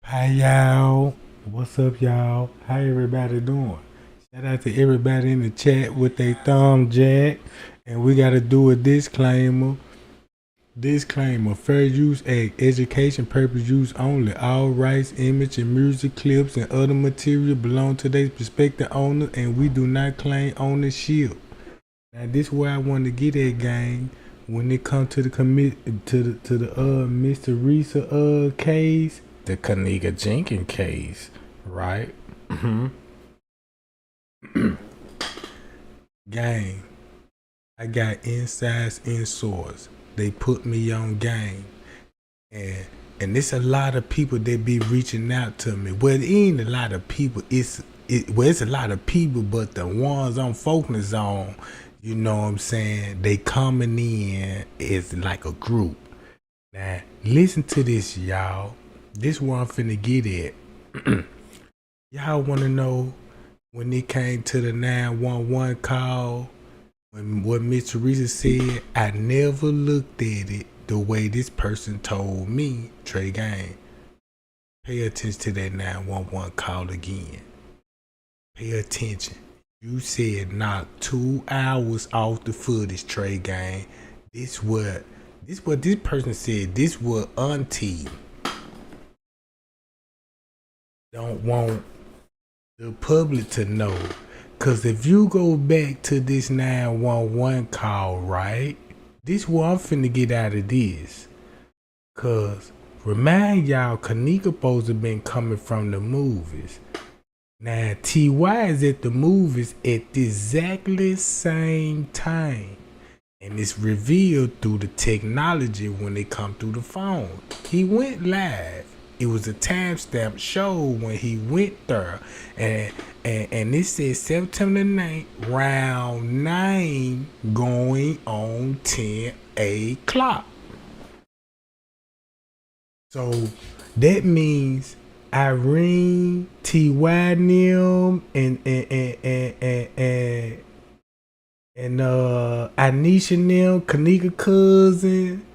Hi y'all. What's up y'all? How everybody doing? Shout out to everybody in the chat with their thumb jack. And we gotta do a disclaimer. Disclaimer, fair use act, education purpose use only. All rights, image and music clips and other material belong to their respective owners and we do not claim ownership. Now this is where I want to get at, gang. When it comes to the Mr. Risa case, the Kenneka Jenkins case, right? Gang, I got insides in source. They put me on game, and it's a lot of people that be reaching out to me. Well, it ain't a lot of people. It's a lot of people, but the ones I'm focusing on, you know what I'm saying? They coming in as like a group. Now, listen to this, y'all. This where I'm finna get at. Y'all wanna know when it came to the 911 call, when what Miss Teresa said, I never looked at it the way this person told me, Trey Gang. Pay attention to that 911 call again. Pay attention. You said knock 2 hours off the footage, Trey Gang. This what this person said. This what auntie don't want the public to know. Cause if you go back to this 911 call, right? This what I'm finna get out of this. Cause remind y'all, Kenneka supposed to been coming from the movies. Now T.Y. is at the movies at the exactly same time. And it's revealed through the technology when they come through the phone. He went live. It was a timestamp show when he went there. And it says September 9th, round 9 going on 10 o'clock. So that means Irene, T.Y. and Anisha and them, Kenneka cousin,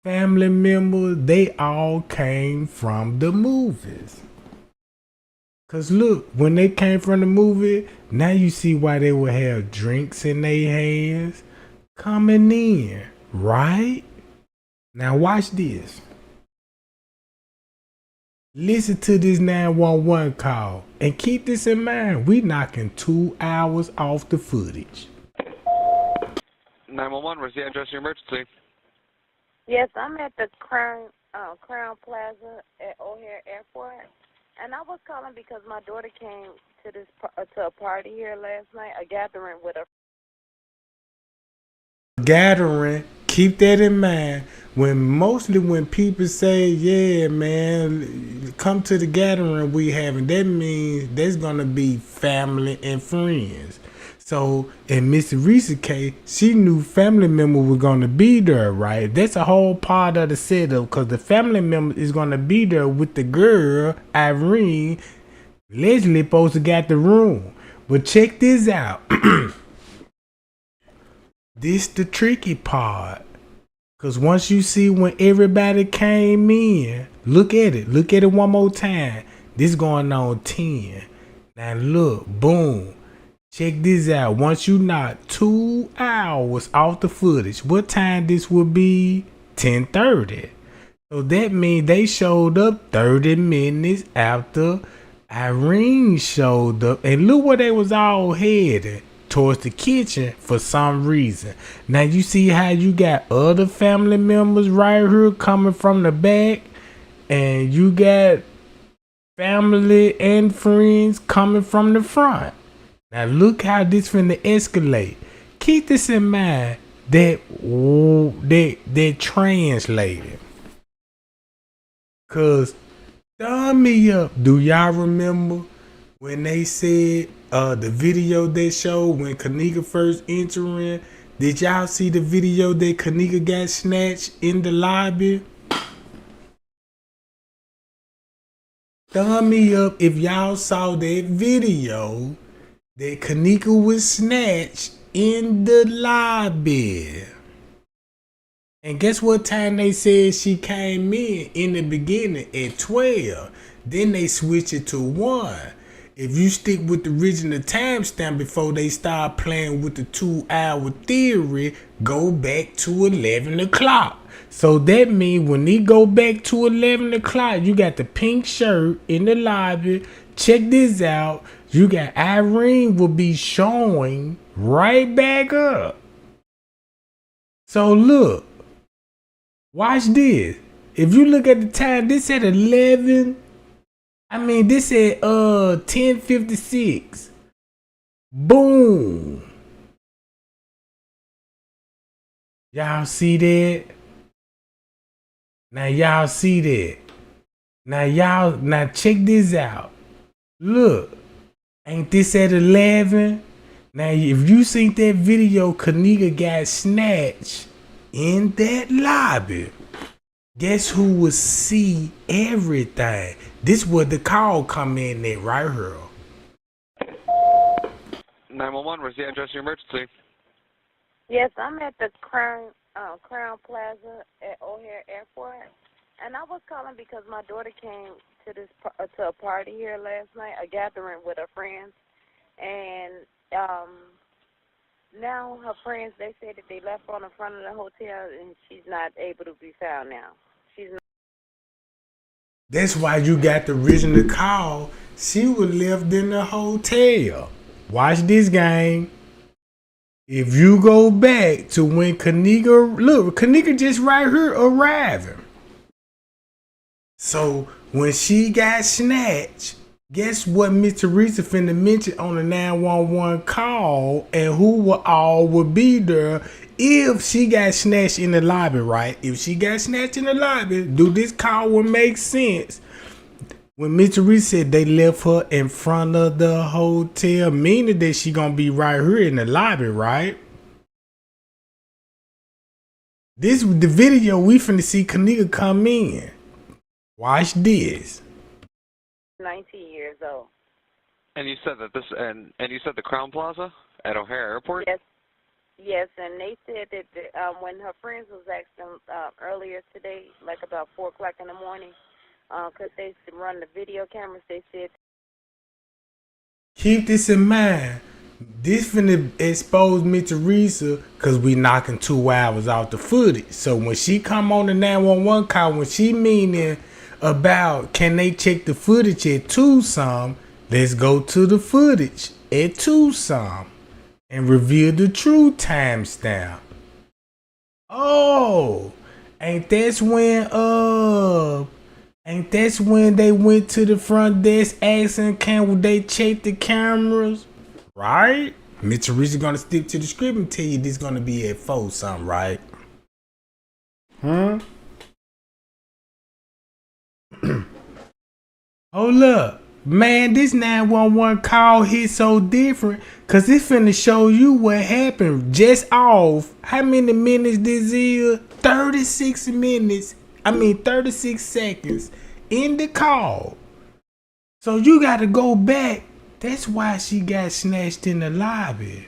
family members, they all came from the movies. Cause look, when they came from the movie, now you see why they would have drinks in their hands coming in, right? Now watch this. Listen to this 911 call and keep this in mind. We knocking 2 hours off the footage. 911, where's the address of your emergency? Yes, I'm at the Crown Plaza at O'Hare Airport, and I was calling because my daughter came to to a party here last night, a gathering with her. Gathering, keep that in mind. When people say, yeah, man, come to the gathering we having, that means there's gonna be family and friends. So in Miss Reese's case, she knew family member was gonna be there, right? That's a whole part of the setup, because the family member is gonna be there with the girl, Irene. Leslie supposed to got the room. But check this out. This the tricky part. Cause once you see when everybody came in, look at it one more time. This going on 10. Now look, boom. Check this out. Once you knock 2 hours off the footage, what time this would be? 10:30. So that means they showed up 30 minutes after Irene showed up. And look where they was all headed. Towards the kitchen for some reason. Now you see how you got other family members right here coming from the back, and you got family and friends coming from the front. Now look how this finna escalate. Keep this in mind that translated. Cause thumb me up. Do y'all remember when they said the video they showed when Kenneka first entering? Did y'all see the video that Kenneka got snatched in the lobby? Thumb me up if y'all saw that video that Kenneka was snatched in the lobby. And guess what time they said she came in the beginning? At 12. Then they switch it to 1. If you stick with the original timestamp before they start playing with the 2-hour theory, go back to 11 o'clock. So that means when they go back to 11 o'clock, you got the pink shirt in the lobby. Check this out. You got Irene will be showing right back up. So look, watch this. If you look at the time, this at 11. This at 10:56. Boom. Y'all see that? Now y'all see that. Now check this out. Look. Ain't this at 11? Now if you seen that video, Kenneka got snatched in that lobby. Guess who will see everything? This where the call come in at right here. 911, where's the address of your emergency? Yes, I'm at the Crown Plaza at O'Hare Airport, and I was calling because my daughter came to to a party here last night, a gathering with her friends, and now her friends, they said that they left her on the front of the hotel, and she's not able to be found now. She's not. That's why you got the original call. She was left in the hotel. Watch this game. If you go back to when Kenneka, look, Kenneka just right here arriving. So when she got snatched, guess what Miss Teresa finna mention on the 911 call and who all would be there if she got snatched in the lobby, right? If she got snatched in the lobby, do this call would make sense. When Miss Teresa said they left her in front of the hotel, meaning that she gonna be right here in the lobby, right? This the video we finna see Kenneka come in. Watch this. 19 years old. And you said that you said the Crown Plaza at O'Hare Airport? Yes, and they said that when her friends was asking earlier today, like about 4 o'clock in the morning, because they used to run the video cameras, they said. Keep this in mind. This finna expose Miss Teresa because we knocking 2 hours off the footage. So when she come on the 911 call, when she meaning about can they check the footage at Tucson, let's go to the footage at Tucson and reveal the true timestamp. Oh, ain't that's when they went to the front desk asking can they check the cameras? Right? Miss Teresa gonna stick to the script and tell you this gonna be at 4 something, right? Hold up. Man, this 911 call hit so different because it's finna show you what happened just off. How many minutes this is? 36 minutes. 36 seconds in the call. So you gotta go back. That's why she got snatched in the lobby.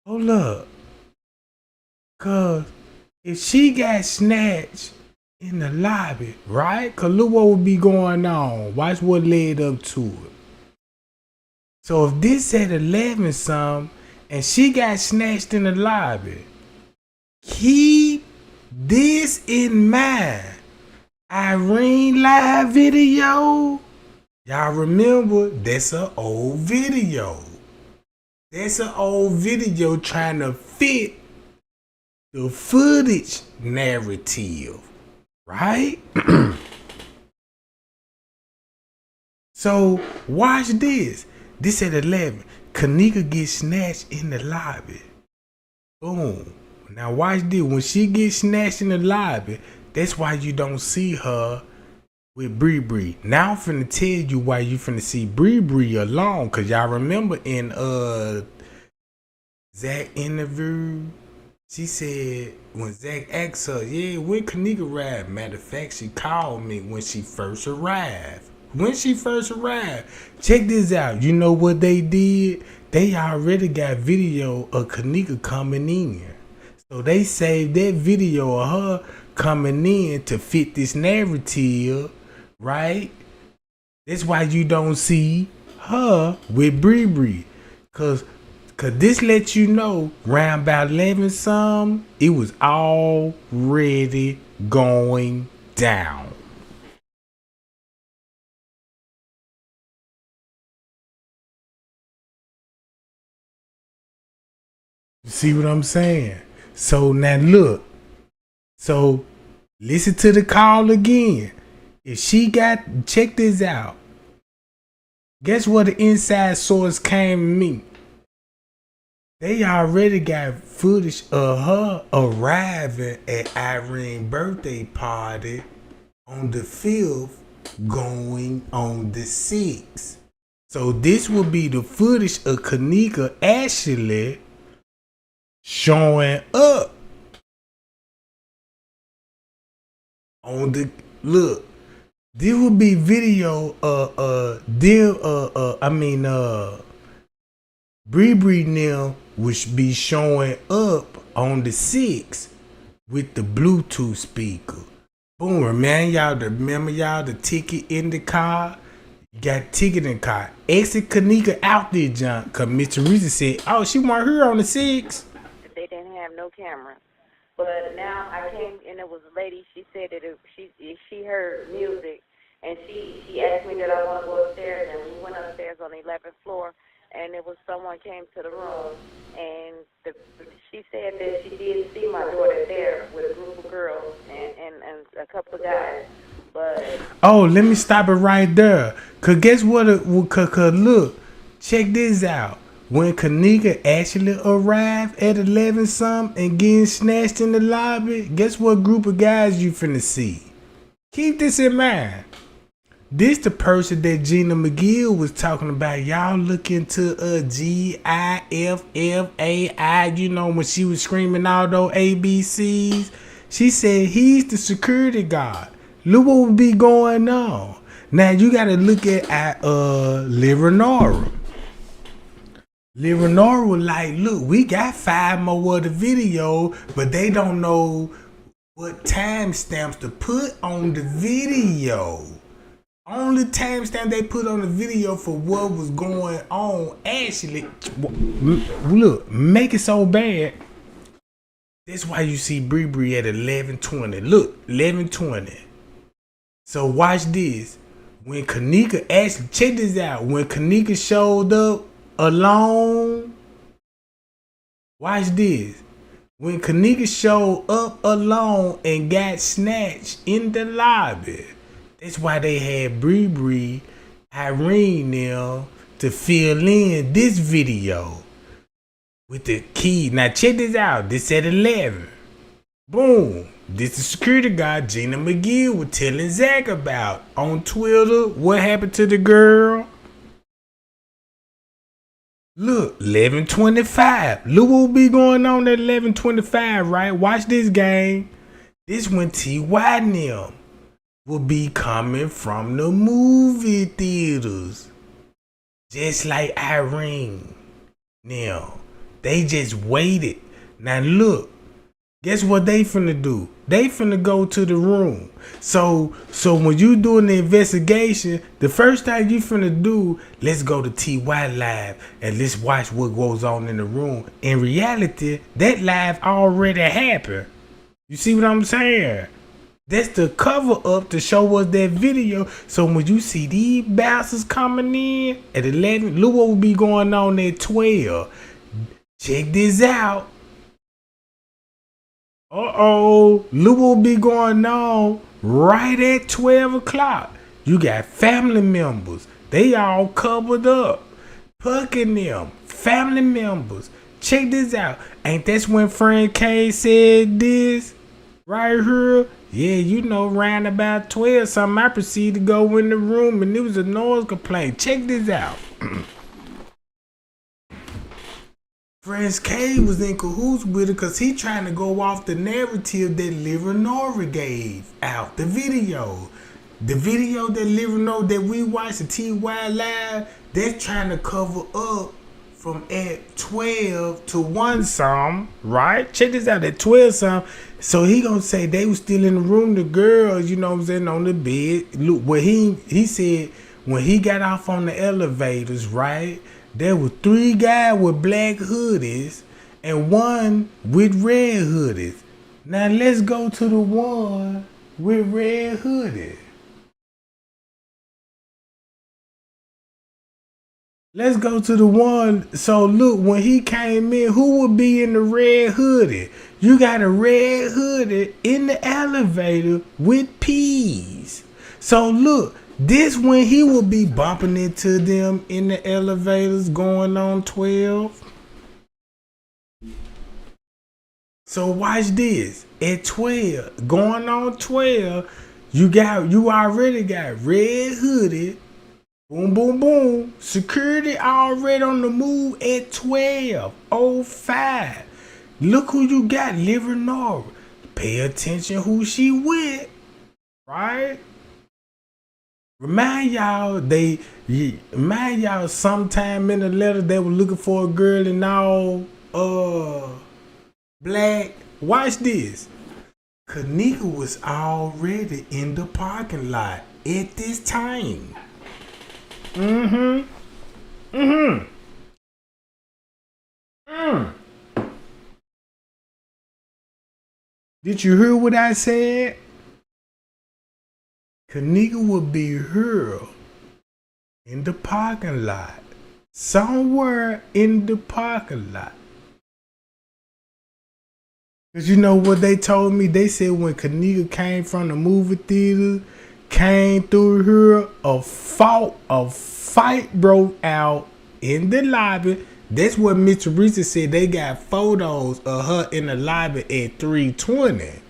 Hold up. Cause if she got snatched in the lobby, right? Cause look what would be going on. Watch what led up to it. So if this at 11 something and she got snatched in the lobby, keep this in mind. Irene live video. Y'all remember that's an old video. That's an old video trying to fit the footage narrative. Right? So watch this. This at 11. Kenneka gets snatched in the lobby. Boom. Now watch this. When she gets snatched in the lobby, that's why you don't see her with Bree Bree. Now I'm finna tell you why you finna see Bree Bree alone. Cause y'all remember in Zach interview, she said when Zach asked her, yeah, when Kenneka arrived. Matter of fact, she called me when she first arrived. Check this out. You know what they did? They already got video of Kenneka coming in. So they saved that video of her coming in to fit this narrative, right? That's why you don't see her with Bree. Cause this lets you know round about 11 some, it was already going down. You see what I'm saying? So now look. So listen to the call again. If she got, check this out. Guess what the inside source came to me? They already got footage of her arriving at Irene's birthday party on the 5th, going on the 6th. So this will be the footage of Kenneka actually showing up on the look. This will be video Bree now which be showing up on the 6th with the Bluetooth speaker. Boom, remember y'all the ticket in the car? You got ticket in the car. Exit Kenneka out there, John. Cause Mr. Reese said, oh, she weren't here on the 6th. They didn't have no camera. But now I came and it was a lady. She said that she heard music, and she asked me that I want to go upstairs, and we went upstairs on the 11th floor, and it was someone came to the room, and she said that she did see my daughter there with a group of girls and a couple of guys. But oh, let me stop it right there. Cause guess what? Cause look, check this out. When Kenneka actually arrived at 11 some and getting snatched in the lobby, guess what group of guys you finna see? Keep this in mind. This the person that Gina McGill was talking about. Y'all look into GIFFAI, you know, when she was screaming all those ABCs. She said he's the security guard. Look what would be going on. Now you gotta look at Leonora. Leonora was like, look, we got 5 more of the video, but they don't know what timestamps to put on the video. Only timestamp they put on the video for what was going on actually, look, make it so bad. That's why you see Bree at 11:20. Look, 11:20. So watch this. When Kenneka actually, check this out. When Kenneka showed up alone, watch this. When Kenneka showed up alone and got snatched in the lobby, that's why they had Bree, Irene now to fill in this video with the key. Now check this out. This at 11. Boom. This is security guard Gina McGill was telling Zach about on Twitter. What happened to the girl? Look, 11:25. Look what will be going on at 11:25, right? Watch this game. This when T.Y. and them will be coming from the movie theaters. Just like Irene. Now, they just waited. Now look, guess what they finna do? They finna go to the room. So when you doing the investigation, the first thing you finna do, let's go to T.Y. live and let's watch what goes on in the room. In reality, that live already happened. You see what I'm saying? That's the cover up to show us that video. So when you see these bastards coming in at 11, look what will be going on at 12. Check this out. Look what will be going on right at 12 o'clock. You got family members. They all covered up. Pucking them. Family members. Check this out. Ain't that's when Frank K said this? Right here? Yeah, you know, round about 12 something, I proceeded to go in the room and there was a noise complaint. Check this out. Frank K was in cahoots with it because he trying to go off the narrative that Leonora gave out. The video that Leonora that we watched, the T.Y. live, they're trying to cover up from at 12 to 1 some, right? Check this out, at 12 some. So he gonna say they was still in the room, the girls, you know what I'm saying, on the bed. Look, what he said when he got off on the elevators, right? There were 3 guys with black hoodies and 1 with red hoodies. Now let's go to the one with red hoodie. Let's go to the one. So look, when he came in, who would be in the red hoodie? You got a red hoodie in the elevator with peas. So look, this when he will be bumping into them in the elevators going on 12. So watch this. At 12, going on 12, you already got red hoodie. Boom, boom, boom. Security already on the move at 12:05. Look who you got, Liver Nora. Pay attention who she with, right? Remind y'all sometime in the letter they were looking for a girl in all black. Watch this. Kenneka was already in the parking lot at this time. Did you hear what I said? Kenneka would be here in the parking lot. Somewhere in the parking lot. Cause you know what they told me? They said when Kenneka came from the movie theater, came through here, a fight broke out in the lobby. That's what Mr. Reese said. They got photos of her in the lobby at 3:20.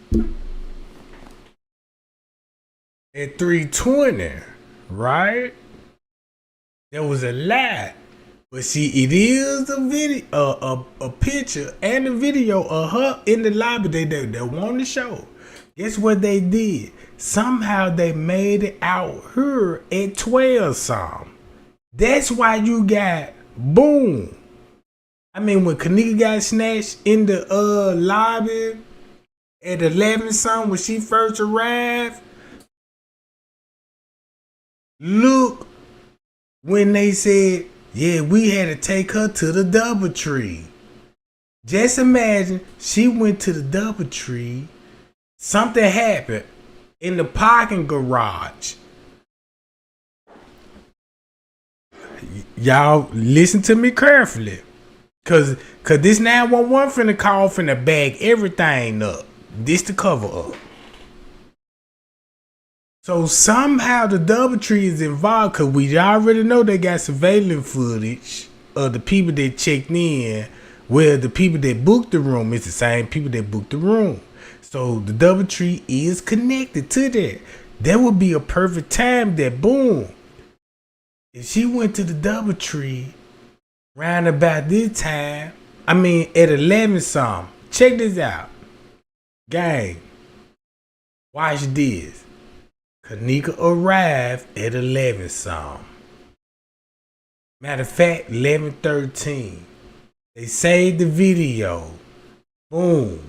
At 3:20, right? There was a lie. But see, it is a video, a picture and a video of her in the lobby. They want to show. Guess what they did? Somehow they made it out here at 12 some. That's why you got boom. I mean, when Kenneka got snatched in the lobby at 11 some when she first arrived. Look, when they said, yeah, we had to take her to the DoubleTree. Just imagine she went to the DoubleTree. Something happened in the parking garage. Y'all listen to me carefully. Cause this 911 finna call finna bag everything up. This to cover up. So somehow the DoubleTree is involved, cause we already know they got surveillance footage of the people that checked in. Well, the people that booked the room is the same people that booked the room. So the DoubleTree is connected to that. There would be a perfect time that boom. If she went to the DoubleTree round about this time, I mean at 11 some. Check this out. Gang. Watch this. Kenneka arrived at 11 some. Matter of fact, 11:13. They saved the video. Boom.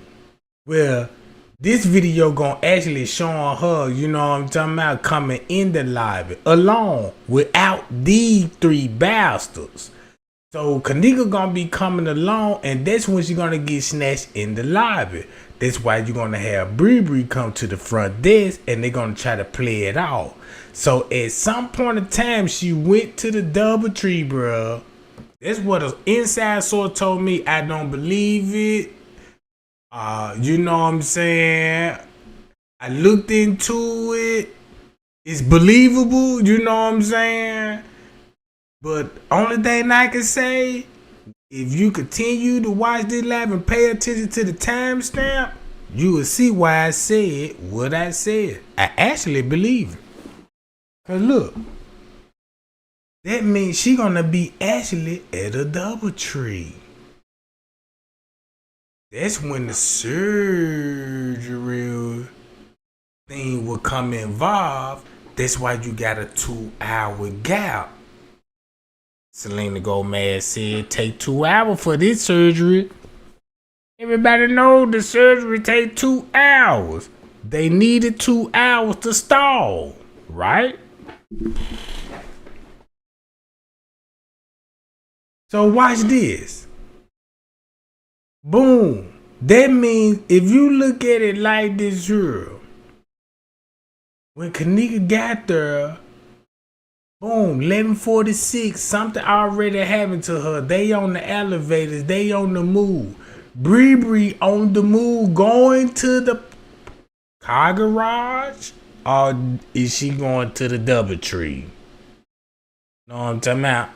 Well, this video gonna actually showing her, you know what I'm talking about, coming in the lobby alone without these 3 bastards. So Kenneka gonna be coming along, and that's when she's gonna get snatched in the lobby. That's why you're gonna have Bree come to the front desk, and they're gonna try to play it out. So at some point in time, she went to the DoubleTree, bro. That's what an inside source told me. I don't believe it. You know what I'm saying? I looked into it. It's believable. You know what I'm saying? But only thing I can say, if you continue to watch this live and pay attention to the timestamp, you will see why I said what I said. I actually believe it. Cause look, that means she gonna be actually at a DoubleTree. That's when the surgery thing will come involved. That's why you got a 2-hour gap. Selena Gomez said take 2 hours for this surgery. Everybody knows the surgery take 2 hours. They needed 2 hours to stall, right? So watch this. Boom. That means if you look at it like this here, when Kenneka got there, boom, 11:46, something already happened to her. They on the elevators, they on the move. Bree on the move, going to the car garage, or is she going to the DoubleTree? Know what I'm talking about?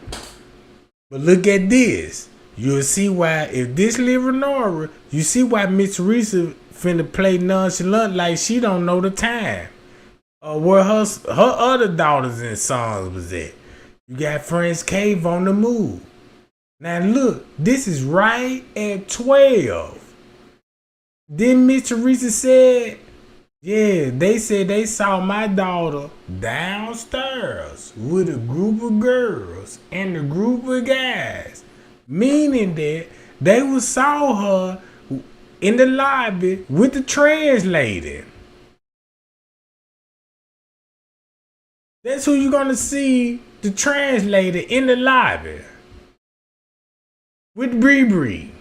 But look at this. You'll see why, if this Leonora, you see why Miss Teresa finna play nonchalant like she don't know the time. Or where her other daughters and sons was at. You got Friends Cave on the move. Now look, this is right at 12. Then Miss Teresa said, yeah, they said they saw my daughter downstairs with a group of girls and a group of guys. Meaning that they saw her in the lobby with the translator. That's who you're gonna see, the translator in the lobby with Bree.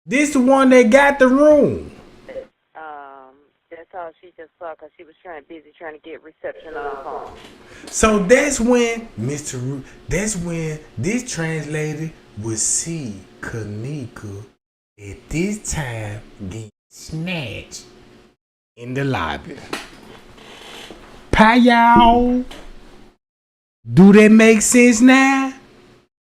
This the one that got the room. That's all she just saw because she was busy trying to get reception on her phone. So that's when that's when this translator would see Kenneka at this time get snatched in the lobby. Y'all. Do that make sense now?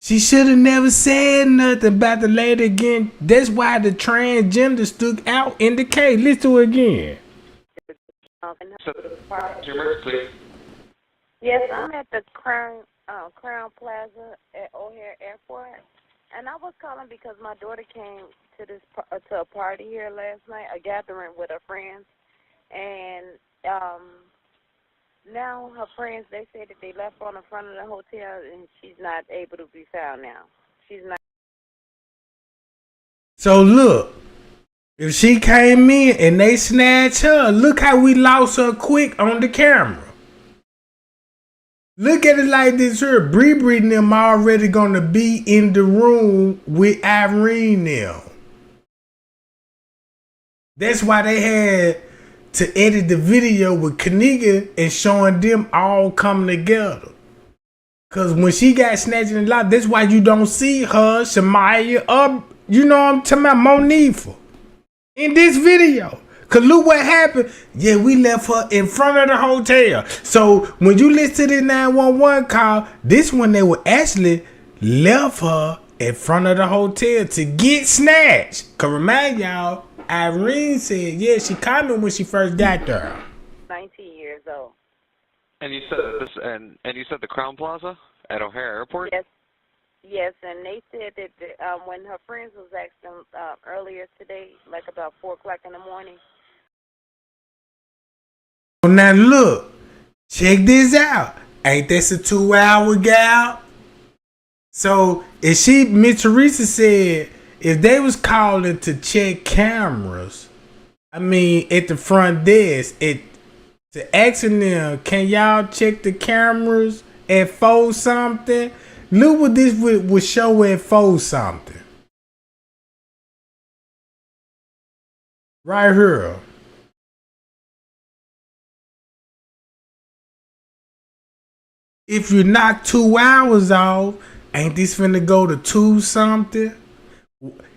She should have never said nothing about the lady again. That's why the transgender stuck out in the case. Listen to it again. Yes, I'm at the Crown Plaza at O'Hare Airport, and I was calling because my daughter came to a party here last night, a gathering with her friends, and now her friends, they say that they left her on the front of the hotel and she's not able to be found now. She's not. So look, if she came in and they snatched her, look how we lost her quick on the camera. Look at it like this here. Bree and them already gonna be in the room with Irene now. That's why they had to edit the video with Kenneka and showing them all coming together. Cause when she got snatched in the lot, that's why you don't see her, Shamaya, up, you know what I'm talking about, Monifa, in this video. Cause look what happened. Yeah, we left her in front of the hotel. So when you listen to the 911 call, this one they were actually left her in front of the hotel to get snatched. Cause remind y'all, Irene said, yeah, she commented when she first got there. 19 years old. And you said this, and you said the Crown Plaza at O'Hare Airport? Yes, and they said that when her friends was asking earlier today, like about 4 o'clock in the morning. Now look, check this out. Ain't this a 2-hour gal? So if Miss Teresa said, if they was calling to check cameras, I mean at the front desk, to asking them, can y'all check the cameras at 4 something? Look what this would show at 4 something. Right here. If you knock 2 hours off, ain't this finna go to 2 something?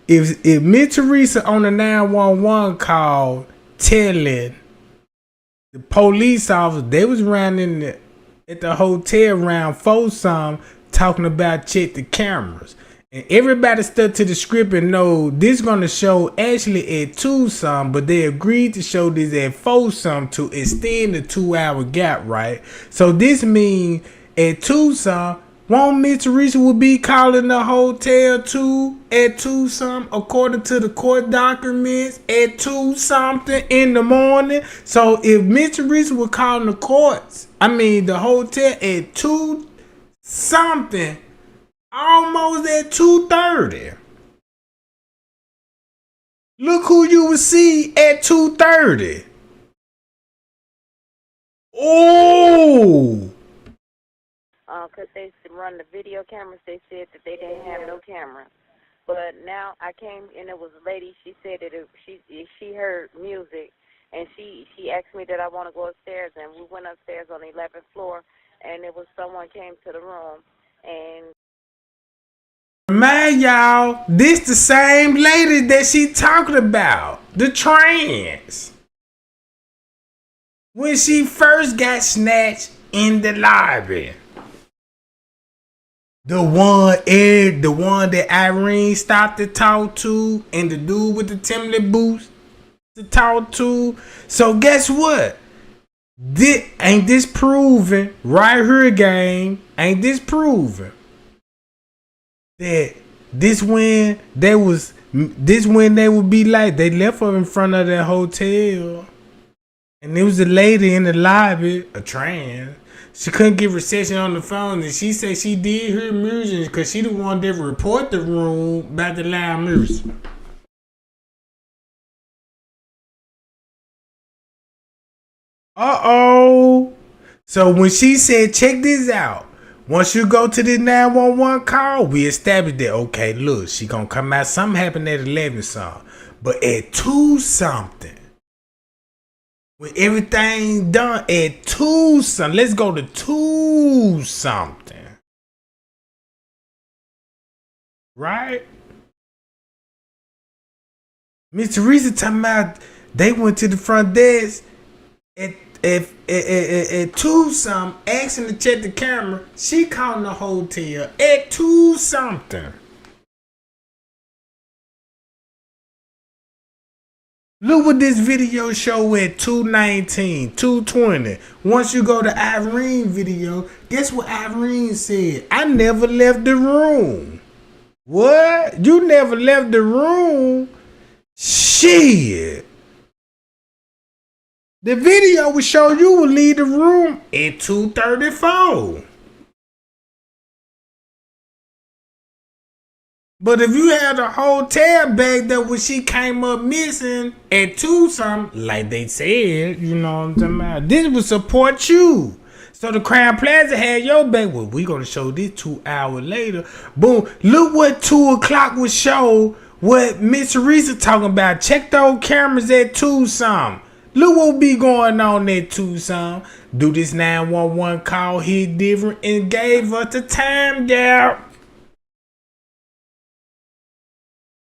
If Miss Teresa on the 911 call telling the police officer they was around at the hotel around 4 something talking about check the cameras, and everybody stuck to the script and know this gonna show actually at 2 something, but they agreed to show this at 4 something to extend the 2-hour gap, right? So this means at 2 something, won't Miss Teresa will be calling the hotel at 2 something, according to the court documents, at 2 something in the morning. So if Miss Teresa was calling the hotel at 2 something, Almost at 2:30. Look who you would see at 2:30. Oh! Because they run the video cameras, they said that they didn't have no camera. But now I came and it was a lady. She said that she heard music, and she asked me that I want to go upstairs, and we went upstairs on the 11th floor, and it was someone came to the room, and Man, y'all, this the same lady that she talking about, the trans. When she first got snatched in the lobby. The one that Irene stopped to talk to, and the dude with the Timberland boots to talk to. So guess what? Ain't this proven right here, gang? Ain't this proven that this when they would be like they left her in front of that hotel, and there was a lady in the lobby, a trans. She couldn't get reception on the phone, and she said she did hear music because she the one that report the room about the loud music. Uh-oh. So when she said, check this out. Once you go to the 911 call, we established that, okay, look, she gonna come out. Something happened at 11 something. But at 2 something, with everything done at 2 something, let's go to 2 something. Right? Miss Teresa talking about they went to the front desk at 2 something, asking to check the camera. She calling the hotel at 2 something. Look what this video show at 2:19, 2:20. Once you go to Irene video, guess what Irene said? I never left the room. What? You never left the room? Shit. The video will show you will leave the room at 2:34. But if you had a hotel bag that when she came up missing at 2 something, like they said, you know what I'm talking about, this would support you. So the Crown Plaza had your bag. Well, we gonna show this 2 hours later. Boom. Look what 2 o'clock would show what Miss Teresa talking about. Check those cameras at 2 something. Look what be going on at 2 something. Do this 911 call hit different and gave us the time gap.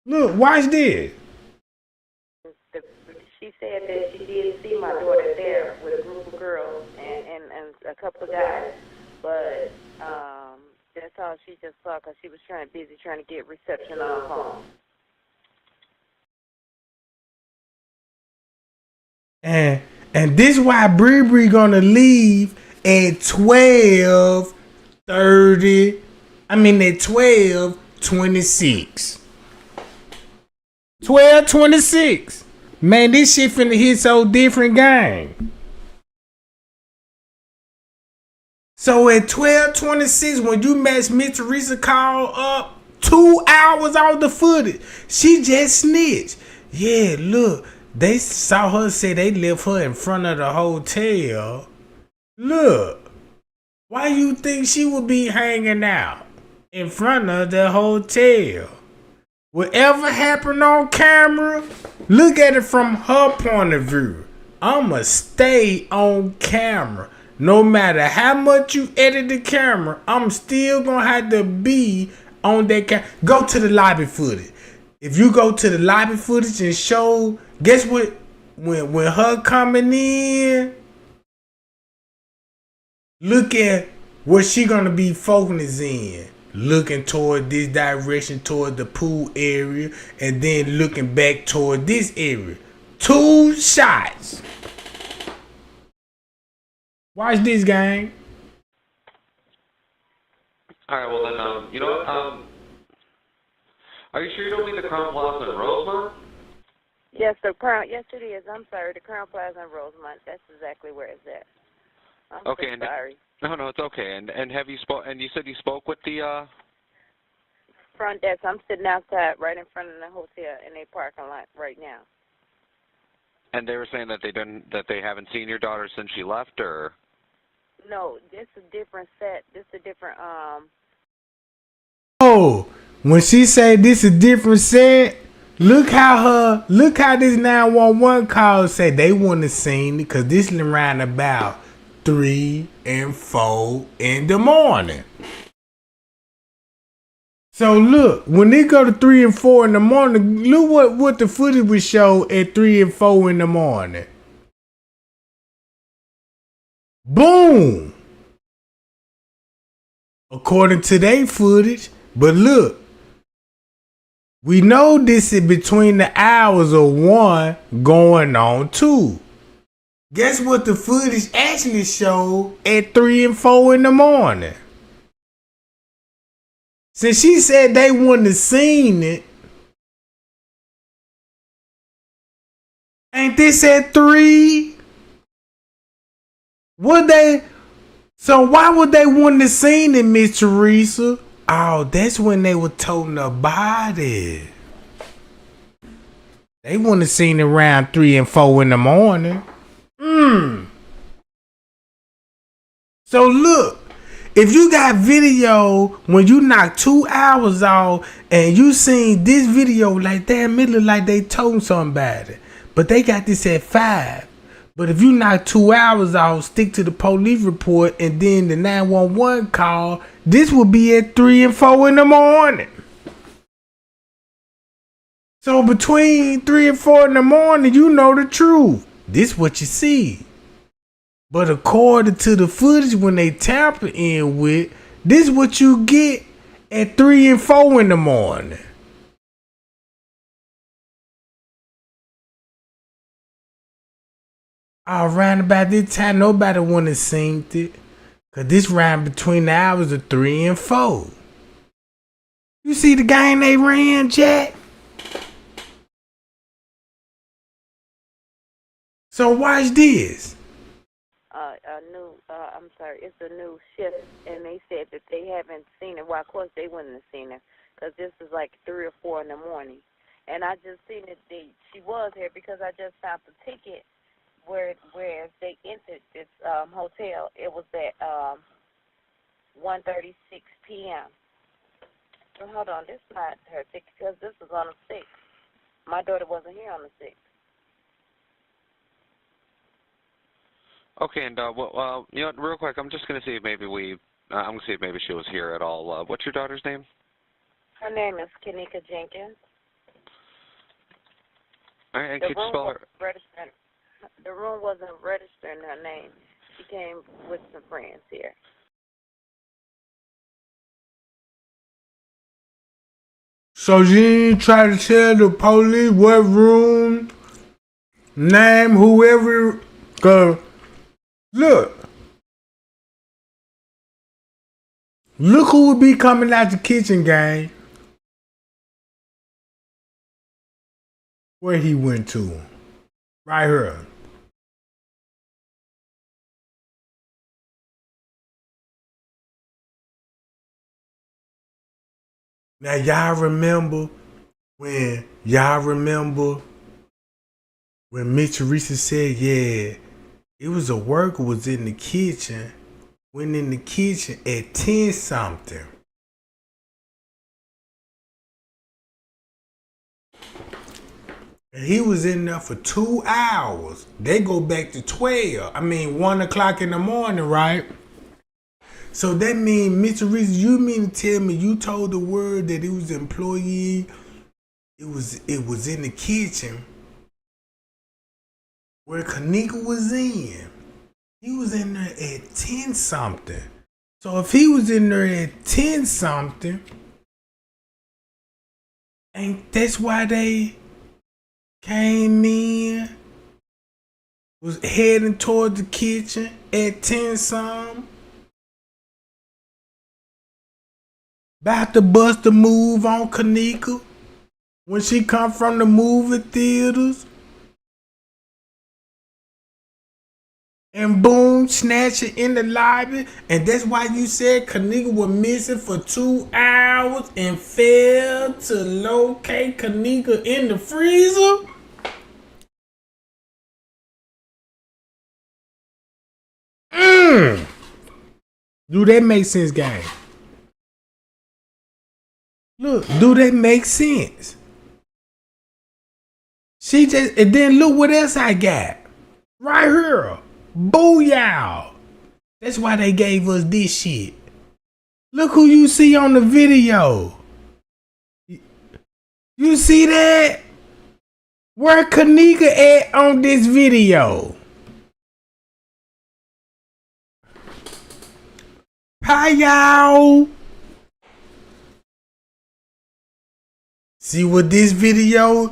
Look, watch this. she said that she did see my daughter there with a group of girls and a couple of guys, but that's all she just saw because she was busy trying to get reception on her phone. And this why Bree gonna leave at 12:30. I mean at 12:26. 12:26. Man, this shit finna hit so different, gang. So at 12:26, when you match Miss Teresa call up 2 hours off the footage, she just snitched. Yeah, look, they saw her say they left her in front of the hotel. Look, why you think she would be hanging out in front of the hotel? Whatever happened on camera, look at it from her point of view. I'ma stay on camera. No matter how much you edit the camera, I'm still gonna have to be on that camera. Go to the lobby footage. If you go to the lobby footage and show, guess what? When her coming in, look at what she gonna be focusing in. Looking toward this direction, toward the pool area, and then looking back toward this area. 2 shots. Watch this, gang. All right, well then, you know what? Are you sure you don't mean the Crown Plaza in Rosemont? Yes, the Crown. Yes, it is. I'm sorry, the Crown Plaza in Rosemont. That's exactly where it's at. I'm okay, so sorry. No, it's okay. And have you spoke? And you said you spoke with the front desk. I'm sitting outside right in front of the hotel in their parking lot right now. And they were saying that they haven't seen your daughter since she left, or? No, this is a different set. This is a different Oh, when she said this a different set, look how this 911 call said they wouldn't have seen it because this is around about 3 and 4 in the morning. So look, when they go to 3 and 4 in the morning, look what the footage would show at 3 and 4 in the morning. Boom! According to their footage, but look, we know this is between the hours of 1 going on 2. Guess what the footage actually showed at 3 and 4 in the morning? Since she said they wouldn't have seen it, ain't this at 3? So why would they wouldn't have seen it, Miss Teresa? Oh, that's when they were toting her body. They wouldn't have seen it around 3 and 4 in the morning. So look, if you got video when you knock 2 hours off and you seen this video like that, it look like they told somebody. But they got this at 5. But if you knock 2 hours off, stick to the police report and then the 911 call, this will be at 3 and 4 in the morning. So between 3 and 4 in the morning, you know the truth. This what you see. But according to the footage when they tamper in with, this what you get at 3 and 4 in the morning. Around about this time, nobody wanna seen it. Cause this round between the hours of 3 and 4. You see the game they ran, Jack? So watch this. It's a new shift, and they said that they haven't seen it. Well, of course they wouldn't have seen it, because this is like 3 or 4 in the morning. And I just seen that she was here because I just found the ticket where they entered this hotel. It was at 1:36 p.m. So hold on, this is not her ticket because this is on the 6th. My daughter wasn't here on the 6th. Okay, and well, you know, real quick, I'm just gonna see if maybe I'm gonna see if maybe she was here at all. What's your daughter's name? Her name is Kenneka Jenkins. All right, and could you spell her? The room wasn't registering her name. She came with some friends here. So you ain't try to tell the police what room, name, whoever, cause look who would be coming out the kitchen, gang. Where he went to. Right here. Now y'all remember when Miss Teresa said, yeah, it was a worker was in the kitchen, went in the kitchen at 10 something. And he was in there for 2 hours. They go back to 1 o'clock in the morning, right? So that means, Miss Teresa, you mean to tell me you told the word that it was an employee, it was in the kitchen where Kenneka was in. He was in there at 10 something. So if he was in there at 10 something, ain't that's why they came in, was heading toward the kitchen at 10 something? About to bust a move on Kenneka when she come from the movie theaters. and boom, snatch it in the lobby. And that's why you said Kenneka was missing for 2 hours and failed to locate Kenneka in the freezer? Do that make sense, gang? Look, do that make sense? She just, and then look what else I got. Right here. Booyah. That's why they gave us this shit. Look who you see on the video. You see that? Where Kenneka at on this video? Hi, y'all. See what this video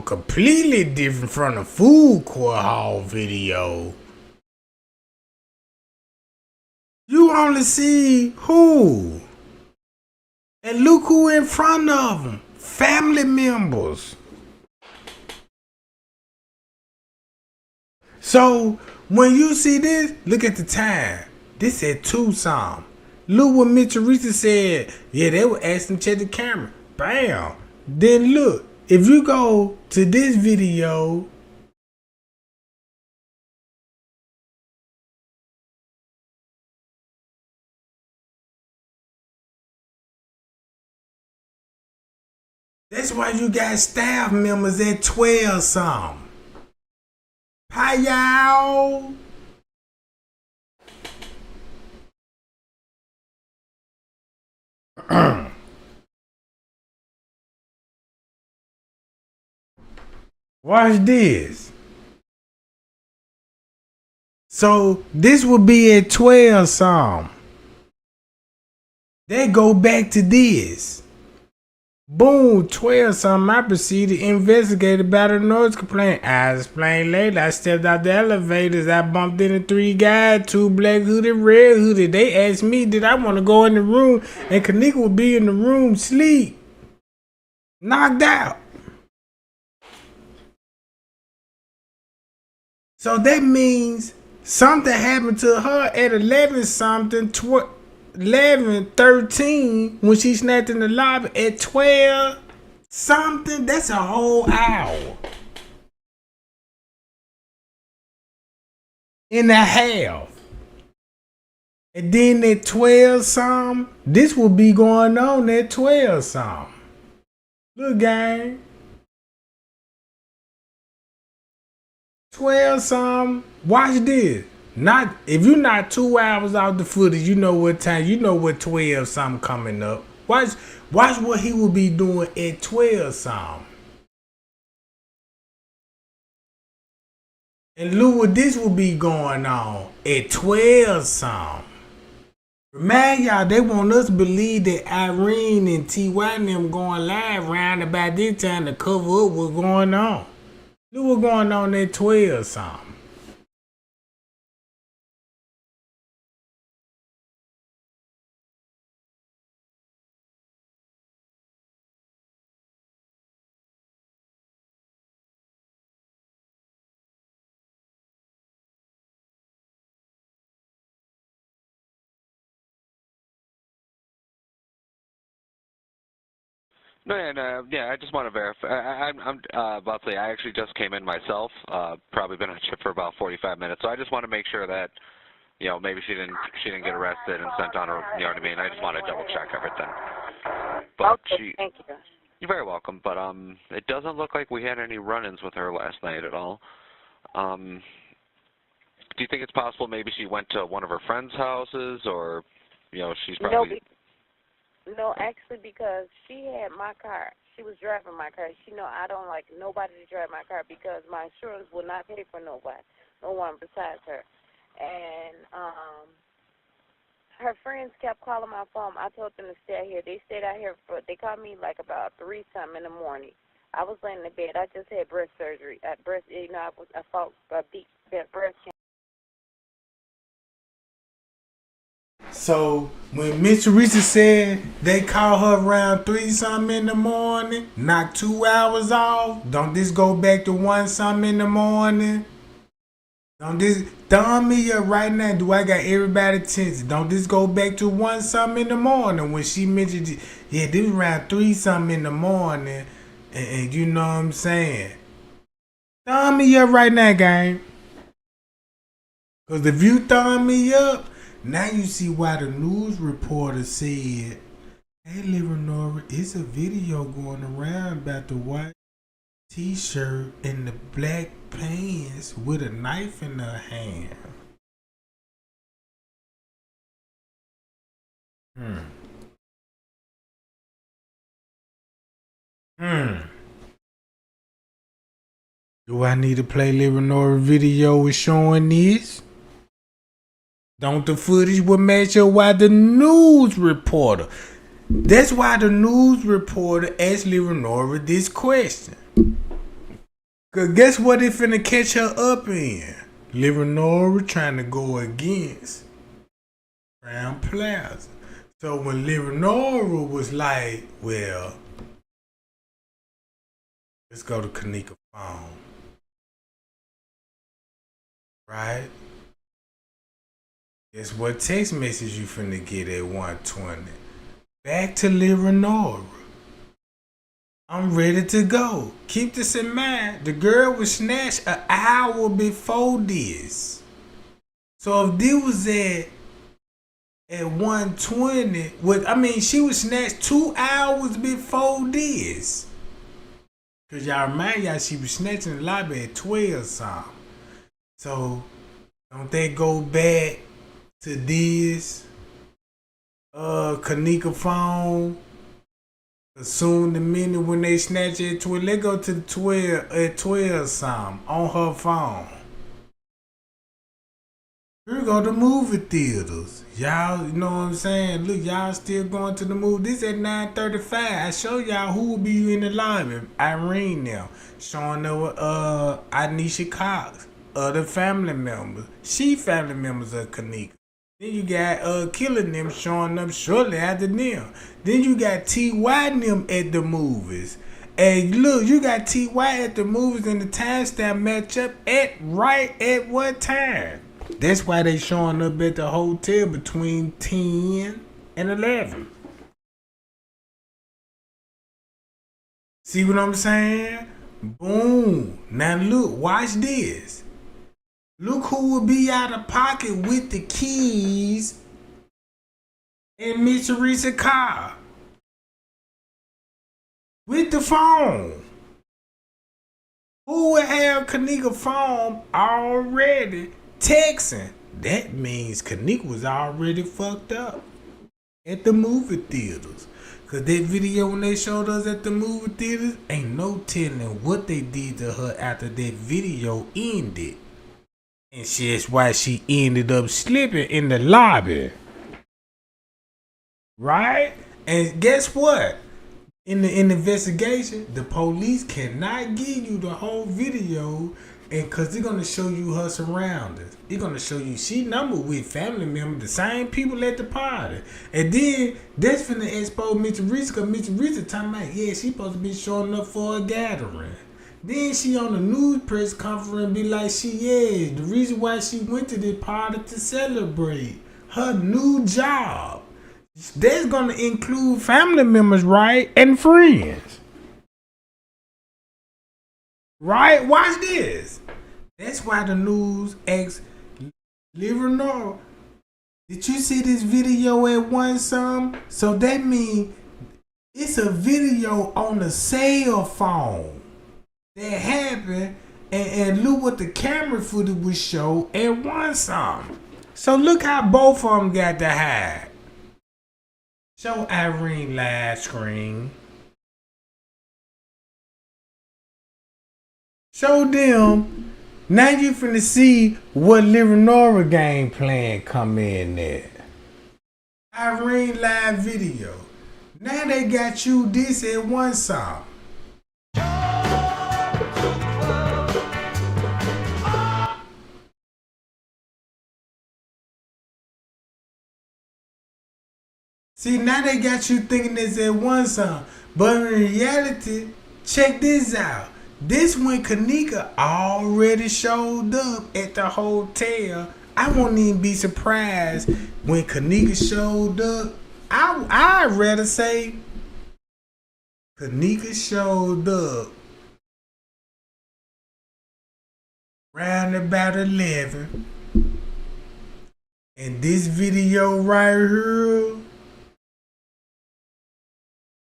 completely different from the food court haul video. You only see who? And look who in front of them. Family members. So when you see this, look at the time. This at 2 something. Look what Miss Teresa said. Yeah, they were asking to check the camera. Bam. Then look, if you go to this video, that's why you got staff members at 12 something. Hi, y'all. Watch this. So this will be at 12 something. They go back to this. Boom, 12 something. I proceeded to investigate about a noise complaint. As explained later, I stepped out the elevators. I bumped into 3 guys, 2 black hooded, red hooded. They asked me, did I want to go in the room? And Kenneka would be in the room, sleep, knocked out. So that means something happened to her at 11 something, 11:13 when she snapped in the lobby at 12 something. That's a whole hour and a half. And then at 12 something, this will be going on at 12 something. Look, gang. 12 something. Watch this. Not if you're not 2 hours out the footage, you know what time, you know what 12 something coming up. Watch what he will be doing at 12 something. And look what this will be going on at 12 something. Man, y'all, they want us to believe that Irene and TY and them going live round about this time to cover up what's going on. Look what's going on at 12 something. Yeah, I just want to verify. I'm about to say I actually just came in myself. Probably been on shift for about 45 minutes, so I just want to make sure that, you know, maybe she didn't get arrested and sent on her. You know what I mean? I just want to double check everything. But okay, thank you. You're very welcome. But it doesn't look like we had any run-ins with her last night at all. Do you think it's possible maybe she went to one of her friends' houses, or, you know, she's probably. No, actually, because she had my car. She was driving my car. She know I don't like nobody to drive my car because my insurance will not pay for nobody, no one besides her. And her friends kept calling my phone. I told them to stay out here. They stayed out here they called me like about 3 something in the morning. I was laying in the bed. I just had breast surgery. I fought a deep breast cancer. So when Miss Teresa said they called her around 3 something in the morning, knock 2 hours off, don't this go back to 1 something in the morning? Don't this thumb me up right now. Do I got everybody attention? Don't this go back to 1 something in the morning when she mentioned it. Yeah, this was around 3 something in the morning. And you know what I'm saying? Thumb me up right now, gang. Cause if you thumb me up, now you see why the news reporter said, hey Leonora, it's a video going around about the white t-shirt and the black pants with a knife in her hand. Do I need to play Leonora video with showing this? Don't the footage will match up why the news reporter? That's why the news reporter asked Leonora this question. Cause guess what they finna catch her up in? Leonora trying to go against Crown Plaza. So when Leonora was like, well, let's go to Kenneka phone. Right? Guess what text message you finna get at 1:20? Back to Leonora. I'm ready to go. Keep this in mind. The girl was snatched an hour before this. So if this was at 1:20, she was snatched 2 hours before this. Cause y'all remind y'all she was snatched in the lobby at 12 something. So don't they go back to this Kenneka phone? Soon the minute when they snatch it at 12, let go to the 12 at 12 something on her phone. Here go the movie theaters. Y'all, you know what I'm saying? Look, y'all still going to the movie. This at 9:35. I show y'all who will be in the lobby. Irene now. Showing up with Anisha Cox. Other family members. She family members of Kenneka. Then you got Killing them showing up shortly after them. Then you got T.Y. them at the movies. And look, you got T.Y. at the movies and the timestamp match up right at what time? That's why they showing up at the hotel between 10 and 11. See what I'm saying? Boom. Now look, watch this. Look who will be out of pocket with the keys in Miss Teresa's car. With the phone. Who will have Kenneka phone already texting? That means Kenneka was already fucked up at the movie theaters. Cause that video when they showed us at the movie theaters, ain't no telling what they did to her after that video ended. And that's why she ended up slipping in the lobby. Right? And guess what? In the investigation, the police cannot give you the whole video, and cause they're gonna show you her surroundings. They're gonna show you she numbered with family members, the same people at the party. And then that's finna expose Mr. Reese, cause Mr. Reese talking about, yeah, she supposed to be showing up for a gathering. Then she on the news press conference and be like, the reason why she went to this party to celebrate her new job. That's gonna include family members, right? And friends. Right? Watch this. That's why the news asked Leonora, did you see this video at 1 some? So that means it's a video on a cell phone that happened, and look what the camera footage would show at 1 some. So look how both of them got to hide. Show Irene live screen. Show them. Now you finna see what Leonora game plan come in there. Irene live video. Now they got you this at 1 some. See, now they got you thinking this at 1 some. But in reality, check this out. This when Kenneka already showed up at the hotel. I won't even be surprised when Kenneka showed up. I'd rather say Kenneka showed up round about 11. And this video right here,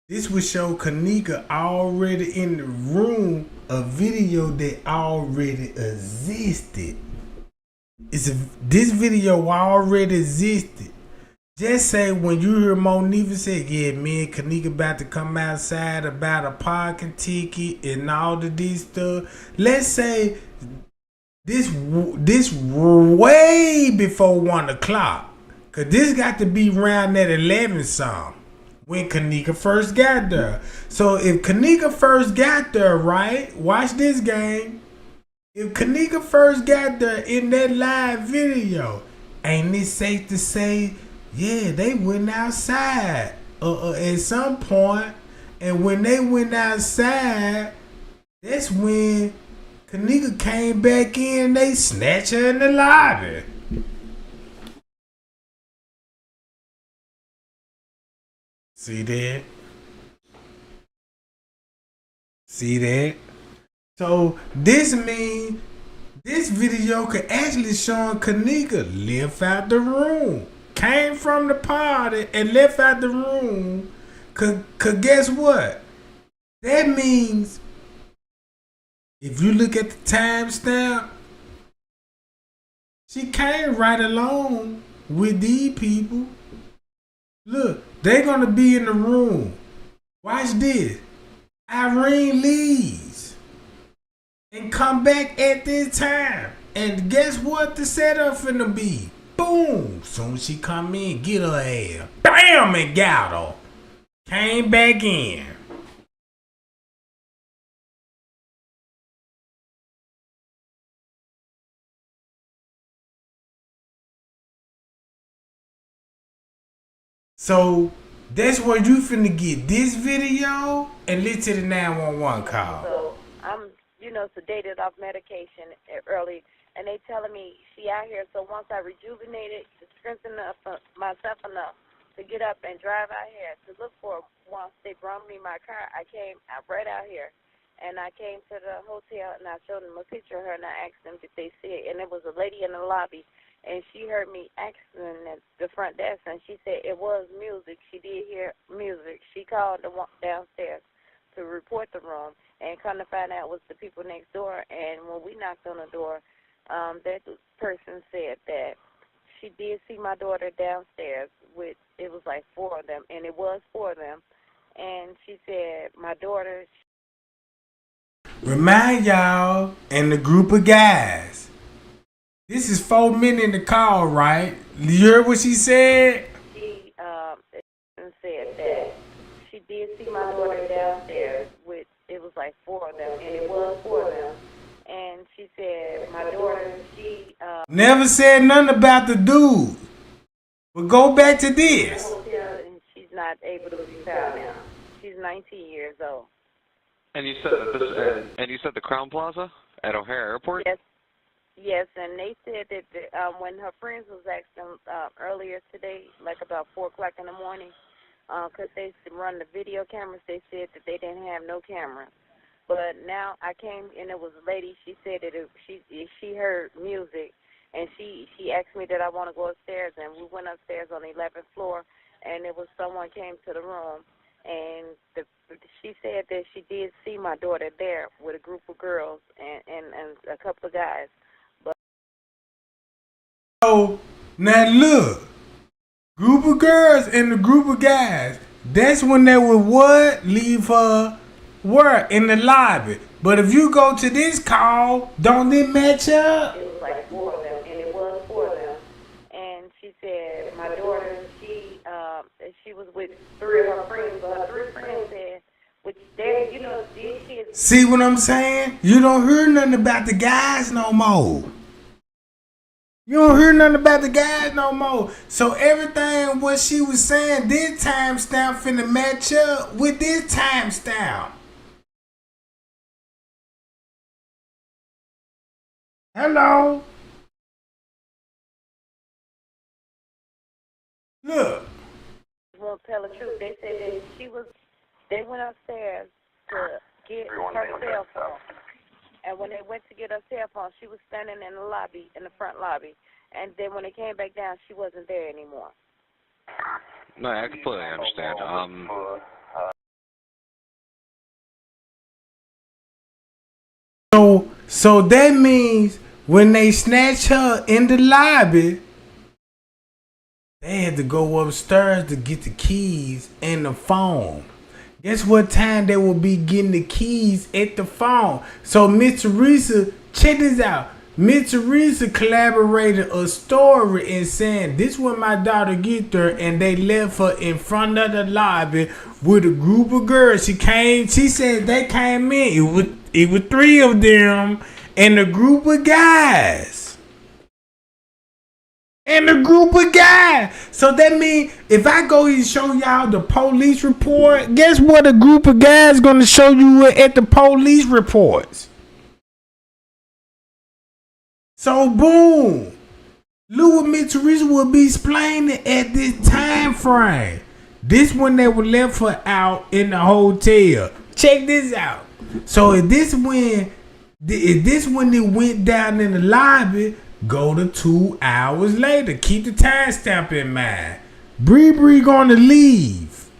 this would show Kenneka already in the room, a video that already existed. This video already existed. Just say when you hear Monifa say, yeah, me and Kenneka about to come outside about a parking ticket and all of this stuff. Let's say this way before 1 o'clock. Cause this got to be around at 11 something. When Kenneka first got there. So if Kenneka first got there, right? Watch this game. If Kenneka first got there in that live video, ain't it safe to say, yeah, they went outside at some point, and when they went outside, that's when Kenneka came back in and they snatched her in the lobby. See that? See that? So this means this video could actually show Kenneka left out the room. Came from the party and left out the room. Cause guess what? That means if you look at the timestamp, she came right along with these people. Look, they're gonna be in the room. Watch this. Irene leaves and come back at this time. And guess what the setup finna be? Boom! Soon as she come in, get her ass. Bam! And got her. Came back in. So that's where you finna get this video and listen to the 911 call. So I'm, sedated off medication early, and they telling me she out here. So once I rejuvenated, to strengthen up myself enough to get up and drive out here to look for. Once they brought me my car, I came right out here, and I came to the hotel and I showed them a picture of her and I asked them if they see it, and it was a lady in the lobby. And she heard me asking at the front desk, and she said it was music. She did hear music. She called the one downstairs to report the room, and come to find out it was the people next door. And when we knocked on the door, that person said that she did see my daughter downstairs with, it was like 4 of them, and it was 4 of them. And she said my daughter. Remind y'all and the group of guys. This is 4 minutes in the call, right? You heard what she said? She said that she did see my daughter downstairs with, it was like 4 of them, and it was 4 of them. And she said my daughter, she never said nothing about the dude. But go back to this. And she's not able to be found now. She's 19 years old. And you said that this, and you said the Crown Plaza at O'Hare Airport? Yes. Yes, and they said that when her friends was asking earlier today, like about 4 o'clock in the morning, because they run the video cameras, they said that they didn't have no cameras. But now I came, and it was a lady. She said that she heard music, and she asked me that I want to go upstairs, and we went upstairs on the 11th floor, and it was someone came to the room, and she said that she did see my daughter there with a group of girls and a couple of guys. So now look, group of girls and the group of guys. That's when they would what? Leave her where? In the lobby. But if you go to this call, don't it match up? It was like 4 of them, and it was 4 of them. And she said my daughter, she was with 3 of her friends, but her 3 friends said, which they, these kids. See what I'm saying? You don't hear nothing about the guys no more. You don't hear nothing about the guys no more. So everything what she was saying, this timestamp finna match up with this timestamp. Hello. Look. Won't tell the truth. They said that they went upstairs to get her cell phone. And when they went to get her cell phone, she was standing in the lobby, in the front lobby. And then when they came back down, she wasn't there anymore. No, I completely understand. So that means when they snatched her in the lobby, they had to go upstairs to get the keys and the phone. Guess what time they will be getting the keys at the phone? So Miss Teresa, check this out. Miss Teresa collaborated a story and saying this when my daughter get there, and they left her in front of the lobby with a group of girls. She said they came in. It was 3 of them and a group of guys. So that means if I go and show y'all the police report, guess what a group of guys gonna show you at the police reports? So boom. Look what Miss Teresa will be explaining at this time frame. This when they were left her out in the hotel. Check this out. So if this when they went down in the lobby, go to 2 hours later. Keep the timestamp in mind. Bree gonna leave.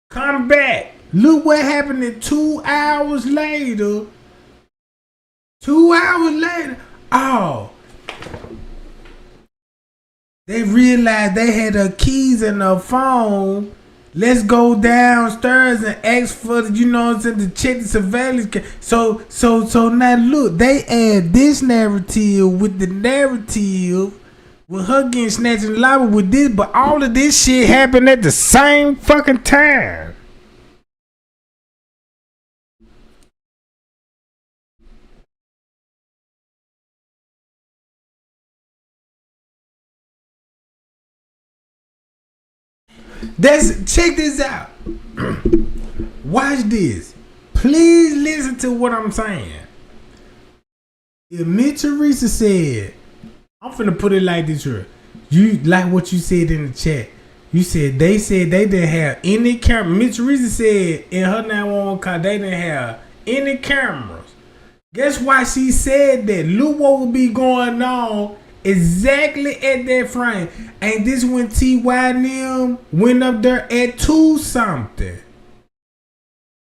Come back. Look what happened in 2 hours later. 2 hours later. Oh. They realized they had her keys in her phone. Let's go downstairs and ask for the, to check the surveillance. So now look, they add this narrative with the narrative with her getting snatched in the lobby with this, but all of this shit happened at the same fucking time. Check this out. Watch this. Please listen to what I'm saying. If Miss Teresa said, I'm finna put it like this here. You like what you said in the chat. You said they didn't have any camera. Miss Teresa said in her 911 call they didn't have any cameras. Guess why she said that? Look what will be going on exactly at that frame. Ain't this when T.Y. and them went up there at 2 something?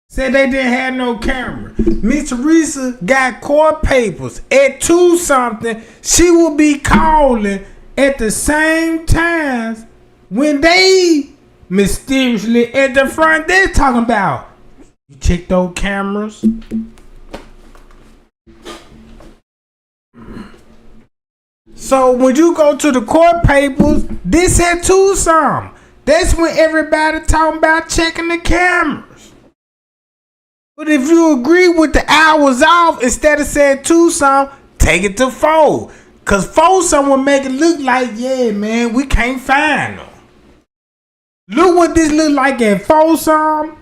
Said they didn't have no camera. Miss Teresa got court papers at 2 something. She will be calling at the same time when they mysteriously at the front. They're talking about, you check those cameras. So when you go to the court papers, this at 2 something. That's when everybody talking about checking the cameras. But if you agree with the hours off, instead of saying 2 something, take it to 4. Cause 4 something will make it look like, yeah, man, we can't find them. Look what this look like at 4 something,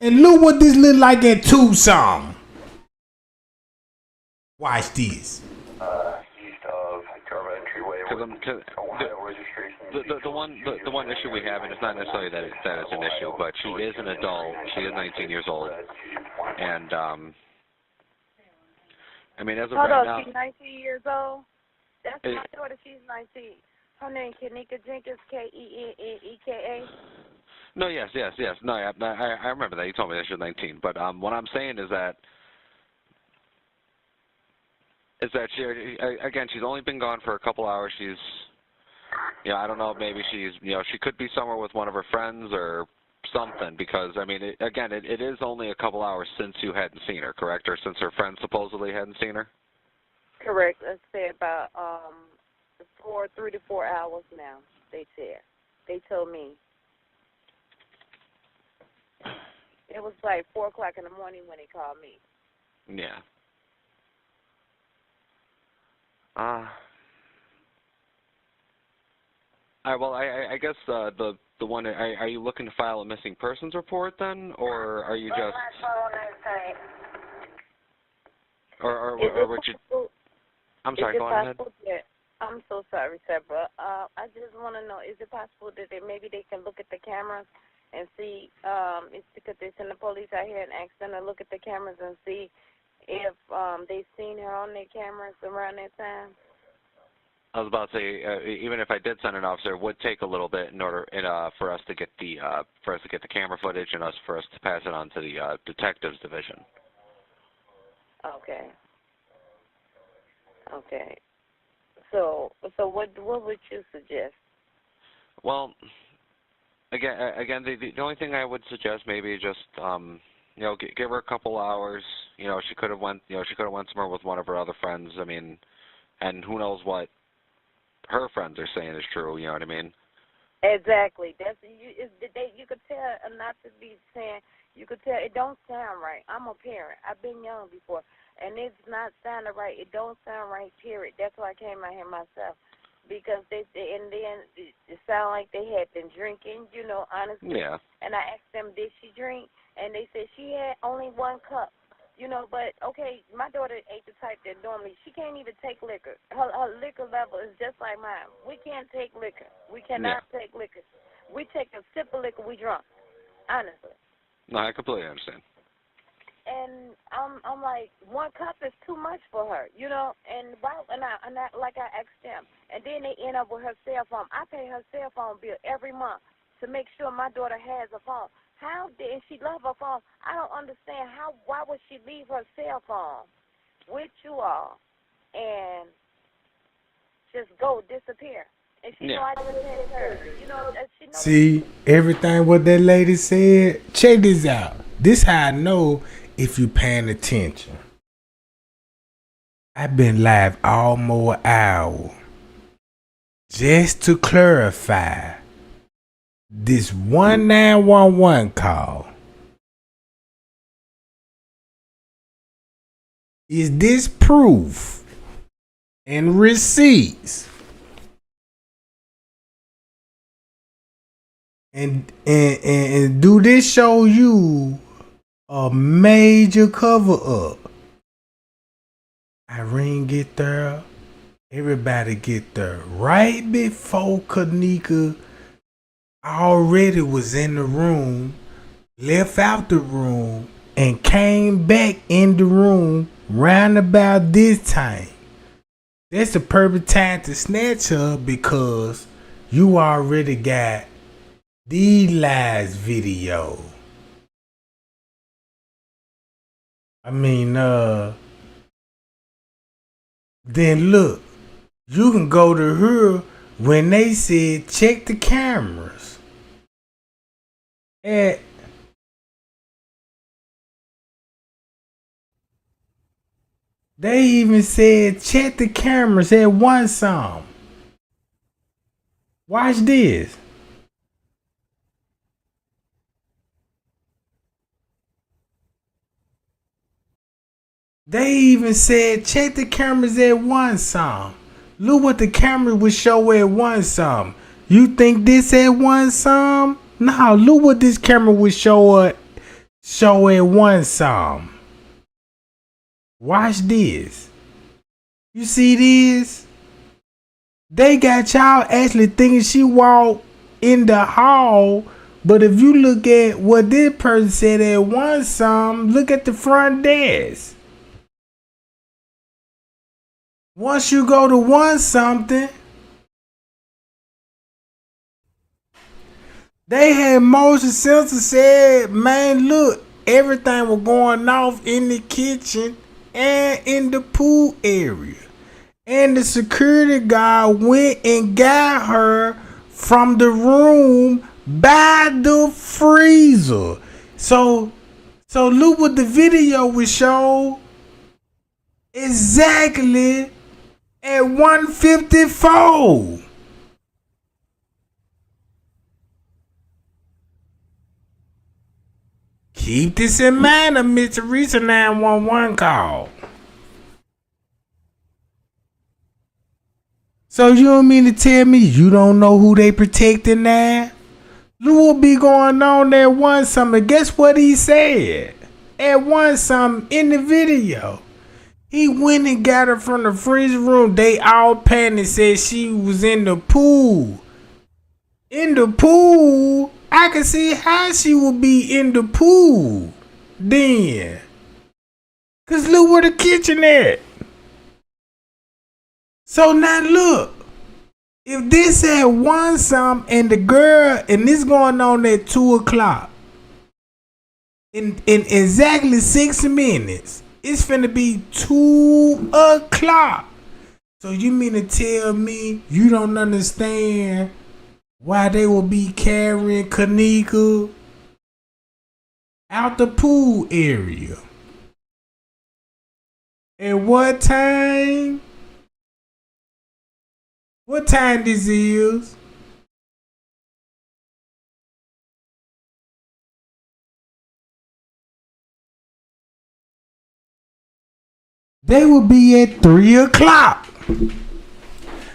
and look what this look like at 2 something. Watch this. East of Garment Entryway. The one issue we have, and it's not necessarily that it's an issue, but she is an adult. She is 19 years old, and I mean, as of Hold right on, now, she's 19 years old. That's my daughter. She's 19. Her name Kenneka Jenkins, Kenneka. No, yes. No, I remember that. You told me that she was 19. But what I'm saying is that she, again, she's only been gone for a couple hours. She's, I don't know, maybe she's, she could be somewhere with one of her friends or something, because, I mean, it is only a couple hours since you hadn't seen her, correct? Or since her friends supposedly hadn't seen her? Correct. Let's say about 3 to 4 hours now, they said. They told me. It was like 4 o'clock in the morning when they called me. Yeah. Well, I guess the one, are you looking to file a missing persons report then, or are you just? or would you? I'm sorry. Go on ahead. I'm so sorry, sir, but I just want to know: is it possible that maybe they can look at the cameras and see? It's because they send the police out here and ask them to look at the cameras and see if they've seen her on their cameras around that time. I was about to say, even if I did send an officer, it would take a little bit in order for us to get the camera footage and for us to pass it on to the detectives division. Okay. Okay. So what would you suggest? Well, again, the only thing I would suggest maybe just give her a couple hours. She could have went somewhere with one of her other friends. I mean, and who knows what her friends are saying is true. You know what I mean? Exactly. You could tell, not to be saying, you could tell it don't sound right. I'm a parent. I've been young before, and it's not sounding right. It don't sound right. Period. That's why I came out here myself, because and then it sounded like they had been drinking. Honestly. Yeah. And I asked them, did she drink? And they said she had only 1 cup. But okay, my daughter ain't the type that normally, she can't even take liquor. Her liquor level is just like mine. We can't take liquor. We cannot take liquor. We take a sip of liquor, we drunk. Honestly. No, I completely understand. And I'm like, 1 cup is too much for her, And like I asked them, and then they end up with her cell phone. I pay her cell phone bill every month to make sure my daughter has a phone. And she love her phone. I don't understand why would she leave her cell phone with you all and just go disappear? And she know I just had her. See, everything what that lady said, check this out. This how I know if you paying attention. I've been live almost an hour. Just to clarify, this 1911 call, is this proof and receipts? And do this show you a major cover up? Irene get there, everybody get there right before Kenneka already was in the room, left out the room, and came back in the room round about this time. That's the perfect time to snatch her, because you already got the last video. I mean, then look, you can go to her when they said check the cameras. They even said check the cameras at one some. Watch this. They even said check the cameras at one some. Look what the camera would show at one some. You think this at one some? No, look what this camera would show at one some. Watch this. You see this? They got y'all actually thinking she walked in the hall, but if you look at what this person said at one some, look at the front desk. Once you go to one something, they had motion sensor said, man, look, everything was going off in the kitchen and in the pool area. And the security guard went and got her from the room by the freezer. So look what the video will show. Exactly at 1:54. Keep this in mind, Mr. Teresa 911 call. So you don't mean to tell me you don't know who they protecting now? Look what be going on at one something. Guess what he said? At one something in the video. He went and got her from the freezer room. They all panicked, said she was in the pool. In the pool? I can see how she would be in the pool then. Cause look where the kitchen at. So now look. If this at 1 something and the girl, and this going on at 2 o'clock. In exactly 6 minutes, it's finna be 2 o'clock. So you mean to tell me you don't understand why they will be carrying Kenneka out the pool area? At what time? What time this is? They will be at 3 o'clock.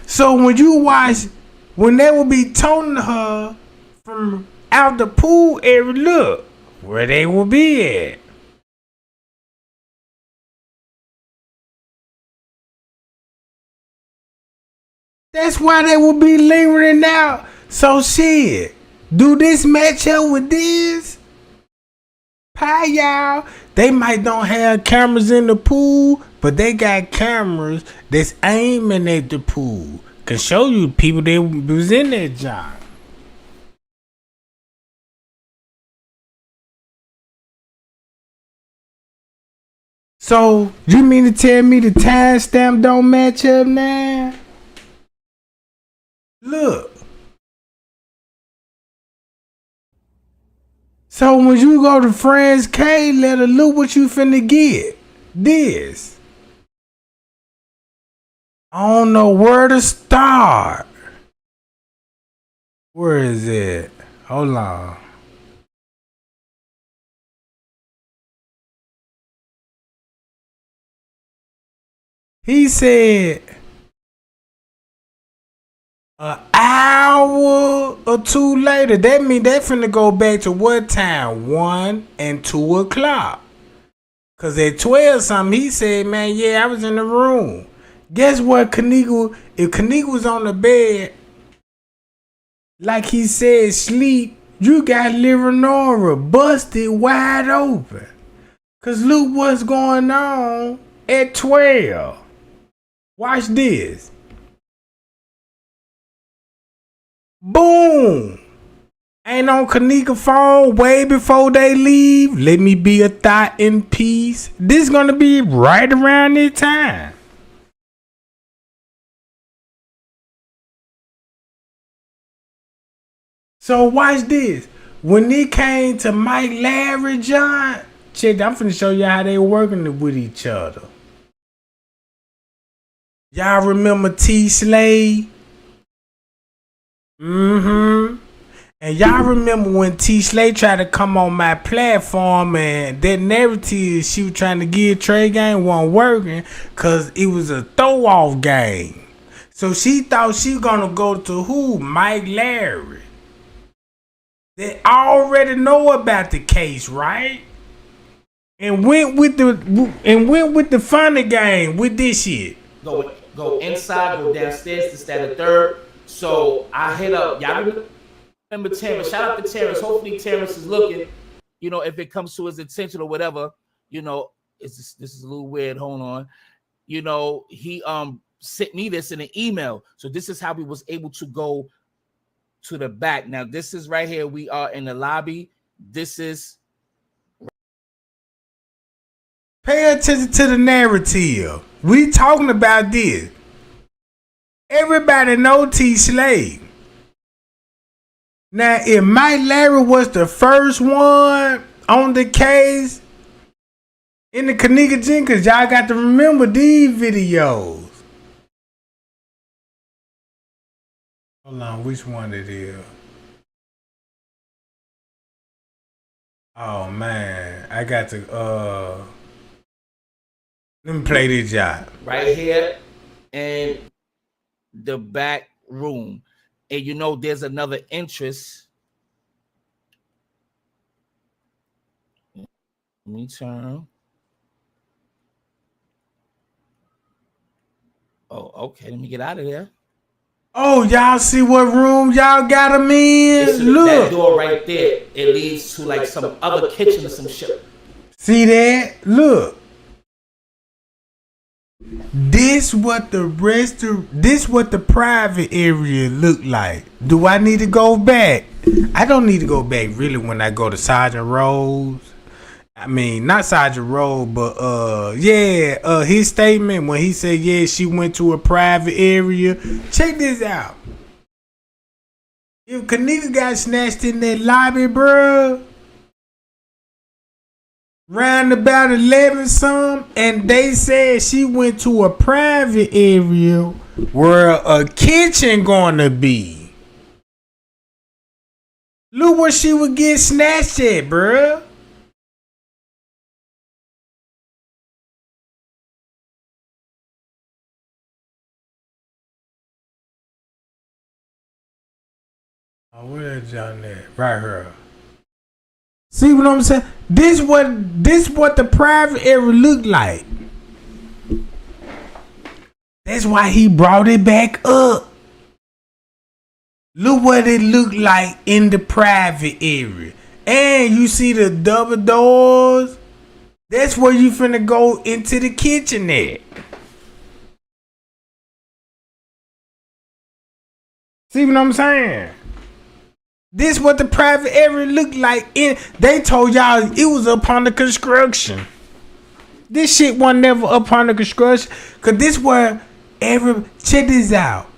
So when you watch, when they will be toting her from out the pool area, look where they will be at. That's why they will be lingering out. So shit, do this match up with this? Pie y'all. They might don't have cameras in the pool, but they got cameras that's aiming at the pool. Can show you people that was in that job. So you mean to tell me the timestamp don't match up now? Look. So when you go to Friends K, let her look what you finna get. This. I don't know where to start. Where is it? Hold on. He said an hour or 2 later. That mean they finna go back to what time? 1 and 2 o'clock. Cause at 12 something, he said, man, yeah, I was in the room. Guess what, Kenneka? If Kenneka was on the bed, like he said, sleep, you got Leonora busted wide open. Cause look what's going on at 12. Watch this. Boom. Ain't on Kenneka phone way before they leave. Let me be a thought in peace. This gonna be right around this time. So watch this. When it came to Mike, Larry, John, check. I'm finna show you how they working with each other. Y'all remember T Slade? Mm-hmm. And y'all remember when T Slade tried to come on my platform and that narrative she was trying to give Trey game wasn't working because it was a throw-off game. So she thought she was gonna go to who? Mike Larry. They already know about the case, right? And went with the funny game with this shit. Go inside, go downstairs, this, that, and the third. So I hit up. Y'all remember Terrence? Shout out to Terrence. Hopefully Terrence is looking. You know, if it comes to his attention or whatever. You know, this is a little weird. Hold on. You know, he sent me this in an email. So this is how we was able to go to the back. Now this is right here. We are in the lobby. This is. Pay attention to the narrative. We talking about this. Everybody know T Slade. Now, if Mike Larry was the first one on the case in the Kenneka Jenkins, y'all got to remember these videos. Hold on, which one it is? Oh man, I got to let me play this job. Right here in the back room. And you know there's another interest. Let me turn. Okay, let me get out of there. Oh, y'all see what room y'all got him in? It's Look. that door right there. It leads to like some other kitchen or some shit. See that? Look. This what the private area look like. Do I need to go back? I don't need to go back really when I go to Sergeant Rose. I mean, not Sergeant Rose, but his statement when he said, yeah, she went to a private area. Check this out. If Kenneka got snatched in that lobby, bruh, round about 11 some, and they said she went to a private area where a kitchen gonna be. Look where she would get snatched at, bruh. Oh, where's John at? Right here. See what I'm saying? This what the private area look like. That's why he brought it back up. Look what it looked like in the private area. And you see the double doors? That's where you finna go into the kitchen at. See what I'm saying? This what the private area looked like. They told y'all it was up under construction. This shit wasn't never up under construction. Cause this where check this out.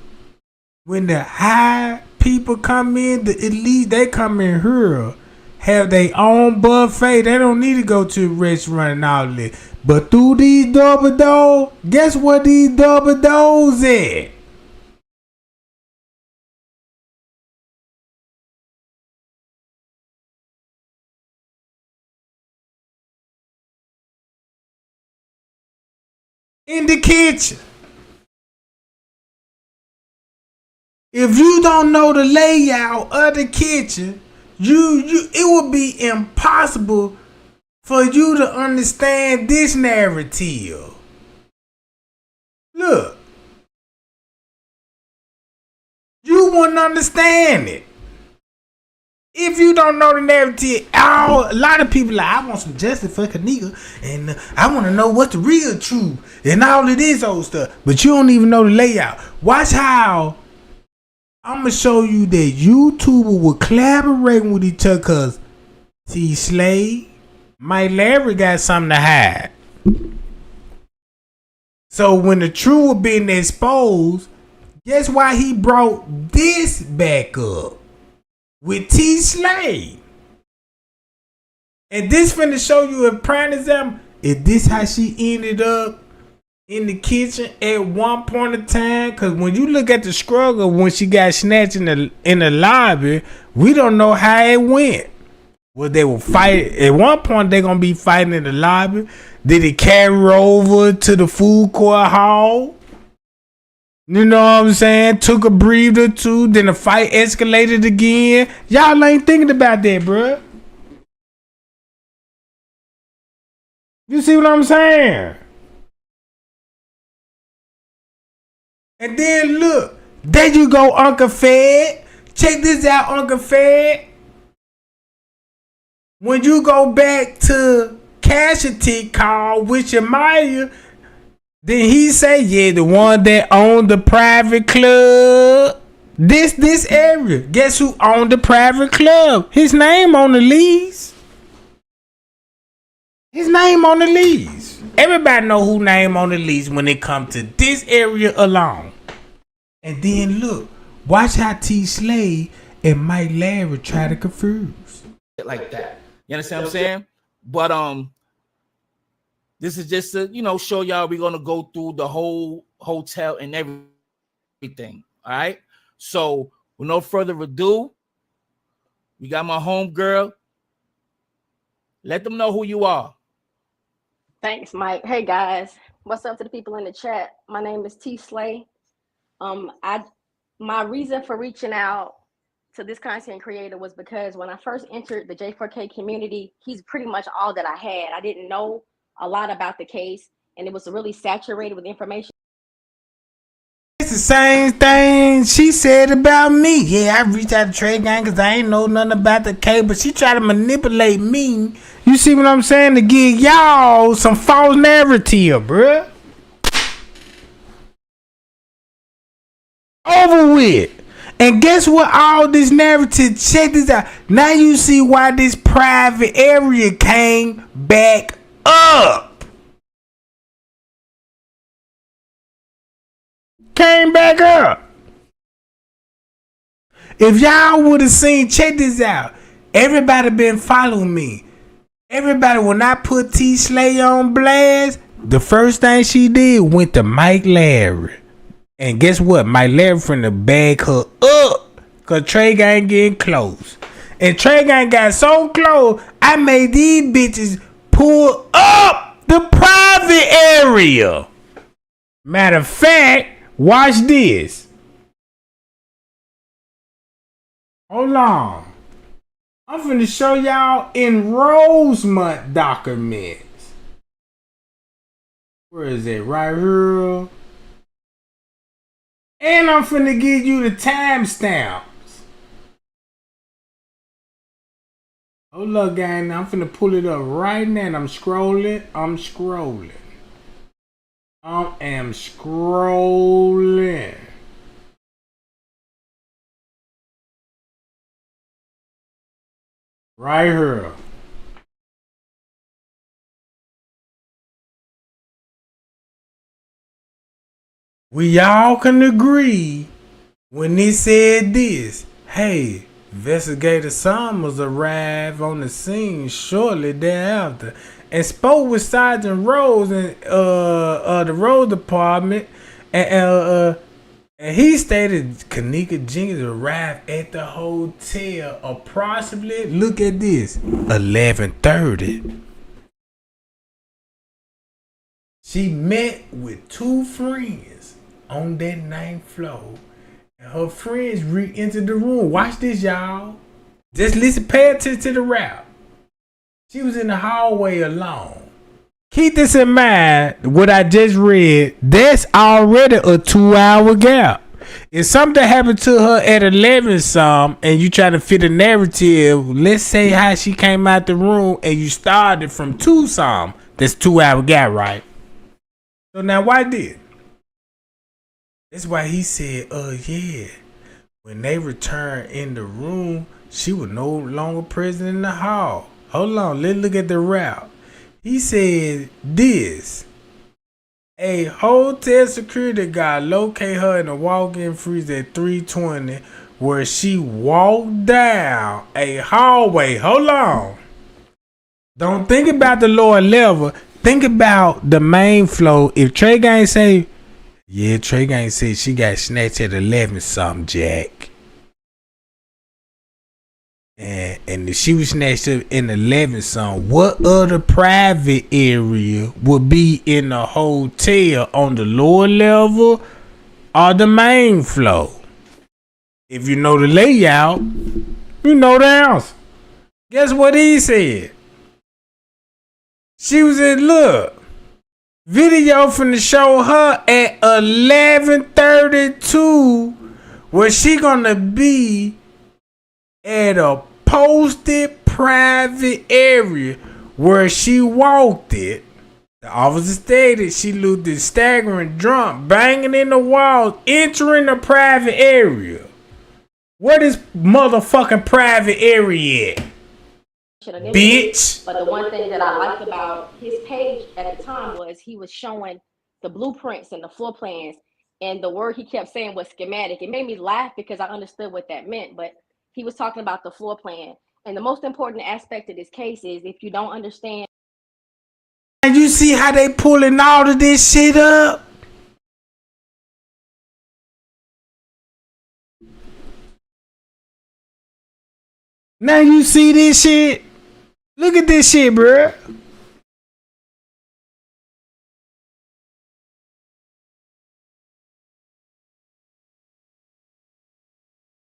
When the high people come in, the elite, they come in here, have their own buffet. They don't need to go to a restaurant and all that. But through these double doors, guess what these double doors at? In the kitchen. If you don't know the layout of the kitchen, it would be impossible for you to understand this narrative. Look. You wouldn't understand it. If you don't know the narrative, a lot of people like, I want some justice for Kenneka, and I want to know what's the real truth, and all of this old stuff. But you don't even know the layout. Watch how I'm going to show you that YouTubers will collaborate with each other, because T. Slade, Mike Larry got something to hide. So when the truth was being exposed, guess why he brought this back up? With T. Slade. And this finna show you a prime example. Is this how she ended up in the kitchen at one point in time? Cause when you look at the struggle when she got snatched in the lobby, we don't know how it went. Well, they were fighting. At one point they gonna be fighting in the lobby. Did it carry over to the food court hall? You know what I'm saying? Took a breather too. Then the fight escalated again. Y'all ain't thinking about that, bruh. You see what I'm saying? And then look. There you go, Uncle Fed. Check this out, Uncle Fed. When you go back to casualty call with your Maya, then he say, yeah, the one that owned the private club. This area. Guess who owned the private club? His name on the lease. His name on the lease. Everybody know who name on the lease when it comes to this area alone. And then look, watch how T. Slade and Mike Larry try to confuse. Like that. You understand what I'm saying? But this is just to, show y'all we're going to go through the whole hotel and everything. All right. So with no further ado, we got my home girl. Let them know who you are. Thanks, Mike. Hey guys, what's up to the people in the chat? My name is T. Slay. My reason for reaching out to this content creator was because when I first entered the J4K community, he's pretty much all that I had. I didn't know a lot about the case, and it was really saturated with information the same thing she said about me. Yeah, I reached out to Trey Gang because I ain't know nothing about the K, but she tried to manipulate me. You see what I'm saying? To give y'all some false narrative, bruh. Over with. And guess what? All this narrative, check this out. Now you see why this private area came back up. Came back up. If y'all would have seen, check this out. Everybody been following me. Everybody, when I put T Slay on blast, the first thing she did went to Mike Larry. And guess what? Mike Larry finna bag her up. Cause Trey Gang getting close. And Trey Gang got so close, I made these bitches pull up the private area. Matter of fact, watch this. Hold on. I'm finna show y'all in Rosemont documents. Where is it? Right here. And I'm finna give you the timestamps. Hold up, gang. I'm finna pull it up right now. And I'm scrolling. I am scrolling. Right here. We all can agree when he said this. Hey, investigator Summers arrived on the scene shortly thereafter and spoke with Sergeant Rose and the road department and he stated Kenneka Jenkins arrived at the hotel approximately, look at this, 11:30. She met with two friends on that ninth floor. And her friends re-entered the room. Watch this, y'all. Just listen, pay attention to the rap. She was in the hallway alone. Keep this in mind, what I just read, that's already a 2-hour gap. If something happened to her at 11 some and you try to fit a narrative, let's say how she came out the room and you started from 2 some, that's 2-hour gap, right? So now why did? That's why he said, yeah, when they returned in the room, she was no longer present in the hall. Hold on, let's look at the route. He said this. A hotel security guard located her in a walk-in freezer at 3:20 where she walked down a hallway. Hold on. Don't think about the lower level. Think about the main floor. If Trey Gang say, yeah, Trey Gang said she got snatched at 11 something, Jack. And if she was snatched up in 11 something, what other private area would be in the hotel on the lower level or the main floor? If you know the layout, you know the answer. Guess what he said? She was in, look, video finna show her at 11:32 where she gonna be at a posted private area where she walked it. The officer stated she looked staggering drunk, banging in the walls, entering the private area. Where this motherfucking private area at? Bitch. But the one thing that I liked about his page at the time was he was showing the blueprints and the floor plans, and the word he kept saying was schematic. It made me laugh because I understood what that meant, but he was talking about the floor plan. And the most important aspect of this case is if you don't understand. And you see how they pulling all of this shit up? Now you see this shit? Look at this shit, bruh.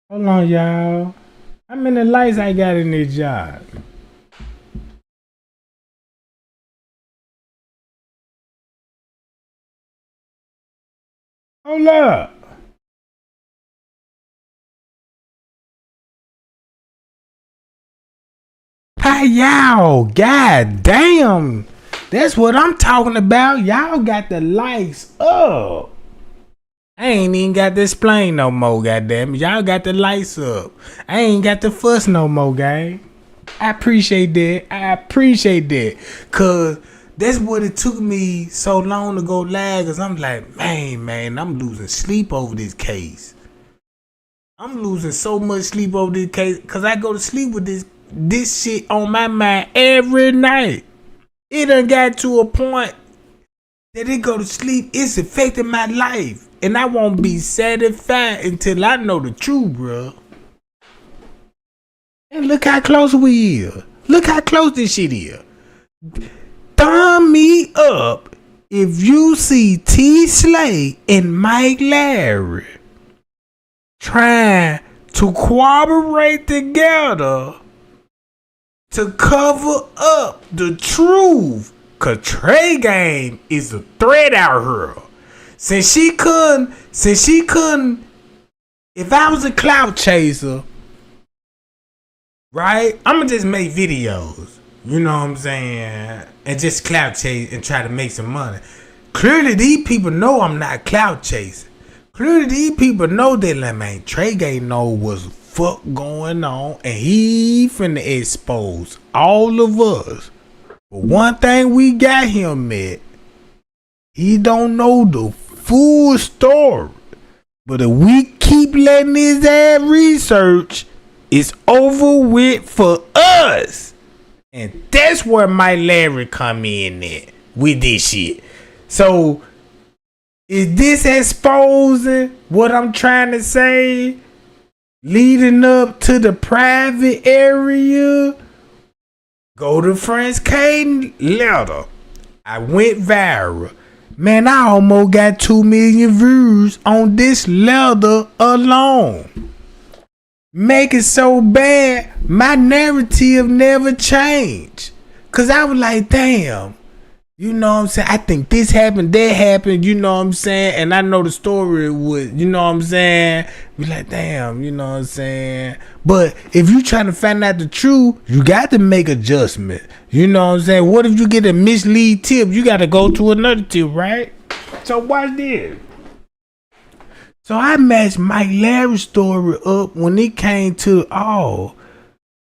Hold on, y'all. How many lights I got in this job? Hold up. not y'all. God damn. That's what I'm talking about. Y'all got the lights up. I ain't even got to explain no more, goddamn. Y'all got the lights up. I ain't got to fuss no more, gang. I appreciate that. Cause that's what it took me so long to go live. Cause I'm like, man, I'm losing sleep over this case. I'm losing so much sleep over this case. Cause I go to sleep with this shit on my mind every night. It done got to a point that it go to sleep. It's affecting my life. And I won't be satisfied until I know the truth, bro. And look how close we is. Look how close this shit is. Thumb me up if you see T. Slay and Mike Larry trying to cooperate together to cover up the truth. Cause Trey Game is a threat out here. Since she couldn't, if I was a clout chaser, right? I'ma just make videos. You know what I'm saying? And just clout chase and try to make some money. Clearly these people know I'm not clout chasing. Clearly these people know that, like, man, Trey Gay know what's fuck going on, and he finna expose all of us. But one thing we got him at, he don't know the full story. But if we keep letting his ass research, it's over with for us. And that's where my Larry come in at with this shit. So is this exposing what I'm trying to say? Leading up to the private area? Go to Friends K letter. I went viral. Man, I almost got 2 million views on this letter alone. Make it so bad, my narrative never changed. Cause I was like, damn, you know what I'm saying? I think this happened, that happened, you know what I'm saying? And I know the story would, you know what I'm saying? Be like, damn, you know what I'm saying? But if you trying to find out the truth, you got to make adjustment. You know what I'm saying? What if you get a mislead tip? You got to go to another tip, right? So watch this. So I matched Mike Larry's story up when it came to all.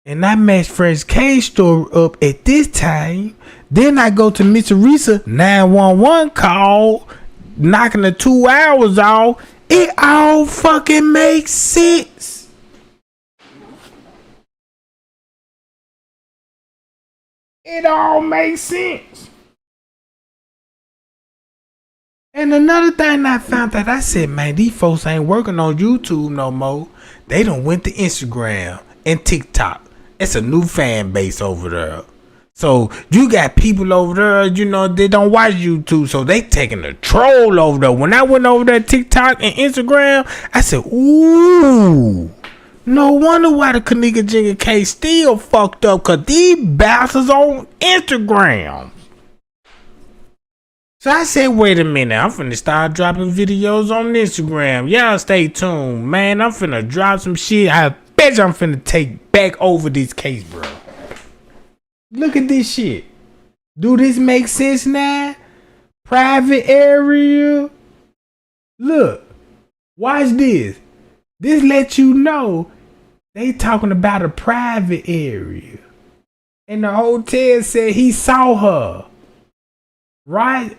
And I matched Fresh K's story up at this time. Then I go to Miss Teresa 911 call, knocking the 2 hours off. It all fucking makes sense. It all makes sense. And another thing I found out, I said, man, these folks ain't working on YouTube no more. They done went to Instagram and TikTok. It's a new fan base over there. So you got people over there, you know, they don't watch YouTube, so they taking a troll over there. When I went over there TikTok and Instagram, I said, ooh, no wonder why the Kenneka Jenkins case still fucked up, cause these bastards on Instagram. So I said, wait a minute, I'm finna start dropping videos on Instagram. Y'all stay tuned, man. I'm finna drop some shit. I bet you I'm finna take back over this case, bro. Look at this shit. Do this make sense now? Private area. Look, watch this. This lets you know they talking about a private area. And the hotel said he saw her. Right?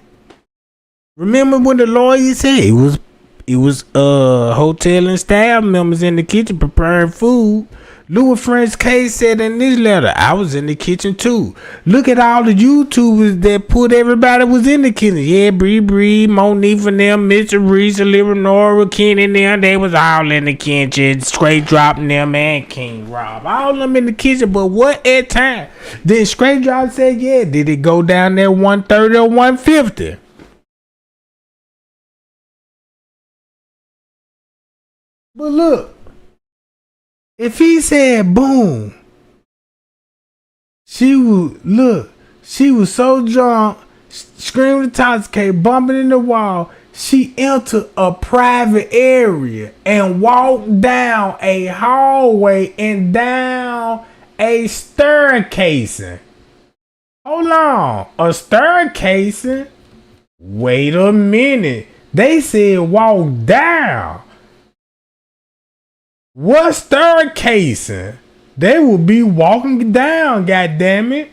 Remember when the lawyer said it was hotel and staff members in the kitchen preparing food. Louis French case said in this letter, I was in the kitchen too. Look at all the YouTubers that put everybody was in the kitchen. Yeah, Bree, Monique and them, Mr. Reese, Leonora, Kenny and them, they was all in the kitchen. Straight dropping them and King Rob. All of them in the kitchen, but what at time? Then Straight Drop said, yeah, did it go down there 130 or 150? But look, if he said boom, she was so drunk, screaming intoxicated, bumping in the wall. She entered a private area and walked down a hallway and down a staircasing. Hold on. A staircasing? Wait a minute. They said walk down. What staircasing? They will be walking down, goddammit.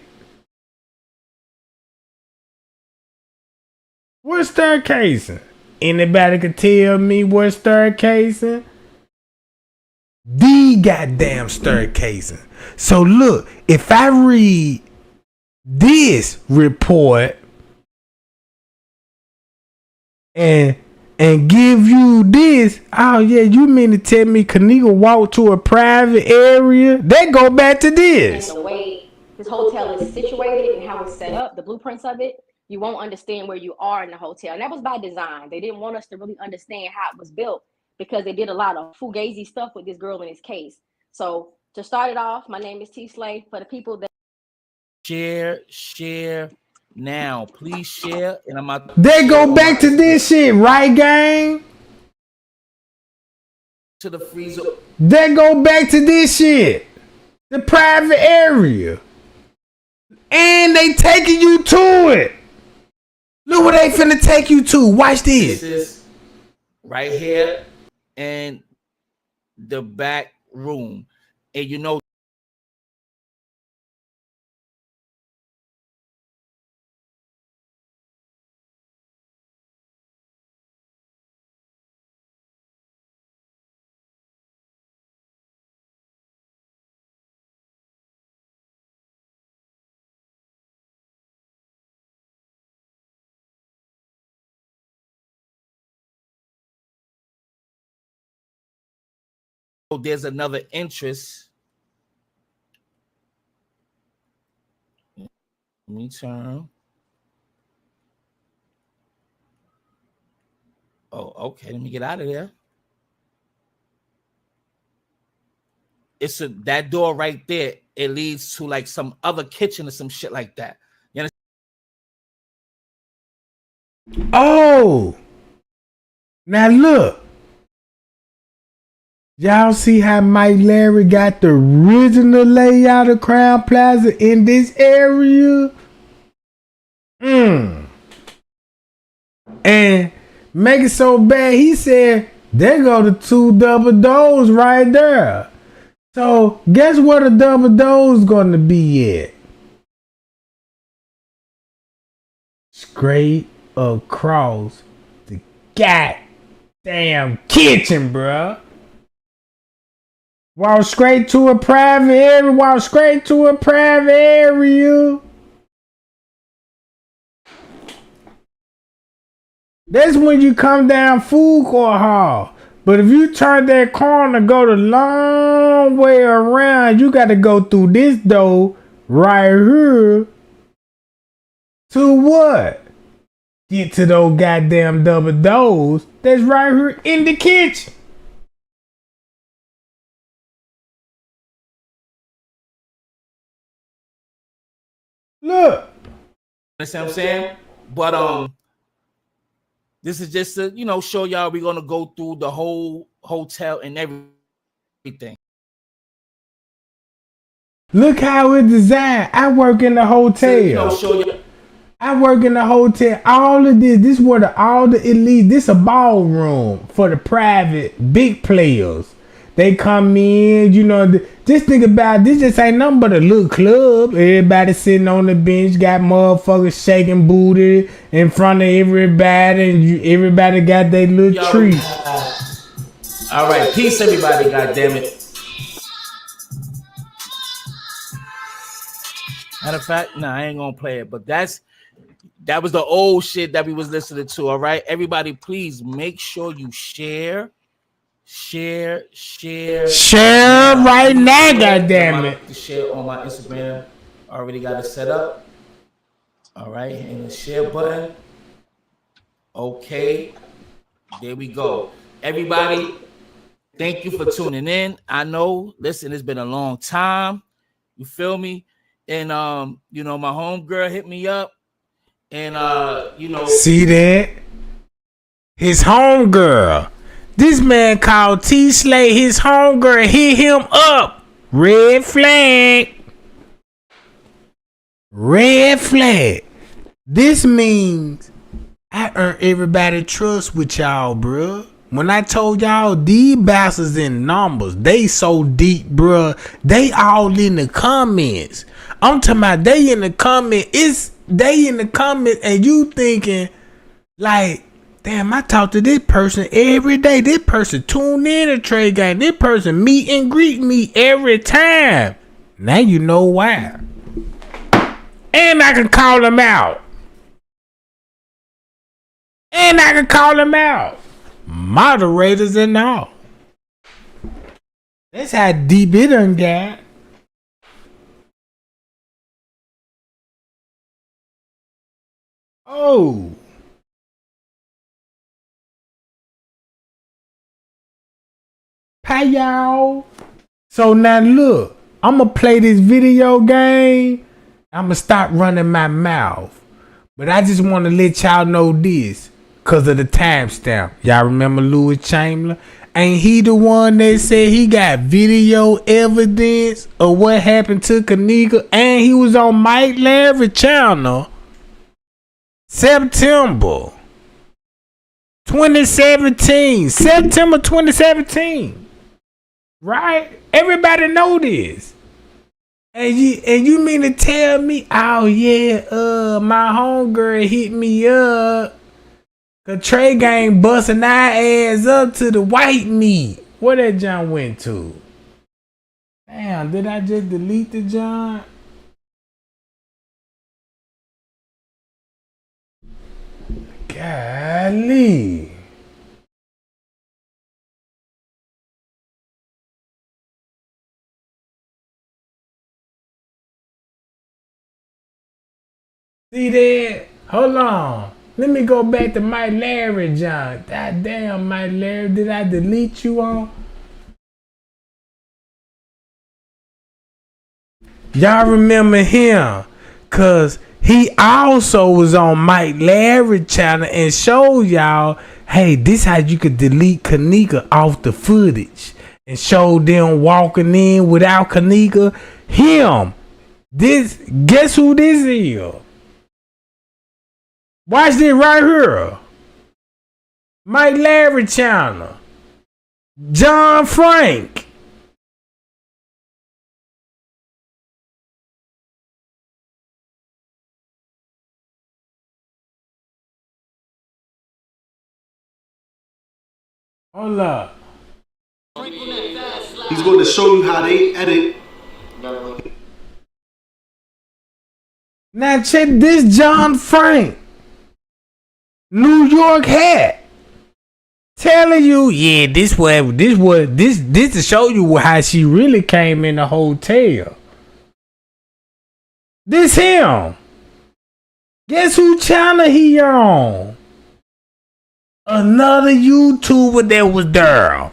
What staircasing? Anybody could tell me what staircasing? The goddamn staircasing. So look, if I read this report and give you this, oh yeah, you mean to tell me Kenneka walked to a private area? They go back to this. And the way this hotel is situated and how it's set up, the blueprints of it, you won't understand where you are in the hotel. And that was by design. They didn't want us to really understand how it was built because they did a lot of fugazi stuff with this girl in this case. So to start it off, my name is T Slay. For the people that share now, please share. And I'm out. They go back to this shit, right, gang? To the freezer. They go back to this shit, the private area, and they taking you to it. Look what they finna take you to. Watch this. This is right here in the back room. And you know, there's another interest. Let me turn. Oh, okay. Let me get out of there. It's that door right there. It leads to like some other kitchen or some shit like that. You understand? Oh, now look. Y'all see how Mike Larry got the original layout of Crown Plaza in this area? And make it so bad, he said, there go the 2 double doors right there. So guess where the double doors gonna be at? Straight across the goddamn kitchen, bruh. Walk straight to a private area. Walk straight to a private area. That's when you come down food court hall. But if you turn that corner, go the long way around, you got to go through this door right here. To what? Get to those goddamn double doors that's right here in the kitchen. Look. Understand what I'm saying? But this is just to, show y'all we're gonna go through the whole hotel and everything. Look how it's designed. I work in the hotel. I work in the hotel. All of this is where all the elite. This a ballroom for the private big players. They come in, just think about it, this just ain't nothing but a little club. Everybody sitting on the bench, got motherfuckers shaking booty in front of everybody, and everybody got their little treat. All right, peace, everybody. God damn it. Matter of fact, I ain't gonna play it, but that was the old shit that we was listening to. All right, everybody, please make sure you share right now, goddammit. To share on my Instagram. Already got it set up. All right, and the share button. Okay, there we go. Everybody, thank you for tuning in. I know, listen, it's been a long time. You feel me? And my homegirl hit me up. And see that? His homegirl. This man called T Slay, his homegirl hit him up Red flag. Red flag. This means I earned everybody's trust with y'all, bruh. When I told y'all these bastards in numbers, they so deep, bruh. They all in the comments. I'm talking about they in the comments. They in the comments and you thinking like, damn, I talk to this person every day. This person tune in to Trey Gang. This person meet and greet me every time. Now you know why. And I can call them out. And I can call them out. Moderators and all. That's how deep it done got. Oh. Hi y'all. So now look, I'ma play this video game. I'ma stop running my mouth. But I just want to let y'all know this. Cause of the timestamp. Y'all remember Louis Chamberlain? Ain't he the one that said he got video evidence of what happened to Kenneka? And he was on Mike Larry channel. September 2017. September 2017. Right? Everybody know this. And you mean to tell me, oh yeah, my homegirl hit me up. Cause Trey Gang busting our ass up to the white meat. Where that John went to? Damn, did I just delete the John? Golly. See that? Hold on. Let me go back to Mike Larry, John. God damn, Mike Larry, did I delete you on? Y'all remember him? Cause he also was on Mike Larry channel and showed y'all, hey, this how you could delete Kenneka off the footage. And show them walking in without Kenneka. Him. This, guess who this is? Watch this right here. Mike Larry channel. John Frank. Hold up. He's going to show you how they edit. Now check this John Frank. New York hat. Telling you, yeah, this to show you how she really came in the hotel. This him. Guess who channel he on? Another YouTuber that was there.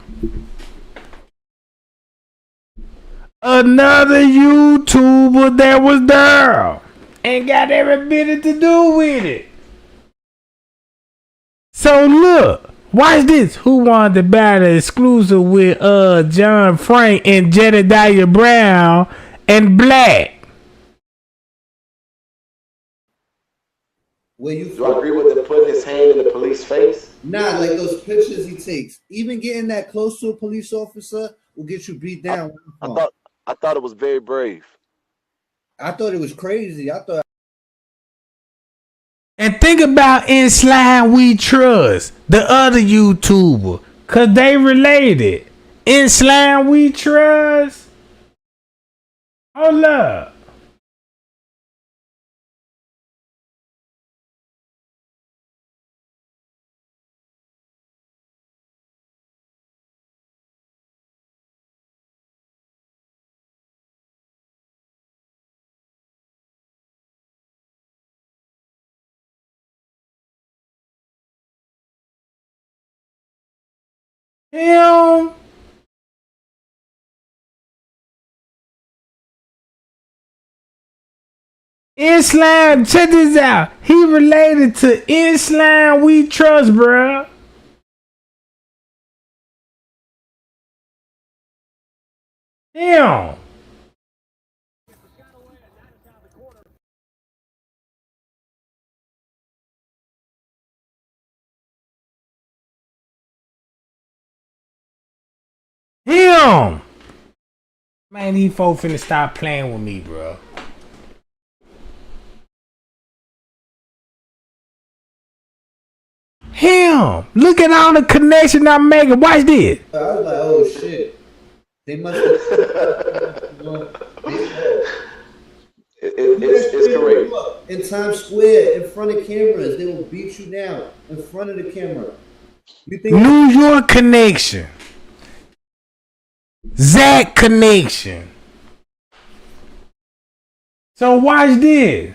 Another YouTuber that was there. Ain't got every bit to do with it. So look, watch this. Who wanted to buy the exclusive with John Frank and Jedediah Brown and Black? When you Do I agree with him putting his hand in the police's face? Nah, like those pictures he takes. Even getting that close to a police officer will get you beat down. I thought it was very brave. I thought it was crazy. And think about In Slime We Trust, the other YouTuber, cause they related. In Slime We Trust. Hold up. Him. In Slime, check this out. He related to In Slime We Trust, bruh. Him. Him. Man, these folks finna stop playing with me, bro. Him. Look at all the connection I'm making. Watch this. I was like, oh shit. They must have. It's correct. In Times Square, in front of cameras, they will beat you down in front of the camera. You think New York connection. Zach connection. So watch this.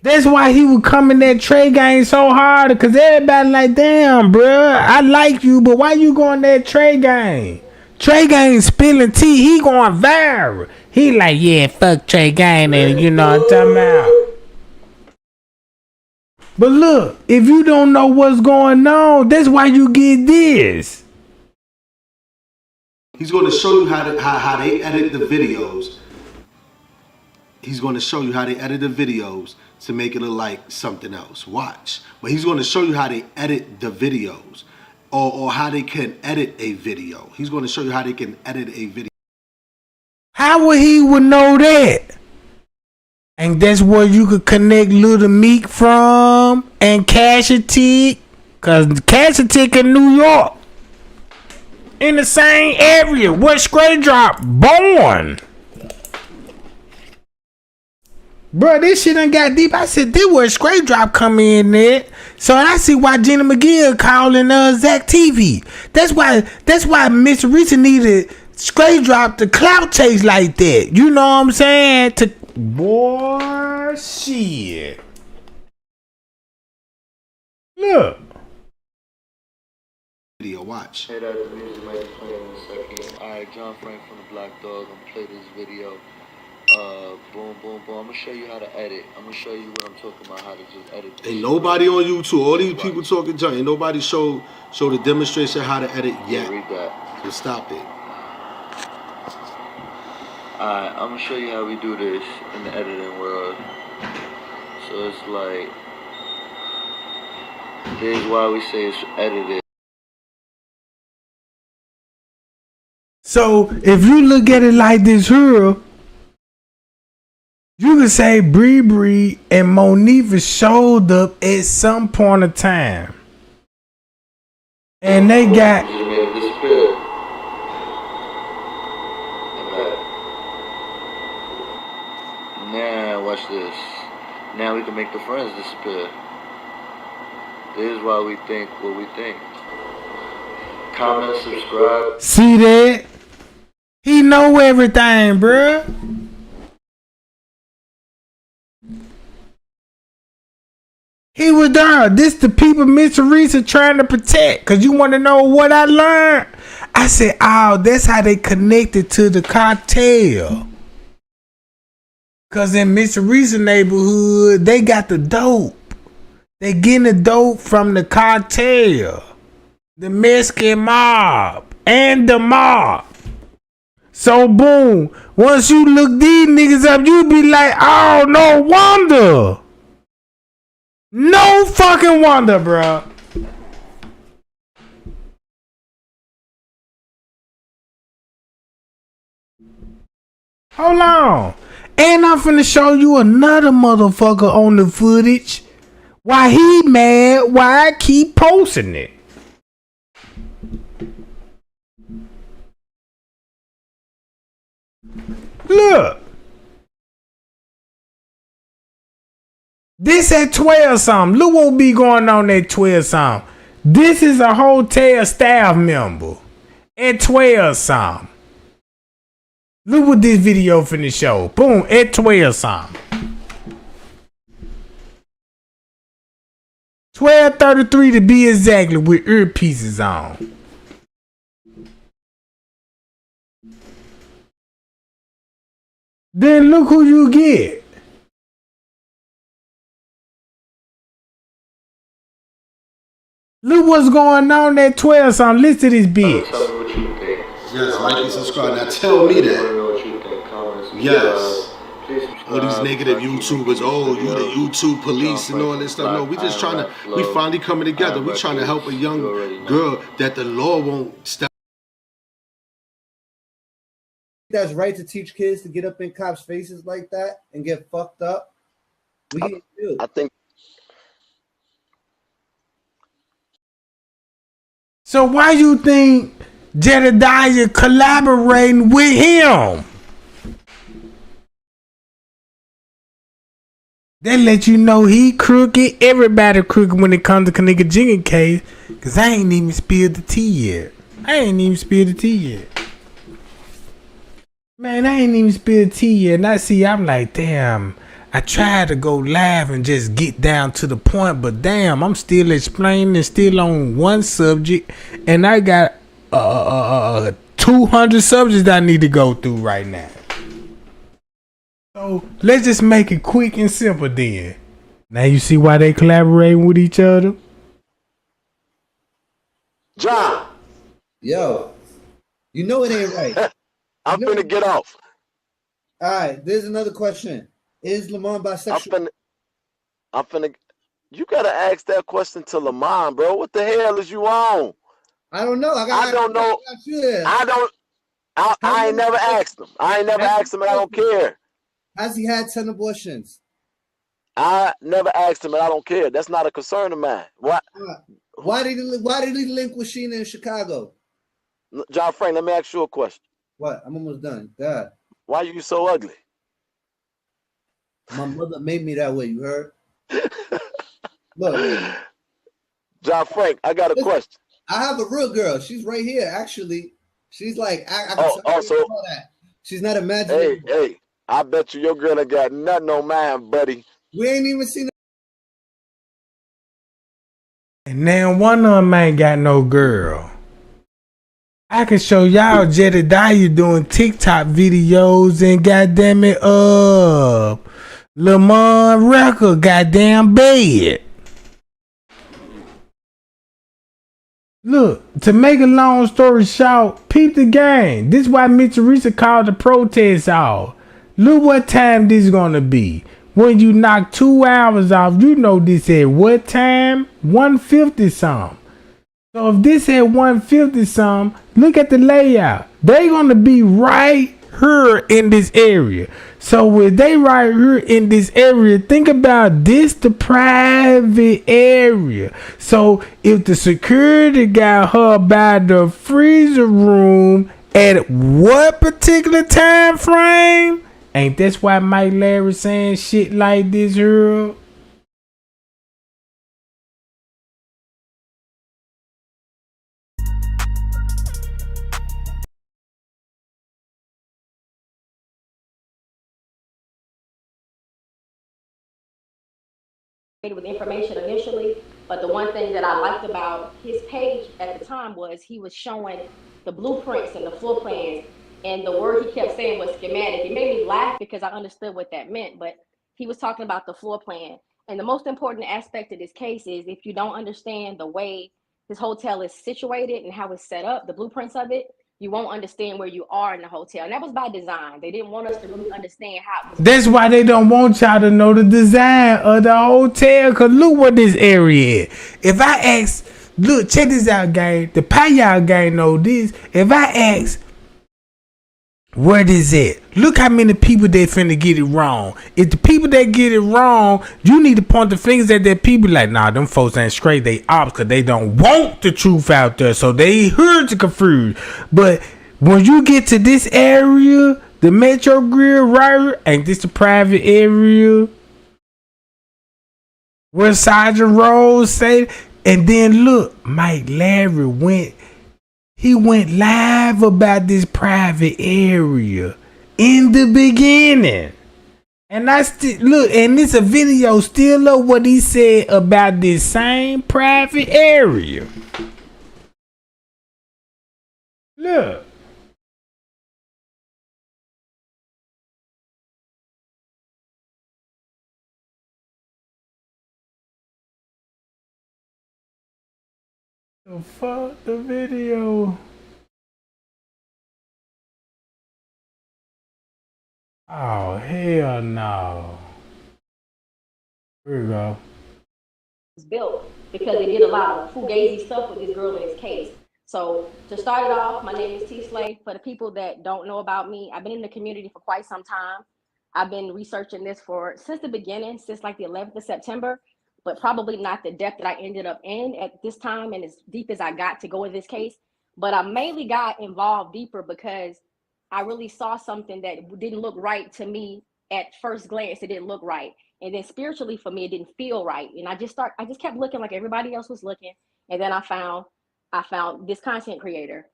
That's why he would come in that Trey game so hard, because everybody like, damn, bruh, I like you, but why you going that Trey game? Trey game spilling tea, he going viral. He like, yeah, fuck Trey game, and you know what I'm talking about. But look, if you don't know what's going on, that's why you get this. He's going to show you how they edit the videos. He's going to show you how they edit the videos to make it look like something else. Watch. But he's going to show you how they edit the videos, or how they can edit a video. He's going to show you how they can edit a video. How would he would know that? And that's where you could connect Little Meek from and Cashatik. Cause Cashatik in New York. In the same area where Straight Drop born. Bro, this shit done got deep. I said, this where Straight Drop come in there. So I see why Jenna McGill calling Zach TV. That's why Mr. Risa needed Straight Drop to clout chase like that. You know what I'm saying? Boy, shit. Look. Video, watch. Hey, that the music might be playing in a second. Alright, John Frank from the Black Dog. I'm gonna play this video. Boom, boom, boom. I'm gonna show you how to edit. I'm gonna show you what I'm talking about, how to just edit this. Ain't nobody on YouTube. All these people talking junk. Ain't nobody show the demonstration how to edit yet. Read that. So stop it. Alright, I'm gonna show you how we do this in the editing world. So it's like, this is why we say it's edited. So if you look at it like this here, you can say Bree and Monifa showed up at some point of time. And they got... Just made it disappear. Now, watch this. Now we can make the friends disappear. This is why we think what we think. Comment, subscribe. See that? He know everything, bruh. He was there. This the people Mr. Risa trying to protect. Cause you want to know what I learned? I said, oh, that's how they connected to the cartel. Cause in Mr. Risa neighborhood, they got the dope. They getting the dope from the cartel, the Mexican mob, and the mob. So boom, once you look these niggas up, you be like, oh, no wonder. No fucking wonder, bro. Hold on. And I'm finna show you another motherfucker on the footage. Why he mad? Why I keep posting it? Look. This at 12 something. Look what be going on at 12 something. This is a hotel staff member at 12 something. Look what this video finna show. Boom, at 12 something. 12:33 to be exactly, with earpieces on. Then look who you get. Look what's going on at 12 something. Listen to this bitch. Tell me what you think. Yes, like and subscribe. Now tell me that. Let me know what you think. Comment, subscribe. Yes. Please all these negative YouTubers, oh, you the YouTube police and all this stuff. No, we just trying to, we finally coming together. We trying to help a young girl that the law won't stop. That's right to teach kids to get up in cops' faces like that and get fucked up. We get killed. I think. So why you think Jedediah collaborating with him? They let you know he crooked. Everybody crooked when it comes to Kenneka Jenkins case. Cause I ain't even spilled the tea yet. Man, I ain't even spilled the tea yet. And I see, I'm like, damn. I tried to go live and just get down to the point, but damn, I'm still explaining and still on one subject, and I got 200 subjects that I need to go through right now. So let's just make it quick and simple then. Now you see why they collaborating with each other? John. Yo, you know it ain't right. I'm finna get off. All right, there's another question. Is Lamont bisexual? I'm finna. You gotta ask that question to Lamont, bro. What the hell is you on? I don't know. I don't know. I ain't never asked him. And I don't care. Has he had 10 abortions? I never asked him, and I don't care. That's not a concern of mine. What? Why did he link with Sheena in Chicago? John Frank, let me ask you a question. What? I'm almost done. God. Why are you so ugly? My mother made me that way, you heard? Look. John Frank, I got a question. I have a real girl. She's right here, actually. She's like, so she's not imaginary. Hey, I bet you your girl ain't got nothing on mine, buddy. We ain't even seen it. And now one of them ain't got no girl. I can show y'all Jedediah doing TikTok videos and goddamn it, Lamont record goddamn bad. Look, to make a long story short, peep the game. This is why Mr. Risa called the protest off. Look what time this is gonna be. When you knock 2 hours off, you know this at what time? 150 something. So if this at 150 something, look at the layout. They gonna be right here in this area. So with they right here in this area, think about this, the private area. So if the security got her by the freezer room at what particular time frame? Ain't that's why Mike Larry saying shit like this here? With information initially, but the one thing that I liked about his page at the time was he was showing the blueprints and the floor plans, and the word he kept saying was schematic. It made me laugh because I understood what that meant, but he was talking about the floor plan. And the most important aspect of this case is if you don't understand the way this hotel is situated and how it's set up, the blueprints of it, you won't understand where you are in the hotel. And that was by design. They didn't want us to really understand how it was. That's why they don't want y'all to know the design of the hotel. Cause look what this area is. If I ask, look, check this out, gang. The Payal gang know this. If I ask, where this at? Look how many people they finna get it wrong. If the people that get it wrong, you need to point the fingers at that people like, nah, them folks ain't straight. They ops because they don't want the truth out there. So they heard to confuse. But when you get to this area, the Metro Grill right here, ain't this the private area where Sergeant Rose said? And then look, Mike Larry went live about this private area in the beginning. And I still look, and this a video still of what he said about this same private area. Look. The fuck the video. Oh, hell no. Here we go. Was built because they did a lot of fugazi stuff with this girl in this case. So to start it off, my name is T Slay. For the people that don't know about me, I've been in the community for quite some time. I've been researching this since the beginning, since like the 11th of September, but probably not the depth that I ended up in at this time and as deep as I got to go in this case. But I mainly got involved deeper because I really saw something that didn't look right to me at first glance. It didn't look right. And then spiritually for me, it didn't feel right. And I just kept looking like everybody else was looking. And then I found this content creator.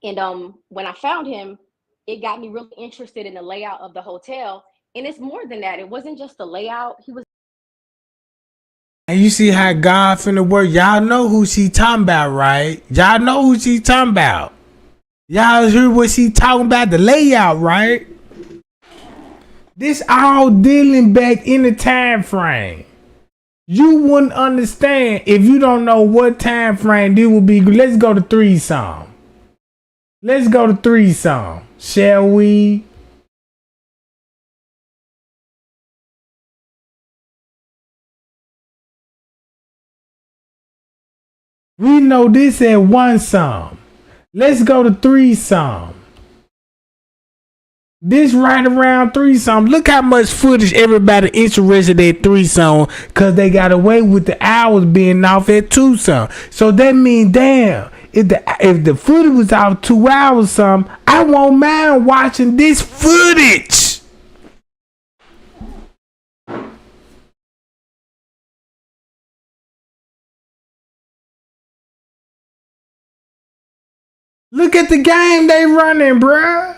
And when I found him, it got me really interested in the layout of the hotel. And it's more than that. It wasn't just the layout. He was. And you see how God finna work. Y'all know who she talking about, right? Y'all know who she talking about. Y'all heard what she talking about, the layout, right? This all dealing back in the time frame. You wouldn't understand if you don't know what time frame this would be. Let's go to threesome. Let's go to threesome. Shall we? We know this at one sum. Let's go to threesome. This right around threesome. Look how much footage everybody interested in threesome because they got away with the hours being off at twosome. So that means, damn, if the footage was off 2 hours some, I won't mind watching this footage. Look at the game they running, bruh.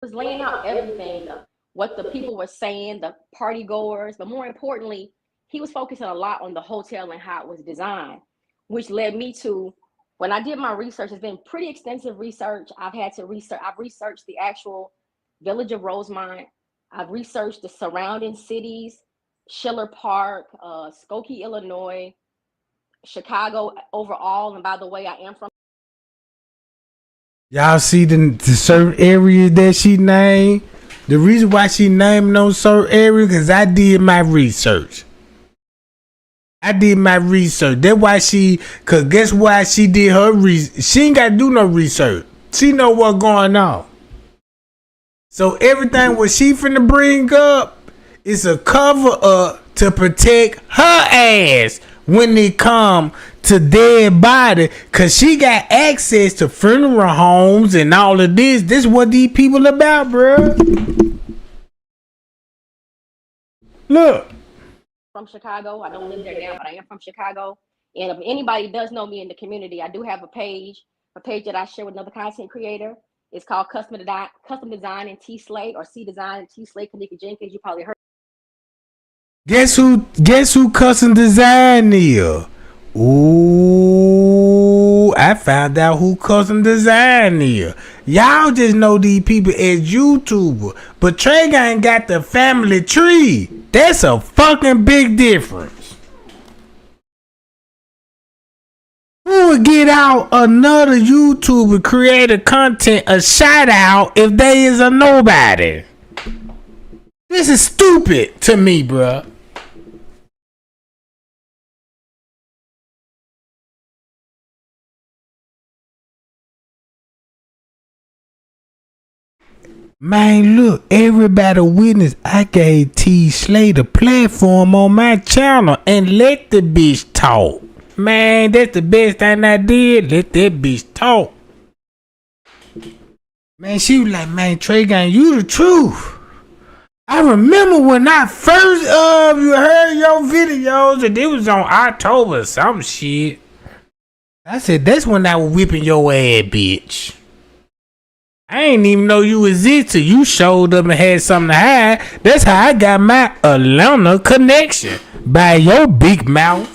Was laying out everything, what the people were saying, the party goers, but more importantly, he was focusing a lot on the hotel and how it was designed, which led me to, when I did my research, it's been pretty extensive research. I've researched the actual village of Rosemont. I've researched the surrounding cities, Schiller Park, Skokie, Illinois, Chicago overall. And by the way, I am from. Y'all see the certain areas that she named? The reason why she named those certain areas because I did my research. That's why cause guess why she did her research? She ain't got to do no research. She know what's going on. So everything what she finna bring up is a cover up to protect her ass when it come to dead body, cause she got access to funeral homes and all of this. This is what these people about, bro. Look. From Chicago. I don't live there now, but I am from Chicago. And if anybody does know me in the community, I do have a page that I share with another content creator. It's called Custom Design and T Slay, or C Design and T Slay, Kenneka Jenkins. You probably heard. Guess who Custom Design is? Ooh, I found out who Custom Design is. Y'all just know these people as YouTubers, but Trey ain't got the family tree. That's a fucking big difference. Who would get out another YouTuber creator content a shout out if they is a nobody? This is stupid to me, bruh. Man, look, everybody witness. I gave T Slay the platform on my channel and let the bitch talk. Man, that's the best thing I did. Let that bitch talk. Man, she was like, man, Trey Gang, you the truth. I remember when I first you heard your videos and it was on October or some shit. I said, that's when I was whipping your ass, bitch. I ain't even know you existed. You showed up and had something to hide. That's how I got my Atlanta connection. By your big mouth.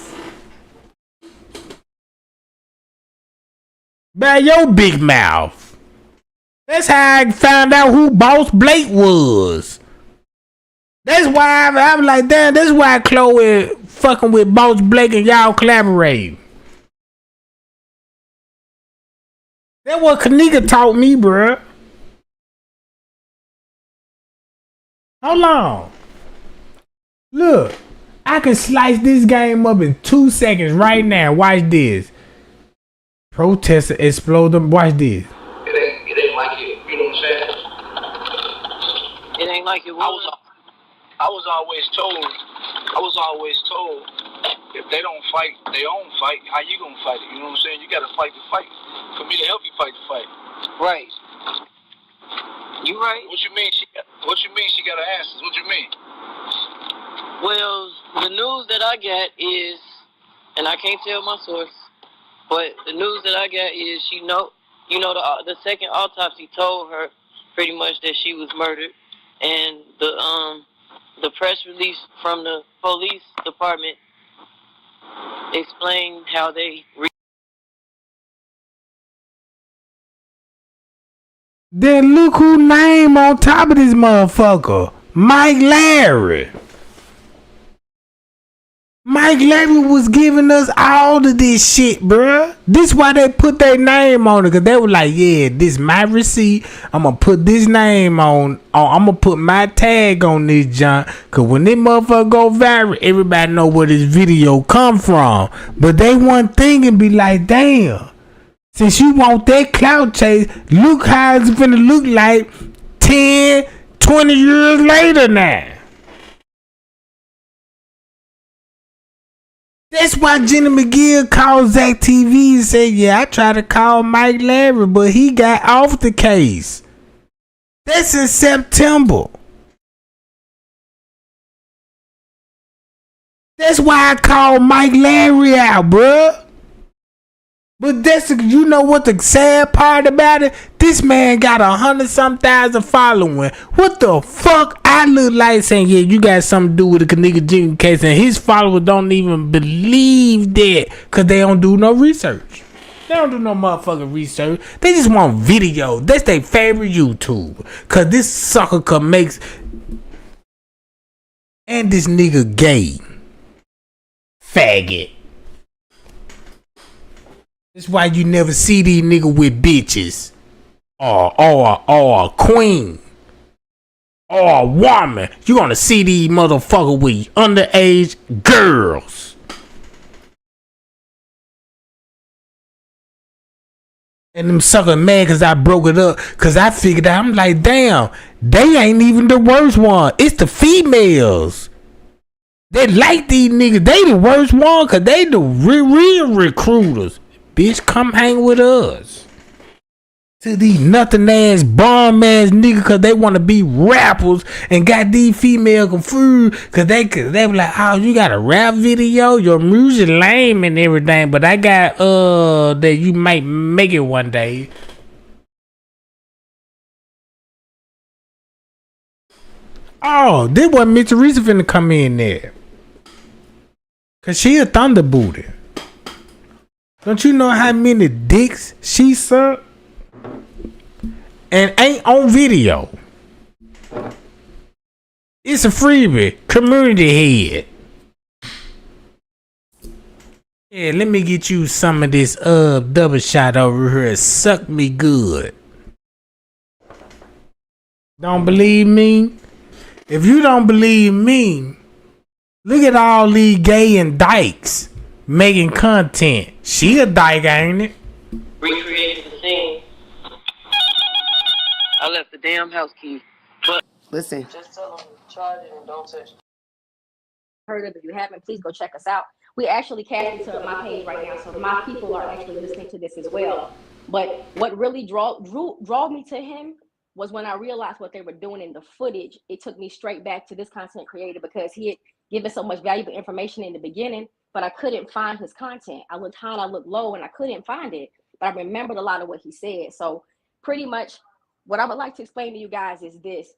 By your big mouth. That's how I found out who Boss Blake was. That's why I'm like, damn, that's why Chloe fucking with Boss Blake and y'all collaborating. That's what Kenneka taught me, bruh. Hold on. Look, I can slice this game up in 2 seconds right now. Watch this. Protester explode them. Watch this. It ain't like it. You know what I'm saying? It ain't like it was. I was always told if they don't fight their own fight, how you gonna fight it? You know what I'm saying? You gotta fight the fight. For me to help you fight the fight. Right. You right. What you mean she got her answers? What you mean? Well, the news that I got is, and I can't tell my source, but the news that I got is the second autopsy told her pretty much that she was murdered, and the press release from the police department explained how they. Then look who name on top of this motherfucker. Mike Larry. Mike Larry was giving us all of this shit, bruh. This why they put their name on it. Because they were like, yeah, this my receipt. I'm going to put this name on. I'm going to put my tag on this junk. Because when this motherfucker go viral, everybody know where this video come from. But they one thing and be like, damn. Since you want that clout chase, look how it's finna look like 10, 20 years later now. That's why Jenny McGill called Zach TV and said, yeah, I tried to call Mike Larry, but he got off the case. That's in September. That's why I called Mike Larry out, bruh. But you know what the sad part about it? This man got 100-some thousand following. What the fuck? I look like saying, yeah, you got something to do with the Kenneka Jenkins case, and his followers don't even believe that because they don't do no research. They don't do no motherfucking research. They just want video. That's their favorite YouTube. Because this sucker can makes. And this nigga gay. Faggot. That's why you never see these niggas with bitches. Or a queen. Or a woman. You gonna see these motherfuckers with underage girls. And them suckers mad cause I broke it up. Cause I figured out, I'm like, damn, they ain't even the worst one. It's the females. They like these niggas. They the worst one cause they the real recruiters. Bitch, come hang with us. To these nothing ass, bomb ass niggas, cause they want to be rappers and got these female confused, cause they were like, oh, you got a rap video? Your music lame and everything, but I got that you might make it one day. Oh, this was Miss Teresa finna come in there, cause she a thunder booty. Don't you know how many dicks she sucked? And ain't on video. It's a freebie. Community head. Yeah, let me get you some of this double shot over here. Suck me good. Don't believe me? If you don't believe me, look at all these gay and dykes making content. She a dyke, ain't it? Recreating the scene. I left the damn house key. But listen. Just tell them charge it and don't touch it. Heard of it. If you haven't, please go check us out. We actually cast it to my page right now, so my people are actually listening to this as well. But what really draw me to him was when I realized what they were doing in the footage. It took me straight back to this content creator because he had given so much valuable information in the beginning, but I couldn't find his content. I looked high, I looked low, and I couldn't find it. But I remembered a lot of what he said. So pretty much what I would like to explain to you guys is this.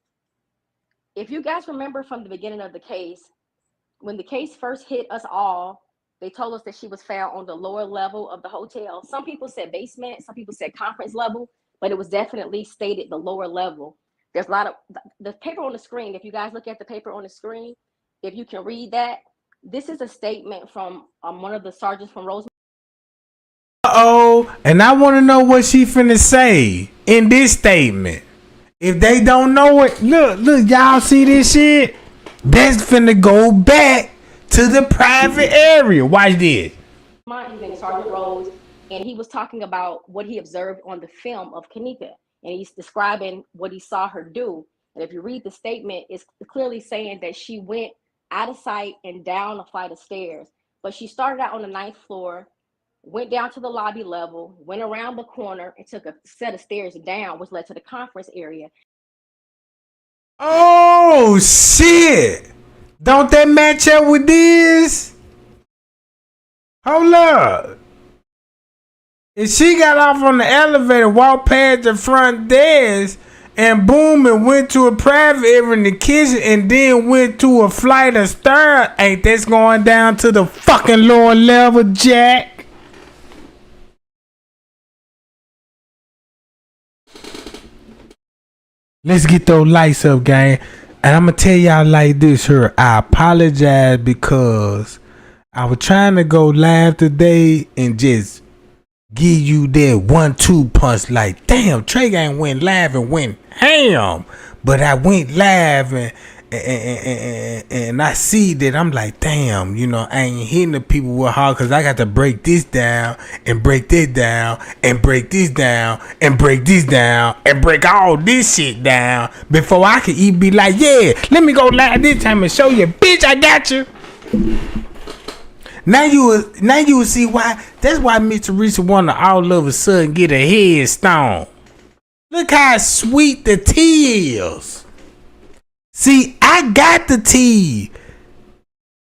If you guys remember from the beginning of the case, when the case first hit us all, they told us that she was found on the lower level of the hotel. Some people said basement, some people said conference level, but it was definitely stated the lower level. There's a lot of the paper on the screen. If you guys look at the paper on the screen, if you can read that, this is a statement from one of the sergeants from Rosemont. And I want to know what she finna say in this statement. If they don't know it, look, y'all see this shit? That's finna go back to the private area. Watch this. His name is Sergeant Rose, and he was talking about what he observed on the film of Kenneka, and he's describing what he saw her do. And if you read the statement, it's clearly saying that she went out of sight and down a flight of stairs. But she started out on the 9th floor, went down to the lobby level, went around the corner, and took a set of stairs down, which led to the conference area. Oh, shit. Don't that match up with this? Hold up. If she got off on the elevator, walked past the front desk, and boom, and went to a private area in the kitchen, and then went to a flight of stairs, ain't that's going down to the fucking lower level, Jack? Let's get those lights up, gang. And I'm going to tell y'all like this here. I apologize because I was trying to go live today and just give you that 1-2 punch like, damn, Trey Gang went live and went ham. But I went live and I see that I'm like, damn, you know, I ain't hitting the people with hard because I got to break this down and break that down and break this down and break this down and break all this shit down before I can even be like, yeah, let me go live this time and show you, bitch, I got you. Now you will see why. That's why Mr. Teresa wanna all of a sudden get a headstone. Look how sweet the tea is. See, I got the tea.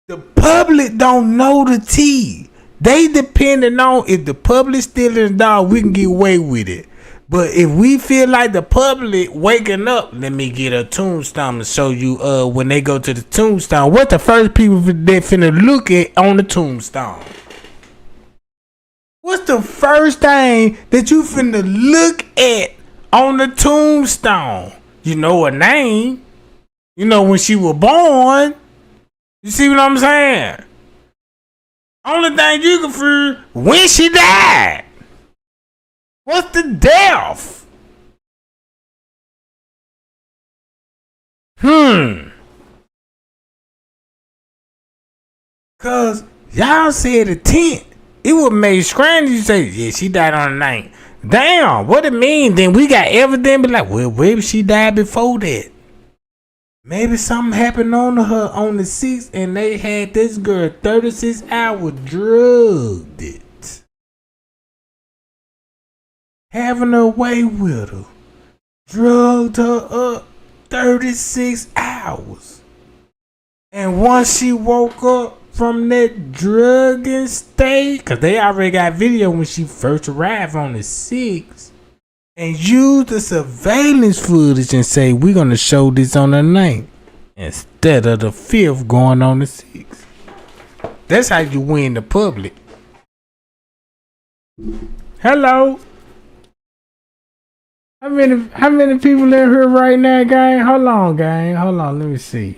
The public don't know the tea. They depending on if the public still in the dog, we can get away with it. But if we feel like the public waking up, let me get a tombstone to show you when they go to the tombstone. What the first people that finna look at on the tombstone? What's the first thing that you finna look at on the tombstone? You know her name. You know when she was born. You see what I'm saying? Only thing you can feel when she died. What's the death? Cause y'all said the 10th. It would make strange you say, yeah, she died on the 9th. Damn, what it mean? Then we got evidence, be like, well, maybe she died before that. Maybe something happened on her on the 6th and they had this girl 36 hours drugged it. Having her way with her. Drugged her up 36 hours. And once she woke up from that drugging state, because they already got video when she first arrived on the 6th, and use the surveillance footage and say, we're going to show this on the 9th instead of the 5th going on the 6th. That's how you win the public. Hello. How many people in here right now, gang? Hold on, gang. Hold on, let me see.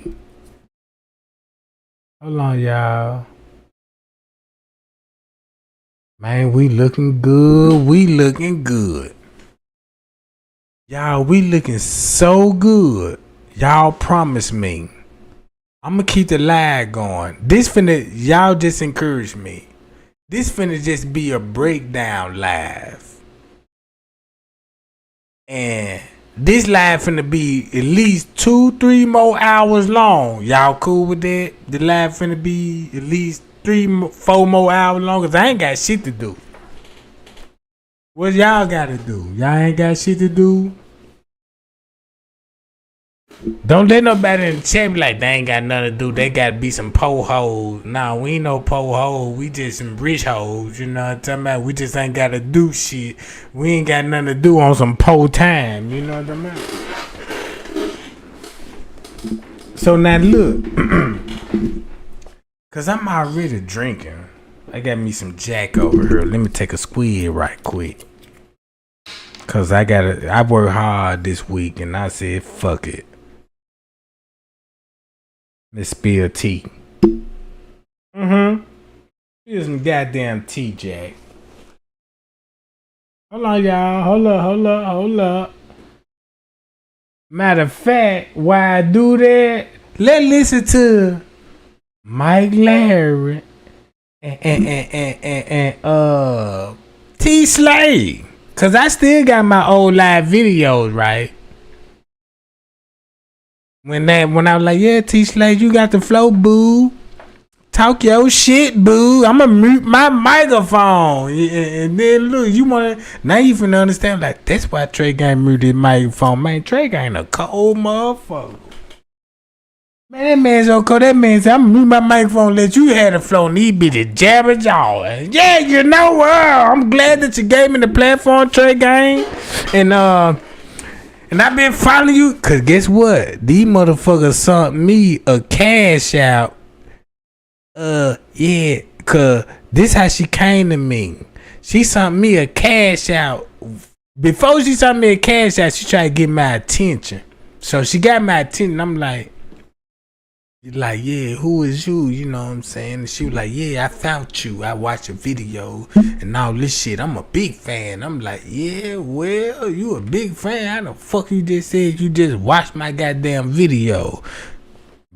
Hold on, y'all. Man, we looking good. We looking good. Y'all, we looking so good. Y'all promise me. I'm gonna keep the live going. This finna, y'all just encourage me. This finna just be a breakdown live. And this live finna be at least 2-3 more hours long. Y'all cool with that? The live finna be at least 3-4 more hours long, cause I ain't got shit to do. What y'all gotta do? Y'all ain't got shit to do? Don't let nobody in the chat be like, they ain't got nothing to do. They gotta be some po hoes. Nah, we ain't no po hoes. We just some rich hoes. You know what I'm talking about? We just ain't gotta do shit. We ain't got nothing to do on some po time. You know what I'm talking about? So now look. Cause I'm already drinking. I got me some Jack over here. Let me take a squeeze right quick. Cause I worked hard this week and I said, fuck it. Let's spill tea. Here's some goddamn tea, Jack. Hold on, y'all. Hold up. Matter of fact, why I do that, let's listen to Mike Larry and T Slade. Cause I still got my old live videos, right? When I was like, yeah, T Slade, you got the flow, boo. Talk your shit, boo. I'ma mute my microphone. And then look, now you finna understand, like, that's why Trey Gang muted his microphone. Man, Trey Gang a cold motherfucker. Man, that man's so cold. That man said, I'm gonna mute my microphone, let you have the flow, and these bitches jabbing y'all. Yeah, you know what? I'm glad that you gave me the platform, Trey Gang. And I've been following you, cause guess what? These motherfuckers sent me a cash out. Yeah, cause this how she came to me. She sent me a cash out. Before she sent me a cash out, she tried to get my attention. So she got my attention. I'm like, yeah, who is you? You know what I'm saying? And she was like, yeah, I found you. I watched a video and all this shit. I'm a big fan. I'm like, yeah, well, you a big fan. How the fuck you just said you just watched my goddamn video?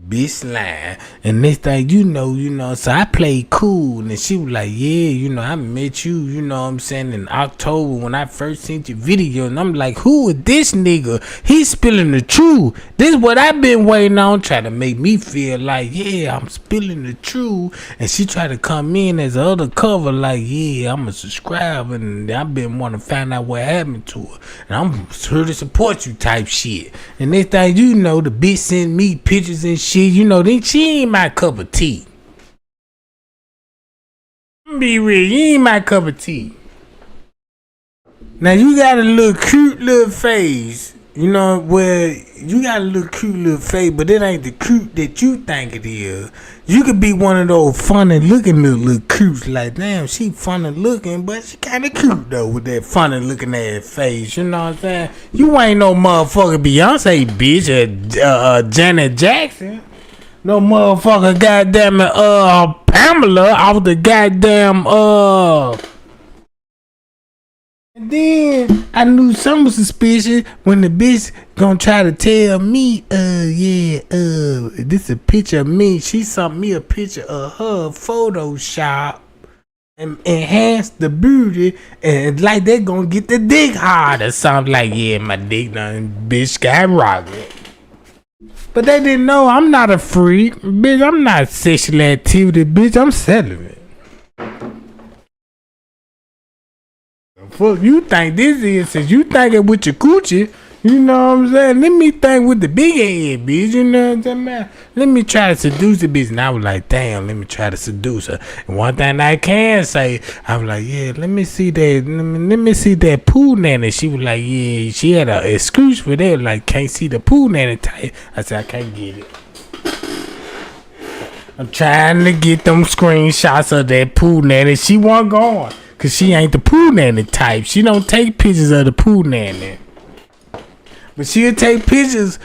Bitch lying. And next thing you know, so I played cool. And she was like, yeah, I met you, you know what I'm saying, in October when I first seen your video. And I'm like, who is this nigga? He's spilling the truth. This is what I've been waiting on, trying to make me feel like, yeah, I'm spilling the truth. And she tried to come in as a other cover, like, yeah, I'm a subscriber. And I've been wanting to find out what happened to her. And I'm here to support you type shit. And next thing you know, the bitch sent me pictures and shit. Then she ain't my cup of tea. Be real, you ain't my cup of tea. Now you got a little cute little face, where you got a little cute little face, but it ain't the cute that you think it is. You could be one of those funny looking little cutes, like damn, she funny looking, but she kinda cute though with that funny looking ass face. You know what I'm saying? You ain't no motherfucking Beyonce bitch or Janet Jackson. No motherfucker goddamn Pamela off the goddamn And then I knew something was suspicious when the bitch gonna try to tell me, this a picture of me. She sent me a picture of her Photoshop and enhance the beauty, and like they gonna get the dick hard or something. Like, yeah, my dick done bitch skyrocket. But they didn't know I'm not a freak. Bitch, I'm not sexual activity, bitch. I'm celibate. The fuck you think this is? Since you think it with your coochie, you know what I'm saying? Let me think with the big head, bitch. You know what I'm saying? Let me try to seduce the bitch. And I was like, damn, let me try to seduce her. And one thing I can say, I was like, yeah, let me see that. Let me see that poo nanny. She was like, yeah, she had an excuse for that. Like, can't see the poo nanny type. I said, I can't get it. I'm trying to get them screenshots of that poo nanny. She wasn't going. Because she ain't the poo nanny type. She don't take pictures of the poo nanny. But she'll take pictures.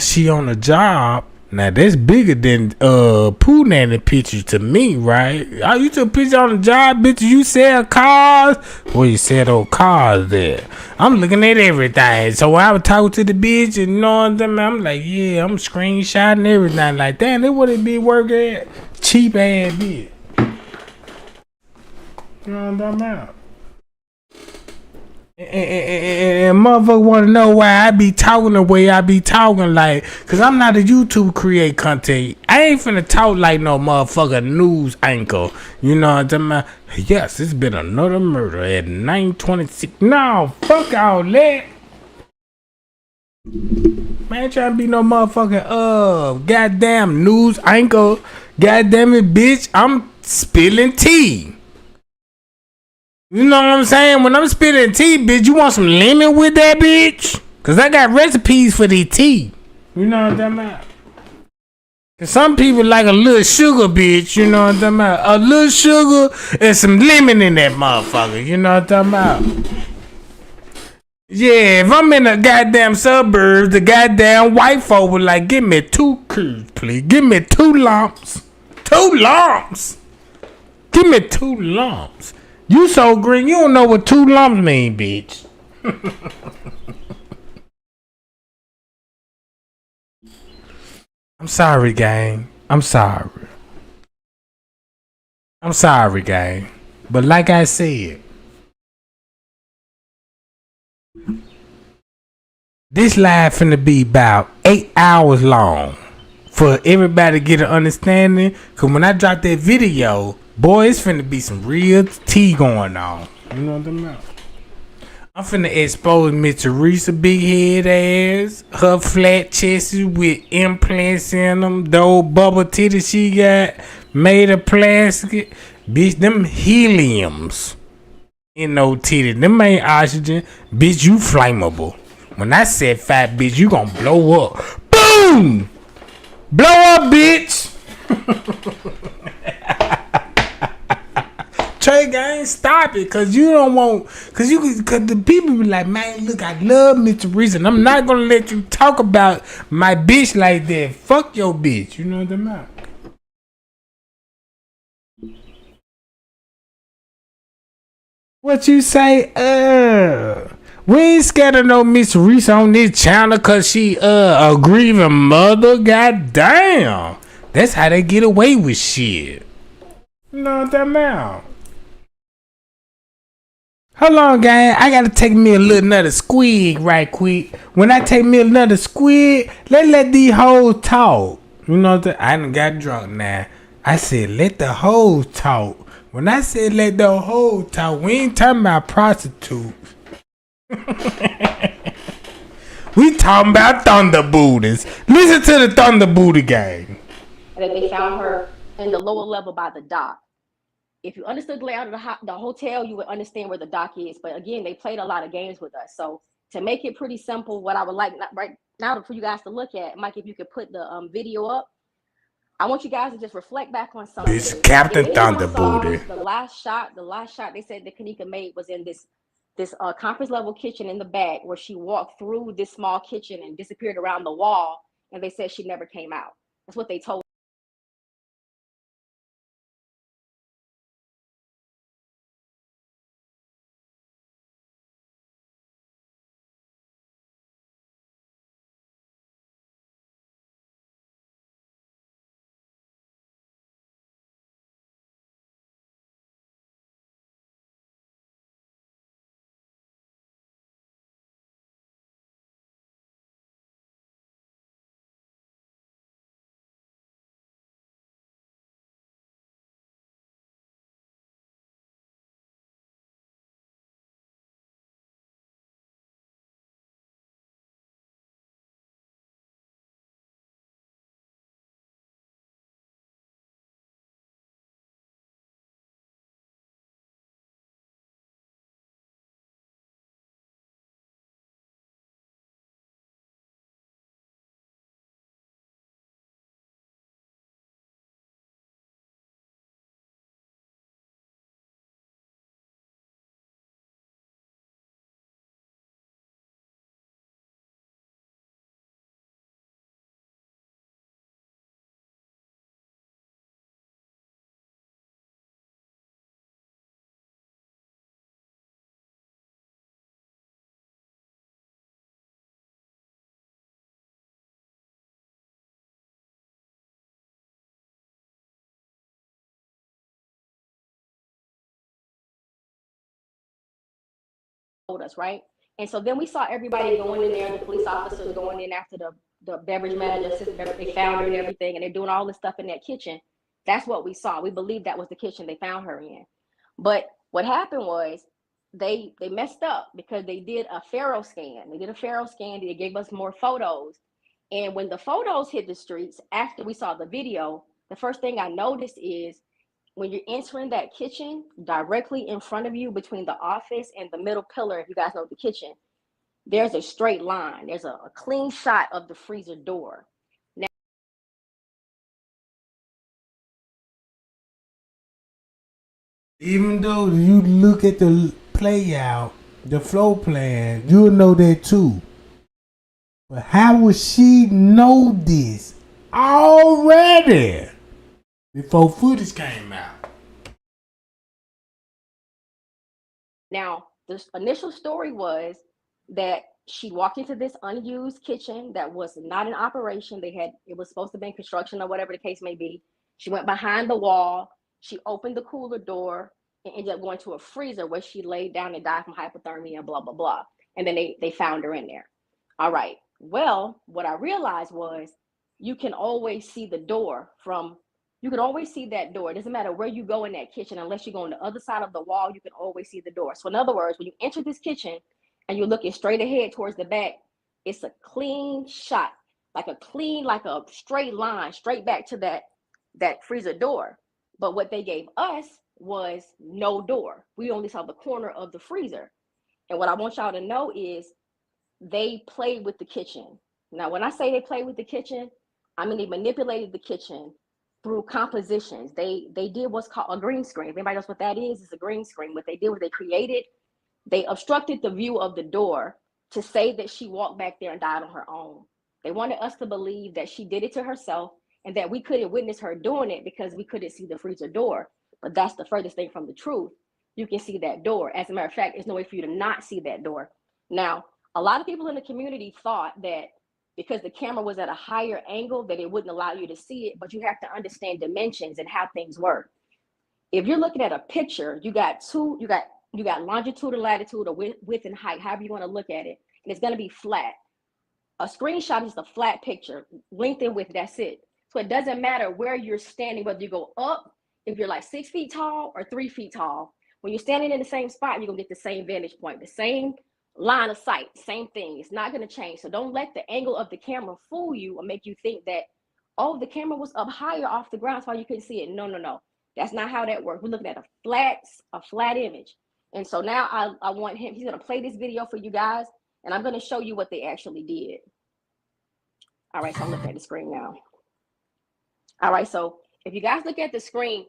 She on a job. Now that's bigger than poo nanny pictures to me, right? Oh, you took pictures on the job, bitch. You sell cars. Well, you sell those cars there. I'm looking at everything. So when I was talking to the bitch, and you know what I'm like, yeah, I'm screenshotting everything. Like, damn, that would it be working at? Cheap ass bitch. You know what I'm about? And motherfucker want to know why I be talking the way I be talking, like, cause I'm not a YouTube create content. I ain't finna talk like no motherfucker news anchor. You know what I'm about? Yes, it's been another murder at 9:26. No, fuck all that. Man, trying to be no motherfucking goddamn news anchor. Goddamn it, bitch. I'm spilling tea. You know what I'm saying? When I'm spilling tea, bitch, you want some lemon with that, bitch? Cause I got recipes for the tea. You know what I'm talking about? Cause some people like a little sugar, bitch. You know what I'm talking about? A little sugar and some lemon in that motherfucker. You know what I'm talking about? Yeah, if I'm in the goddamn suburbs, the goddamn white folk would like, give me 2 cubes, please. Give me 2 lumps. 2 lumps. Give me 2 lumps. You so green, you don't know what 2 lumps mean, bitch. I'm sorry, gang. I'm sorry. I'm sorry, gang. But like I said, this live finna be about 8 hours long for everybody to get an understanding. Cause when I drop that video, boy, it's finna be some real tea going on. You know what I'm talking about? I'm finna expose Miss Teresa big head ass, her flat chest with implants in them, those bubble titties she got made of plastic. Bitch, them heliums in no titties. Them ain't oxygen. Bitch, you flammable. When I said fat bitch, you gonna blow up. Boom! Blow up, bitch! Trey gang, stop it, cause you don't want, cause the people be like, man, look, I love Mr. Reason. I'm not gonna let you talk about my bitch like that. Fuck your bitch. You know what I'm about? What you say? We ain't scared of no Miss Reese on this channel cause she a grieving mother. God damn. That's how they get away with shit. You know what I'm about? Hold on, gang. I gotta take me a little another squid right quick. When I take me another squid, let these hoes talk. You know what I done got drunk now. I said let the hoes talk. When I said let the hoes talk, we ain't talking about prostitutes. We talking about thunder booties. Listen to the thunder booty gang. That they found her in the lower level by the dock. If you understood the layout of the hotel, you would understand where the dock is. But again, they played a lot of games with us. So to make it pretty simple, what I would like right now for you guys to look at, Mike, if you could put the video up, I want you guys to just reflect back on something. It's Captain Thunder Booty. The last shot they said that Kenneka made was in this conference level kitchen in the back, where she walked through this small kitchen and disappeared around the wall. And they said she never came out. That's what they told. Us, right? And so then we saw everybody going in there, the police officers going in after the beverage manager, assistant beverage, they found her and everything, and they're doing all this stuff in that kitchen. That's what we saw. We believe that was the kitchen they found her in. But what happened was they messed up because they did a Pharaoh scan. They gave us more photos. And when the photos hit the streets, after we saw the video, the first thing I noticed is when you're entering that kitchen, directly in front of you between the office and the middle pillar, if you guys know the kitchen, there's a straight line. There's a clean shot of the freezer door. Now, even though you look at the play out, the flow plan, you'll know that too. But how would she know this already before footage came out? Now, the initial story was that She walked into this unused kitchen that was not in operation. It was supposed to be in construction or whatever the case may be. She went behind the wall. She opened the cooler door and ended up going to a freezer where she laid down and died from hypothermia, blah, blah, blah. And then they found her in there. All right. Well, what I realized was you can always see the door you can always see that door. It doesn't matter where you go in that kitchen, unless you go on the other side of the wall, you can always see the door. So in other words, when you enter this kitchen and you're looking straight ahead towards the back, it's a clean shot, like a straight line, straight back to that freezer door. But what they gave us was no door. We only saw the corner of the freezer. And what I want y'all to know is they played with the kitchen. Now, when I say they played with the kitchen, I mean they manipulated the kitchen through compositions. They did what's called a green screen. If anybody knows what that is, it's a green screen. What they did was they obstructed the view of the door to say that she walked back there and died on her own. They wanted us to believe that she did it to herself and that we couldn't witness her doing it because we couldn't see the freezer door. But that's the furthest thing from the truth. You can see that door. As a matter of fact, there's no way for you to not see that door. Now, a lot of people in the community thought that because the camera was at a higher angle that it wouldn't allow you to see it, but you have to understand dimensions and how things work. If you're looking at a picture, you got longitude and latitude, or width and height, however you want to look at it, and it's going to be flat. A screenshot is a flat picture, length and width, that's it. So it doesn't matter where you're standing, whether you go up, if you're like 6 feet tall or 3 feet tall. When you're standing in the same spot, you're going to get the same vantage point, the same line of sight, same thing. It's not going to change. So don't let the angle of the camera fool you or make you think that, oh, the camera was up higher off the ground, so you couldn't see it. No. That's not how that works. We're looking at a flat image. And so now I want him, he's going to play this video for you guys, and I'm going to show you what they actually did. All right, so I'm looking at the screen now. All right, so if you guys look at the screen,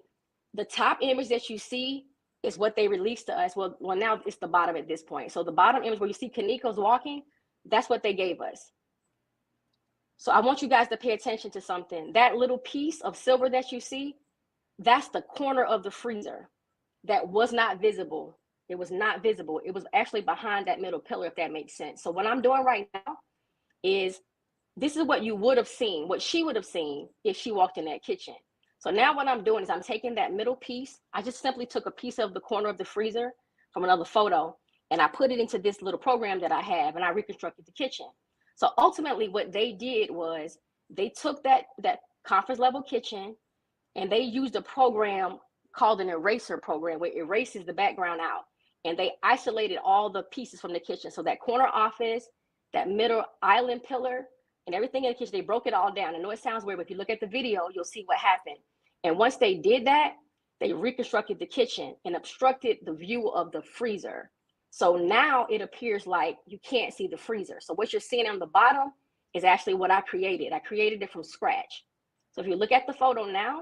the top image that you see is what they released to us. Well, now it's the bottom at this point. So the bottom image where you see Kenneka's walking, that's what they gave us. So I want you guys to pay attention to something. That little piece of silver that you see, that's the corner of the freezer that was not visible. It was not visible. It was actually behind that middle pillar, if that makes sense. So what I'm doing right now is, this is what you would have seen, what she would have seen if she walked in that kitchen. So now what I'm doing is I'm taking that middle piece. I just simply took a piece of the corner of the freezer from another photo, and I put it into this little program that I have, and I reconstructed the kitchen. So ultimately what they did was they took that conference level kitchen, and they used a program called an eraser program, where it erases the background out. And they isolated all the pieces from the kitchen. So that corner office, that middle island pillar, and everything in the kitchen, they broke it all down. I know it sounds weird, but if you look at the video, you'll see what happened. And once they did that, they reconstructed the kitchen and obstructed the view of the freezer. So now it appears like you can't see the freezer. So what you're seeing on the bottom is actually what I created. I created it from scratch. So if you look at the photo now,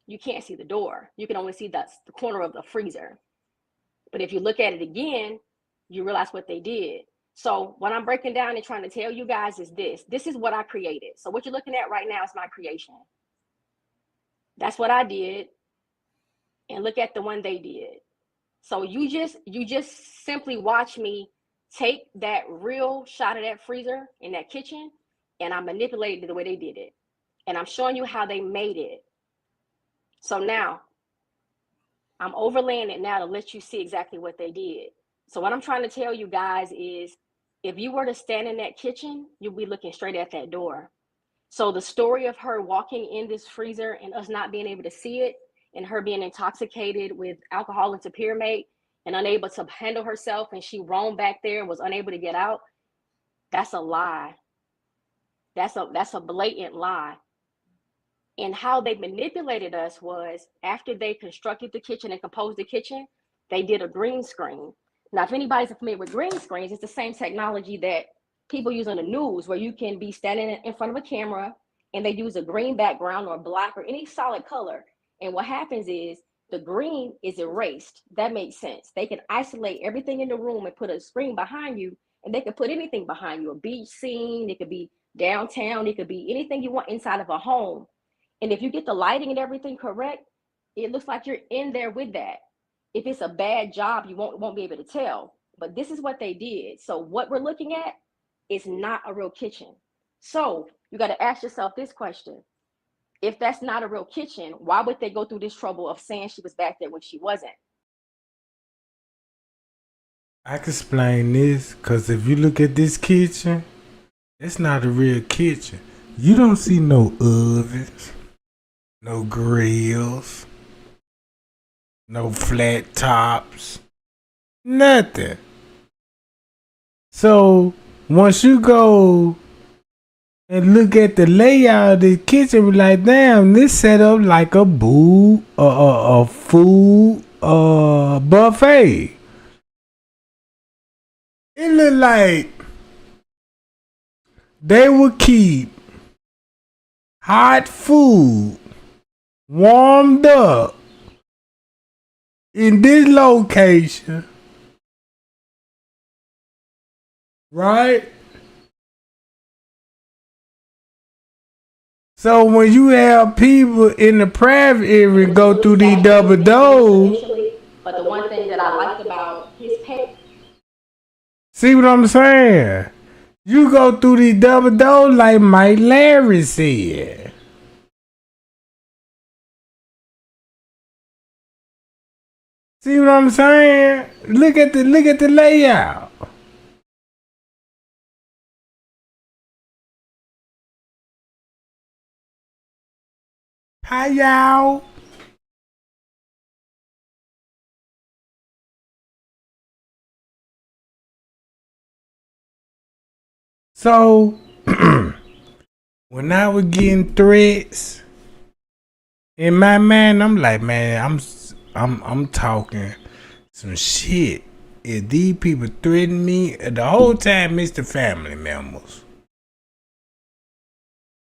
you can't see the door. You can only see the corner of the freezer. But if you look at it again, you realize what they did. So what I'm breaking down and trying to tell you guys is this. This is what I created. So what you're looking at right now is my creation. That's what I did. And look at the one they did. So you just simply watch me take that real shot of that freezer in that kitchen, and I manipulated it the way they did it. And I'm showing you how they made it. So now I'm overlaying it now to let you see exactly what they did. So what I'm trying to tell you guys is, if you were to stand in that kitchen, you'll be looking straight at that door. So the story of her walking in this freezer and us not being able to see it, and her being intoxicated with alcohol and tapirmate and unable to handle herself, and she roamed back there and was unable to get out, that's a lie. That's a blatant lie. And how they manipulated us was, after they constructed the kitchen and composed the kitchen, they did a green screen. Now, if anybody's familiar with green screens, it's the same technology that people use on the news, where you can be standing in front of a camera and they use a green background or black or any solid color. And what happens is the green is erased. That makes sense. They can isolate everything in the room and put a screen behind you, and they can put anything behind you, a beach scene, it could be downtown, it could be anything you want inside of a home. And if you get the lighting and everything correct, it looks like you're in there with that. If it's a bad job, you won't be able to tell. But this is what they did. So what we're looking at is not a real kitchen. So you got to ask yourself this question. If that's not a real kitchen, why would they go through this trouble of saying she was back there when she wasn't? I can explain this because if you look at this kitchen, it's not a real kitchen. You don't see no ovens, no grills, no flat tops, nothing. So once you go and look at the layout of the kitchen, be like, damn, this set up like a food buffet. It look like they would keep hot food warmed up in this location, right? So when you have people in the private area go through these double doors, but the one thing that I liked about his page. See what I'm saying? You go through these double doors like Mike Larry said. See what I'm saying? Look at the layout. Hi y'all. So when I was getting threats in my mind, I'm like, man, I'm talking some shit. If these people threaten me, the whole time it's the family members.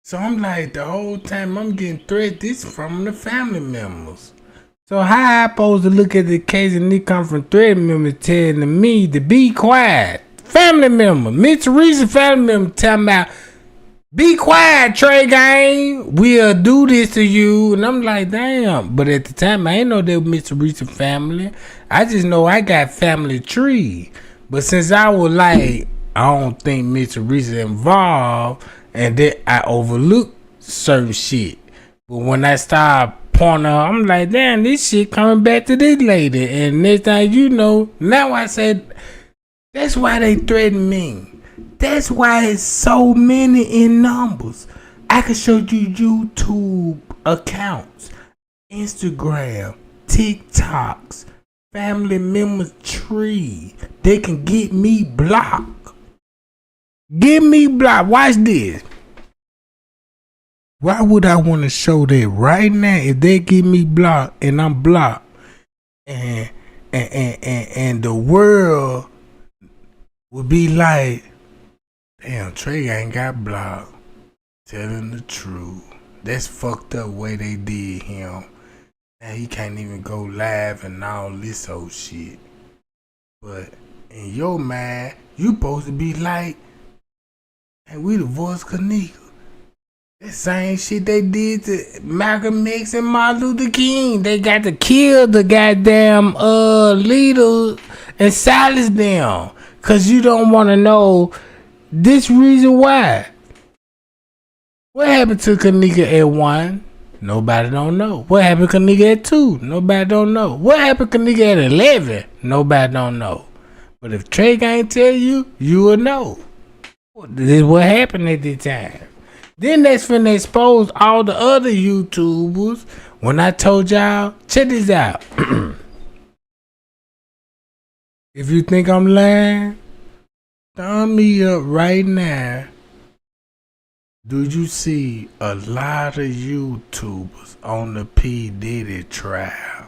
So I'm like, the whole time I'm getting threats, this from the family members. So how I supposed to look at the case and they come from threat members telling me to be quiet? Family member, Mr. Reese family member telling me, be quiet, Trey Gang. We'll do this to you. And I'm like, damn. But at the time, I ain't know they were Mr. Reese family. I just know I got family tree. But since I was like, I don't think Mr. Reese involved, and then I overlooked certain shit. But when I started pointing out, I'm like, damn, this shit coming back to this lady. And next thing you know, now I said, that's why they threaten me. That's why it's so many in numbers. I can show you YouTube accounts, Instagram, TikToks, family members tree. They can get me blocked. Get me blocked. Watch this. Why would I want to show that right now if they get me blocked and I'm blocked and the world would be like, damn, Trey ain't got blocked. Telling the truth. That's fucked up way they did him. Now he can't even go live and all this old shit. But in your mind, you supposed to be like, hey, we the voice Kenneka. That same shit they did to Malcolm X and Martin Luther King. They got to kill the goddamn leaders and silence them. Cause you don't want to know this reason why. What happened to Kenneka at 1? Nobody don't know. What happened to Kenneka at 2? Nobody don't know. What happened to Kenneka at 11? Nobody don't know. But if Trey can't tell you, you will know. This is what happened at the time. Then that's finna expose all the other YouTubers. When I told y'all, check this out. If you think I'm lying, thumb me up right now. Do you see a lot of YouTubers on the P. Diddy trial?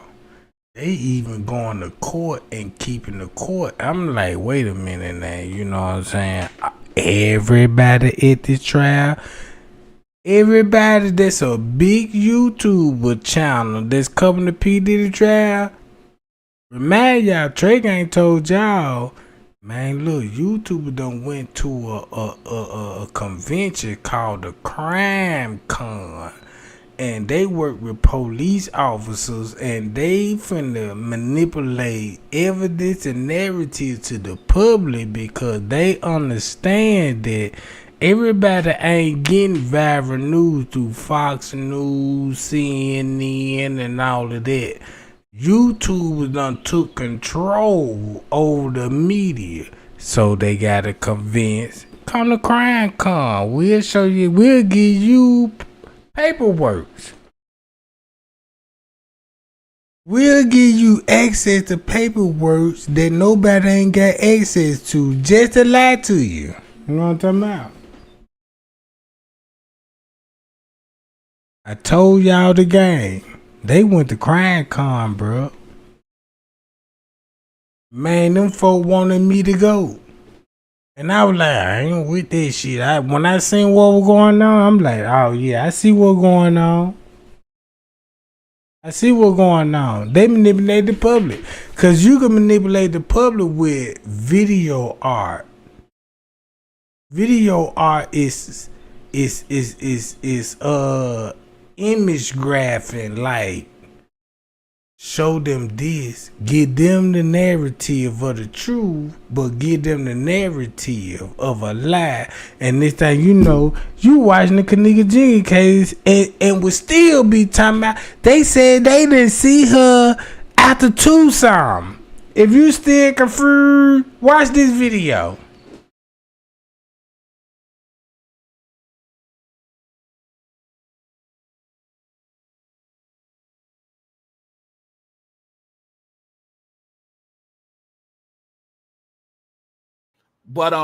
They even going to court and keeping the court. I'm like, wait a minute now. You know what I'm saying? Everybody at this trial, everybody that's a big YouTuber channel that's covering the P. Diddy trial, remind y'all, Trey ain't told y'all, man, look, YouTuber done went to a convention called the Crime Con. and they work with police officers, and they finna manipulate evidence and narrative to the public because they understand that everybody ain't getting viral news through Fox News, CNN, and all of that. YouTube done took control over the media, so they gotta convince. Come to CrimeCon. We'll show you. We'll give you paperwork. We'll give you access to paperwork that nobody ain't got access to, just to lie to you. You know what I'm talking about? I told y'all the game. They went to CrimeCon, bro. Man, them folk wanted me to go. And I was like, I ain't with that shit. When I seen what was going on, I'm like, oh yeah, I see what's going on. I see what's going on. They manipulate the public. Cause you can manipulate the public with video art. Video art is image graphing, like show them this, give them the narrative of the truth, but give them the narrative of a lie. And this thing, you know, you watching the Kenneka Jenkins case and would still be talking about, they said they didn't see her after Tucson. If you still confused, watch this video. But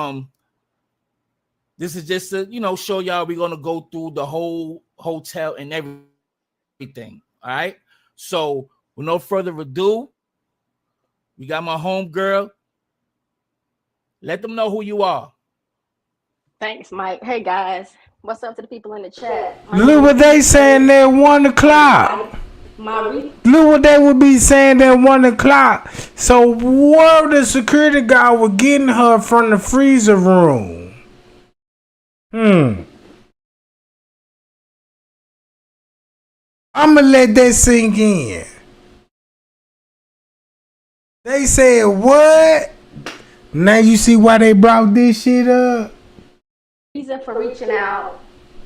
this is just to, you know, show y'all we're gonna go through the whole hotel and everything. All right. So with no further ado, we got my home girl. Let them know who you are. Thanks, Mike. Hey guys, what's up to the people in the chat? Look what they saying at 1 o'clock. Look what they would be saying at 1 o'clock. So where the security guard was getting her from the freezer room. I'ma let that sink in. They said what? Now you see why they brought this shit up? Reason for reaching out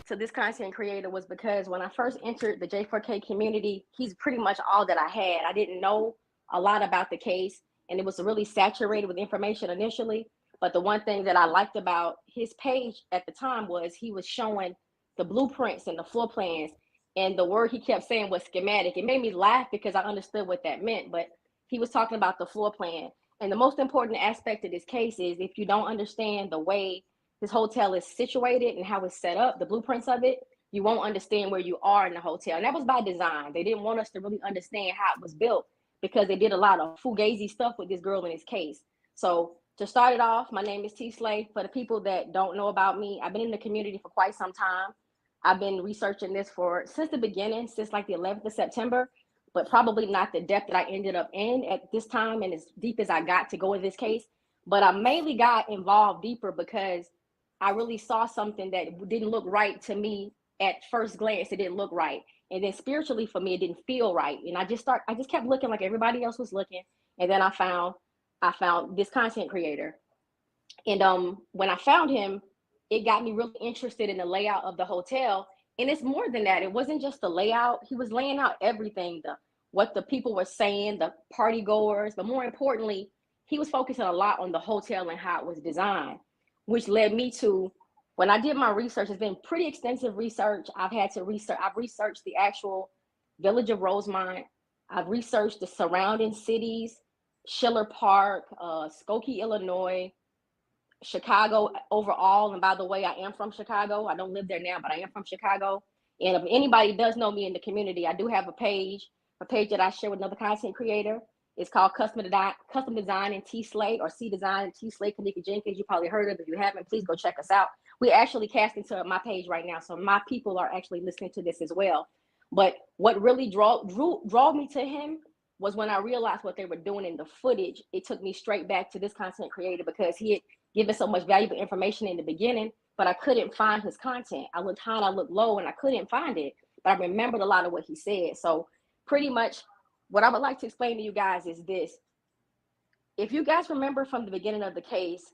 to this content creator was because when I first entered the J4K community, he's pretty much all that I had. I didn't know a lot about the case, and it was really saturated with information initially. But the one thing that I liked about his page at the time was he was showing the blueprints and the floor plans, and the word he kept saying was schematic. It made me laugh because I understood what that meant, but he was talking about the floor plan. And the most important aspect of this case is if you don't understand the way this hotel is situated and how it's set up, the blueprints of it, you won't understand where you are in the hotel. And that was by design. They didn't want us to really understand how it was built because they did a lot of fugazi stuff with this girl in this case. So to start it off, my name is T Slay. For the people that don't know about me, I've been in the community for quite some time. I've been researching this since the beginning, since like the 11th of September, but probably not the depth that I ended up in at this time and as deep as I got to go in this case. But I mainly got involved deeper because I really saw something that didn't look right to me at first glance. It didn't look right. And then spiritually for me, it didn't feel right. And I just kept looking like everybody else was looking. And then I found this content creator. And when I found him, it got me really interested in the layout of the hotel. And it's more than that. It wasn't just the layout. He was laying out everything, what the people were saying, the party goers, but more importantly, he was focusing a lot on the hotel and how it was designed, which led me to, when I did my research, it's been pretty extensive research. I've researched the actual village of Rosemont. I've researched the surrounding cities, Schiller Park, Skokie, Illinois, Chicago overall. And by the way, I am from Chicago. I don't live there now, but I am from Chicago. And if anybody does know me in the community, I do have a page that I share with another content creator. It's called Custom Design and T Slay, or C Design and T Slay, Kenneka Jenkins. You probably heard of it. If you haven't, please go check us out. We actually cast into my page right now, so my people are actually listening to this as well. But what really drew me to him was when I realized what they were doing in the footage. It took me straight back to this content creator because he had given so much valuable information in the beginning, but I couldn't find his content. I looked high, I looked low, and I couldn't find it. but I remembered a lot of what he said. So pretty much what I would like to explain to you guys is this. If you guys remember from the beginning of the case,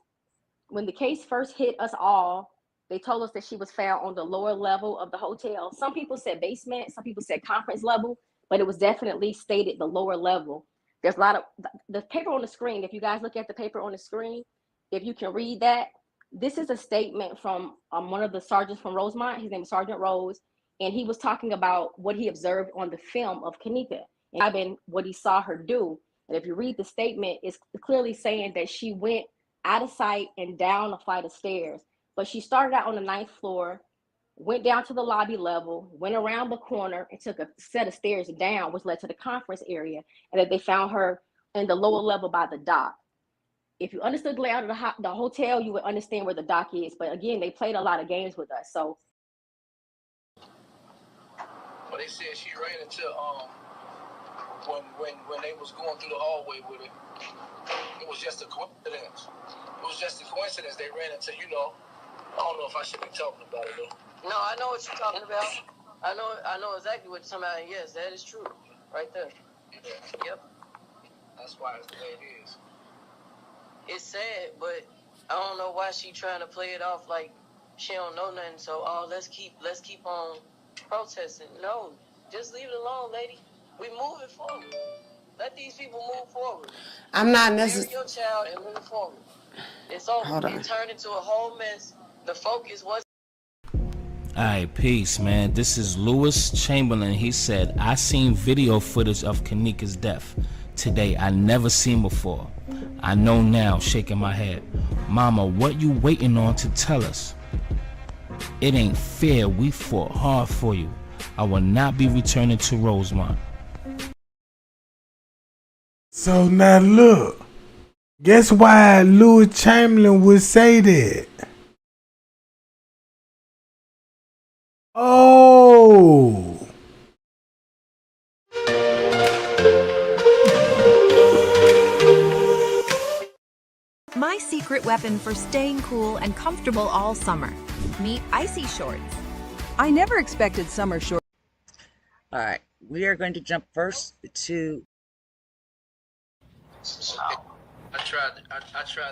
when the case first hit us all, they told us that she was found on the lower level of the hotel. Some people said basement, some people said conference level, but it was definitely stated the lower level. There's a lot of the paper on the screen. If you guys look at the paper on the screen, if you can read that, this is a statement from one of the sergeants from Rosemont. His name is Sergeant Rose, and he was talking about what he observed on the film of Kenneka and what he saw her do. And if you read the statement, it's clearly saying that she went out of sight and down a flight of stairs. But she started out on the 9th floor, went down to the lobby level, went around the corner and took a set of stairs down, which led to the conference area, and that they found her in the lower level by the dock. If you understood the layout of the hotel, you would understand where the dock is. But again, they played a lot of games with us. So, well, they said she ran into when they was going through the hallway with her. It was just a coincidence. It was just a coincidence they ran into. You know, I don't know if I should be talking about it though. No, I know what you're talking about. I know exactly what you're talking about. Yes, that is true, right there. Yeah. Yep. That's why it's the way it is. It's sad, but I don't know why she trying to play it off like she don't know nothing. So, let's keep on protesting. No, just leave it alone, lady. We moving forward. Let these people move forward. I'm not Marry necessarily. your child and move forward. It's over. Hold on. It turned into a whole mess. The focus was. Alright, peace, man. This is Lewis Chamberlain. He said, I seen video footage of Kenneka's death today I never seen before. I know now, shaking my head. Mama, what you waiting on to tell us? It ain't fair. We fought hard for you. I will not be returning to Rosemont. So now look, guess why Louis Chamberlain would say that? Oh. My secret weapon for staying cool and comfortable all summer. Meet icy shorts. I never expected summer shorts. All right, we are going to jump first to. I tried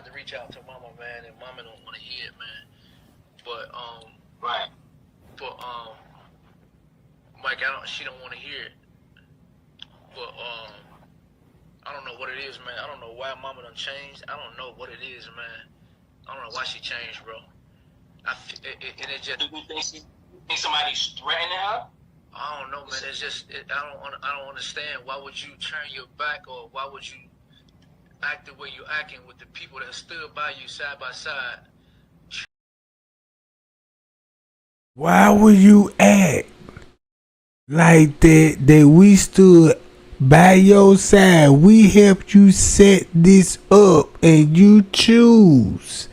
to reach out to Mama, man, and Mama don't want to hear it, man. But right. But Mike, she don't want to hear it. But I don't know what it is, man. I don't know why Mama done changed. I don't know what it is, man. I don't know why she changed, bro. It just. Do you think somebody's threatening her? I don't know, man. It's just I don't understand. Why would you turn your back, or why would you act the way you're acting with the people that stood by you side by side? Why would you act like that? That we stood by your side. We helped you set this up, and you choose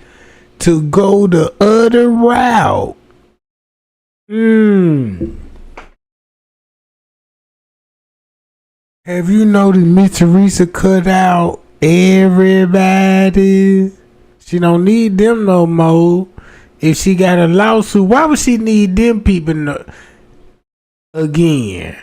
to go the other route. Have you noticed Miss Teresa cut out everybody? She don't need them no more. If she got a lawsuit, why would she need them people again?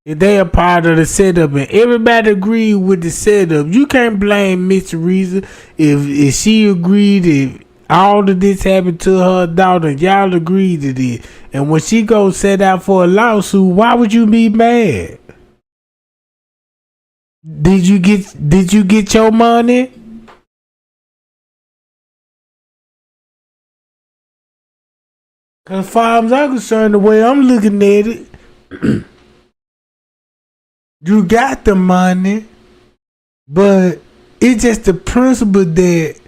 If they are part of the setup and everybody agreed with the setup, you can't blame Miss Teresa if she agreed, if all of this happened to her daughter, y'all agreed to this. And when she goes set out for a lawsuit, why would you be mad? Did you get your money? Cause far as I'm concerned, the way I'm looking at it, you got the money, but it's just the principle that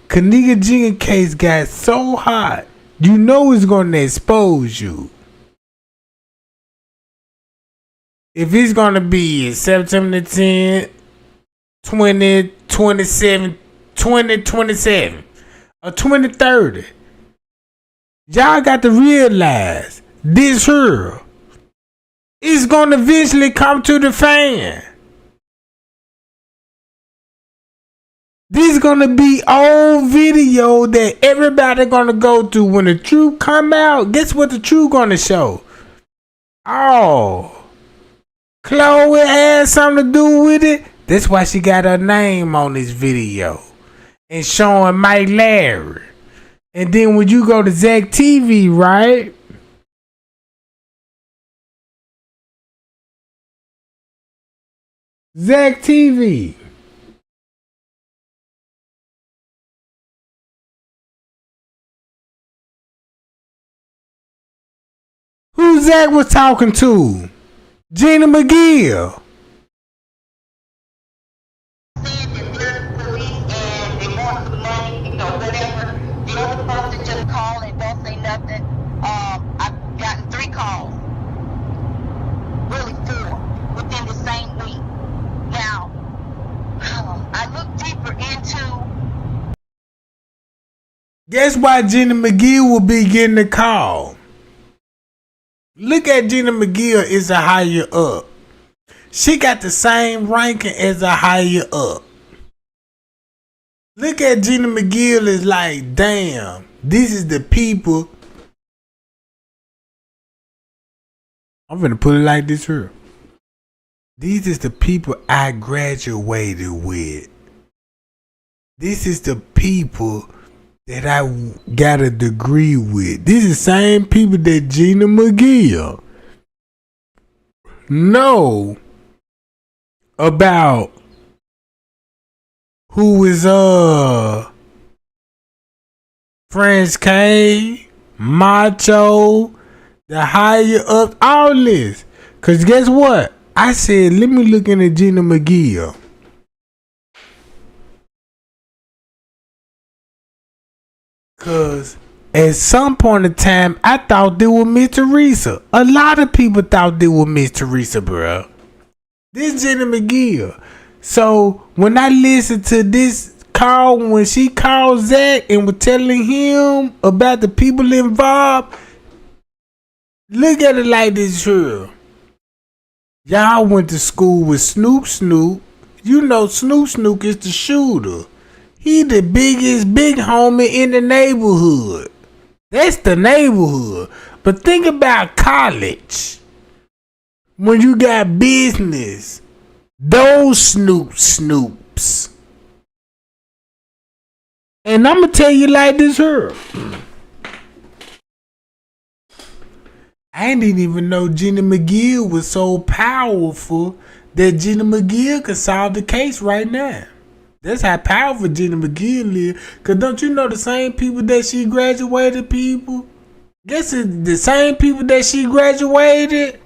Kenneka Jenkins case got so hot, you know it's gonna expose you. If it's gonna be September 10th, 2027, 2027, or 2030, y'all got to realize this here is gonna eventually come to the fan. This is gonna be old video that everybody gonna go to when the truth come out. Guess what the truth gonna show? Oh, Chloe had something to do with it. That's why she got her name on this video and showing Mike Larry. And then when you go to Zach TV, right? Zach TV. Who Zach was talking to? Gina McGill. Just call and don't say nothing. I've gotten 3 calls, really 4, within the same week. Now, I look deeper into. Guess why Gina McGill will be getting the call? Look at Gina McGill is a higher up. She got the same ranking as a higher up. Look at Gina McGill is like, damn, this is the people. I'm gonna put it like this here. These is the people I graduated with. This is the people that I got a degree with. This is the same people that Gina McGill know about who is French K, Macho, the higher up, all this. Cause guess what? I said, let me look into Gina McGill. Cause at some point in time, I thought they were Miss Teresa. A lot of people thought they were Miss Teresa, bro. This Gina McGill. So when I listened to this call, when she called Zach and was telling him about the people involved, look at it like this here. Y'all went to school with Snoop Snoop. You know Snoop is the shooter. He the biggest big homie in the neighborhood. That's the neighborhood. But think about college. When you got business. Those Snoops. And I'm going to tell you like this here. I didn't even know Gina McGill was so powerful that Gina McGill could solve the case right now. That's how powerful Gina McGill is. Because don't you know the same people that she graduated, people? Guess it's the same people that she graduated?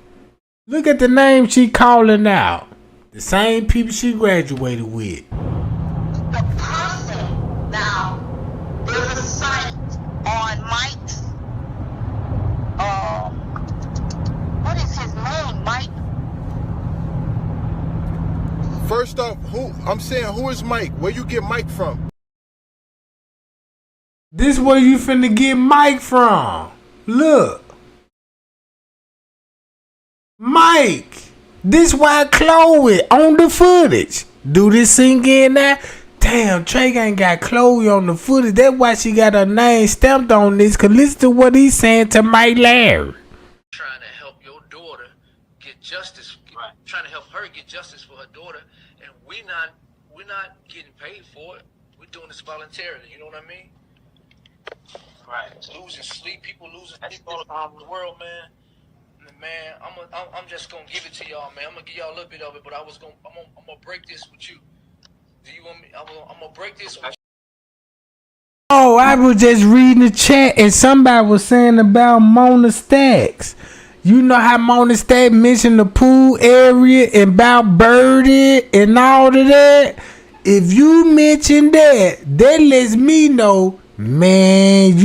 Look at the name she calling out. The same people she graduated with. The person, now, there's a site on Mike's, what is his name, Mike? First off, who is Mike? Where you get Mike from? This where you finna get Mike from. Look. Mike. This why Chloe on the footage. Do this sink in now? Damn, Trey ain't got Chloe on the footage. That's why she got her name stamped on this. Cause listen to what he's saying to Mike Larry. Trying to help your daughter get justice. Trying to help her get justice for her daughter, and we're not getting paid for it. We're doing this voluntarily. You know what I mean? Right. Losing sleep, people losing sleep all over the world, man. Man, I'm just gonna give it to y'all, man. I'm gonna give y'all a little bit of it, but I'm gonna break this with you. Do you want me? I'm gonna break this with you. Oh, I was just reading the chat and somebody was saying about Mona Stacks. You know how Mona Stacks mentioned the pool area and about Birdie and all of that? If you mention that, that lets me know, man,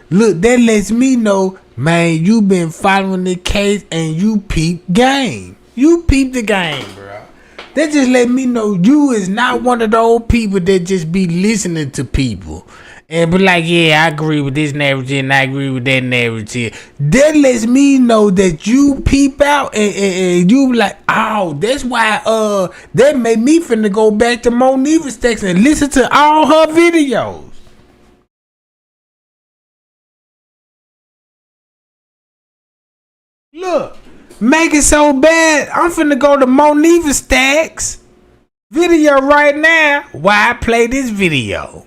that lets me know, man, you been following the case and you peep game. You peep the game, bro. That just let me know you is not one of those people that just be listening to people and be like, yeah, I agree with this narrative and I agree with that narrative. That lets me know that you peep out and you like, oh, that's why that made me finna go back to Monique Stacks and listen to all her videos. Look, make it so bad, I'm finna go to Monifa Stacks video right now. Why I play this video?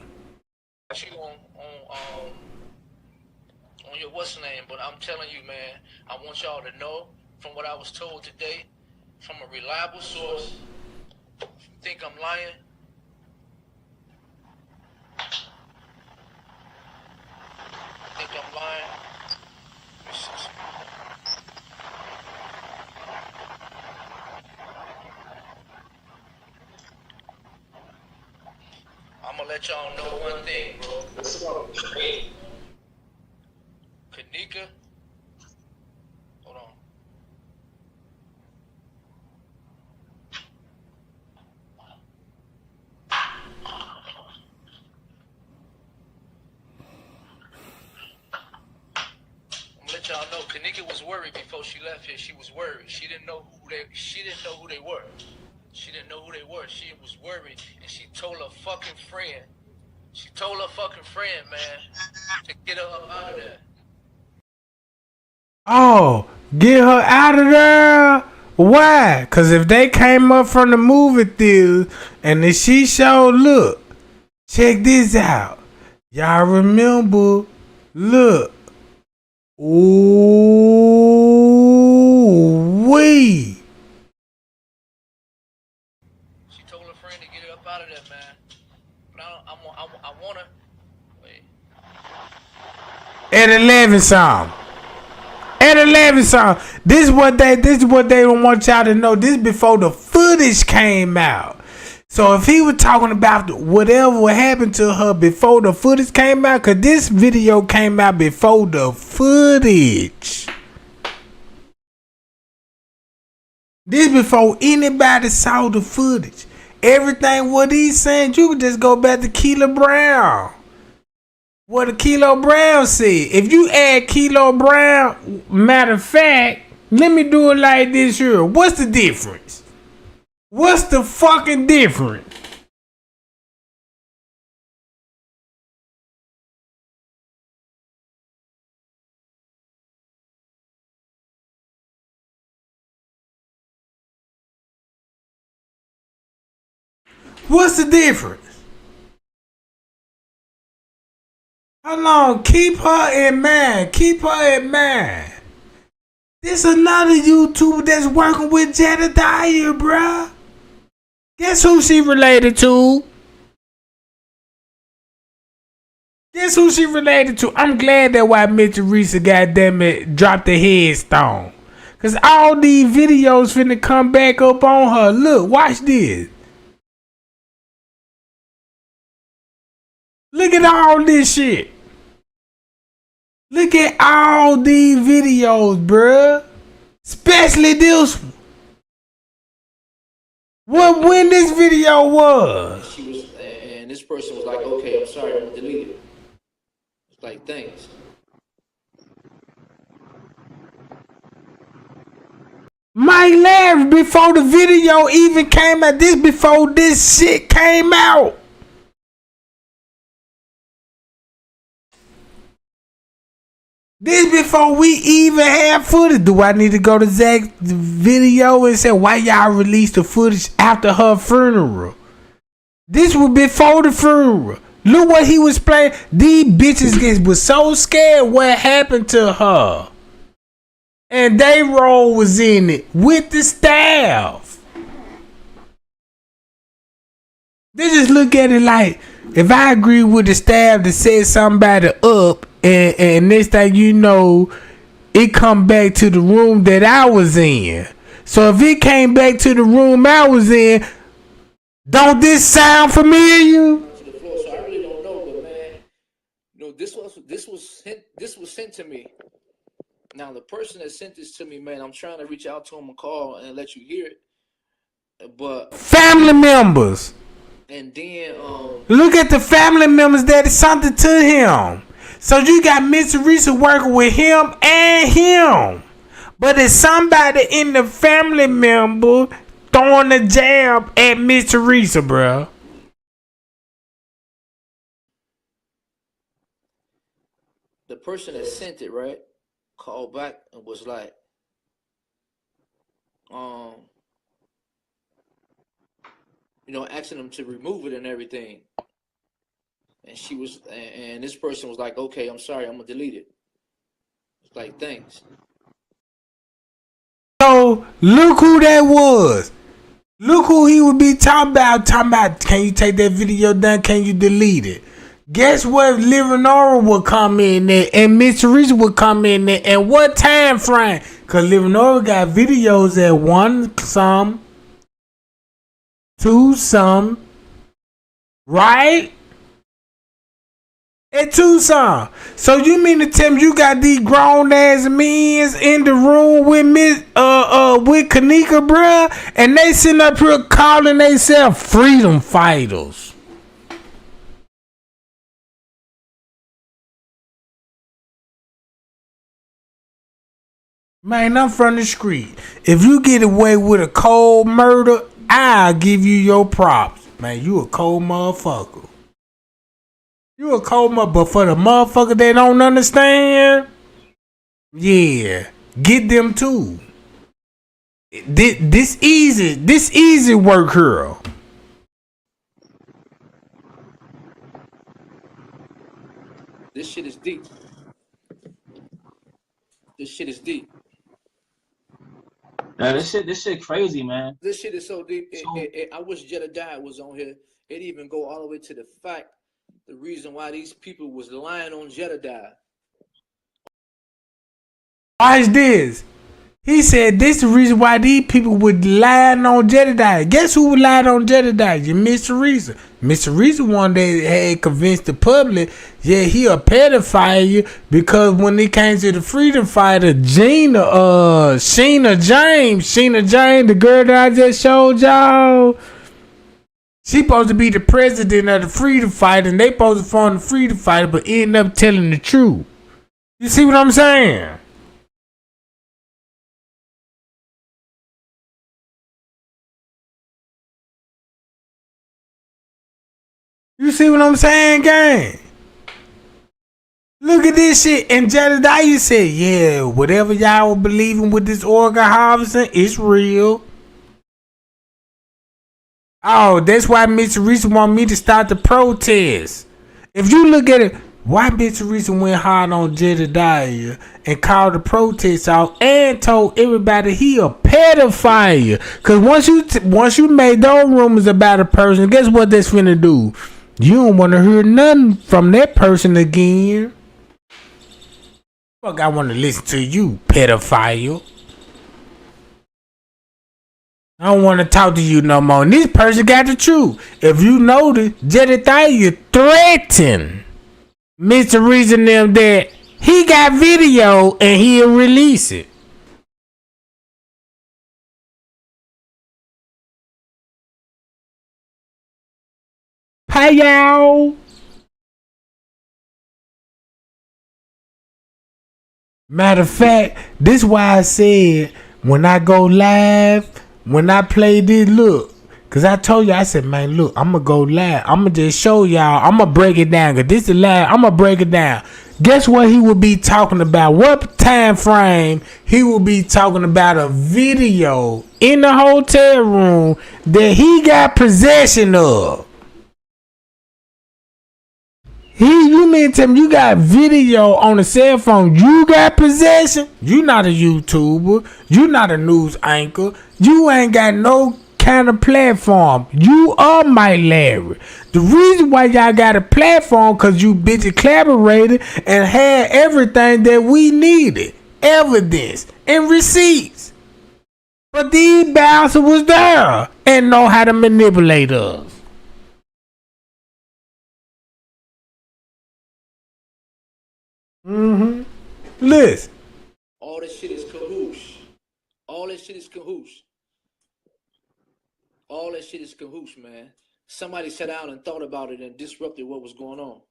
On your what's name, but I'm telling you, man, I want y'all to know from what I was told today, from a reliable source. If you think I'm lying, I'm gonna let y'all know one thing, bro. Kenneka, hold on. I'm gonna let y'all know. Kenneka was worried before she left here. She was worried. She didn't know who they were. She didn't know who they were, She was worried, and she told her fucking friend. She told her fucking friend, man, to get her up out of there. Oh, get her out of there. Why? Because if they came up from the movie theater and if she showed, look, check this out. Y'all remember, look. Ooh, wee. She told her friend to get her up out of there, man. But I want her. Wait. At 11 something. At 11 something. This is what they don't want y'all to know. This before the footage came out. So if he was talking about whatever happened to her before the footage came out, because this video came out before the footage. This before anybody saw the footage. Everything what he's saying, you can just go back to Kilo Brown. What a Kilo Brown said. If you add Kilo Brown, matter of fact, let me do it like this here. What's the difference? What's the fucking difference? What's the difference? Hold on, keep her in mind. Keep her in mind. This another YouTuber that's working with Jedediah, bruh. Guess who she related to? Guess who she related to? I'm glad that why Mitch Teresa, goddammit, dropped the headstone. Cause all these videos finna come back up on her. Look, watch this. Look at all this shit. Look at all these videos, bruh. Especially this one. When this video was? She was, and this person was like, "Okay, I'm sorry, I'm gonna delete it." It's like, thanks. Mike laughed before the video even came out. This before this shit came out. This before we even have footage. Do I need to go to Zach's video and say why y'all released the footage after her funeral? This was before the funeral. Look what he was playing. These bitches was so scared what happened to her. And they role was in it with the staff. They just look at it like, if I agree with the staff to set somebody up, and next thing you know, it come back to the room that I was in. So if it came back to the room I was in, don't this sound familiar? To the floor, so I really don't know, but man, you know, this was sent to me. Now the person that sent this to me, man, I'm trying to reach out to him and call and let you hear it, but family members. And then look at the family members that is something to him. So you got Miss Teresa working with him and him. But it's somebody in the family member throwing a jab at Miss Teresa, bro. The person that sent it, right, called back and was like, you know, asking them to remove it and everything. And she was, and this person was like, okay, I'm sorry, I'm gonna delete it. It's like, thanks. So look who that was. Look who he would be talking about. Can you take that video down? Can you delete it? Guess what? Livinora would come in there and Miss Teresa would come in there. And what time frame? Because Livinora got videos at 1 some, 2 some, right? At 2 some. So you mean to tell me you got these grown ass men in the room with with Kenneka, bruh, and they sitting up here calling themselves freedom fighters. Man, I'm from the street. If you get away with a cold murder, I'll give you your props. Man, you a cold motherfucker. You a cold motherfucker. But for the motherfucker that don't understand, yeah, get them too. This easy work here. This shit is deep. This shit is deep. Now, this shit crazy, man. This shit is so deep. I wish Jedediah was on here. It even go all the way to the fact, the reason why these people was lying on Jedediah. Watch this. He said this is the reason why these people would lie on Jedediah. Guess who lied on Jedediah? You Miss Teresa. Miss Teresa one day had convinced the public, yeah, he a pedophile because when it came to the freedom fighter, Sheena James, the girl that I just showed y'all, she supposed to be the president of the freedom fighter, and they supposed to form the freedom fighter, but end up telling the truth. You see what I'm saying? You see what I'm saying, gang? Look at this shit. And Jedediah said, yeah, whatever y'all were believing with this organ harvesting, it's real. Oh, that's why Miss Teresa want me to start the protest. If you look at it, why Miss Teresa went hard on Jedediah and called the protest out and told everybody he a pedophile? Cause once you made those rumors about a person, guess what that's finna do? You don't want to hear nothing from that person again. Fuck, I want to listen to you, pedophile. I don't want to talk to you no more. And this person got the truth. If you notice, Jedediah threatened Mr. Reason them that he got video and he'll release it. Hi, y'all. Matter of fact, this is why I said when I go live, when I play this, look, cause I told you, I said, man, look, I'm gonna go live. I'm gonna just show y'all. I'm gonna break it down. Cause this is live. I'm gonna break it down. Guess what he will be talking about? What time frame he will be talking about a video in the hotel room that he got possession of. You mean to me you got video on a cell phone? You got possession? You not a YouTuber. You not a news anchor. You ain't got no kind of platform. You are my Larry. The reason why y'all got a platform cause you bitches collaborated and had everything that we needed. Evidence and receipts. But these bouncers was there and know how to manipulate us. Listen. All this shit is cahoots. All that shit is cahoots. All that shit is cahoots, man. Somebody sat down and thought about it and disrupted what was going on.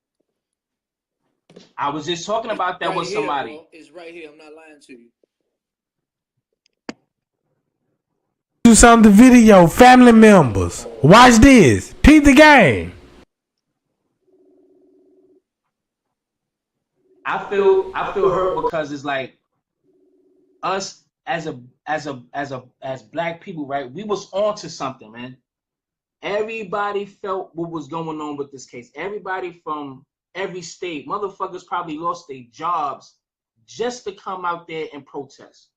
I was just talking about that right with somebody. Here, it's right here. I'm not lying to you. Do something to video, family members. Watch this. Peep the game. I feel hurt because it's like us as a as black people, right? We was onto something, man. Everybody felt what was going on with this case. Everybody from every state, motherfuckers probably lost their jobs just to come out there and protest.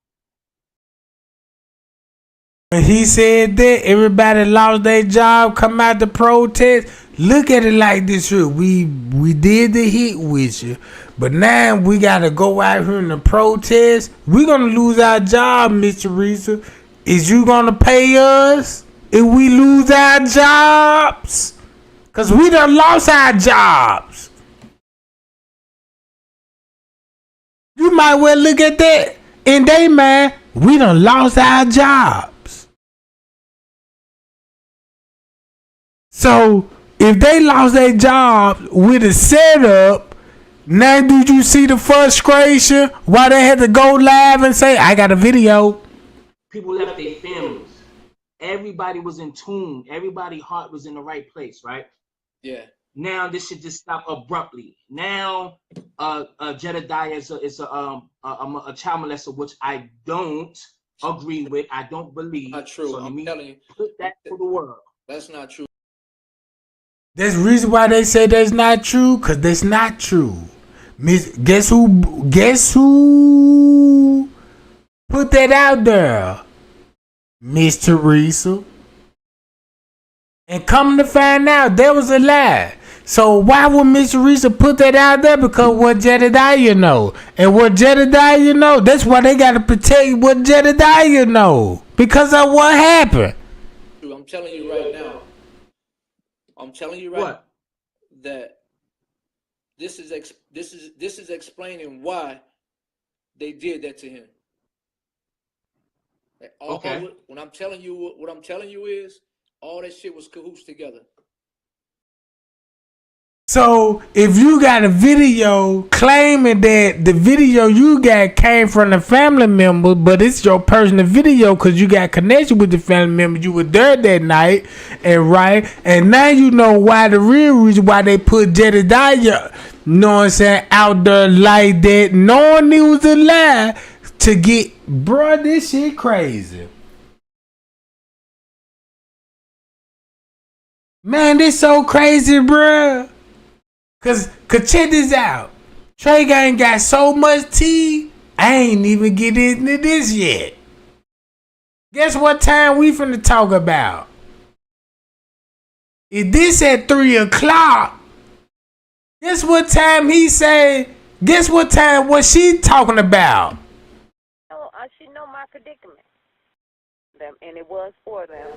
When he said that, everybody lost their job, come out to protest. Look at it like this here. We did the hit with you, but now we gotta go out here and protest. We're gonna lose our job, Mr. Risa. Is you gonna pay us if we lose our jobs? Cause we done lost our jobs. You might well look at that in they mind. We done lost our jobs. So if they lost their job with a setup, now did you see the frustration why they had to go live and say, I got a video? People left their families. Everybody was in tune. Everybody's heart was in the right place, right? Yeah. Now this should just stop abruptly. Now, Jedediah is a child molester, which I don't agree with. I don't believe. Not true. So I'm telling you, put that for the world. That's not true. That's the reason why they say that's not true, because that's not true. Guess who put that out there? Miss Teresa. And come to find out, that was a lie. So why would Miss Teresa put that out there? Because what Jedediah know. And what Jedediah know, that's why they got to protect what Jedediah know. Because of what happened. I'm telling you right now. I'm telling you right that this is explaining why they did that to him. Okay. When I'm telling you what I'm telling you is all that shit was cahoots together. So if you got a video claiming that the video you got came from a family member, but it's your personal video because you got connection with the family member, you were there that night, and now you know why the real reason why they put Jedediah, you know what I'm saying, out there like that, knowing it was a lie to get, bro, this shit crazy. Man, this so crazy, bruh. Cause check this out. Trey Gang got so much tea, I ain't even get into this yet. Guess what time we finna talk about? If this at 3 o'clock, guess what time he say? Guess what time was she talking about? Oh, she know my predicament. And it was for them.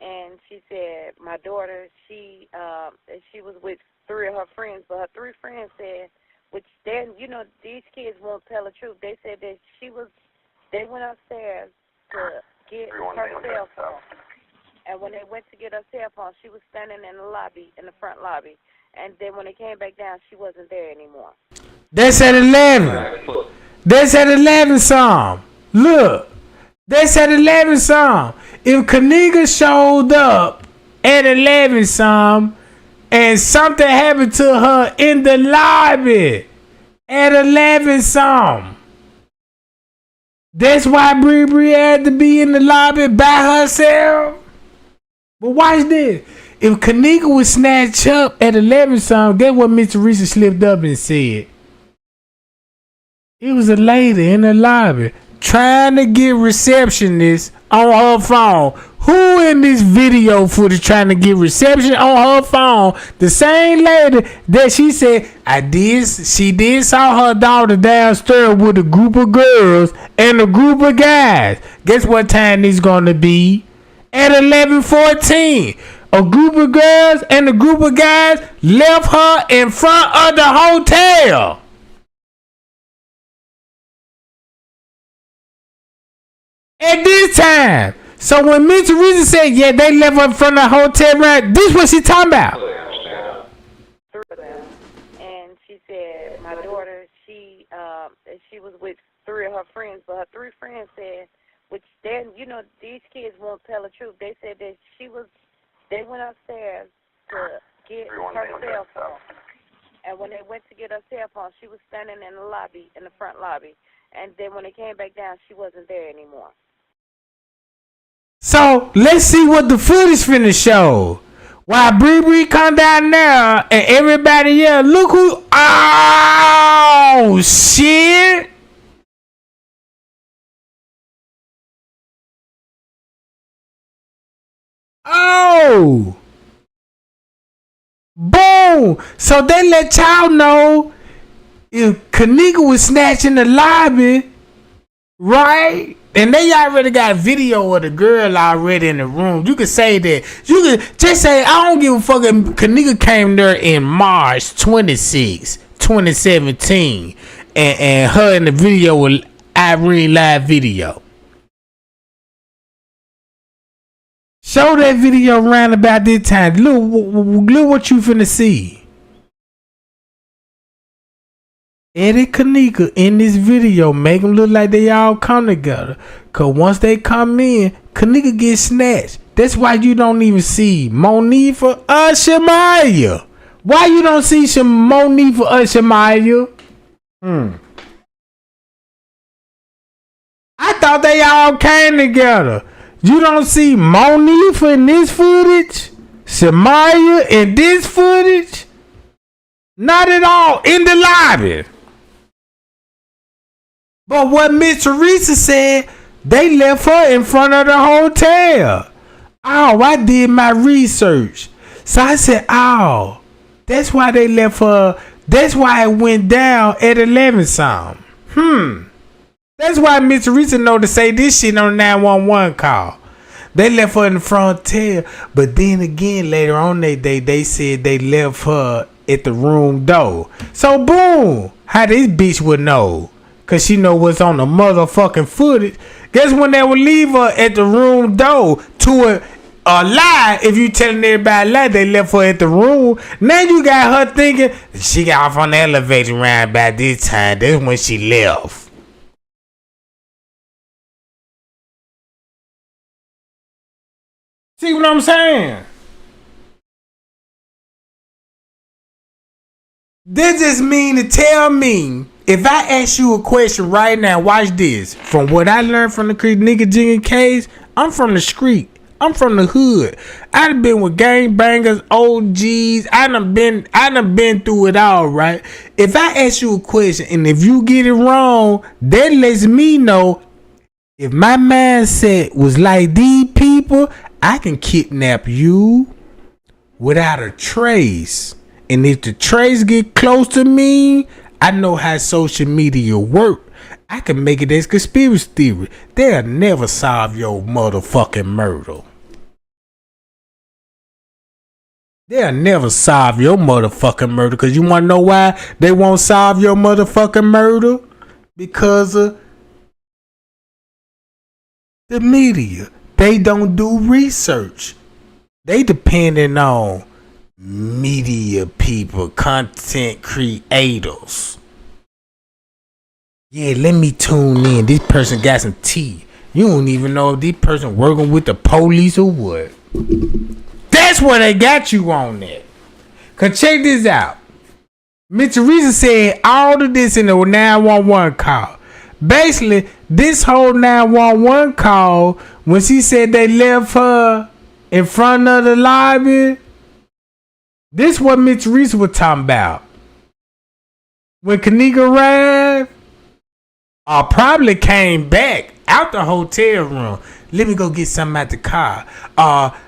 And she said, my daughter, she was with 3 of her friends, but her 3 friends said, which then, you know, these kids won't tell the truth. They said that they went upstairs to get her cell phone. And when they went to get her cell phone, she was standing in the lobby, in the front lobby. And then when they came back down, she wasn't there anymore. That's at 11. That's at 11 some. Look. That's at 11 some. If Kenneka showed up at 11 some and something happened to her in the lobby at 11 some, that's why Bree had to be in the lobby by herself. But watch this. If Kenneka was snatched up at 11 some, guess what Mr. Reese slipped up and said? It was a lady in the lobby trying to get receptionist on her phone. Who in this video footage trying to get reception on her phone? The same lady that she said she did saw her daughter downstairs with a group of girls and a group of guys. Guess what time this gonna be? At 11:14. A group of girls and a group of guys left her in front of the hotel. At this time. So when Mr. Reason said, yeah, they left her in front of the hotel, right? This what she talking about. And she said, my daughter, she was with 3 of her friends, but her 3 friends said, which then, you know, these kids won't tell the truth. They said that they went upstairs to get her cell phone. And when they went to get her cell phone, she was standing in the lobby, in the front lobby. And then when they came back down, she wasn't there anymore. So let's see what the footage finna show. While Bree come down there and everybody else, look who. Oh shit! Oh, boom! So they let y'all know if Kenneka was snatching the lobby, right? And they already got video of the girl already in the room. You could say that. You could just say, I don't give a fuck if Kenneka came there in March 26, 2017. And her in the video with Irene live video. Show that video around about this time. Look what you finna see. Edit Kenneka in this video, make them look like they all come together. Cause once they come in, Kenneka gets snatched. That's why you don't even see Monifa or Shamaya. Why you don't see Monifa or Shamaya? I thought they all came together. You don't see Monifa in this footage? Shamaya in this footage? Not at all. In the lobby. But what Miss Teresa said, they left her in front of the hotel. Oh, I did my research. So I said, oh, that's why they left her. That's why it went down at 11 something. That's why Miss Teresa know to say this shit on the 911 call. They left her in the front hotel. But then again, later on that day, they said they left her at the room door. So boom, how this bitch would know? Cause she know what's on the motherfucking footage. Guess when they would leave her at the room door to a lie. If you telling everybody a lie, they left her at the room. Now you got her thinking she got off on the elevator around by this time. That's when she left. See what I'm saying? This just mean to tell me, if I ask you a question right now, watch this. From what I learned from the nigga Jenkins case, I'm from the street. I'm from the hood. I done been with gangbangers, OGs. I done been through it all, right? If I ask you a question and if you get it wrong, that lets me know if my mindset was like these people, I can kidnap you without a trace. And if the trace get close to me, I know how social media work. I can make it as conspiracy theory. They'll never solve your motherfucking murder. They'll never solve your motherfucking murder. Because you want to know why they won't solve your motherfucking murder? Because of the media. They don't do research. They depending on media people, content creators. Yeah, let me tune in. This person got some tea. You don't even know if this person working with the police or what. That's where they got you on that. Cause check this out. Miss Teresa said all of this in the 911 call. Basically, this whole 911 call, when she said they left her in front of the lobby, this what Miss Teresa was talking about. When Kenneka arrived, or probably came back out the hotel room. Let me go get something out the car.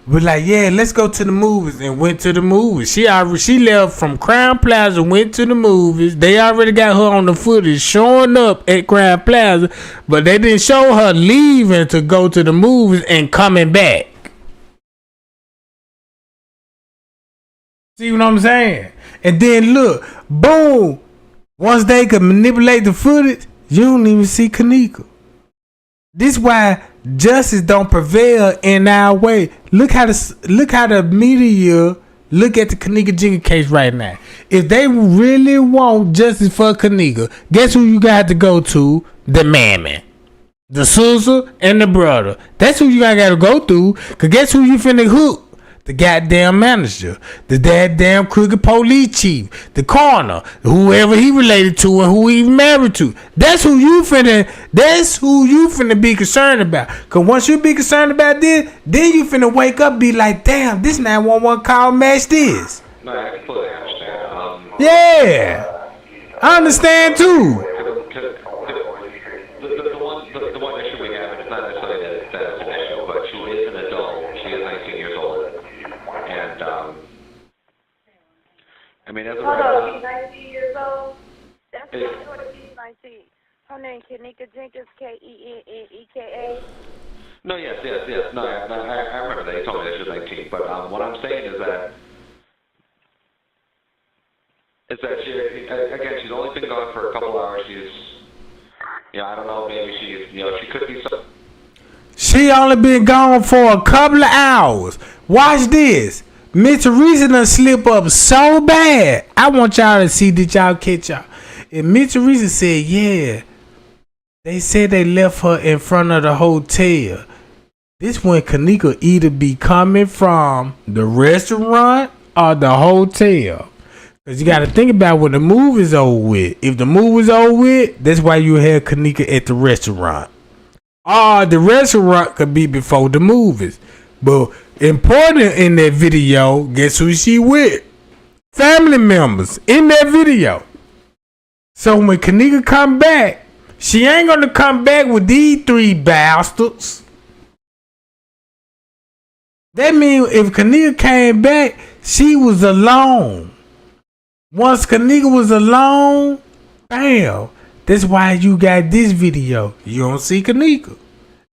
We're like, yeah, let's go to the movies, and went to the movies. She left from Crown Plaza, went to the movies. They already got her on the footage showing up at Crown Plaza, but they didn't show her leaving to go to the movies and coming back. See what I'm saying? And then look, boom. Once they could manipulate the footage, you don't even see Kenneka. This why justice don't prevail in our way. Look how the media look at the Kenneka Jenkins case right now. If they really want justice for Kenneka, guess who you got to go to? The mammy, the sister, and the brother. That's who you gotta go through. Cause guess who you finna hook? the goddamn manager, the goddamn crooked police chief, the coroner, whoever he related to and who he married to. That's who you finna be concerned about. Cause once you be concerned about this, then you finna wake up, be like, damn, this 911 call match this. No, I completely understand. Yeah, I understand too. The one issue we have, and it's not necessarily that it's an issue, but she is an adult. She is 19 years old. And, I mean, as a Hold on, she's 19 years old? That's my daughter, she's 19. Her name Kenneka Jenkins, Kenneka. No, yes. No, I remember that. You told me that she was 19. But what I'm saying is that she, again, she's only been gone for a couple hours. She's, I don't know, maybe she could be some. She only been gone for a couple of hours. Watch this. Miss Teresa done slip up so bad. I want y'all to see, did y'all catch y'all? And Miss Teresa said, yeah, they said they left her in front of the hotel. This when Kenneka either be coming from the restaurant or the hotel. Because you got to think about when the move is over with. If the move is over with, that's why you had Kenneka at the restaurant. Or the restaurant could be before the movies. But important in that video, guess who she with? Family members in that video. So when Kenneka come back, she ain't going to come back with these three bastards. That means if Kenneka came back, she was alone. Once Kenneka was alone, bam. That's why you got this video. You don't see Kenneka.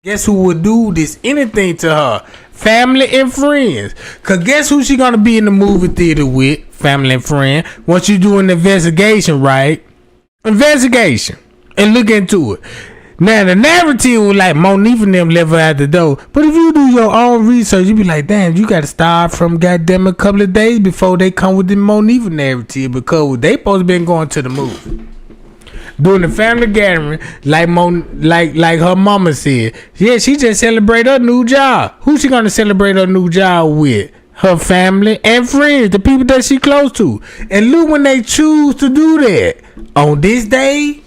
Guess who would do this anything to her? Family and friends. Cause guess who she gonna be in the movie theater with? Family and friend. Once you do an investigation, right? Investigation. And look into it. Now the narrative was like Monique and them left her at the door. But if you do your own research, you be like, damn, you gotta start from goddamn a couple of days before they come with the Monique narrative, because they supposed to been going to the movie. During the family gathering, like her mama said, yeah, she just celebrate her new job. Who she gonna celebrate her new job with? Her family and friends, the people that she close to. And look when they choose to do that. On this day,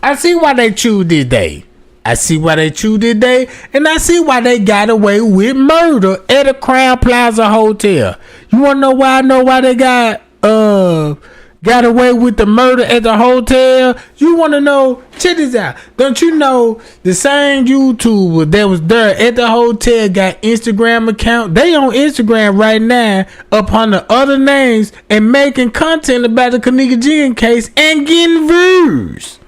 I see why they choose this day. And I see why they got away with murder at a Crown Plaza hotel. You wanna know why I know why they got away with the murder at the hotel? You want to know? Check this out. Don't you know the same YouTuber that was there at the hotel got Instagram account? They on Instagram right now up under other names and making content about the Kenneka Jenkins case and getting views.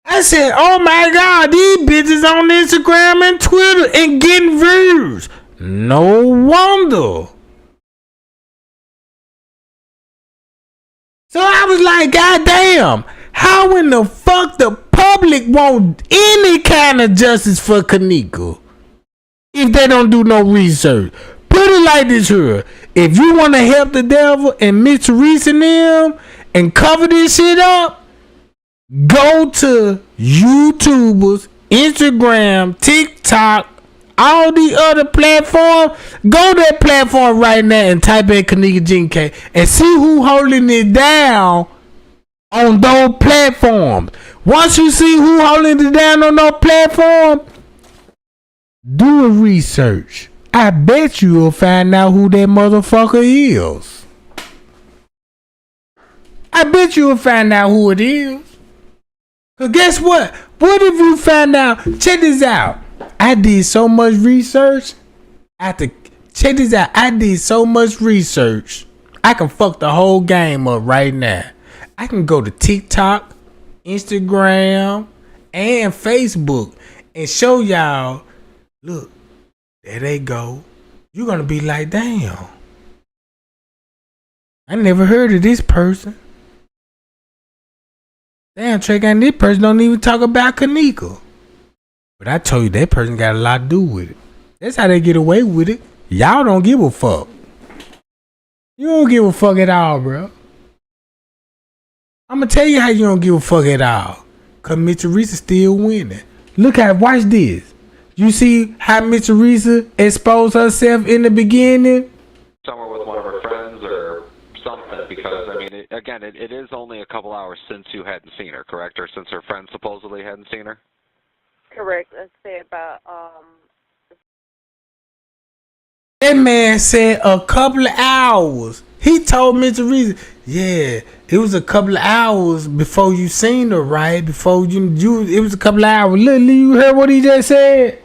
I said, oh my God, these bitches on Instagram and Twitter and getting views. No wonder. So I was like, God damn, how in the fuck the public want any kind of justice for Kenneka if they don't do no research? Put it like this here. If you want to help the devil and Miss Teresa and them and cover this shit up, go to YouTubers, Instagram, TikTok, all the other platforms. Go to that platform right now and type in Kenneka Jenkins and see who holding it down on those platforms. Once you see who holding it down on those platforms, do a research. I bet you will find out who that motherfucker is. I bet you will find out who it is. Cause guess what? What if you find out? Check this out. I did so much research. Check this out. I did so much research. I can fuck the whole game up right now. I can go to TikTok, Instagram, and Facebook and show y'all. Look, there they go. You're gonna be like, damn. I never heard of this person. Damn, Trey, and this person don't even talk about Kenneka. But I told you that person got a lot to do with it. That's how they get away with it. Y'all don't give a fuck. You don't give a fuck at all, bro. I'm gonna tell you how you don't give a fuck at all. Cause Miss Teresa still winning. Look at, watch this. You see how Miss Teresa exposed herself in the beginning? Somewhere with one of her friends or something, because, I mean, it is only a couple hours since you hadn't seen her, correct? Or since her friend supposedly hadn't seen her? Correct. Let's say about That man said a couple of hours. He told Miss Teresa, yeah, it was a couple of hours before you seen her, right? Before you it was a couple of hours. Look, you heard what he just said?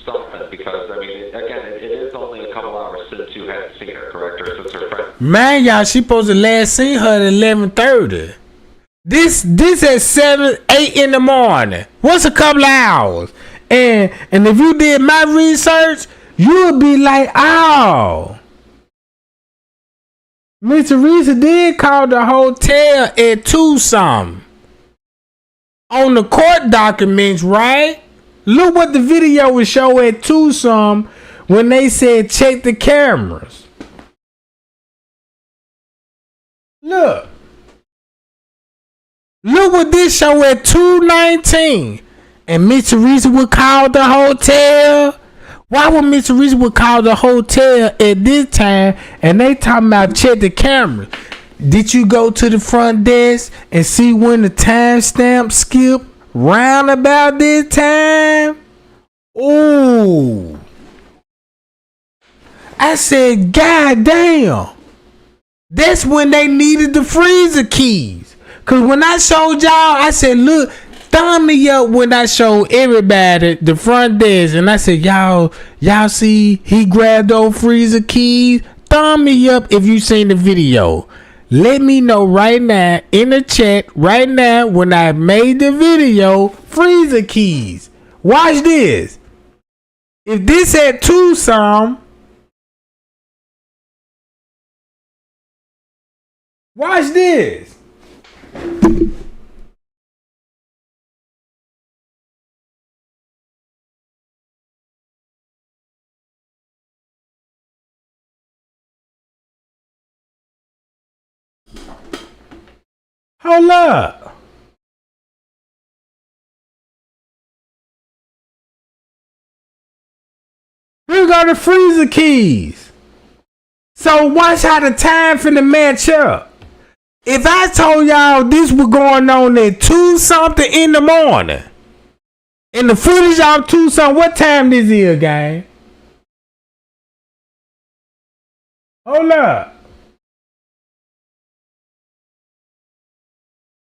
Something, because, I mean, it is only a couple hours since you hadn't seen her, correct? Or since her friend. Man, y'all, she supposed to last seen her at 11:30. This at 7, 8 in the morning. What's a couple of hours? And if you did my research, you would be like, oh, Miss Teresa did call the hotel at 2 something. On the court documents, right? Look what the video would show at 2 something when they said check the cameras. Look. Look what this show at 2:19. And Miss Teresa would call the hotel. Why would Miss Teresa would call the hotel at this time and they talking about check the camera? Did you go to the front desk and see when the timestamp skipped round about this time? Ooh. I said, God damn. That's when they needed the freezer keys. Cause when I showed y'all, I said, look, thumb me up when I showed everybody the front desk. And I said, y'all see he grabbed those freezer keys? Thumb me up if you seen the video. Let me know right now in the chat right now when I made the video, freezer keys. Watch this. If this had 2 some, watch this. Hold up. Here go the freezer keys. So watch how the time finna match up. If I told y'all this was going on at 2 something in the morning, and the footage of 2 something, what time this is, gang? Hold up.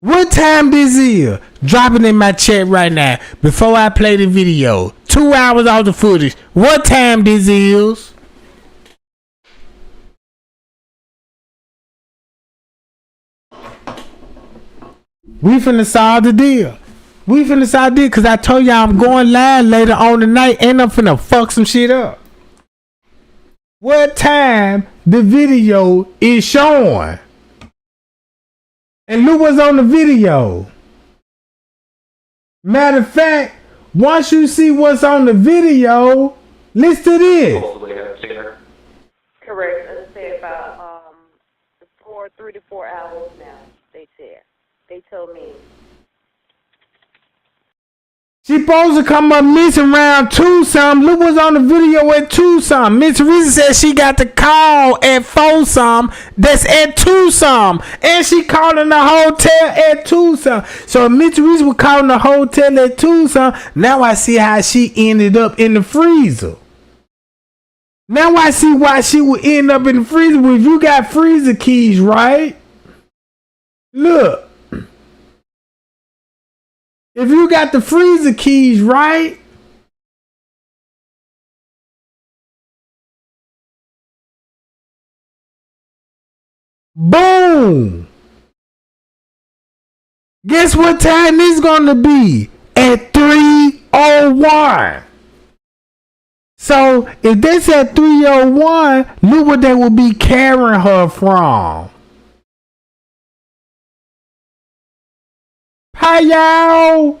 What time this is? Drop it in my chat right now before I play the video. 2 hours off the footage. What time this is? We finna solve the deal. We finna solve the deal because I told y'all I'm going live later on tonight and I'm finna fuck some shit up. What time the video is showing? And look what's on the video. Matter of fact, once you see what's on the video, listen to this. correct. Let's say about 3 to 4 hours now. They said. They told me. She supposed to come up missing around 2 something. Look what's on the video at 2 something. Miss Teresa said she got the call at 4 something. That's at 2 something. And she calling the hotel at 2 something. So Miss Teresa was calling the hotel at 2 something. Now I see how she ended up in the freezer. Now I see why she would end up in the freezer. If you got freezer keys, right? Look. If you got the freezer keys, right? Boom. Guess what time this gonna be? At 3:01. So if that's at 3:01, look what they will be carrying her from. Hi, y'all.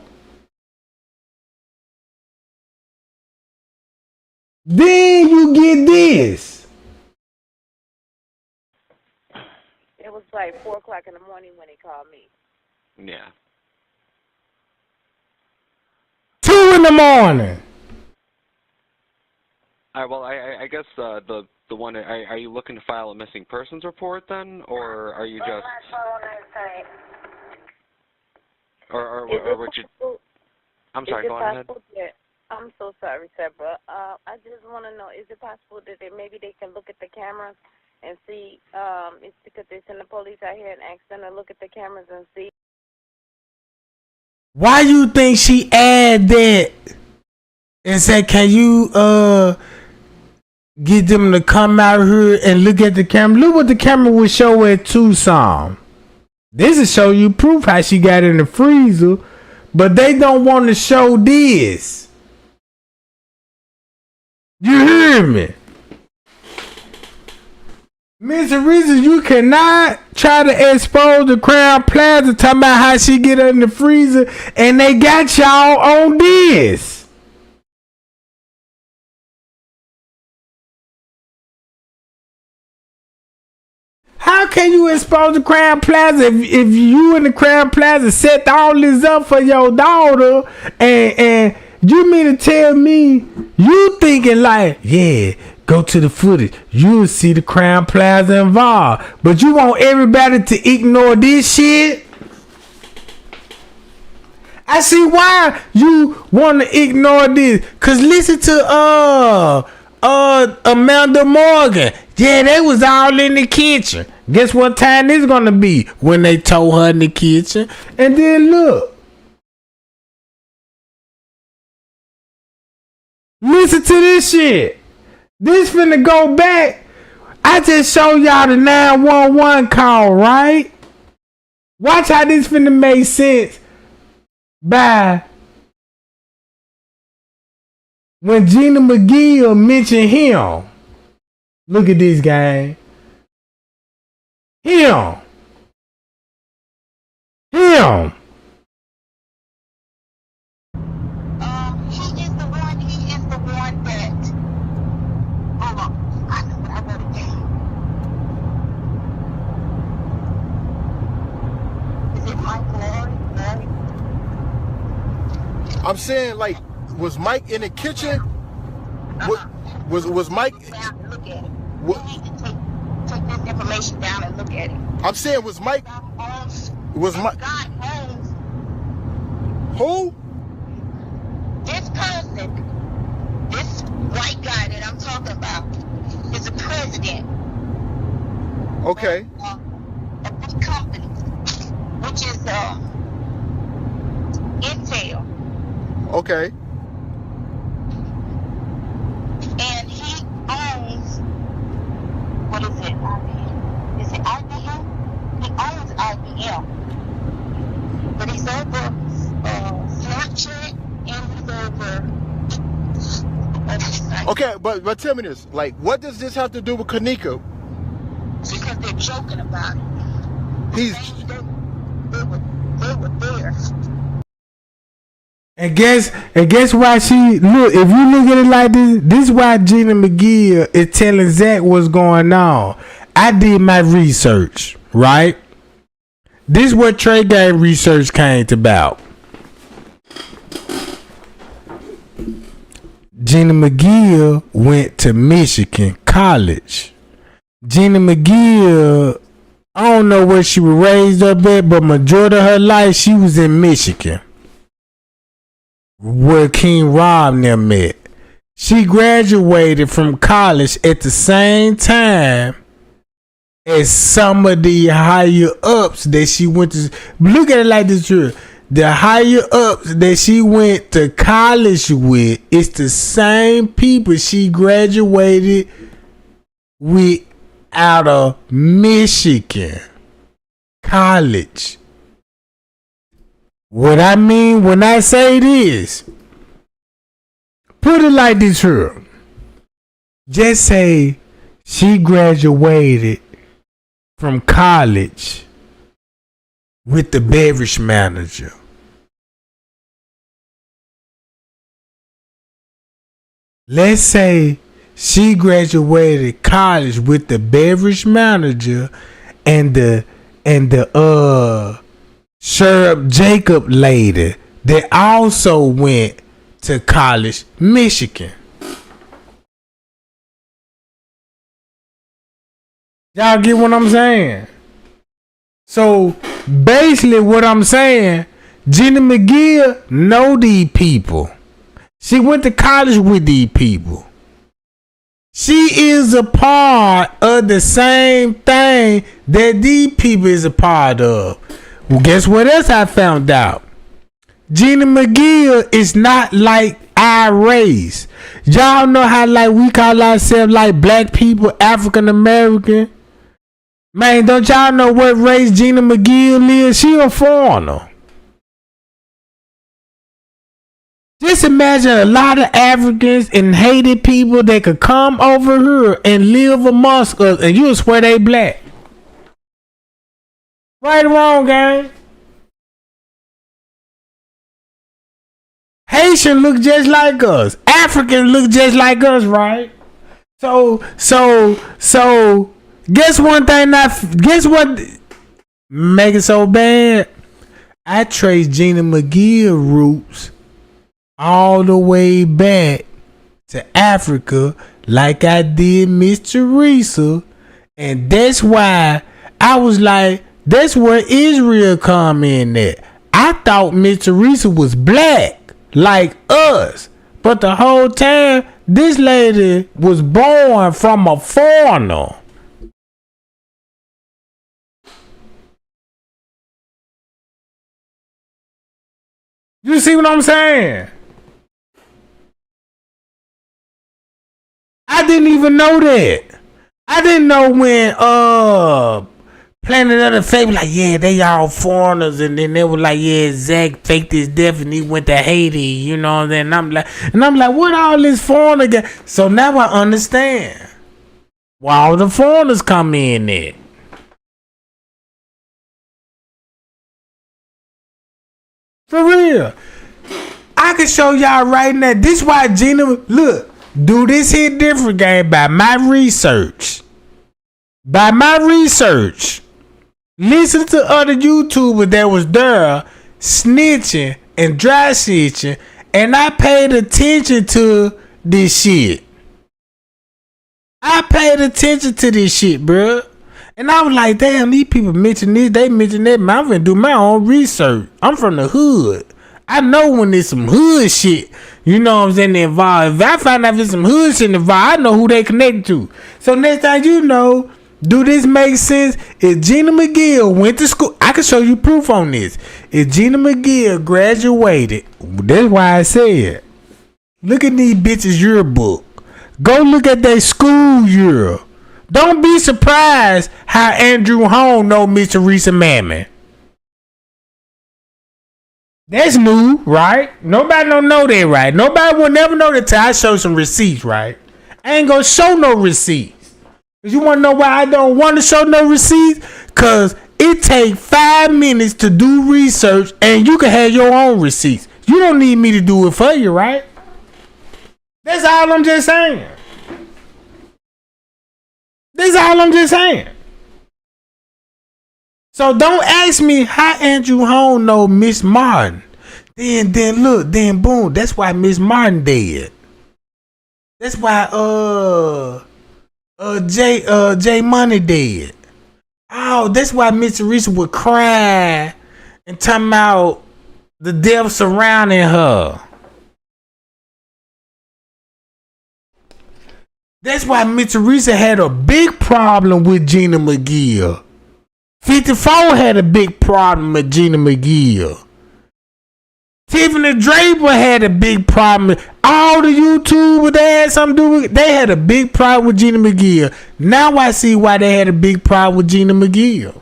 Then you get this. It was like 4 o'clock in the morning when they called me. Yeah. 2 in the morning. Well, I guess the one. Are you looking to file a missing persons report then, or are you just? Or what you? I'm sorry. Go on ahead. I'm so sorry, sir, but I just want to know: is it possible that maybe they can look at the cameras and see? It's because they send the police out here and ask them to look at the cameras and see. Why you think she add that and said, "Can you get them to come out here and look at the camera"? Look what the camera would show at Tucson. This will show you proof how she got in the freezer, but they don't want to show this. You hear me? Mr. Reason, you cannot try to expose the Crown Plaza talking about how she get in the freezer and they got y'all on this. How can you expose the Crown Plaza if you and the Crown Plaza set all this up for your daughter and you mean to tell me you thinking like, yeah, go to the footage, you'll see the Crown Plaza involved, but you want everybody to ignore this shit? I see why you want to ignore this. Cause listen to Amanda Morgan. Yeah, they was all in the kitchen. Guess what time this gonna be? When they told her in the kitchen. And then look. Listen to this shit. This finna go back. I just showed y'all the 911 call, right? Watch how this finna make sense by when Gina McGill mentioned him. Look at this guy. Him. He is the one that, hold on, I know what I wrote it down. Is it Mike Lowry? I'm saying, like, was Mike in the kitchen? Was Mike? Look at it. You need to take this information down and look at it. I'm saying, was Mike? Was Mike? God Holmes. Who? This person, this white guy that I'm talking about, is the president. Okay. Of this company, which is Intel. Okay. And he owns, what is it? IBM? Is it IBM? He owns IBM. But he's over Snapchat and he's over. Okay, but tell me this. Like, what does this have to do with Kenneka? Because they're joking about it. They were there. And guess why she look, if you look at it like this is why Gina McGill is telling Zach what's going on. I did my research, right? This is what Trey Gang research came about. Gina McGill went to Michigan College. Gina McGill, I don't know where she was raised up at, but majority of her life she was in Michigan, where King Rob and them met. She graduated from college at the same time as some of the higher ups that she went to. Look at it like this here. The higher ups that she went to college with, it's the same people she graduated with out of Michigan College. What I mean when I say this, put it like this here. Just say she graduated from college with the beverage manager. Let's say she graduated college with the beverage manager and the Sheriff Jacob lady that also went to college, Michigan. Y'all get what I'm saying? So basically what I'm saying, Gina McGill know these people. She went to college with these people. She is a part of the same thing that these people is a part of. Well, guess what else I found out? Gina McGill is not like our race. Y'all know how like we call ourselves like black people, African American. Man, don't y'all know what race Gina McGill is? She a foreigner. Just imagine a lot of Africans and hated people that could come over here and live amongst us, and you'll swear they black. Right or wrong, gang? Haitian look just like us. African look just like us, right? So guess one thing. Guess what? Make it so bad. I trace Gina McGill roots all the way back to Africa, like I did Miss Teresa, and that's why I was like, that's where Israel come in at. I thought Miss Teresa was black, like us, but the whole time this lady was born from a foreigner. You see what I'm saying? I didn't even know that. I didn't know when Planet of the Fake was like, yeah, they all foreigners, and then they were like, yeah, Zach faked his death and he went to Haiti, you know. And then I'm like, what all this foreigner got? So now I understand why all the foreigners come in there. For real. I can show y'all right now. This why Gina, look, do this here different game by my research. By my research. Listen to other YouTubers that was there snitching and dry snitching, and I paid attention to this shit. I paid attention to this shit, bro. And I was like, damn, these people mention this, they mention that. Man, I'm gonna do my own research. I'm from the hood. I know when there's some hood shit, you know what I'm saying, involved. If I find out there's some hood shit involved, I know who they connected to. So next time you know, do this make sense? If Gina McGill went to school, I can show you proof on this. If Gina McGill graduated, that's why I said, look at these bitches' yearbook. Go look at their school year. Don't be surprised how Andrew Hone know Miss Teresa Mammon. That's new, right? Nobody don't know that, right? Nobody will never know that till I show some receipts, right? I ain't gonna show no receipts. Cause you wanna know why I don't want to show no receipts? Cause it take 5 minutes to do research and you can have your own receipts. You don't need me to do it for you, right? That's all I'm just saying. That's all I'm just saying. So don't ask me how Andrew Hone know Miss Martin. Then boom. That's why Miss Martin dead. That's why J Money dead. Oh, that's why Miss Teresa would cry and talking about the death surrounding her. That's why Miss Teresa had a big problem with Gina McGill. 54 had a big problem with Gina McGill. Tiffany Draper had a big problem. All the YouTubers they had something to do with, they had a big problem with Gina McGill. Now I see why they had a big problem with Gina McGill.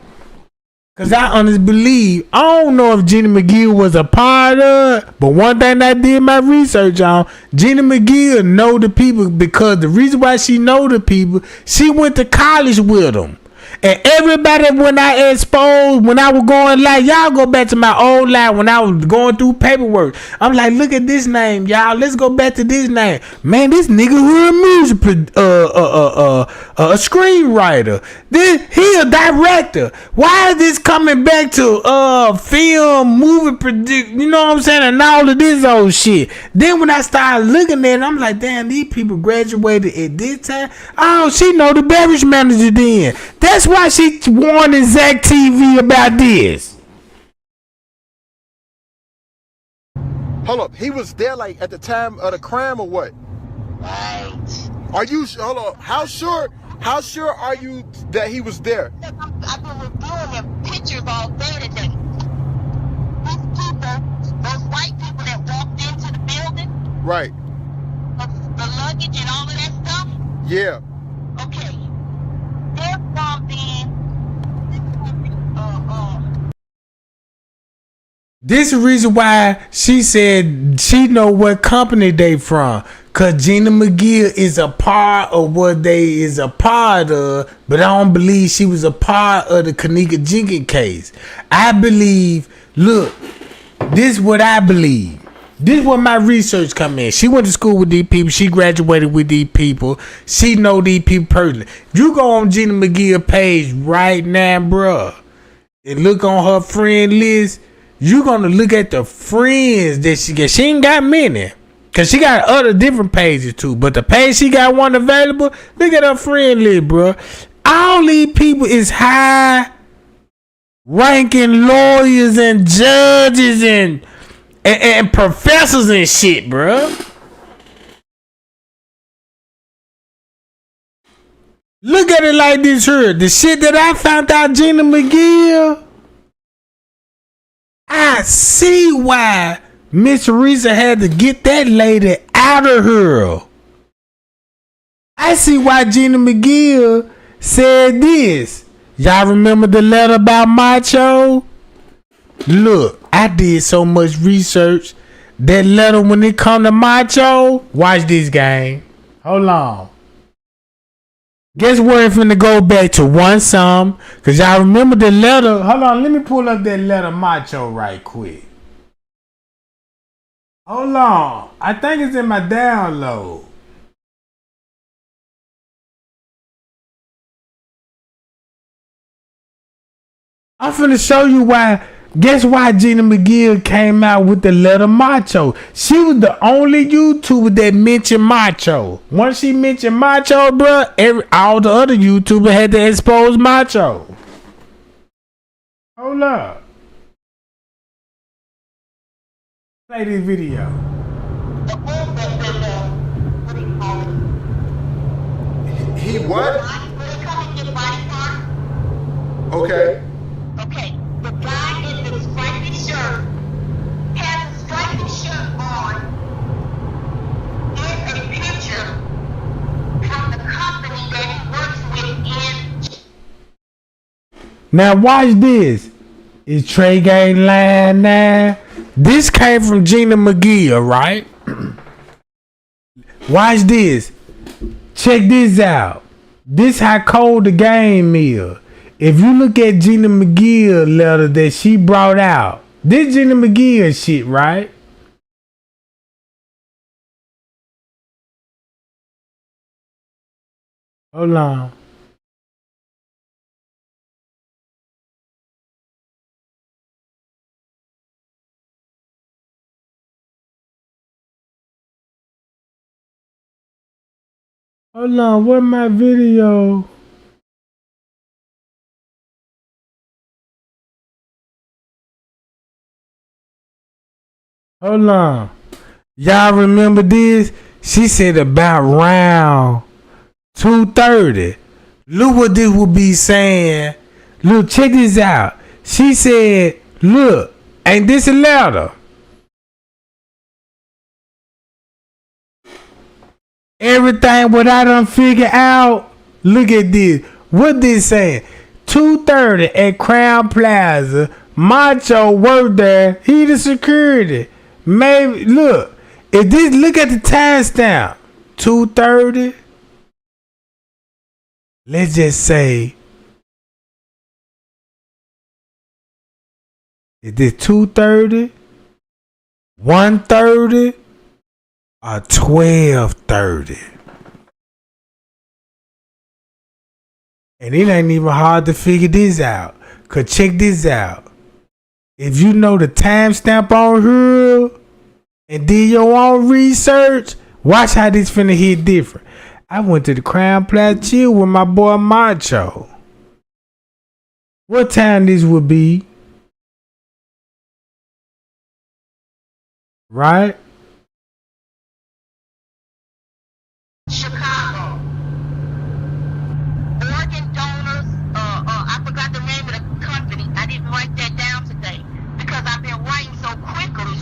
Cause I honestly believe, I don't know if Gina McGill was a part of it, but one thing I did my research on, Gina McGill know the people because the reason why she know the people, she went to college with them. And everybody, when I exposed, when I was going live, y'all go back to my old live when I was going through paperwork. I'm like, look at this name, y'all. Let's go back to this name. Man, this nigga who a music a screenwriter. He a director. Why is this coming back to film, movie produce? You know what I'm saying? And all of this old shit. Then when I started looking at it, I'm like, damn, these people graduated at this time. Oh, she know the beverage manager then. That's why she warning Zach TV about this. Hold up, he was there like at the time of the crime or what? Right. Are you, hold on, how sure are you that he was there? Look, I've been reviewing their pictures all day today. These people, those white people that walked into the building. Right. The luggage and all of that stuff. Yeah. Okay. They're from This is the reason why she said she know what company they from. Cause Gina McGill is a part of what they is a part of, but I don't believe she was a part of the Kenneka Jenkins case. I believe, look, this is what I believe. This is where my research come in. She went to school with these people. She graduated with these people. She know these people personally. You go on Gina McGill page right now, bruh, and look on her friend list. You gonna look at the friends that she get. She ain't got many, cause she got other different pages too. But the page she got one available. Look at her friend list, bruh. All these people is high ranking lawyers and judges and professors and shit, bro. Look at it like this here. The shit that I found out Gina McGill, I see why Miss Teresa had to get that lady out of her. I see why Gina McGill said this. Y'all remember the letter about Macho? Look, I did so much research. That letter when it come to Macho, watch this game. Hold on. Guess where it's finna go back to one some? Cause y'all remember the letter. Hold on, let me pull up that letter Macho right quick. Hold on. I think it's in my download. I'm finna show you why. Guess why Gina McGill came out with the letter Macho? She was the only YouTuber that mentioned Macho. Once she mentioned Macho, bruh, all the other YouTubers had to expose Macho. Hold up. Play this video. He what? Okay. Okay, the guy in the striped shirt has a striped shirt on in a picture from the company that he works with in. Now watch this. Is Trey Gang lying now? This came from Gina McGill, right? Watch this. Check this out. This how cold the game is. If you look at Gina McGill letter that she brought out, this Gina McGill shit, right? Hold on. Hold on, where's my video? Hold on. Y'all remember this? She said about round 2:30. Look what this would be saying. Look, check this out. She said, look, ain't this a letter? Everything what I done figured out. Look at this. What this saying? 2:30 at Crown Plaza. Macho worked there. He the security. Maybe look. If this look at the timestamp. 2:30. Let's just say Is this 2:30, 1:30, or 12:30? And it ain't even hard to figure this out. Cause check this out. If you know the timestamp on here and did your own research, watch how this finna hit different. I went to the Crown Plaza chill with my boy Macho. What time this would be? Right? Chicago. Organ donors, I forgot the name of the company. I didn't write that down today because I've been writing so quickly.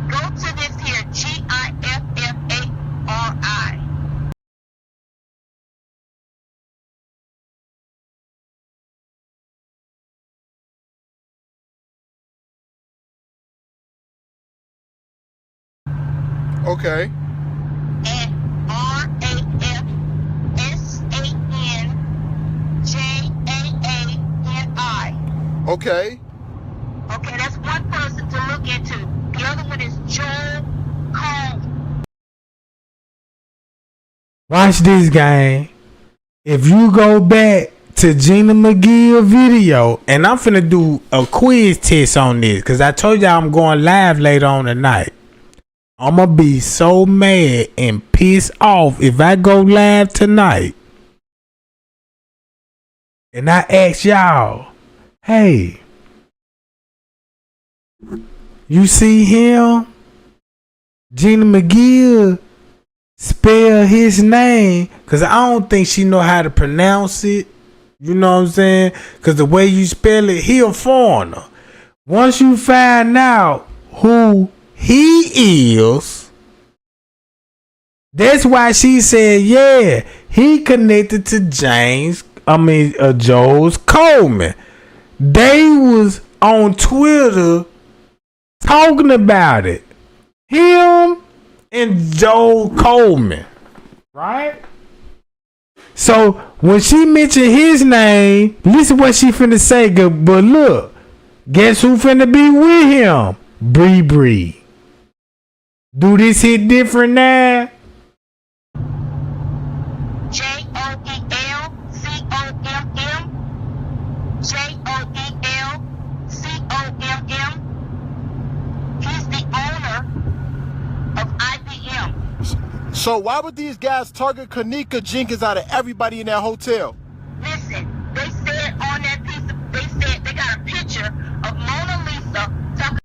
Go to this here, GIFFARI. Okay. And RAFSANJAANI. Okay. Okay, that's one person to look into. The other one is Joel Cole. Watch this, gang. If you go back to Gina McGill video, and I'm finna do a quiz test on this, because I told y'all I'm going live later on tonight. I'm gonna be so mad and pissed off if I go live tonight and I ask y'all, hey, you see him? Gina McGill spell his name, because I don't think she know how to pronounce it. You know what I'm saying? Because the way you spell it, he a foreigner. Once you find out who he is, that's why she said, yeah, he connected to Joe's Coleman. They was on Twitter talking about it. Him and Joe Coleman. Right? So when she mentioned his name, listen what she finna say. But look, guess who finna be with him? Bree. Do this hit different now? JOELCOMM. He's the owner of IBM. So why would these guys target Kenneka Jenkins out of everybody in that hotel? Listen, they said on that piece of, they said they got a picture of Mona Lisa talking.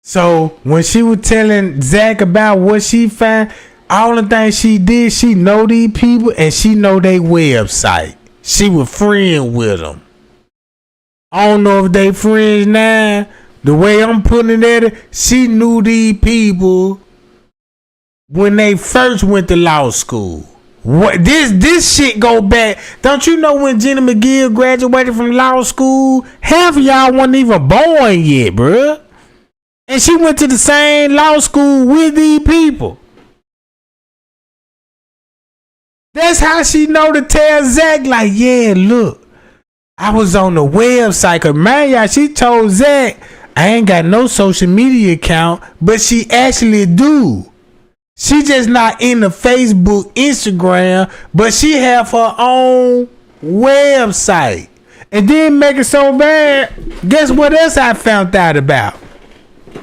So when she was telling Zach about what she found, all the things she did, she know these people and she know their website. She was friend with them. I don't know if they friends now. The way I'm putting it at it, she knew these people when they first went to law school. What this shit go back? Don't you know when Gina McGill graduated from law school? Half of y'all wasn't even born yet, bruh. And she went to the same law school with these people. That's how she know to tell Zach, like, yeah, look, I was on the website. Cause man, y'all, she told Zach, I ain't got no social media account, but she actually do. She just not in the Facebook, Instagram, but she have her own website. And then make it so bad, guess what else I found out about?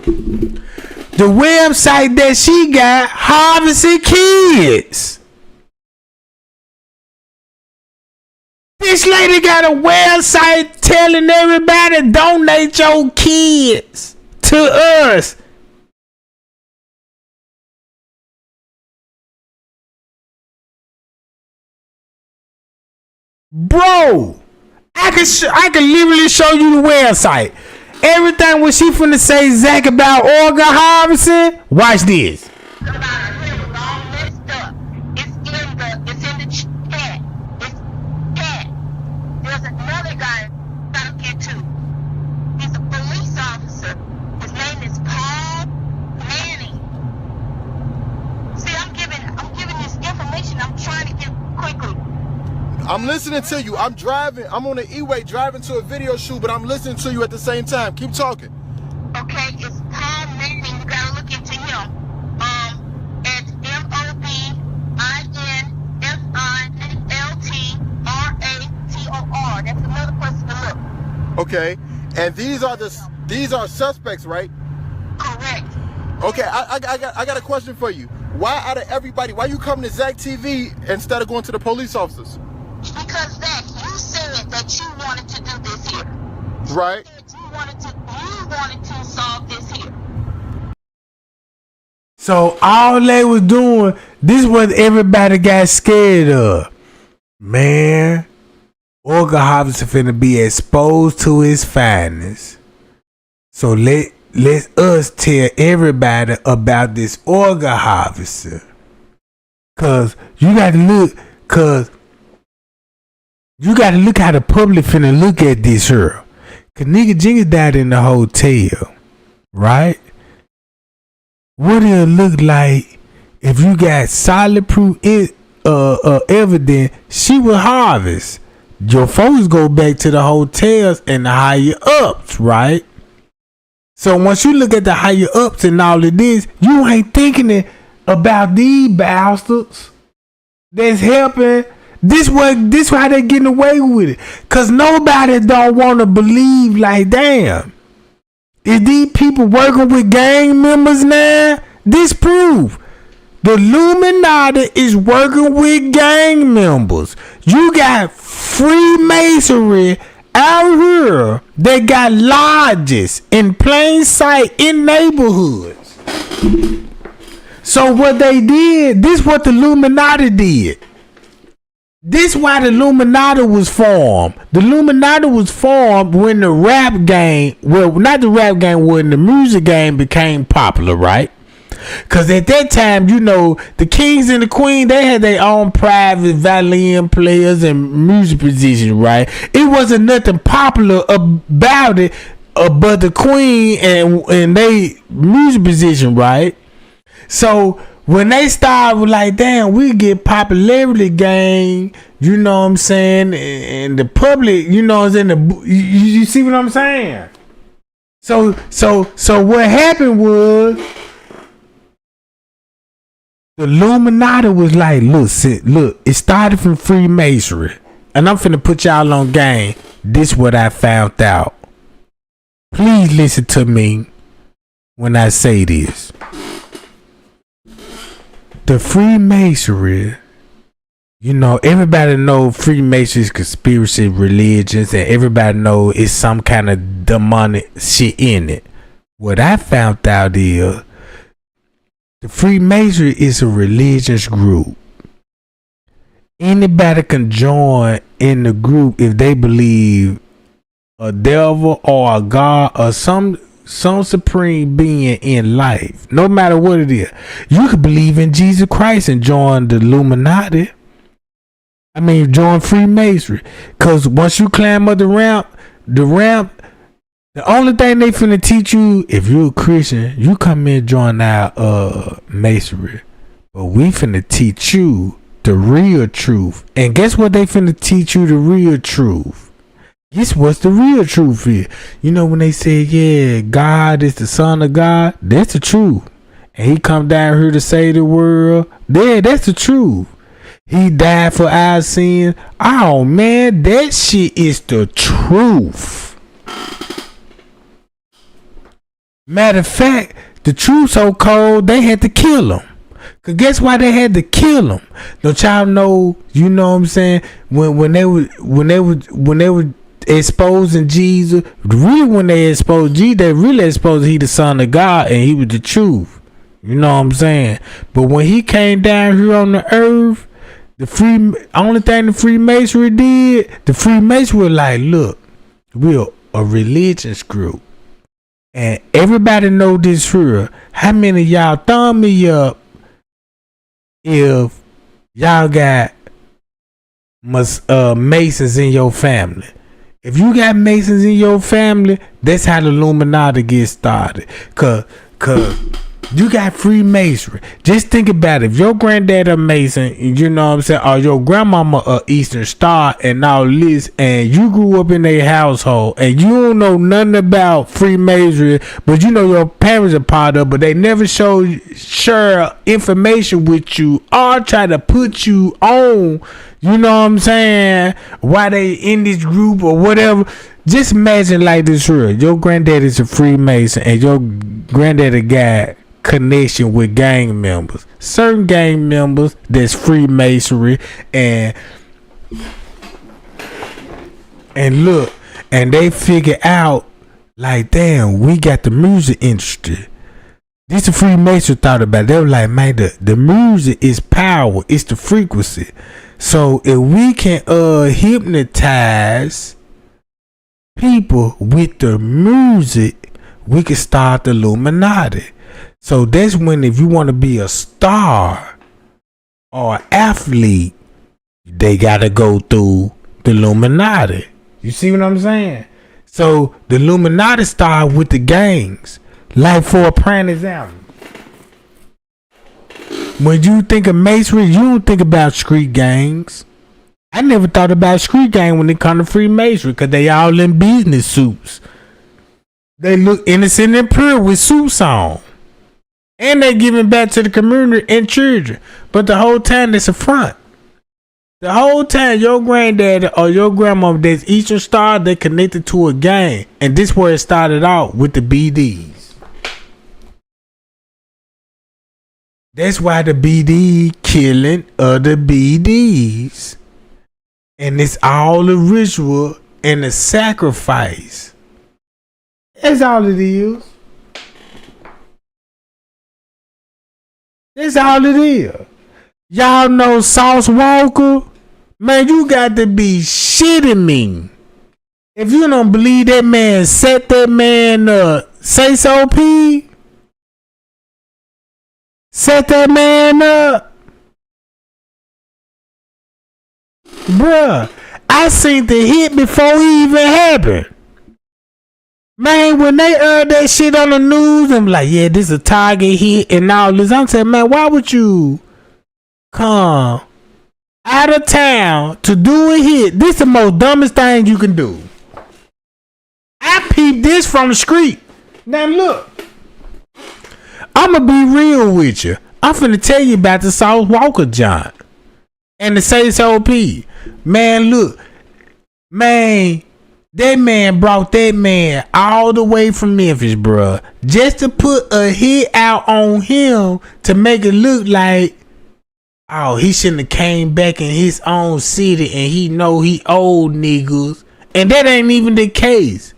The website that she got, Harvesting Kids. This lady got a website telling everybody donate your kids to us. Bro, I can literally show you the website. Everything what she finna say Zach about organ harvesting, watch this. There's another guy I get to. He's a police officer. His name is Paul Manning. See, I'm giving this information. I'm trying to get quickly. I'm listening to you. I'm driving. I'm on the E-way driving to a video shoot, but I'm listening to you at the same time. Keep talking. Okay, it's Paul Manning. You gotta look into him. It's MOBINFILTRATOR. That's another person to look. Okay, and these are suspects, right? Correct. Okay, I got a question for you. Why out of everybody, why you come to Zach TV instead of going to the police officers? Because Zach, you said that you wanted to do this here. Right. You wanted to solve this here. So all they was doing, this is what everybody got scared of. Man, Orga Harvester finna be exposed to his finest. So let us tell everybody about this Orga Harvester. Cause you gotta look how the public finna look at this here. Cause nigga Jenkins died in the hotel, right? What it'll look like if you got solid proof evidence she was harvest. Your folks go back to the hotels and the higher ups, right? So once you look at the higher ups and all of this, you ain't thinking about these bastards that's helping. This why they getting away with it. Cause nobody don't want to believe like, damn, is these people working with gang members now? This proof the Illuminati is working with gang members. You got Freemasonry out here that got lodges in plain sight in neighborhoods. So what they did, this what the Illuminati did. This why the Illuminati was formed. The Illuminati was formed when the rap game, well, not the rap game, when the music game became popular, right? Because at that time, you know, the kings and the queen, they had their own private violin players and music positions, right? It wasn't nothing popular about it but the queen and they music position, right? So when they started like, damn, we get popularity gain, you know what I'm saying, and the public, you know, is in the, you see what I'm saying? So what happened was the Illuminati was like, look, it started from Freemasonry, and I'm finna put y'all on game. This what I found out. Please listen to me when I say this. The Freemasonry, you know, everybody know Freemasons, conspiracy religions, and everybody know it's some kind of demonic shit in it. What I found out is the Freemasonry is a religious group. Anybody can join in the group if they believe a devil or a god or some supreme being in life, no matter what it is. You could believe in Jesus Christ and join the Illuminati. I mean, join Freemasonry. Because once you climb up the ramp, the only thing they finna teach you, if you're a Christian, you come in and join our masonry. But we finna teach you the real truth. And guess what they finna teach you the real truth? Guess what's the real truth is? You know when they say, yeah, God is the Son of God? That's the truth. And he come down here to save the world. Yeah, that's the truth. He died for our sins. Oh, man, that shit is the truth. Matter of fact, the truth so cold, they had to kill him. Cause guess why they had to kill him? Don't y'all know, you know what I'm saying? When they were exposing Jesus, really when they exposed Jesus, they really exposed he the Son of God and he was the truth. You know what I'm saying? But when he came down here on the earth, only thing the Freemasonry did, the Freemasonry were like, look, we're a religious group. And everybody know this here. How many of y'all thumb me up if y'all got Masons in your family? If you got Masons in your family, that's how the Illuminati get started. Cause You got Freemasonry. Just think about it. If your granddad a Mason, you know what I'm saying, or your grandmama a Eastern Star and all this, and you grew up in a household and you don't know nothing about Freemasonry, but you know your parents are part of it, but they never share information with you or try to put you on, you know what I'm saying, why they in this group or whatever. Just imagine like this here. Your granddad is a Freemason and your granddaddy got connection with gang members. Certain gang members that's Freemasonry and look, and they figure out like, damn, we got the music industry. This the Freemason thought about it. They were like, man, the music is power. It's the frequency. So if we can hypnotize people with the music, we can start the Illuminati. So that's when, if you want to be a star or an athlete, they gotta go through the Illuminati. You see what I'm saying? So the Illuminati start with the gangs. Like, for a prime example, when you think of masonry, you don't think about street gangs. I never thought about street gang when it comes to Freemasonry, because they all in business suits. They look innocent and pure with suits on. And they giving back to the community and children. But the whole time it's a front. The whole time your granddad or your grandmother that's Eastern Star, they connected to a gang. And this where it started out with the BDs. That's why the BD killing other BDs. And it's all the ritual and the sacrifice. That's all it is. That's all it is. Y'all know Sauce Walker? Man, you got to be shitting me. If you don't believe that man set that man up, say so, P. Set that man up. Bruh, I seen the hit before it even happened. Man, when they heard that shit on the news, I'm like, yeah, this is a target hit and all this. I'm saying, man, why would you come out of town to do a hit? This is the most dumbest thing you can do. I peeped this from the street. Now look, I'ma be real with you. I'm finna tell you about the South Walker John and the SOP. Man, look, man, that man brought that man all the way from Memphis, bruh, just to put a hit out on him to make it look like, oh, he shouldn't have came back in his own city and he know he old niggas. And that ain't even the case.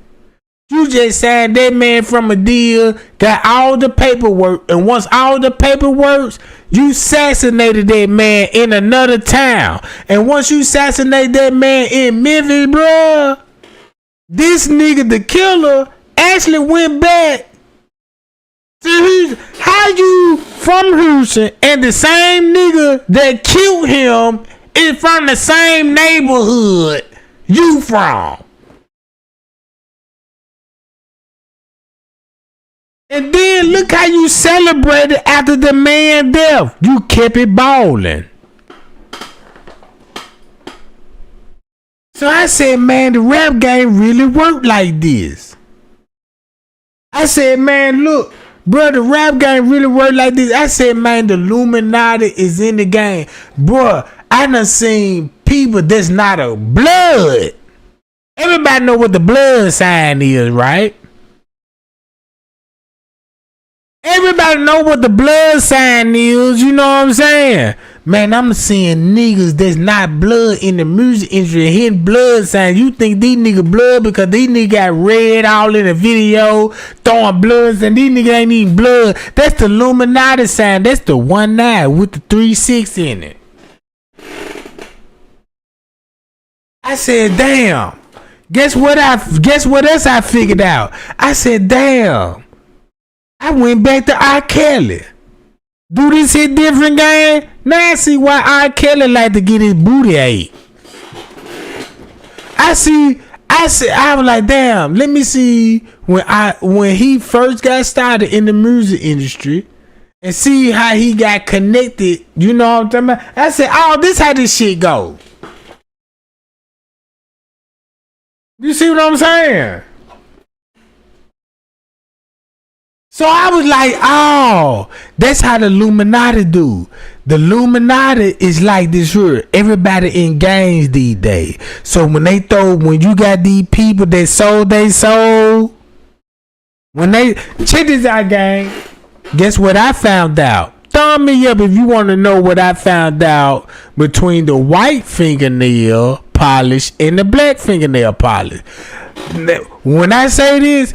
You just signed that man from a deal, got all the paperwork, and once all the paperwork's, you assassinated that man in another town. And once you assassinate that man in Memphis, bruh, this nigga, the killer, actually went back to Houston. How you from Houston and the same nigga that killed him is from the same neighborhood you from? And then look how you celebrated after the man's death. You kept it balling. So I said, man, the rap game really worked like this. I said, man, look, bro, the rap game really worked like this. I said, man, the Illuminati is in the game. Bro, I done seen people that's not a blood. Everybody know what the blood sign is, right? Everybody know what the blood sign is, you know what I'm saying? Man, I'm seeing niggas that's not blood in the music industry hitting blood signs. You think these niggas blood because these niggas got red all in the video, throwing bloods, and these niggas ain't even blood. That's the Illuminati sign. That's the 1-9 with the 3-6 in it. I said, damn. Guess what else I figured out? I said, damn. I went back to R. Kelly. Do this hit different game? Now I see why R. Kelly like to get his booty ate. I was like, damn, let me see when he first got started in the music industry. and see how he got connected. You know what I'm talking about? I said, oh, this how this shit go. You see what I'm saying? So I was like, oh, that's how the Illuminati do. The Illuminati is like this here. Everybody in gangs these days. So when you got these people that sold they soul, when they, check this out, gang. Guess what I found out? Thumb me up if you want to know what I found out between the white fingernail polish and the black fingernail polish. When I say this,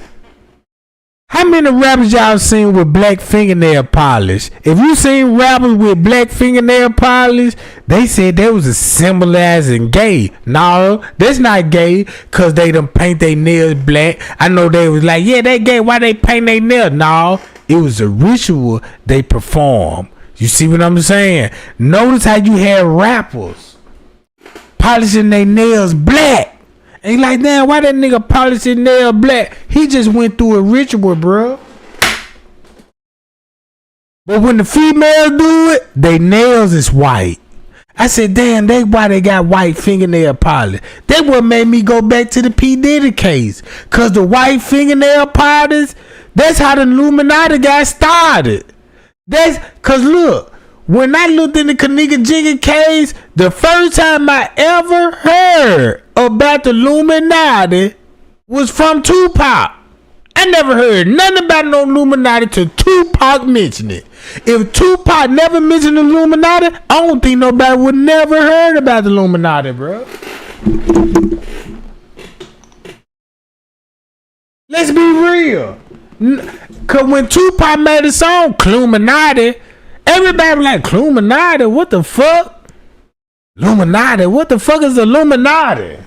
how many rappers y'all seen with black fingernail polish? If you seen rappers with black fingernail polish, they said that was a symbolizing gay. No, that's not gay, cause they done paint their nails black. I know they was like, yeah, they gay. Why they paint their nails? No, it was a ritual they performed. You see what I'm saying? Notice how you had rappers polishing their nails black. And like, damn, why that nigga polish his nail black? He just went through a ritual, bro. But when the females do it, they nails is white. I said, damn, that's why they got white fingernail polish. That what made me go back to the P. Diddy case. Cause the white fingernail polish, that's how the Illuminati got started. That's cause look, when I looked in the Kenneka Jenkins case, the first time I ever heard about the Illuminati was from Tupac. I never heard nothing about no Illuminati till Tupac mentioned it. If Tupac never mentioned the Illuminati, I don't think nobody would never heard about the Illuminati, bro. Let's be real. Cause when Tupac made a song, Illuminati, everybody was like, Illuminati, what the fuck? Illuminati, what the fuck is Illuminati?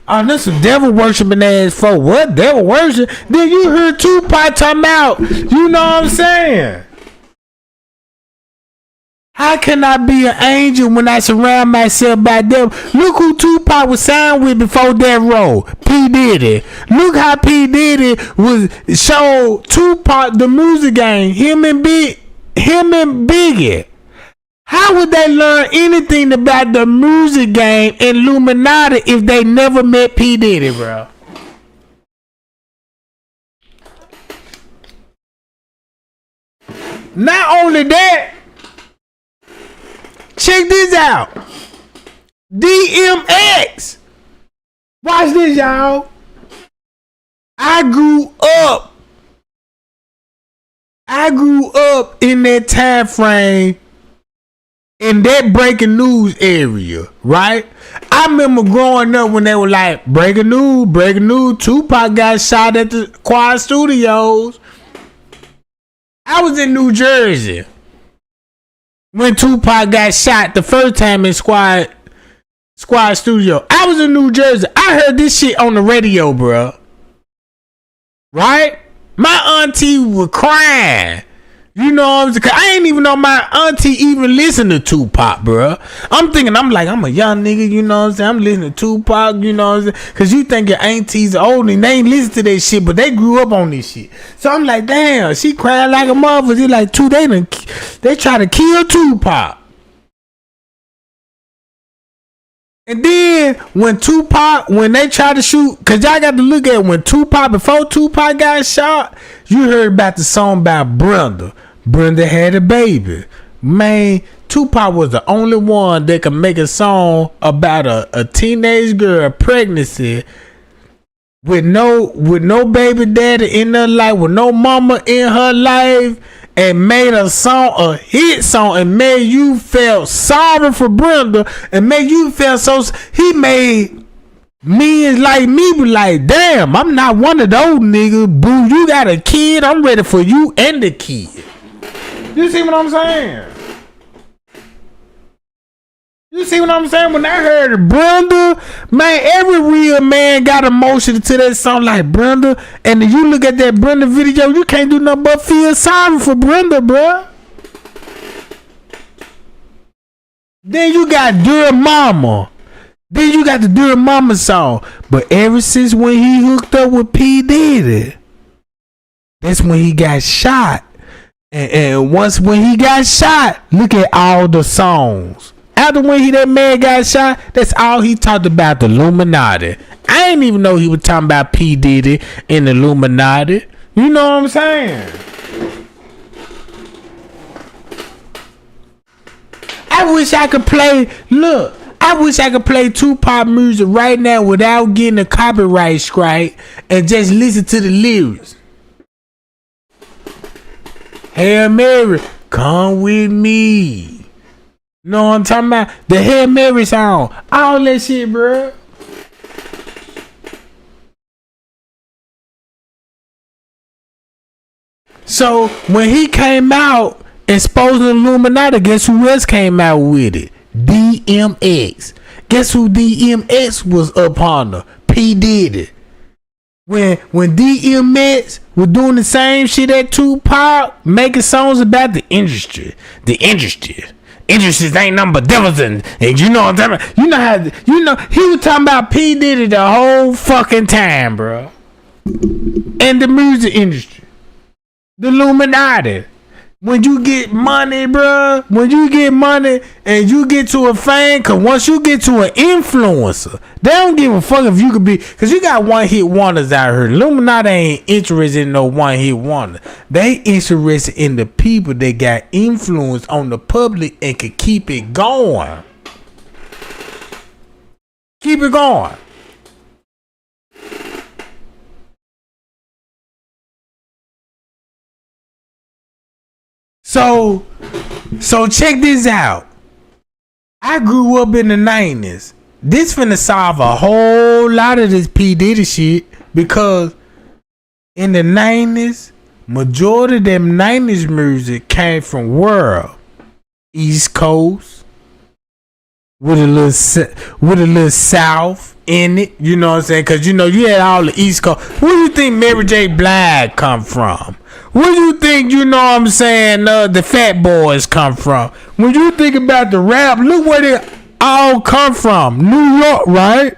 Oh, this some devil worshiping ass folk. What devil worship? Then you heard Tupac talking about, you know what I'm saying? How can I be an angel when I surround myself by devil? Look who Tupac was signed with before that role. P. Diddy. Look how P. Diddy was showed Tupac the music game. Him and Biggie. How would they learn anything about the music game and Illuminati if they never met P. Diddy, bro? Not only that, check this out. DMX. Watch this, y'all. I grew up in that time frame in that breaking news area, right? I remember growing up when they were like, breaking news, Tupac got shot at the Quad Studios. I was in New Jersey when Tupac got shot the first time in Squad Studio. I was in New Jersey. I heard this shit on the radio, bro. Right? My auntie was crying. You know what I'm saying? I ain't even know my auntie even listened to Tupac, bro. I'm a young nigga, you know what I'm saying? I'm listening to Tupac, you know what I'm saying? Because you think your aunties are old and they ain't listen to that shit, but they grew up on this shit. So I'm like, damn, she cried like a mother. They like, they try to kill Tupac. And then when they tried to shoot, because y'all got to look at when before Tupac got shot, you heard about the song about Brenda. Brenda had a baby. Man, Tupac was the only one that could make a song about a teenage girl pregnancy with no baby daddy in her life, with no mama in her life, and made a hit song, and made you feel sorry for Brenda, and made you feel he made men like me be like, damn, I'm not one of those niggas. Boo, you got a kid, I'm ready for you and the kid. You see what I'm saying? You see what I'm saying? When I heard Brenda, man, every real man got emotion to that song like Brenda. And if you look at that Brenda video, you can't do nothing but feel sorry for Brenda, bro. Then you got Dear Mama. Then you got the Dear Mama song. But ever since when he hooked up with P. Diddy, that's when he got shot. And once when he got shot, look at all the songs. After when that man got shot, that's all he talked about, the Illuminati. I didn't even know he was talking about P. Diddy and the Illuminati. You know what I'm saying? I wish I could play, look, I wish I could play Tupac music right now without getting a copyright strike and just listen to the lyrics. Hail Mary, come with me. Know what I'm talking about? The Hail Mary song. All that shit, bro. So when he came out exposing the Illuminati, guess who else came out with it? DMX. Guess who DMX was up on her? P. Diddy. When DMX was doing the same shit at Tupac, making songs about the industry. Industries ain't nothing but devils and you know what I'm talking about. He was talking about P. Diddy the whole fucking time, bro. And the music industry. The Illuminati. When you get money, bro, when you get money and you get to a fan, cause once you get to an influencer, they don't give a fuck if you could be, cause you got one hit wonders out here. Illuminati ain't interested in no one hit wonder. They interested in the people that got influence on the public and could keep it going. Keep it going. So check this out. I grew up in the 90s. This finna solve a whole lot of this P. Diddy shit because in the 90s, majority of them 90s music came from world. East Coast with a little South in it. You know what I'm saying? Cause you had all the East Coast. Where do you think Mary J. Blige come from? Where do you think, you know what I'm saying, the Fat Boys come from? When you think about the rap, look where they all come from. New York, right?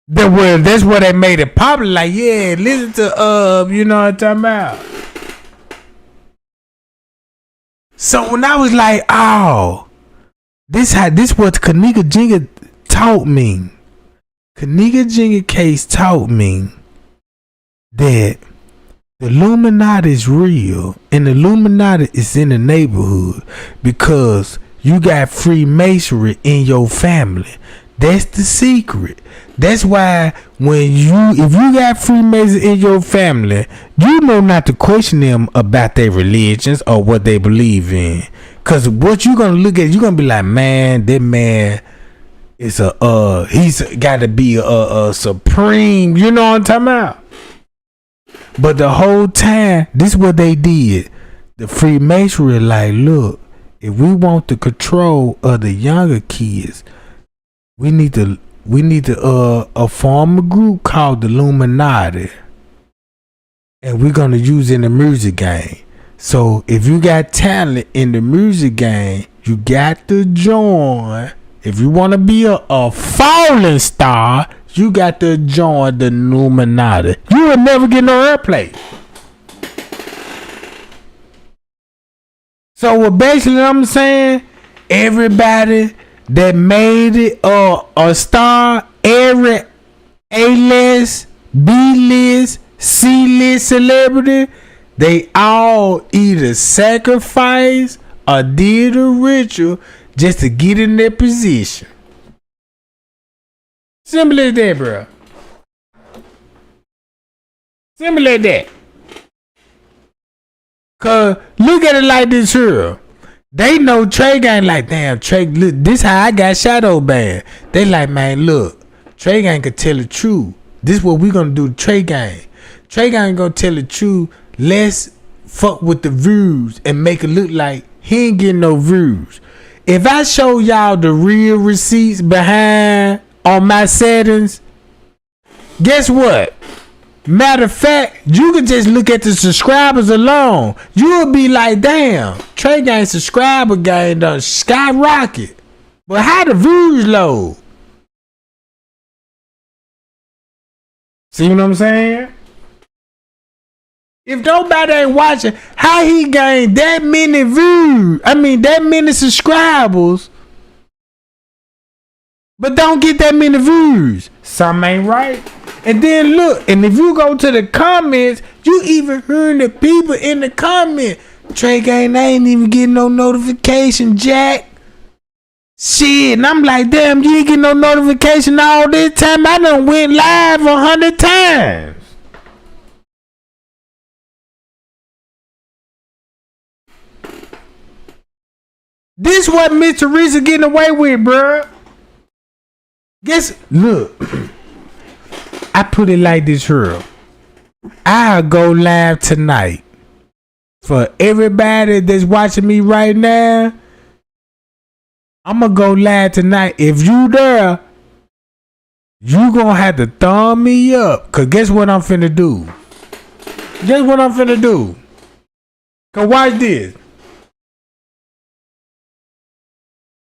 That's where they made it popular. Like, yeah, listen to, you know what I'm talking about? So when I was like, oh, this what Kenneka Jenkins taught me. Kenneka Jenkins case taught me that the Illuminati is real, and the Illuminati is in the neighborhood because you got Freemasonry in your family. That's the secret. That's why if you got Freemasons in your family, you know not to question them about their religions or what they believe in. Cause what you gonna look at, you gonna be like, man, that man is he's got to be a supreme. You know what I'm talking about? But the whole time, this is what they did. The Freemasonry, like, look, if we want the control of the younger kids, we need to form a group called the Illuminati, and we're gonna use it in the music game. So if you got talent in the music game, you got to join. If you want to be a falling star, you got to join the Illuminati. You will never get no airplay. So what basically I'm saying, everybody that made it a star, every A-list, B-list, C-list celebrity, they all either sacrificed or did a ritual just to get in their position. Simple as that, bro. Simple as that. Cause look at it like this here. They know Trey Gang like, damn, Trey, look, this how I got Shadow Band. They like, man, look, Trey Gang could tell the truth. This what we gonna do to Trey Gang. Trey Gang gonna tell the truth. Let's fuck with the views and make it look like he ain't getting no views. If I show y'all the real receipts behind on my settings, guess what? Matter of fact, you can just look at the subscribers alone. You'll be like, damn, Trey Gang subscriber game done skyrocket. But how the views low? See what I'm saying? If nobody ain't watching, how he gained that many views? I mean, that many subscribers, but don't get that many views. Something ain't right. And then look, and if you go to the comments, you even hearing the people in the comment. Trey Gang, I ain't even getting no notification, Jack. Shit, and I'm like, damn, you ain't getting no notification all this time. I done went live 100 times. This what Mr. Reese is getting away with, bruh. Guess, look, I put it like this here. I'll go live tonight. For everybody that's watching me right now, I'm going to go live tonight. If you there, you going to have to thumb me up. Because guess what I'm finna do? Guess what I'm finna do? Because watch this.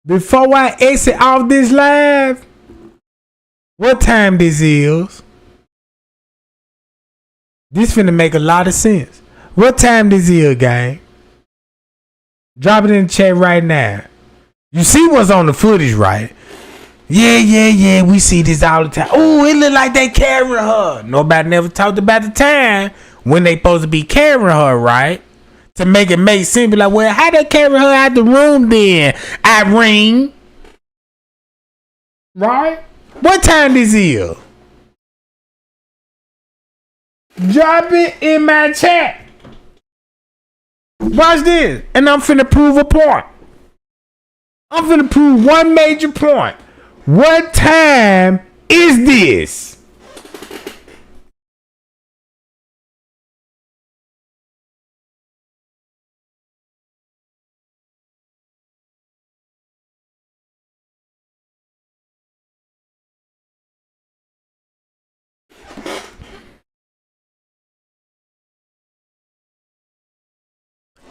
Before I exit off this live, what time this is? This finna make a lot of sense. What time this is, gang? Drop it in the chat right now. You see what's on the footage, right? Yeah. We see this all the time. Oh, it look like they carrying her. Nobody never talked about the time when they supposed to be carrying her, right? To make it make sense. Be like, well, how they carry her out the room then, Irene? Right? What time this is? Drop it in my chat. Watch this. And I'm finna prove a point. I'm finna prove one major point. What time is this?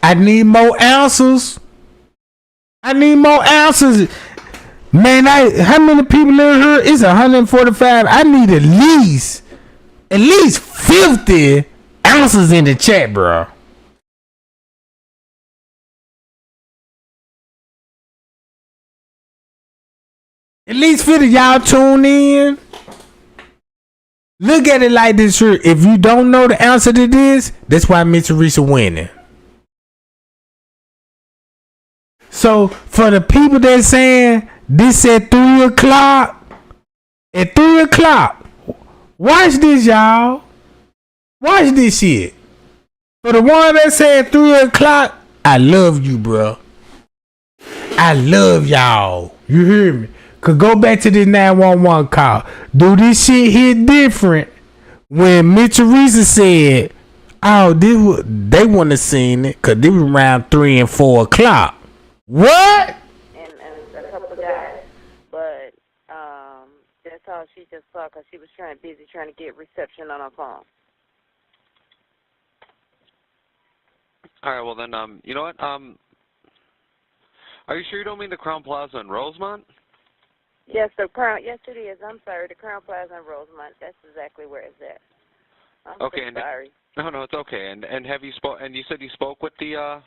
I need more answers. Man, how many people in here? It's 145. I need at least 50 answers in the chat, bro. At least 50. Y'all tune in. Look at it like this here. If you don't know the answer to this, that's why Mr. Reese winning. So for the people that saying this at 3 o'clock, at 3 o'clock, watch this, y'all. Watch this shit. For the one that said 3 o'clock, I love you, bro. I love y'all. You hear me? Could go back to this 911 call. Do this shit hit different when Mr. Reese said, oh, they wouldn't have seen it because it was around 3 and 4 o'clock. What? And a couple of guys, but that's all she just saw because she was busy trying to get reception on her phone. All right, well then, you know what? Are you sure you don't mean the Crown Plaza in Rosemont? Yes, yes it is. I'm sorry, the Crown Plaza in Rosemont. That's exactly where it's at. I'm okay, so sorry. No, it's okay. And have you and you said you spoke with the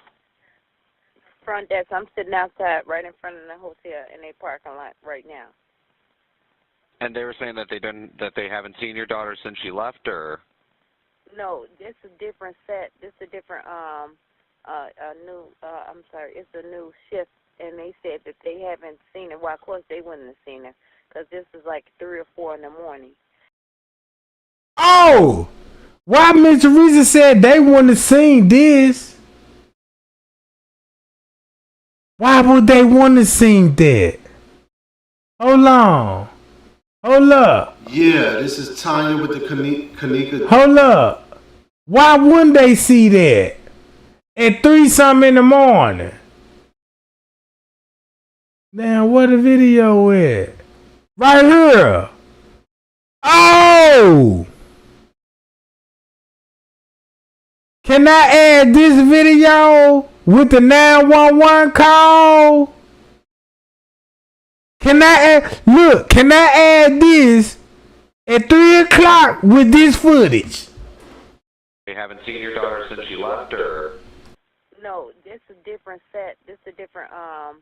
front desk. I'm sitting outside right in front of the hotel in a parking lot right now. And they were saying that they haven't seen your daughter since she left, or? No, this is a different set. This is a different it's a new shift, and they said that they haven't seen her. Well, of course they wouldn't have seen her because this is like 3 or 4 in the morning. Oh, why Mr. Reese said they wouldn't have seen this? Why would they want to sing that? Hold on. Hold up. Yeah, this is Tanya with the Kenneka. Hold up. Why wouldn't they see that? At 3-something in the morning. Now, where the video at? Right here. Oh! Can I add this video with the 911 call? Can I add this at 3 o'clock with this footage? haven't seen your daughter since she left, or? No, this is a different set. This is a different a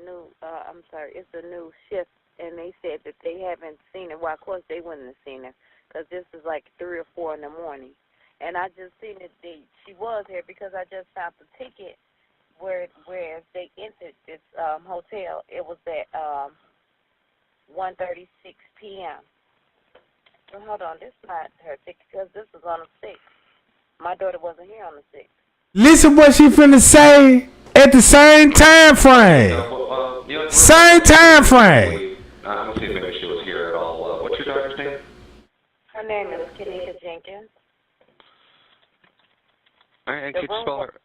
new. I'm sorry, it's a new shift, and they said that they haven't seen her. Well, of course they wouldn't have seen her, because this is like 3 or 4 in the morning. And I just seen that she was here because I just found the ticket where they entered this hotel. It was at 1:36 p.m. Well, hold on, this is not her ticket because this is on the 6th. My daughter wasn't here on the 6th. Listen what she finna say at the same time frame. Same time frame. I'm gonna see if maybe she was here at all. What's your daughter's name? Her name is Kenneka Jenkins. All right, and could you spell her?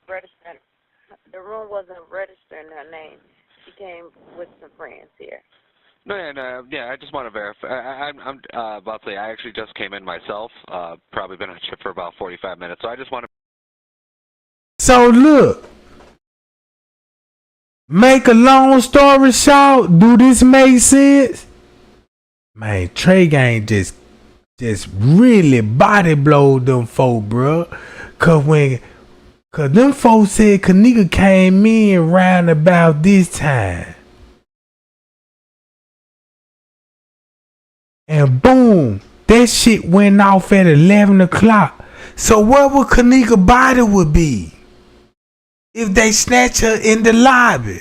The room wasn't registering her name. She came with some friends here. No, yeah, I just want to verify. I'm about to say I actually just came in myself. Probably been on shift for about 45 minutes, so I just want to. So look, make a long story short, do this make sense? Man, Trey Gang just really body blowed them folk, bro. Cause them folks said Kenneka came in round about this time. And boom, that shit went off at 11 o'clock. So where would Kenneka body would be if they snatch her in the lobby?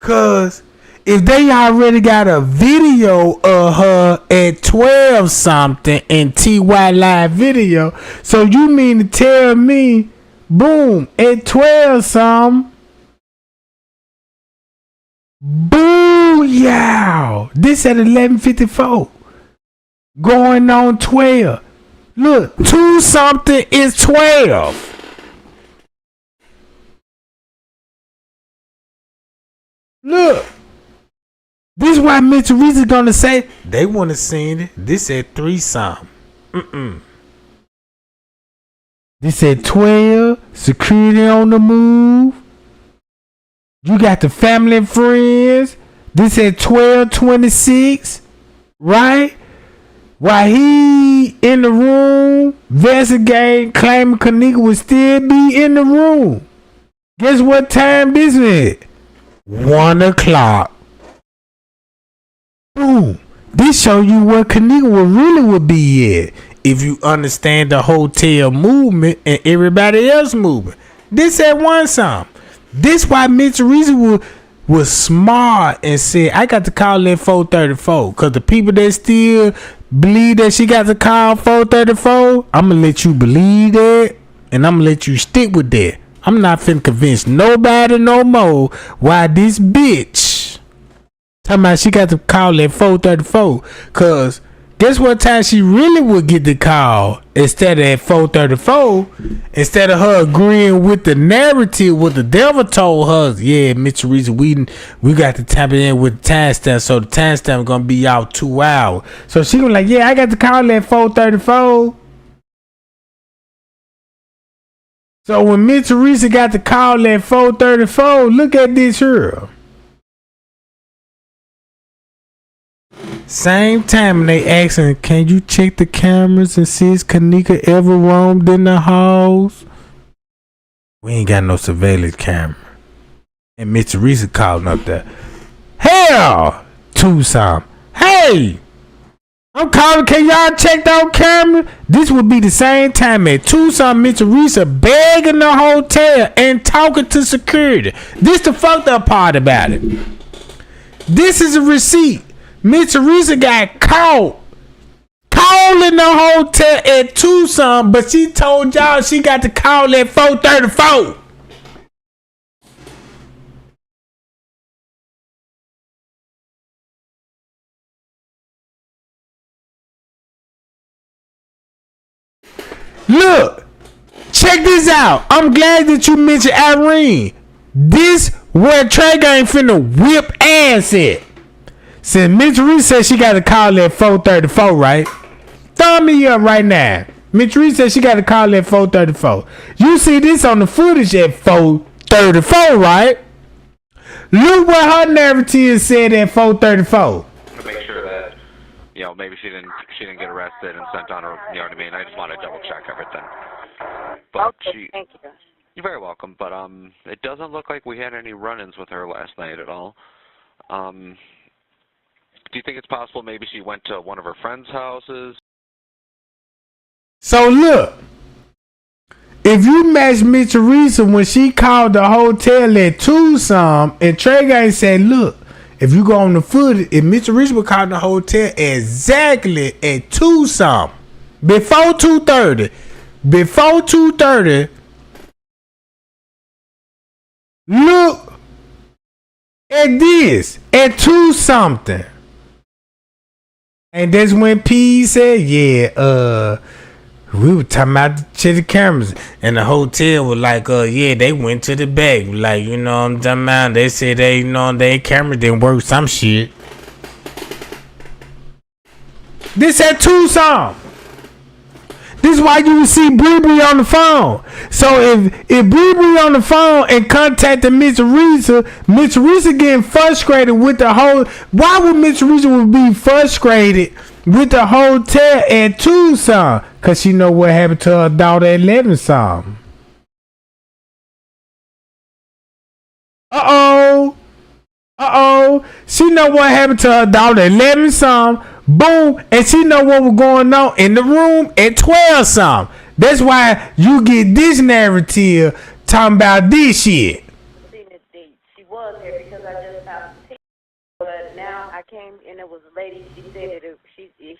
Cause if they already got a video of her at 12 something in TY live video, so you mean to tell me, boom, at 12 something, booyah, this at 11:54, going on 12. Look, 2 something is 12. Look, this is why Mitch Reese gonna say they want to see it. This at 3 something. This at 12. Security on the move. You got the family and friends. This at 12:26, right? While he in the room investigating, claiming Kenneka would still be in the room. Guess what time this is? 1 o'clock. Boom. This show you where Kenneka would be at if you understand the hotel movement and everybody else movement. This at 1 something. This why Mitch Reese was smart and said, I got to call at 4:34. Cause the people that still believe that she got to call 4:34, I'm gonna let you believe that, and I'm gonna let you stick with that. I'm not finna convince nobody no more why this bitch talking about she got to call at 4:34. Cause guess what time she really would get the call instead of at 4:34? Instead of her agreeing with the narrative, what the devil told her, yeah, Mitch Reese, we got to tap it in with the timestamp, so the timestamp gonna be out 2 hours. So she was like, yeah, I got the call at 4:34. So when Mitch Reese got the call at 4:34, look at this here. Same time they asking, can you check the cameras and see if Kenneka ever roamed in the halls? We ain't got no surveillance camera. And Mr. Reese calling up there. Hell! 2 something. Hey! I'm calling, can y'all check the camera? This would be the same time at 2 something, Mr. Reese begging the hotel and talking to security. This the fucked up part about it. This is a receipt. Miss Teresa got caught calling the hotel at 2 something, but she told y'all she got to call at 4:34. Look, check this out. I'm glad that you mentioned Irene. This where Trey Gang finna whip ass at. Since Mitch Reese said she got to call at 4:34, right? Thumb me up right now. Mitch Reese said she got to call at 4:34. You see this on the footage at 4:34, right? Look what her narrative said at 4:34. To make sure that, maybe she didn't get arrested and sent on her. You know what I mean? I just want to double check everything. But Okay, thank you. You're very welcome. But it doesn't look like we had any run-ins with her last night at all. Do you think it's possible maybe she went to one of her friends' houses? So look, if you match Miss Teresa when she called the hotel at Tucson, and Trey Guy said, look, if you go on the footage, if Miss Teresa would call the hotel exactly at Tucson, before 2:30, look at this, at 2 something. And that's when P said, yeah, we were talking about the cameras, and the hotel was like, yeah, they went to the back. Like, you know what I'm talking about? They said their camera didn't work, some shit. This at Tucson. This is why you see Bree on the phone. So if Bree on the phone and contacted Miss Teresa getting frustrated with the whole. Why would Miss Teresa be frustrated with the hotel at Tucson? Cause she know what happened to her daughter at 11 something. She know what happened to her daughter at 11 something. Boom, and she know what was going on in the room at 12 something. That's why you get this narrative talking about this shit. She was here because I just found the ticket. But now I came and it was a lady. She said that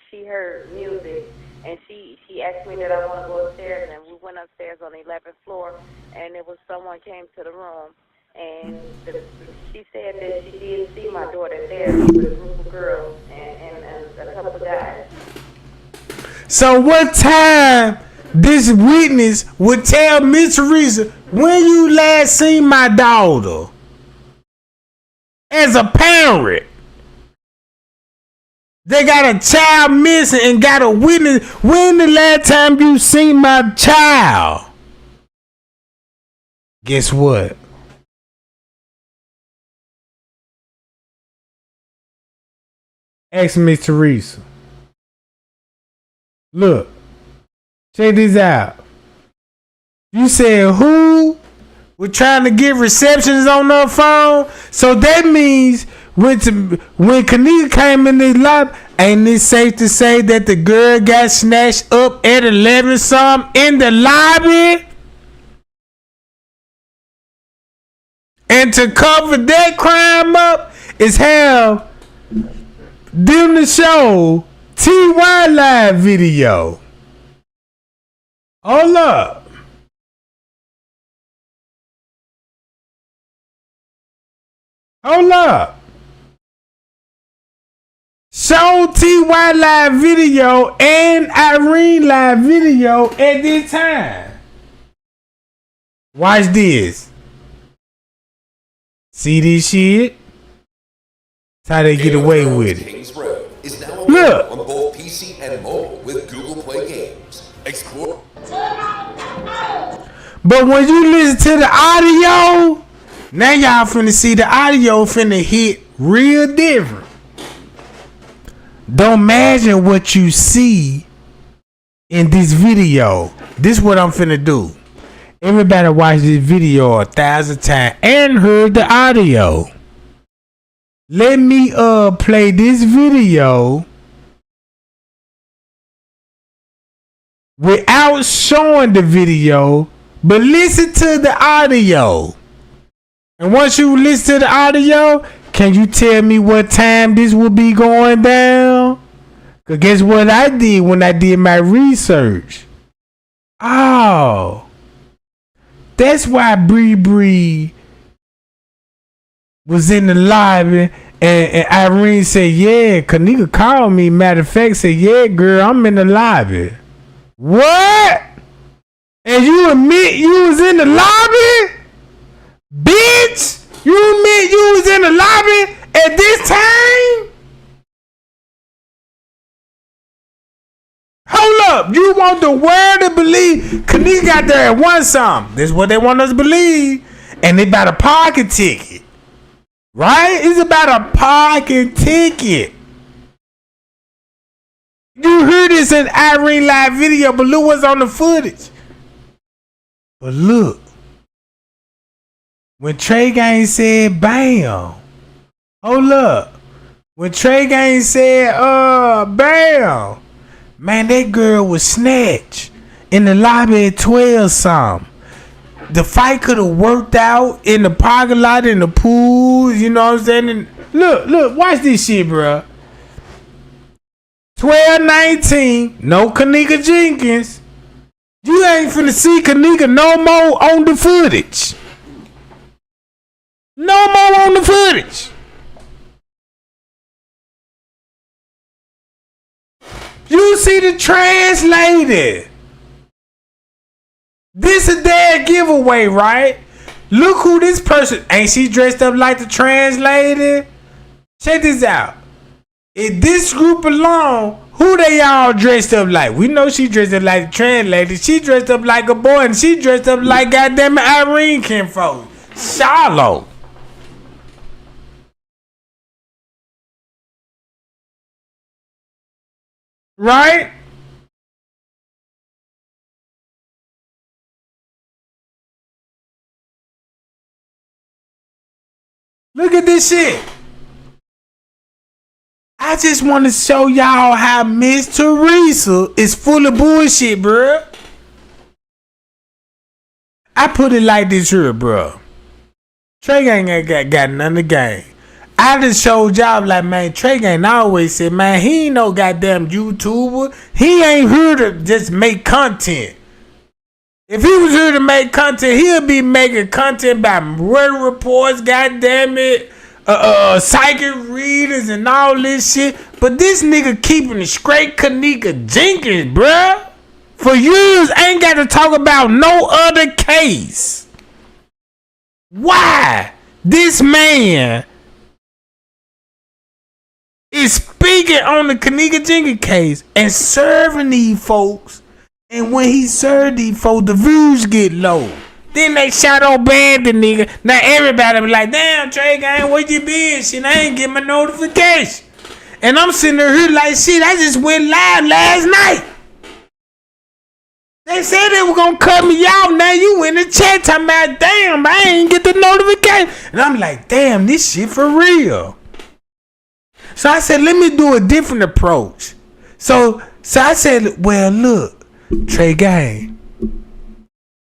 she heard music and she asked me that I want to go upstairs, and we went upstairs on the 11th floor, and it was someone came to the room. And she said that she did see my daughter there with a group of girls and a couple of guys. So what time this witness would tell Miss Teresa when you last seen my daughter? As a parent. They got a child missing and got a witness. When the last time you seen my child? Guess what? Ask Miss Teresa. Look, check this out. You said who was trying to get receptions on her phone? So that means when Kenneka came in the lobby, ain't it safe to say that the girl got snatched up at 11 something in the lobby? And to cover that crime up is how them to show TY live video. Hold up. Hold up. Show TY live video and Irene live video at this time. Watch this. See this shit? That's how they get away with it. Is now Look. on both PC and mobile with Google Play Games. Explore. But when you listen to the audio, now y'all finna see the audio finna hit real different. Don't imagine what you see in this video. This is what I'm finna do. Everybody watch this video 1,000 times and heard the audio. Let me play this video without showing the video, but listen to the audio. And once you listen to the audio, can you tell me what time this will be going down? Cause guess what I did when I did my research? Oh, that's why Bree was in the lobby, and Irene said, yeah, Kenneka called me. Matter of fact, said, yeah, girl, I'm in the lobby. What? And you admit you was in the lobby? Bitch, you admit you was in the lobby at this time? Hold up, you want the world to believe Kenneka got there at 1 something. This is what they want us to believe. And they about a parking ticket. Right? It's about a parking ticket. You heard this in Irene live video, but look what's on the footage. But look, when Trey Gang said bam, hold up. When Trey Gang said bam, man, that girl was snatched in the lobby at 12 something. The fight could have worked out in the parking lot, in the pool, you know what I'm saying? And look, watch this shit, bro. 12-19, no Kenneka Jenkins. You ain't finna see Kenneka no more on the footage. No more on the footage. You see the translator. This a dead giveaway, right? Look who this person. Ain't she dressed up like the translator? Check this out. In this group alone, who they all dressed up like? We know she dressed up like the translator. She dressed up like a boy, and she dressed up like goddamn Irene Kinfolk. Shallow. Right? Look at this shit. I just want to show y'all how Miss Teresa is full of bullshit, bruh. I put it like this here, bruh. Trey Gang ain't got none of game. I just showed y'all like, man, Trey Gang always said, man, he ain't no goddamn YouTuber. He ain't here to just make content. If he was here to make content, he'll be making content about weather reports, goddamn it, psychic readers and all this shit. But this nigga keeping it straight Kenneka Jenkins, bruh. For years, ain't got to talk about no other case. Why? This man is speaking on the Kenneka Jenkins case and serving these folks. And when he served these folks, the views get low. Then they shadow banned the nigga. Now everybody be like, damn, Trey Gang, where you been? Shit, I ain't get my notification. And I'm sitting here like, shit, I just went live last night. They said they were gonna cut me off. Now you in the chat talking about, damn, I ain't get the notification. And I'm like, damn, this shit for real. So I said, let me do a different approach. So I said, well, look, Trey Gang,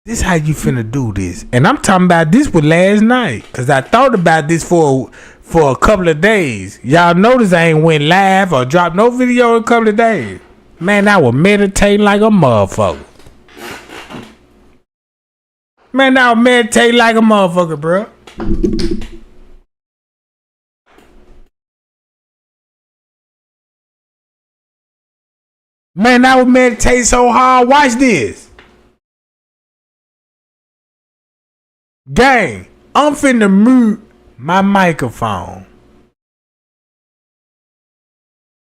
this how you finna do this. And I'm talking about this was last night. Cause I thought about this for a couple of days. Y'all notice I ain't went live or dropped no video in a couple of days. Man, I was meditating like a motherfucker. Man, I was meditating like a motherfucker, bro. Man, I would meditate so hard. Watch this. Gang, I'm finna mute my microphone.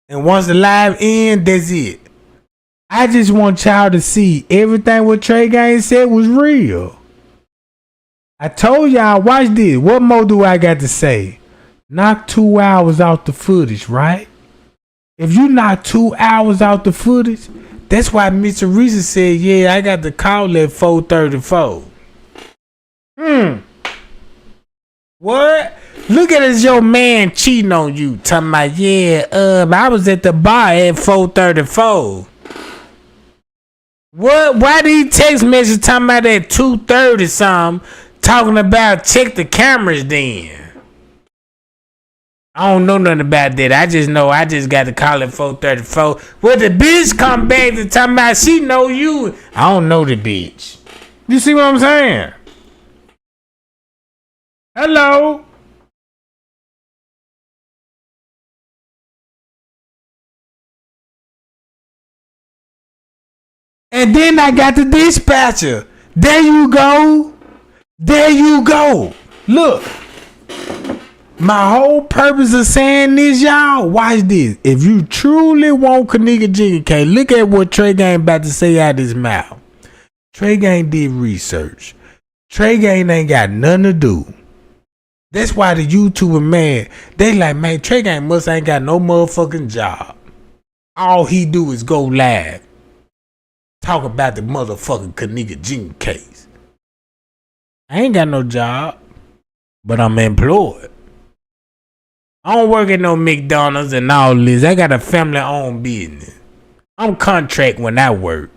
And once the live ends, that's it. I just want y'all to see everything what Trey Gang said was real. I told y'all, watch this. What more do I got to say? Knock 2 hours out the footage, right? If you knock 2 hours out the footage, that's why Mr. Teresa said, yeah, I got the call at 4:34. What? Look at as your man cheating on you. Talking about, yeah, I was at the bar at 4:34. What? Why did he text message talking about at 2:30 something? Talking about check the cameras then. I don't know nothing about that. I just know I just got to call at 4:34. Well, the bitch come back to talking about she know you. I don't know the bitch. You see what I'm saying? Hello? And then I got the dispatcher. There you go. There you go. Look. My whole purpose of saying this, y'all, watch this. If you truly want Kenneka Jenkins, look at what Trey Gang about to say out his mouth. Trey Gang did research. Trey Gang ain't got nothing to do. That's why the YouTuber, man, they like, man, Trey Gang must ain't got no motherfucking job. All he do is go live. Talk about the motherfucking Kenneka Jenkins case. I ain't got no job, but I'm employed. I don't work at no McDonald's and all this. I got a family-owned business. I'm contract when I work.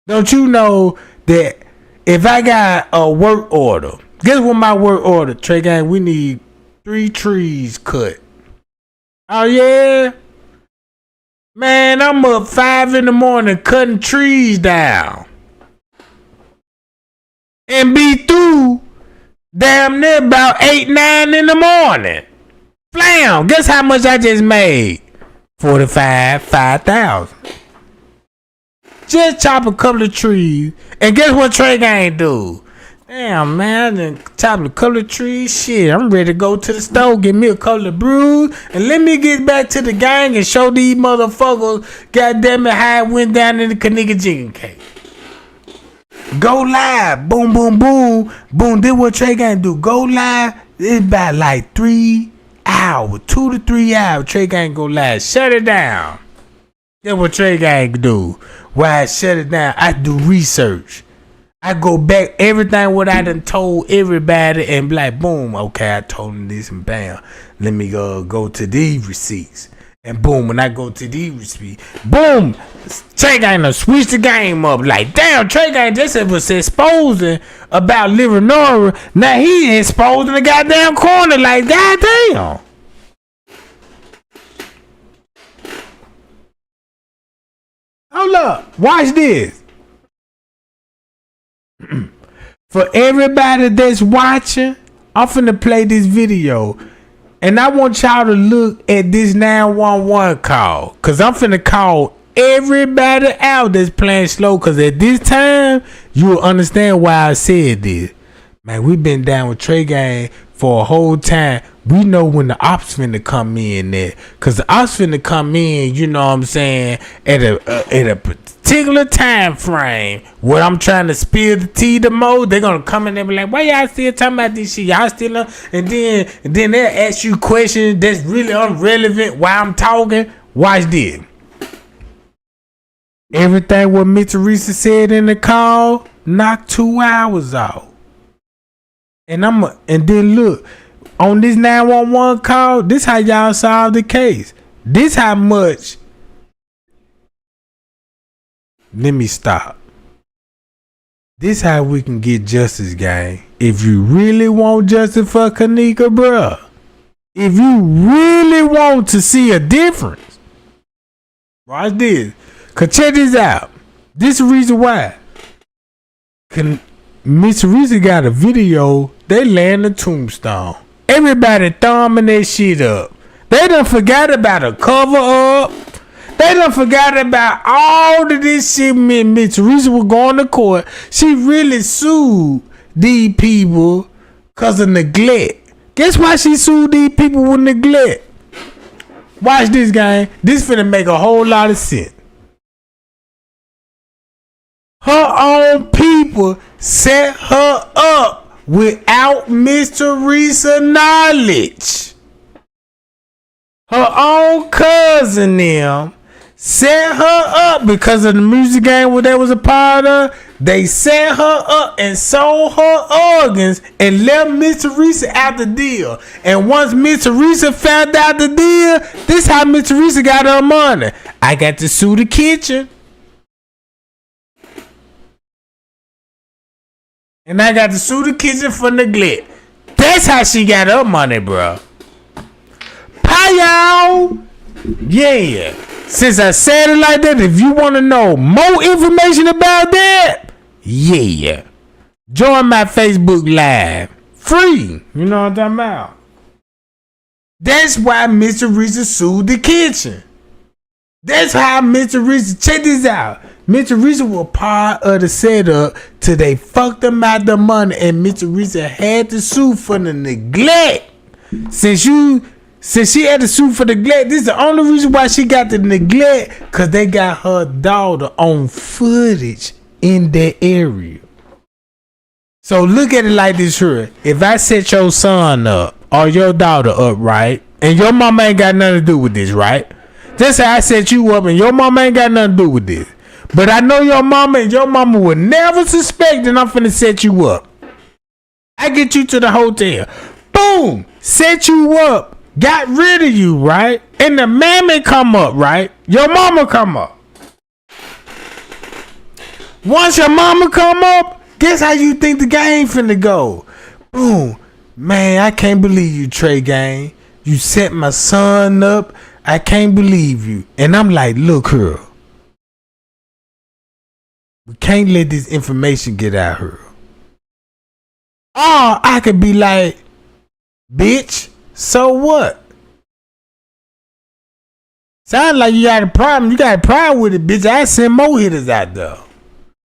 Don't you know that if I got a work order, guess what my work order, Trey Gang? We need 3 trees cut. Oh yeah? Man, I'm up 5 in the morning cutting trees down. And be through damn near about 8, 9 in the morning. Blam! Guess how much I just made? 5,000. Just chop a couple of trees. And guess what Trey Gang do? Damn, man, I done chopped a couple of trees. Shit, I'm ready to go to the store, get me a couple of brews, and let me get back to the gang and show these motherfuckers, goddamn it, how it went down in the Kenneka Jenkins case. Go live. Boom, boom, boom. Boom, this what Trey Gang do. Go live. It's about like 3 hours, 2 to 3 hours. Trey Gang go live. Shut it down. That's what Trey Gang do. Why I shut it down? I do research. I go back everything what I done told everybody and be like, boom, okay, I told them this and bam. Let me go to these receipts. And boom, when I go to these receipts, boom, Trey Gang done switch the game up. Like, damn, Trey Gang just was exposing about Livernoria. Now he exposing the goddamn corner. Like, goddamn. Hold up. Watch this. For everybody that's watching, I'm finna play this video. And I want y'all to look at this 911 call. Cause I'm finna call everybody out that's playing slow. Cause at this time, you'll understand why I said this. Man, we been down with Trey Gang for a whole time. We know when the ops finna come in there. Cause the ops finna come in, you know what I'm saying, at a particular time frame where I'm trying to spill the tea the most. They're gonna come in there and be like, why y'all still talking about this shit? Y'all still and then they'll ask you questions that's really irrelevant while I'm talking. Watch this. Everything what Miss Teresa said in the call knocked 2 hours off. And then look, on this 911 call, this how y'all solve the case. This how much. Let me stop. This how we can get justice, gang. If you really want justice for Kenneka, bruh. If you really want to see a difference. Watch this. Cause check this out. This is the reason why. Miss Teresa got a video. They laying the tombstone. Everybody thumbing that shit up. They done forgot about a cover up. They done forgot about all of this shit. Miss Teresa was going to court. She really sued these people because of neglect. Guess why she sued these people with neglect? Watch this, gang. This finna make a whole lot of sense. Her own people set her up without Miss Teresa knowledge. Her own cousin them set her up because of the music game where they was a part of. They set her up and sold her organs and left Miss Teresa out the deal. And once Miss Teresa found out the deal, this how Miss Teresa got her money. I got to sue the kitchen. And I got to sue the kitchen for neglect. That's how she got her money, bro. Y'all. Yeah. Since I said it like that, if you want to know more information about that, yeah. Join my Facebook Live. Free. You know what I'm talking about? That's why Miss Teresa sued the kitchen. That's how Miss Teresa, check this out. Miss Teresa was part of the setup till they fucked them out the money, and Miss Teresa had to sue for the neglect. Since she had to sue for neglect, this is the only reason why she got the neglect, because they got her daughter on footage in that area. So look at it like this here. If I set your son up or your daughter up, right, and your mama ain't got nothing to do with this, right? Just say I set you up and your mama ain't got nothing to do with this. But I know your mama and your mama would never suspect that I'm finna set you up. I get you to the hotel. Boom! Set you up. Got rid of you, right? And the mammy come up, right? Your mama come up. Once your mama come up, guess how you think the game finna go? Boom. Man, I can't believe you, Trey Gang. You set my son up. I can't believe you. And I'm like, look here. We can't let this information get out here. Or I could be like, bitch, so what? Sound like you got a problem. You got a problem with it, bitch. I send more hitters out there.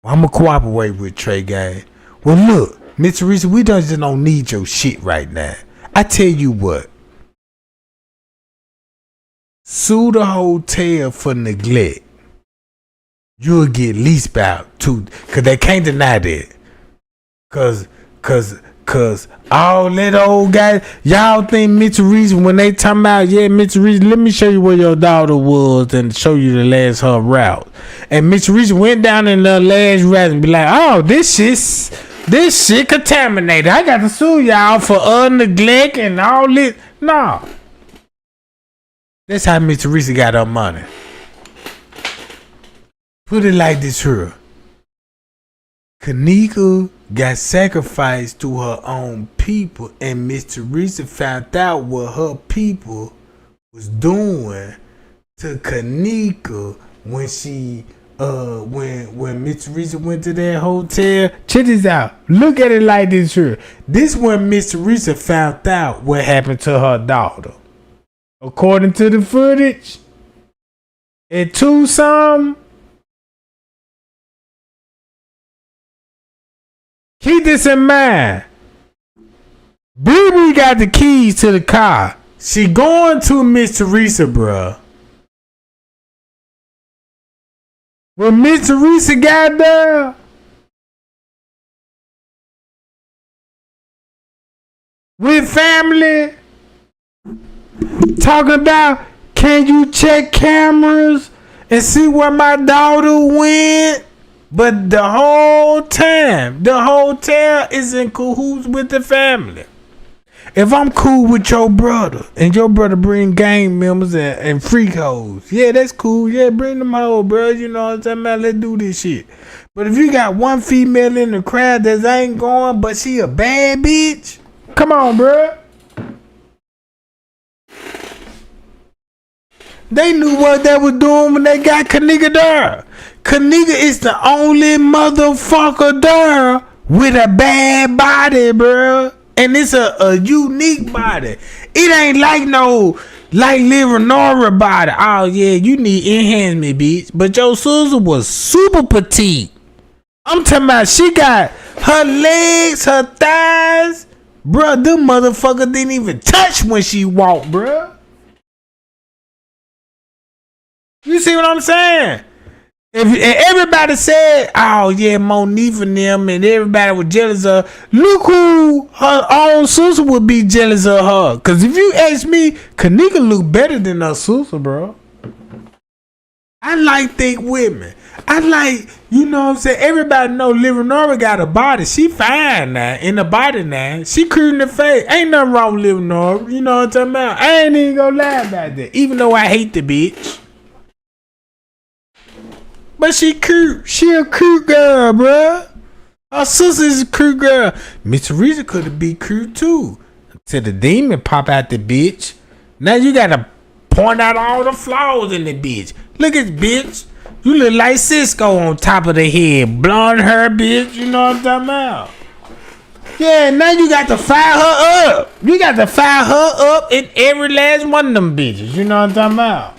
I'm going to cooperate with Trey Gang. Well, look, Miss Teresa, we just don't need your shit right now. I tell you what. Sue the hotel for neglect. You'll get at least about 2. Because they can't deny that. Cause all that old guy, y'all think Miss Teresa, when they talking about, yeah, Miss Teresa, let me show you where your daughter was and show you the last her route. And Miss Teresa went down in the last route and be like, oh, this shit contaminated. I got to sue y'all for neglect and all this. No. That's how Miss Teresa got her money. Put it like this here. Kenneka got sacrificed to her own people, and Miss Teresa found out what her people was doing to Kenneka when she when Miss Teresa went to that hotel. Check this out. Look at it like this here. This when Miss Teresa found out what happened to her daughter. According to the footage, at Tucson. Keep this in mind. Baby got the keys to the car. She going to Miss Teresa, bruh. When Miss Teresa got there, with family, talking about, can you check cameras and see where my daughter went? But the whole time, the hotel is in cahoots with the family. If I'm cool with your brother and your brother bring gang members and freak hoes, yeah, that's cool. Yeah, bring them hoes, bro. You know what I'm talking about? Let's do this shit. But if you got one female in the crowd that ain't going, but she a bad bitch, come on, bro. They knew what they were doing when they got Kenneka there. Kenneka is the only motherfucker there with a bad body, bro. And it's a unique body. It ain't like no, like Leonora body. Oh, yeah, you need enhancement, bitch. But your sister was super petite. I'm talking about she got her legs, her thighs. Bro, them motherfucker didn't even touch when she walked, bro. You see what I'm saying? If everybody said, oh yeah, Monique and them, and everybody was jealous of her, look who her own sister would be jealous of her. Cause if you ask me, Kenneka look better than her sister, bro. I like thick women. I like, you know what I'm saying? Everybody know Leonora got a body. She fine now, in the body now. She cute in the face. Ain't nothing wrong with Leonora. You know what I'm talking about? I ain't even gonna lie about that. Even though I hate the bitch. But she cute. She a cute girl, bruh. Her sister's a cute girl. Miss Teresa could have been cute too. Till the demon pop out the bitch. Now you gotta point out all the flaws in the bitch. Look at bitch. You look like Cisco on top of the head. Blonde hair, bitch. You know what I'm talking about? Yeah, now you got to fire her up. You got to fire her up in every last one of them bitches. You know what I'm talking about?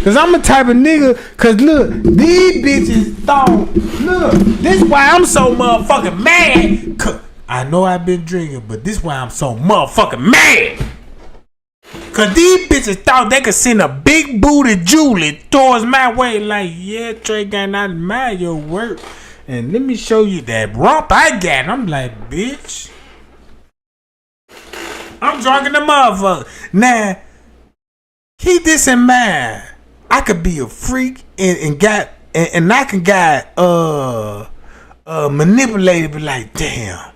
Cause I'm the type of nigga, cause look, these bitches thought, look, this why I'm so motherfucking mad. I know I've been drinking, but this why I'm so motherfucking mad. Cause these bitches thought they could send a big booty Julie towards my way. Like, yeah, Trey Gang, I admire your work. And let me show you that rump I got. And I'm like, bitch. I'm drunk in the motherfucker. Now, Keep this in mind. I could be a freak and I can get manipulated, but like, damn.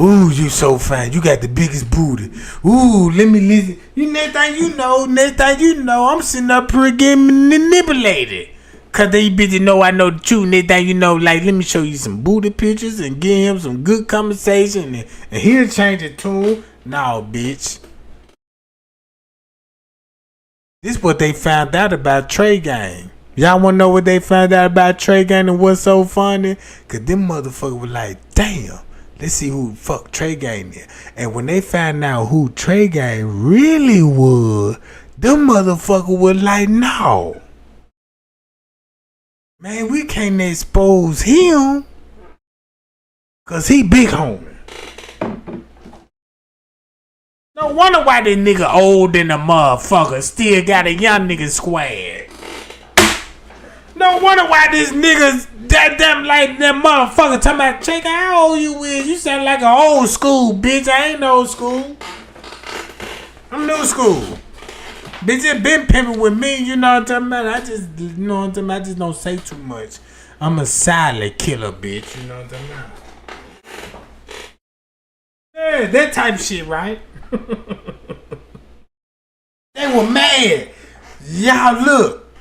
Ooh, you so fine. You got the biggest booty. Ooh, let me listen. Next thing you know, I'm sitting up here getting manipulated. Cause they bitches know I know the truth. Next thing you know, like, let me show you some booty pictures and give him some good conversation and he'll change the tune. No, bitch. This is what they found out about Trey Gang. Y'all wanna know what they found out about Trey Gang and what's so funny? Cause them motherfuckers were like, damn, let's see who the fuck Trey Gang is. And when they found out who Trey Gang really was, them motherfuckers were like, no. Man, we can't expose him. Cause he big homie. No wonder why this nigga old than a motherfucker still got a young nigga squad. No wonder why this nigga's that damn like that motherfucker talking about check out how old you is. You sound like an old school bitch. I ain't old school. I'm new school. Bitch, it been pimping with me, you know what I'm talking about? I just don't say too much. I'm a silent killer, bitch, you know what I'm talking about? Yeah, that type of shit, right? They were mad. Y'all look.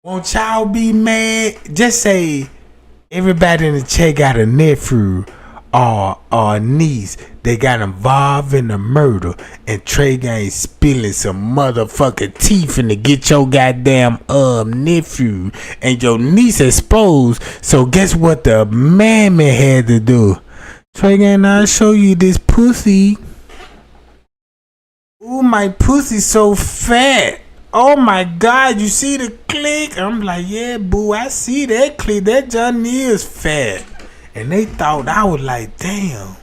Won't y'all be mad? Just say everybody in the chat got a nephew or a niece. They got involved in a murder and Trey Gang spilling some motherfucking teeth in to get your goddamn nephew and your niece exposed. So guess what the man had to do? Trey Gang, I'll show you this pussy. Ooh, my pussy so fat. Oh my God, you see the click? I'm like, yeah, boo, I see that click. That John is fat. And they thought I was like, damn.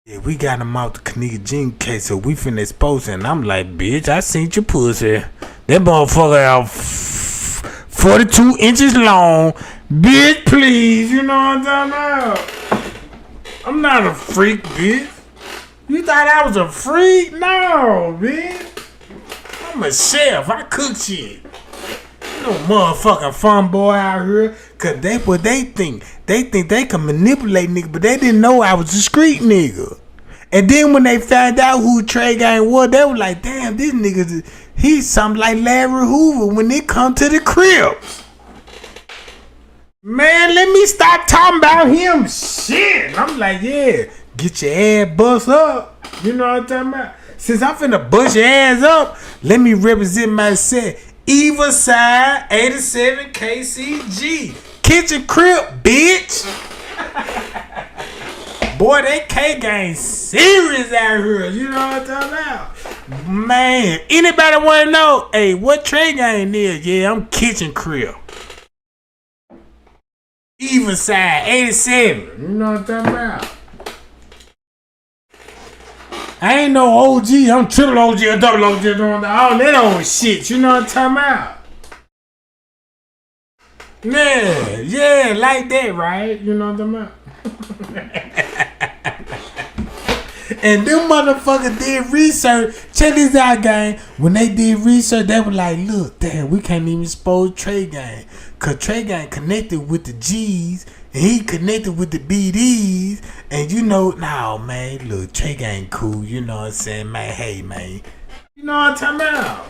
Yeah, we got him out the Kenneka Jenkins case, so we finna expose him. And I'm like, bitch, I seen your pussy. That motherfucker out 42 inches long. Bitch, please. You know what I'm talking about? I'm not a freak, bitch. You thought I was a freak? No, bitch. I'm a chef. I cook shit. No motherfucking fun boy out here. Cause they what they think. They think they can manipulate nigga, but they didn't know I was a street nigga. And then when they found out who Trey Gang was, they were like, damn, this nigga, he's something like Larry Hoover when it come to the Crips. Man, let me stop talking about him. Shit. I'm like, yeah, get your ass bust up. You know what I'm talking about? Since I'm finna bust your ass up, let me represent myself. Eva Side 87 KCG. Kitchen Crip, bitch. Boy, that K gang serious out here. You know what I'm talking about? Man, anybody wanna know? Hey, what Trey Gang is? Yeah, I'm Kitchen Crip. Eva Side 87. You know what I'm talking about? I ain't no OG. I'm triple OG or double OG doing all that old shit. You know what I'm talking about? Yeah, like that, right? You know what I'm talking about? And them motherfuckers did research. Check this out, gang. When they did research, they were like, look, damn, we can't even expose Trey Gang. Cause Trey Gang connected with the G's and he connected with the BDs. And you know, nah, man, look, Trey Gang cool. You know what I'm saying, man? Hey, man. You know what I'm talking about?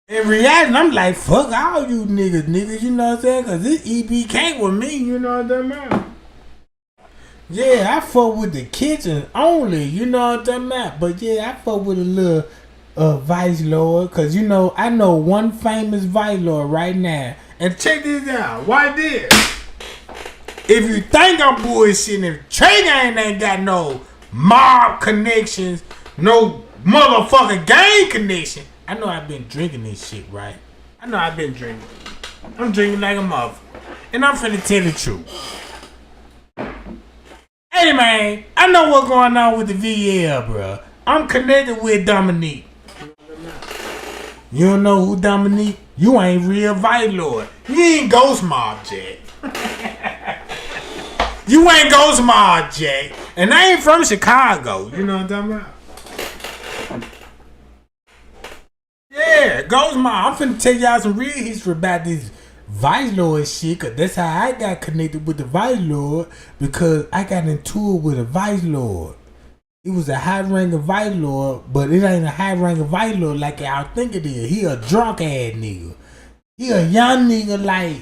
In reality, I'm like, fuck all you niggas, you know what I'm saying? Cause this EP came with me, you know what I'm talking about? Yeah, I fuck with the kitchen only, you know what I'm talking about? But yeah, I fuck with a little Vice Lord, cause you know, I know one famous Vice Lord right now. And check this out, why this? If you think I'm bullshitting, if Trey Gang ain't got no mob connections, no motherfucking gang connection, I know I've been drinking this shit, right? I know I've been drinking. I'm drinking like a motherfucker. And I'm finna tell the truth. Hey, man, I know what's going on with the VL, bro. I'm connected with Dominique. You don't know who Dominique? You ain't real Vice Lord. You ain't Ghost Mob, Jack. You ain't Ghost Mob, Jack. And I ain't from Chicago. You know what I'm talking about? Yeah, Ghost Mom. I'm finna tell y'all some real history about this Vice Lord shit. Cause that's how I got connected with the Vice Lord. Because I got into it with a Vice Lord. He was a high-ranking Vice Lord, but it ain't a high-ranking Vice Lord like y'all think it is. He a drunk-ass nigga. He a young nigga, like,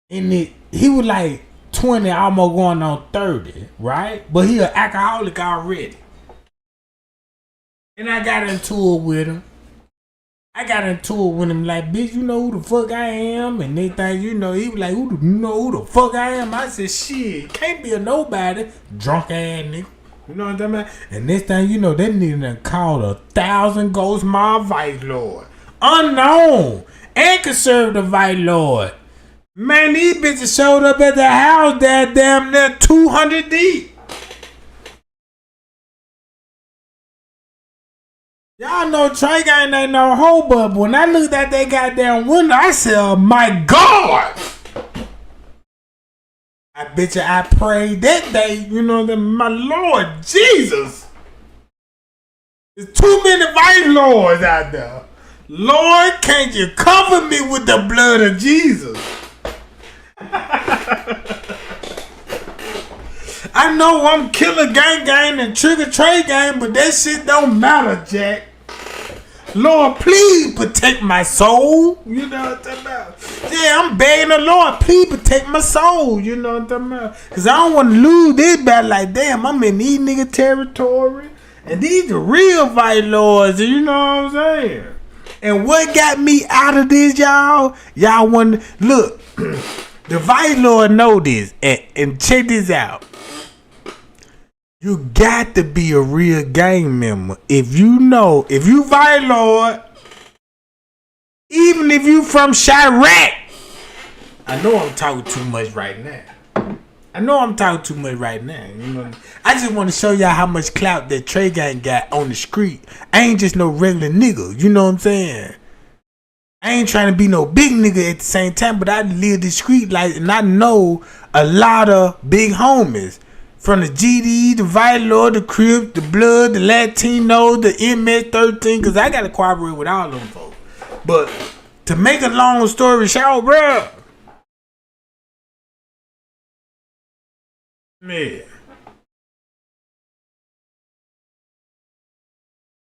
he was like 20, almost going on 30, right? But he an alcoholic already. And I got into it with him. Like, bitch, you know who the fuck I am? And they think, you know, he was like, you know who the fuck I am? I said, shit, can't be a nobody. Drunk-ass nigga. You know what I'm talking about? And this thing, you know, that nigga done called 1,000 Ghost Mob Vice Lord. Unknown. And conservative Vice Lord. Man, these bitches showed up at the house that damn near 200 deep. Y'all know Trey Gang ain't no hoe, but when I looked at that goddamn window, I said, oh my God. I bet you I prayed that day, you know, that my Lord Jesus. There's too many Vice Lords out there. Lord, can't you cover me with the blood of Jesus? I know I'm Killer Gang and Trigger Trey Gang, but that shit don't matter, Jack. Lord, please protect my soul. You know what I'm talking about? Yeah, I'm begging the Lord, please protect my soul. You know what I'm talking about? Because I don't want to lose this battle. Like, damn, I'm in these nigga territory. And these are real Vice Lords. You know what I'm saying? And what got me out of this, y'all? Y'all want to look. The Vice Lord know this. And check this out. You got to be a real gang member. If you Vice Lord, even if you from Chirac, I know I'm talking too much right now. You know, I just want to show y'all how much clout that Trey Gang got on the street. I ain't just no regular nigga. You know what I'm saying? I ain't trying to be no big nigga at the same time, but I live the street life and I know a lot of big homies. From the GD, the Vice Lord, the Crip, the Blood, the Latino, the MS-13, because I got to cooperate with all of them folks. But to make a long story short, bro, man,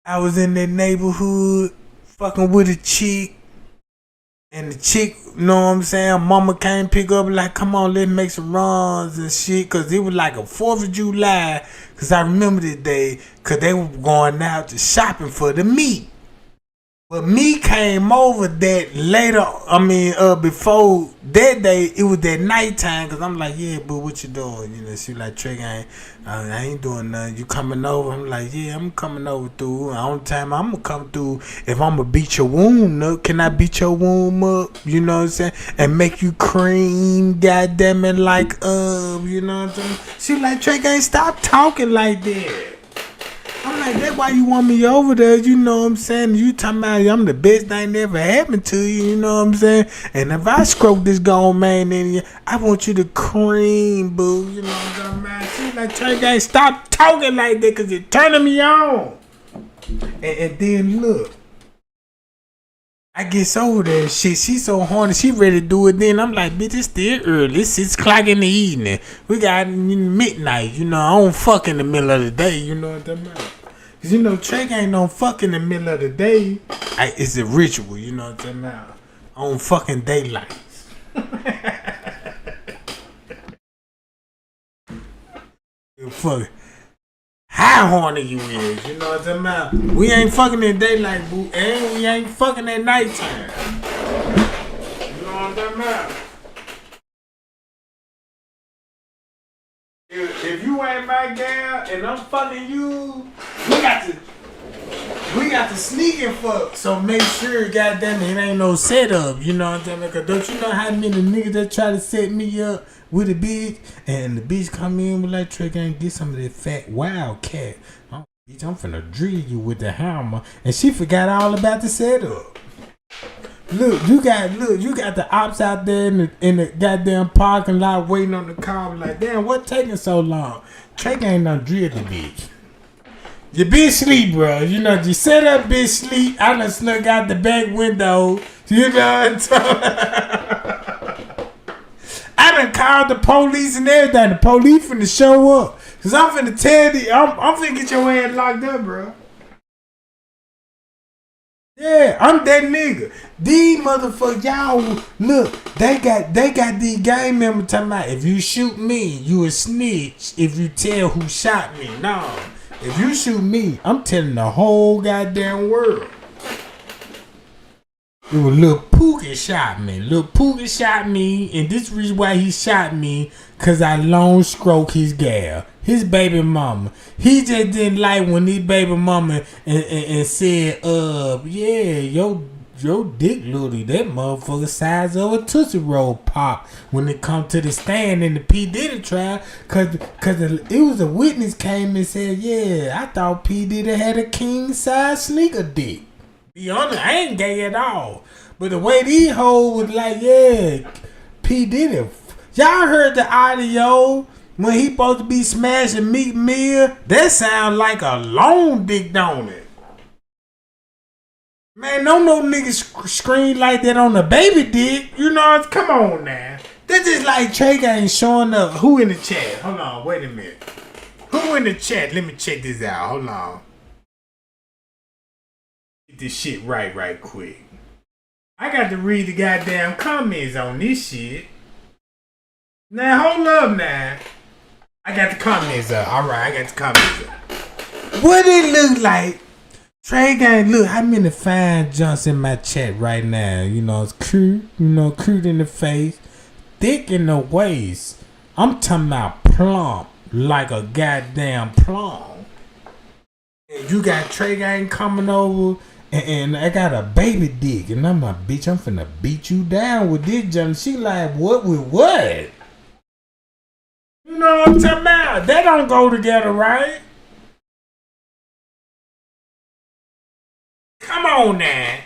I was in that neighborhood fucking with a chick. And the chick, you know what I'm saying, mama came pick up like, come on, let's make some runs and shit. Because it was like a 4th of July. Because I remember the day. Because they were going out to shopping for the meat. But me came over that later, before that day, it was that nighttime. Because I'm like, yeah, but what you doing? You know, she like, Trey, I ain't doing nothing. You coming over? I'm like, yeah, I'm coming over through. The only time I'm going to come through if I'm going to beat your womb up. Can I beat your womb up? You know what I'm saying? And make you cream, goddamn it, like, you know what I'm saying? She like, Trey, stop talking like that. I'm like, that's why you want me over there, you know what I'm saying? You talking about I'm the best thing that ever happened to you, you know what I'm saying? And if I stroke this gone man in you, I want you to cream, boo, you know what I'm talking about? She's like, Trey Gang, stop talking like that because you're turning me on. And then look, I get over there, shit, she so horny, she ready to do it then. I'm like, bitch, it's still early, it's 6 o'clock in the evening. We got midnight, you know, I don't fuck in the middle of the day, you know what I'm talking about? Cause you know, Trey ain't no fuck in the middle of the day. It's a ritual, you know what I'm talking about? On fucking daylights. Fuck. How horny you is, you know what I'm talking about? We ain't fucking in daylight, boo, and we ain't fucking at nighttime. You know what I'm talking about? If you ain't my gal and I'm fucking you, we got to sneak and fuck. So make sure, goddamn it ain't no setup. You know what I'm talking about? Cause don't you know how many niggas that try to set me up with a bitch and the bitch come in with like, Trey Gang, get some of that fat wildcat. Oh, bitch, I'm finna drill you with the hammer. And she forgot all about the setup. Look, you got the ops out there in the goddamn parking lot waiting on the car. Like, damn, what taking so long? Trey ain't done drilled the bitch. Your bitch sleep, bro. You know, you set up bitch sleep. I done snuck out the back window. You know what I done called the police and everything. The police finna show up. Cause I'm finna tell you, I'm finna get your ass locked up, bro. Yeah, I'm that nigga. These motherfuckers, y'all, look, they got these gang members talking about, if you shoot me, you a snitch if you tell who shot me. No. If you shoot me, I'm telling the whole goddamn world. It was Lil Pookie shot me. Lil Pookie shot me, and this reason why he shot me, cause I long stroke his gal, his baby mama. He just didn't like when his baby mama and said, yeah, your dick little, that motherfucker size of a Tootsie Roll pop when it come to the stand in the P. Diddy trial, cause it was a witness came and said, yeah, I thought P. Diddy had a king size sneaker dick. Be honest, I ain't gay at all. But the way these hoes was like, yeah, P. Diddy. Y'all heard the audio when he supposed to be smashing Meek Mill? That sound like a long dick, don't it? Man, don't no niggas scream like that on the baby dick. You know, come on now. That's just like Trey ain't showing up. Who in the chat? Hold on, wait a minute. Who in the chat? Let me check this out. Hold on. Get this shit right quick. I got to read the goddamn comments on this shit. Now, hold up now. I got the comments up. Alright, I got the comments up. What it look like? Trey Gang, look, how many fine junks in my chat right now? You know, it's cute. You know, cute in the face. Thick in the waist. I'm talking about plump. Like a goddamn plum. And you got Trey Gang coming over. And I got a baby dick. And I'm like, bitch, I'm finna beat you down with this junk. She like, what with what? You know what I'm talking about? They don't go together, right? Come on now.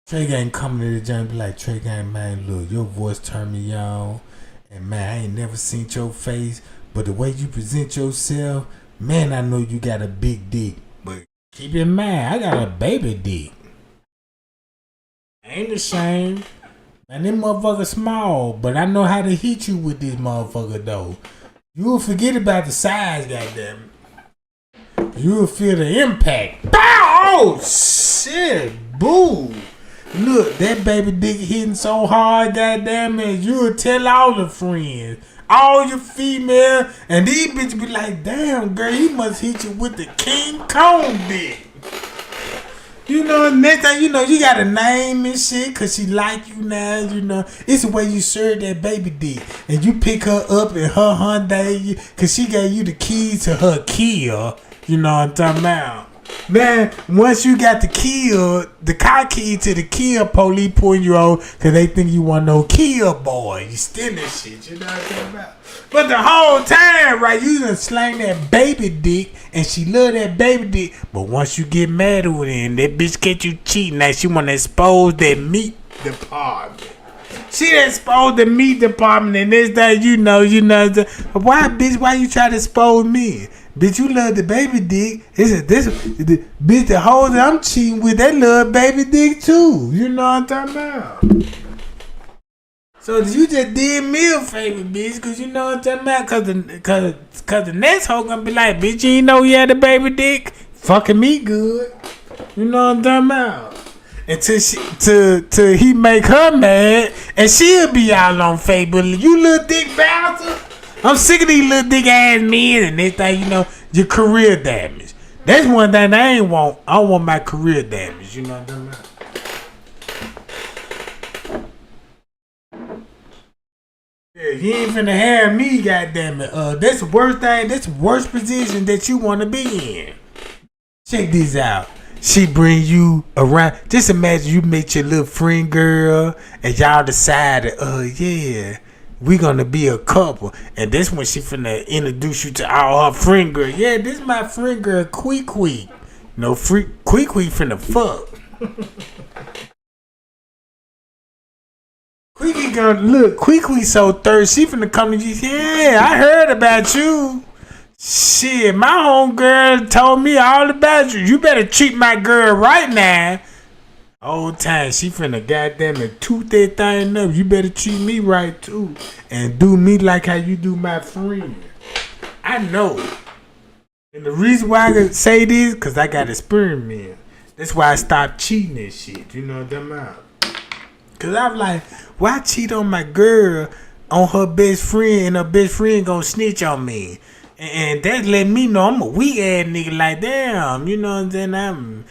Trey Gang coming to the junk be like, Trey Gang, man, look, your voice turned me on. And man, I ain't never seen your face. But the way you present yourself, man, I know you got a big dick. But keep in mind, I got a baby dick. Ain't ashamed. Man, this motherfucker small, but I know how to hit you with this motherfucker, though. You will forget about the size, goddamn it. You will feel the impact. Bow! Oh, shit. Boo. Look, that baby dick hitting so hard, goddamn it. You will tell all the friends. All your female, and these bitches be like, damn, girl, he must hit you with the King Kong dick. You know, next thing you know, you got a name and shit, cause she like you now, you know. It's the way you serve that baby dick. And you pick her up in her Hyundai, cause she gave you the keys to her Kia. You know what I'm talking about? Man, once you got the Kia, the car key to the Kia, police pulling you over because they think you want no Kia boy. You stealing shit, you know what I'm talking about? But the whole time, right, you done slang that baby dick, and she love that baby dick. But once you get mad with her and that bitch get you cheating, now she want to expose that meat department. She exposed the meat department, and this day, you know, why, bitch, why you try to expose me? Bitch, you love the baby dick. Bitch, the hoes that I'm cheating with, they love baby dick too. You know what I'm talking about? So you just did me a favor, bitch, cause you know what I'm talking about. Cause the next hoe gonna be like, bitch, you ain't know you had a baby dick. Fucking me good. You know what I'm talking about? Until he make her mad, and she'll be out on Facebook. You little dick bastard. I'm sick of these little dick ass men, and next thing you know, your career damage. That's one thing I ain't want. I want my career damage. You know what I'm talking about? Yeah, you ain't finna have me, goddammit. That's the worst thing. That's the worst position that you want to be in. Check this out. She bring you around. Just imagine you meet your little friend girl, and y'all decided, yeah, we gonna be a couple. And this when she finna introduce you to all her friend girl. Yeah, this my friend girl, Quee. No, Quee finna fuck. gonna look. Quick so thirsty. She finna come to you. Yeah, I heard about you. Shit, my homegirl told me all about you. You better treat my girl right now. Old time, she finna goddamn it toot that thing up. You better treat me right too, and do me like how you do my friend. I know. And the reason why I can say this, cause I got experiment. That's why I stopped cheating and shit. You know what I'm about? Cause I'm like, why cheat on my girl on her best friend and her best friend gonna snitch on me? And that let me know I'm a weak ass nigga. Like, damn, you know what I'm saying? I'm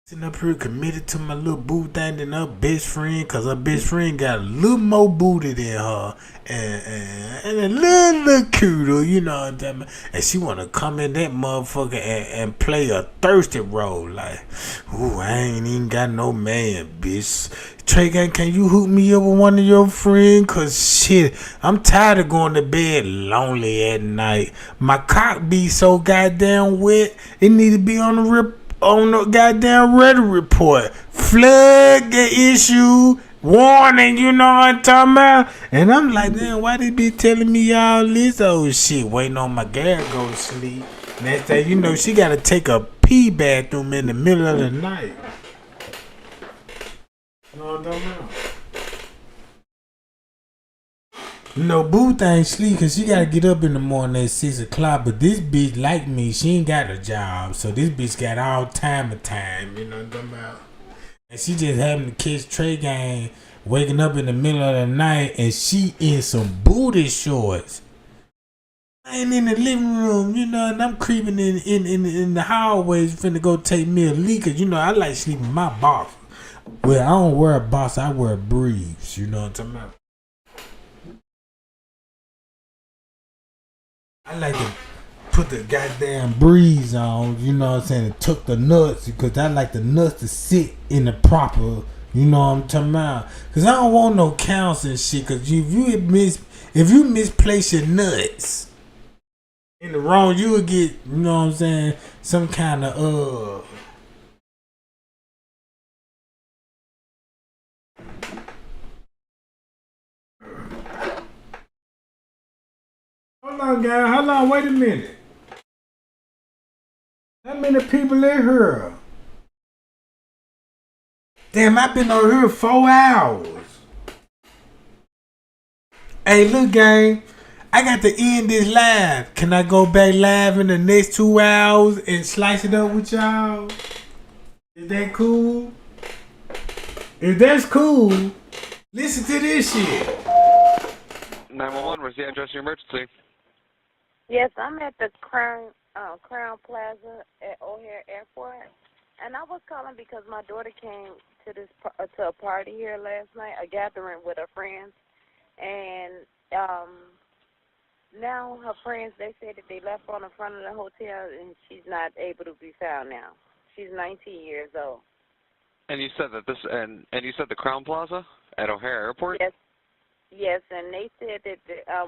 sitting up here committed to my little boo thing than her best friend, cause her best friend got a little more booty than her and a little cuter, you know what I'm saying? And she wanna come in that motherfucker and play a thirsty role, like, ooh, I ain't even got no man, bitch. Trey Gang, can you hook me up with one of your friends? Cause shit, I'm tired of going to bed lonely at night. My cock be so goddamn wet, it need to be on the goddamn Reddit report. Flood issue, warning, you know what I'm talking about? And I'm like, damn, why they be telling me all this old shit? Waiting on my gal to go to sleep. Next thing you know, she gotta take a pee bathroom in the middle of the night. You know what I'm talking about? You know, Booth ain't sleep because she got to get up in the morning at 6 o'clock. But this bitch, like me, she ain't got a job. So this bitch got all time of time. You know what I'm talking about? And she just having to catch Trey Gang waking up in the middle of the night. And she in some booty shorts. I ain't in the living room, you know, and I'm creeping in the hallways finna go take me a leak. Cause, you know, I like sleeping in my box. Well, I don't wear a box. I wear briefs. You know what I'm talking about? I like to put the goddamn breeze on, you know what I'm saying, and tuck the nuts, because I like the nuts to sit in the proper, you know what I'm talking about. Because I don't want no counts and shit, because if you misplace your nuts in the wrong, you would get, you know what I'm saying, some kind of, Hold on, guys. Hold on. Wait a minute. How many people in here? Damn, I've been on here 4 hours. Hey, look, gang. I got to end this live. Can I go back live in the next 2 hours and slice it up with y'all? Is that cool? If that's cool, listen to this shit. 911, where's the address of your emergency? Yes, I'm at the Crown Plaza at O'Hare Airport, and I was calling because my daughter came to a party here last night, a gathering with her friends, and now her friends, they said that they left her on the front of the hotel, and she's not able to be found now. She's 19 years old. And you said that and you said the Crown Plaza at O'Hare Airport? Yes, and they said that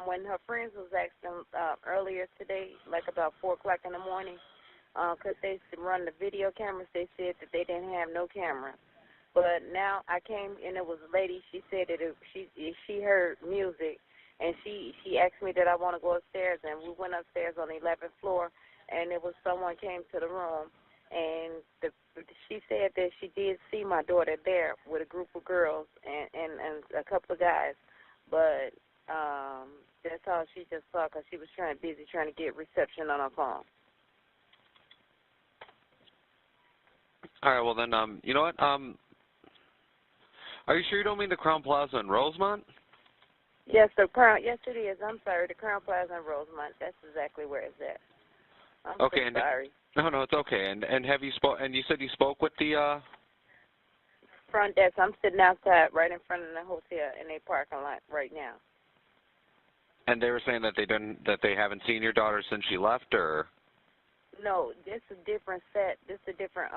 when her friends was asking earlier today, like about 4 o'clock in the morning, because they run the video cameras, they said that they didn't have no cameras. But now I came, and it was a lady, she said that she heard music, and she asked me that I want to go upstairs, and we went upstairs on the 11th floor, and it was someone came to the room, and she said that she did see my daughter there with a group of girls and a couple of guys. But that's all she just saw, because she was busy trying to get reception on her phone. All right, well then, you know what? Are you sure you don't mean the Crown Plaza in Rosemont? Yes, the Crown. Yes, it is. I'm sorry, the Crown Plaza in Rosemont. That's exactly where it's at. I'm okay, so sorry. No, it's okay. And have you and you said you spoke with the front desk. I'm sitting outside right in front of the hotel in a parking lot right now. And they were saying that they haven't seen your daughter since she left, or? No, this is a different set. This is a different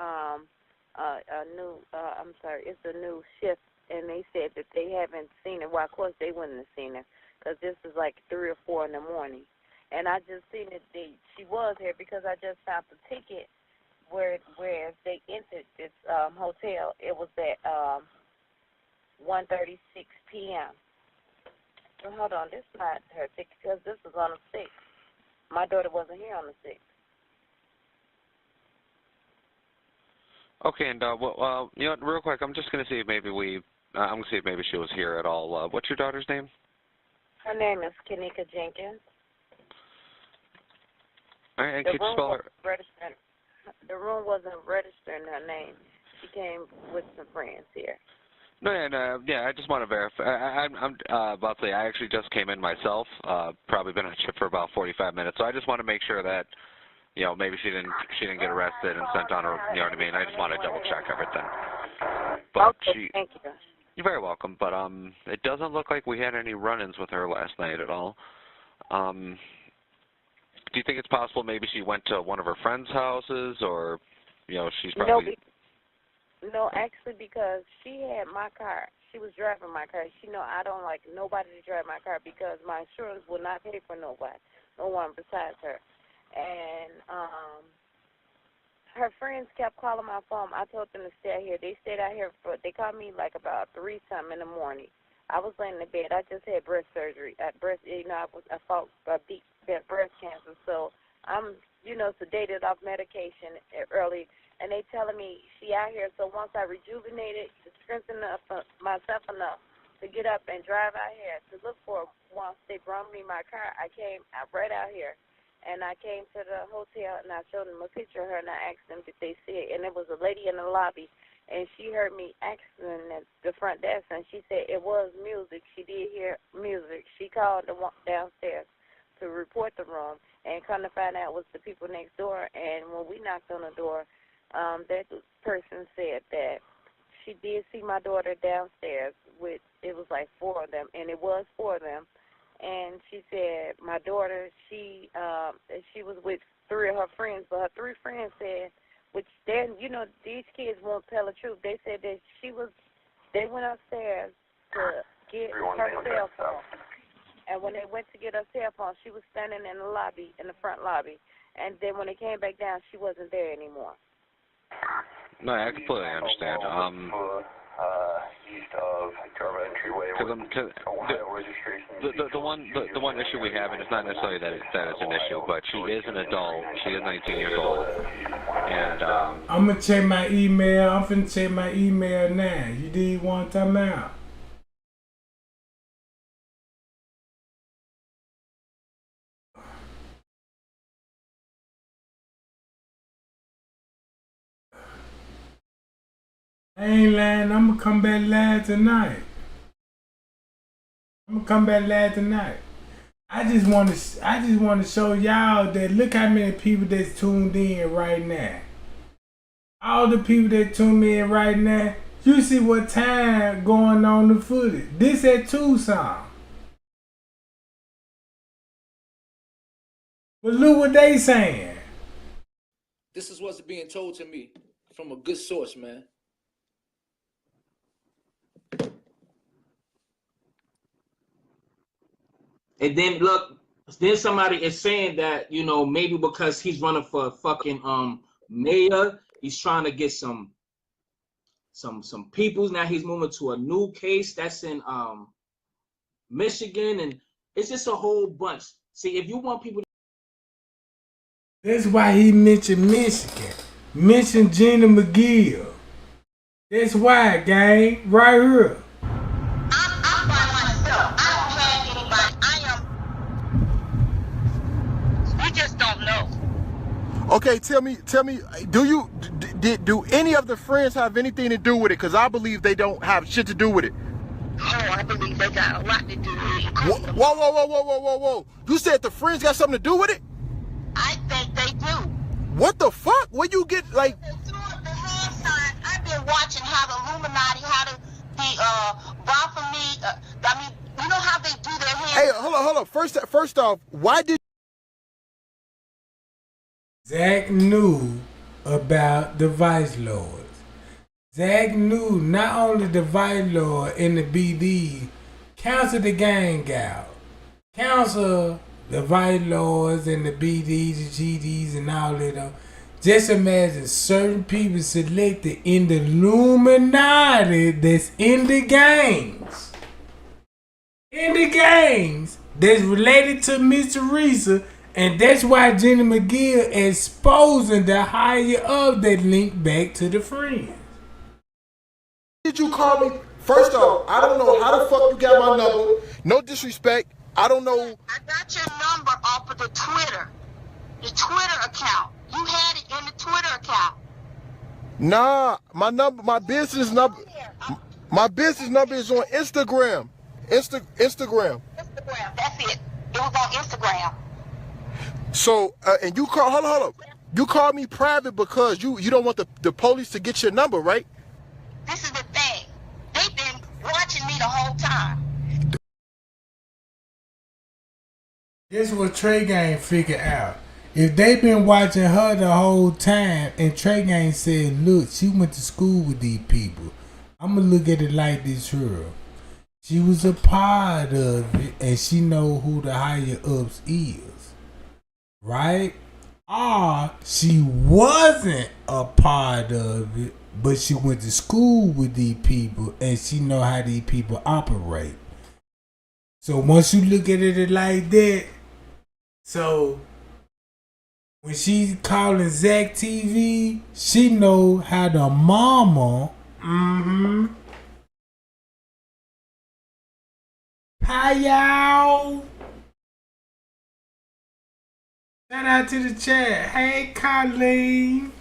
it's a new shift, and they said that they haven't seen her. Well, of course they wouldn't have seen her, because this is like 3 or 4 in the morning. And I just seen that she was here because I just found the ticket where they entered this hotel. It was at 1:36 p.m. Hold on, this is not her 6th because this was on the 6th. My daughter wasn't here on the 6th. Okay, and well, you know what, real quick, I'm just gonna see if maybe I'm gonna see if maybe she was here at all. What's your daughter's name? Her name is Kenneka Jenkins. All right, and could you spell her? The room wasn't registering her name. She came with some friends here. No, and yeah, I just want to verify. I'm about to say I actually just came in myself. Probably been on shift for about 45 minutes, so I just want to make sure that, you know, maybe she didn't get arrested and sent on her. You know what I mean? I just want to double check everything. But okay, thank you. You're very welcome. But it doesn't look like we had any run-ins with her last night at all. Do you think it's possible maybe she went to one of her friends' houses, or, you know, she's probably... No, actually, because she had my car. She was driving my car. She know I don't like nobody to drive my car because my insurance will not pay for no one besides her. And her friends kept calling my phone. I told them to stay out here. They stayed out here they called me like about 3-something in the morning. I was laying in bed. I just had breast surgery. I fought deep breast cancer. So I'm, sedated off medication early. And they telling me she out here. So once I rejuvenated, to strengthen myself enough to get up and drive out here to look for her, once they brought me my car, I came right out here. And I came to the hotel, and I showed them a picture of her, and I asked them if they see it. And there was a lady in the lobby, and she heard me asking at the front desk, and she said it was music. She did hear music. She called the one downstairs to report the room, and come to find out it was the people next door. And when we knocked on the door, that person said that she did see my daughter downstairs with, it was like 4 of them, and it was 4 of them. And she said my daughter, she was with 3 of her friends, but her 3 friends said, which then, these kids won't tell the truth. They said that they went upstairs to get her cell phone. And when they went to get her cell phone, she was standing in the lobby, in the front lobby. And then when they came back down, she wasn't there anymore. No, I completely understand. East of entryway. The one issue we have, and it's not necessarily that it's an issue, but she is an adult. She is 19 years old, and I'm gonna check my email. I'm finna check my email now. You did one time out. I ain't lying. I'm gonna come back live tonight. I just want to show y'all that look how many people that's tuned in right now. All the people that tuned in right now, you see what time going on the footage. This at Tucson. But look what they saying. This is what's being told to me from a good source, man. And then look, then somebody is saying that, maybe because he's running for fucking mayor, he's trying to get some peoples. Now he's moving to a new case that's in Michigan, and it's just a whole bunch. See, if you want people to... That's why he mentioned Michigan. Mentioned Gina McGill. That's why, gang, right here. Okay, tell me, do any of the friends have anything to do with it? Because I believe they don't have shit to do with it. Oh, I believe they got a lot to do with it. Whoa. You said the friends got something to do with it? I think they do. What the fuck? Where you get, like... They're doing the hand sign. I've been watching how the Illuminati, how the Baphomet, you know how they do their hand... Hey, hold on. First off, why did... Zach knew about the Vice Lords. Zach knew not only the Vice Lord and the BD, counsel the gang out. Counsel the Vice Lords and the BDs, the GDs, and all of them. Just imagine certain people selected in the Illuminati that's in the gangs. in the games that's related to Miss Teresa, and that's why Jenny McGill exposing the higher up that link back to the friends. Did you call me? First off, I don't know how the fuck you got my number. No disrespect. I don't know. I got your number off of the Twitter account. You had it in the Twitter account. Nah, my business number is on Instagram. Instagram. That's it. It was on Instagram. So, and you call, hold on. You called me private because you don't want the police to get your number, right? This is the thing. They've been watching me the whole time. This is what Trey Gang figured out. If they been watching her the whole time, and Trey Gang said, look, she went to school with these people. I'm going to look at it like this here. She was a part of it, and she know who the higher ups is. Right? Or she wasn't a part of it, but she went to school with these people, and she know how these people operate. So once you look at it like that, so when she's calling Zach TV, she know how the mama, Hi y'all. Shout out to the chat. Hey Colleen.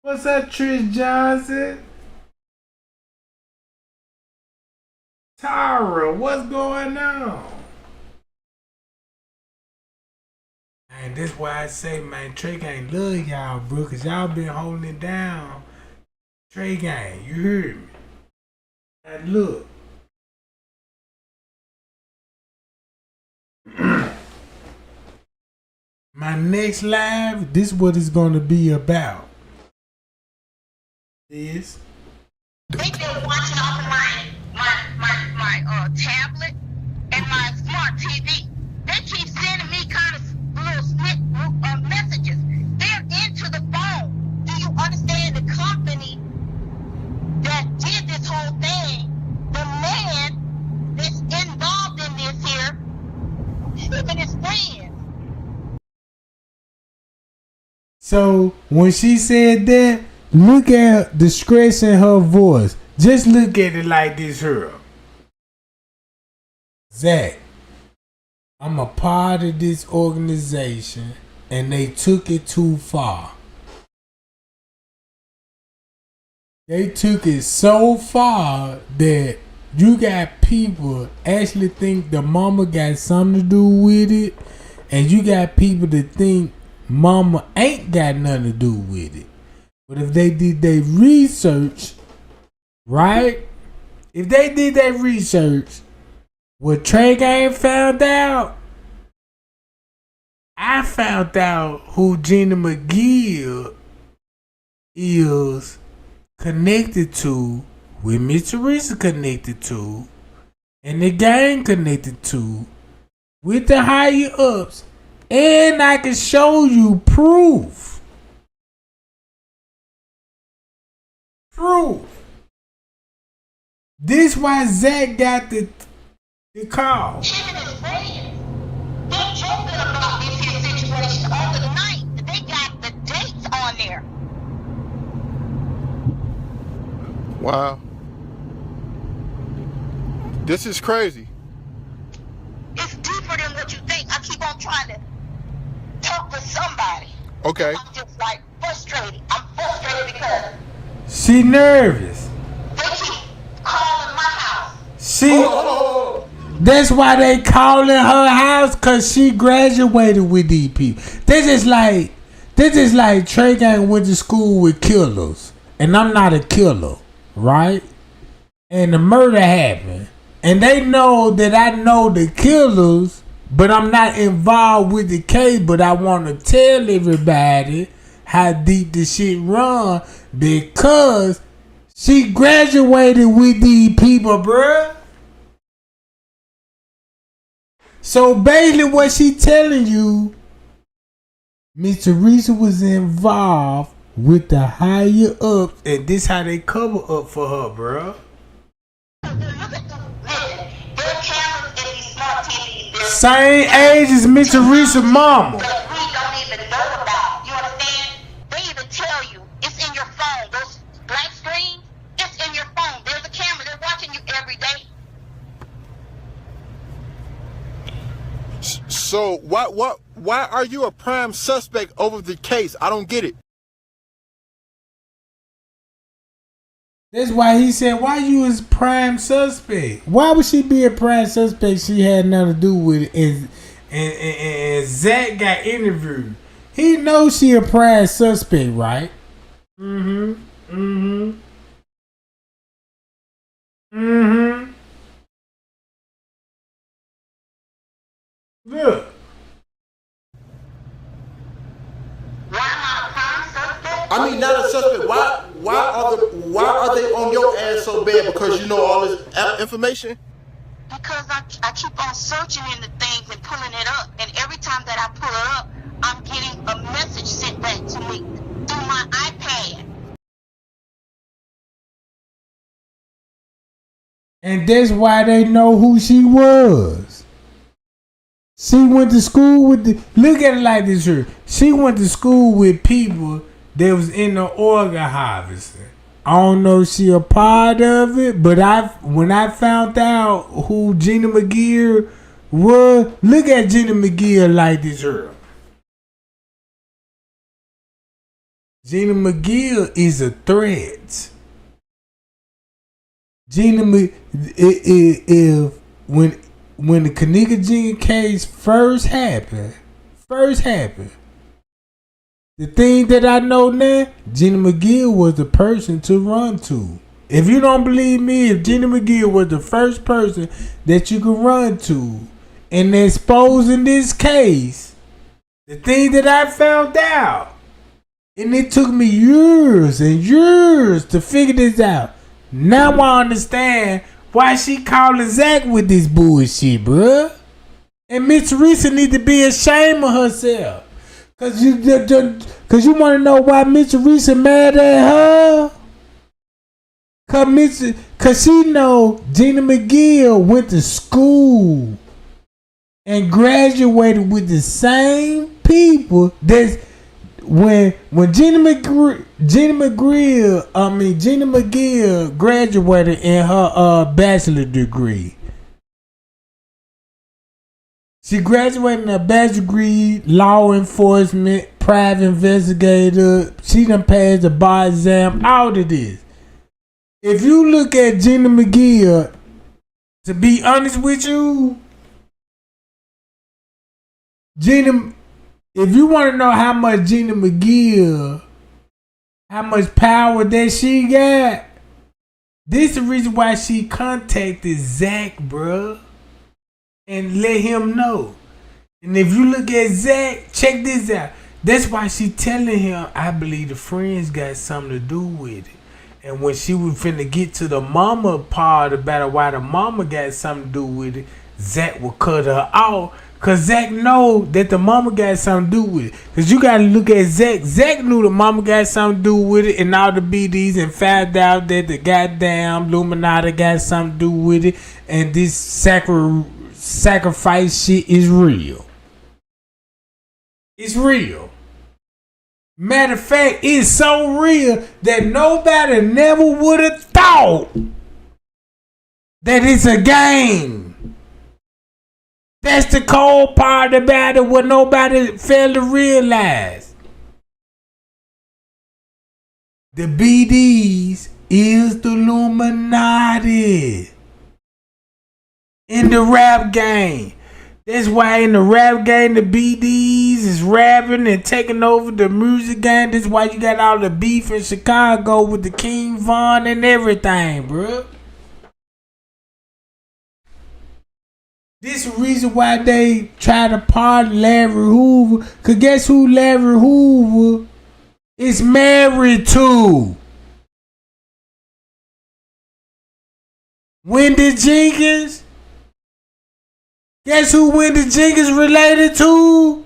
What's up, Trish Johnson? Tara, what's going on? And that's why I say, man, Trey Gang love y'all, bro, because y'all been holding it down. Trey Gang, you heard me? And look. My next live, this is what it's going to be about. This. They've been watching off of my tablet and my smart TV. They keep sending me kind of little messages. They're into the phone. Do you understand the company that did this whole thing? The man that's involved in this here, him and his friends. So when she said that, look at the stress in her voice. Just look at it like this here. Zach, I'm a part of this organization and they took it too far. They took it so far that you got people actually think the mama got something to do with it, and you got people that think mama ain't got nothing to do with it. But if they did their research, right? If they did their research, what Trey Gang found out, I found out who Jenny McGill is connected to, with Miss Teresa connected to, and the gang connected to, with the higher ups, and I can show you proof. Proof. This why Zach got the call. Him and his friends, they're joking about this here situation on the night. They got the dates on there. Wow. This is crazy. It's deeper than what you think. I keep on trying to talk to somebody. Okay. I'm just like frustrated. I'm frustrated because She nervous. they keep calling my house. That's why they calling her house, cause she graduated with these people. This is like Trey Gang went to school with killers, and I'm not a killer, right? And the murder happened, and they know that I know the killers, but I'm not involved with the case. But I want to tell everybody how deep the shit run, because she graduated with these people, bruh. So basically what she telling you, Miss Teresa was involved with the higher ups, and this how they cover up for her, bruh. Look at same age as Miss Teresa's mama. That we don't even know about. You understand? They even tell you it's in your phone. Those black screens, it's in your phone. There's a camera. They're watching you every day. So why are you a prime suspect over the case? I don't get it. That's why he said, why you is prime suspect? Why would she be a prime suspect? She had nothing to do with it. And Zach got interviewed. He knows she a prime suspect, right? Look. I mean, not a suspect. Why are they on your ass so bad? Because you know all this information? Because I keep on searching into things and pulling it up. And every time that I pull it up, I'm getting a message sent back to me through my iPad. And that's why they know who she was. She went to school with look at it like this here. She went to school with people that was in the organ harvesting. I don't know if she a part of it, but when I found out who Gina McGill was, look at Gina McGill like this here. Gina McGill is a threat. If when the Kenneka Jenkins case first happened, the thing that I know now, Gina McGill was the person to run to. If you don't believe me, if Gina McGill was the first person that you could run to in exposing this case, the thing that I found out, and it took me years and years to figure this out. Now I understand why she calling Zach with this bullshit, bruh. And Miss Teresa need to be ashamed of herself. Cause you want to know why Miss Teresa mad at her? Cause she know Gina McGill went to school and graduated with the same people that's when Gina McGill graduated in her bachelor degree. She graduated in a bachelor degree, law enforcement, private investigator. She done passed the bar exam, all of this. If you look at Gina McGill, to be honest with you, if you want to know how much Gina McGill, how much power that she got, this is the reason why she contacted Zach, bruh, and let him know. And if you look at Zach, check this out. That's why she telling him, I believe the friends got something to do with it. And when she was finna get to the mama part about it, why the mama got something to do with it, Zach will cut her off. Cause Zach know that the mama got something to do with it. Cause you gotta look at Zach. Zach knew the mama got something to do with it and all the BDs, and found out that the goddamn Illuminati got something to do with it. And this sacrifice shit is real. It's real. Matter of fact, it's so real that nobody never would have thought that it's a game. That's the cold part about it, what nobody failed to realize. The BDs is the Illuminati in the rap game. That's why in the rap game, the BDs is rapping and taking over the music game. That's why you got all the beef in Chicago with the King Von and everything, bro. This is the reason why they try to pardon Larry Hoover. Cause guess who Larry Hoover is married to? Wendy Jenkins. Guess who Wendy Jenkins related to?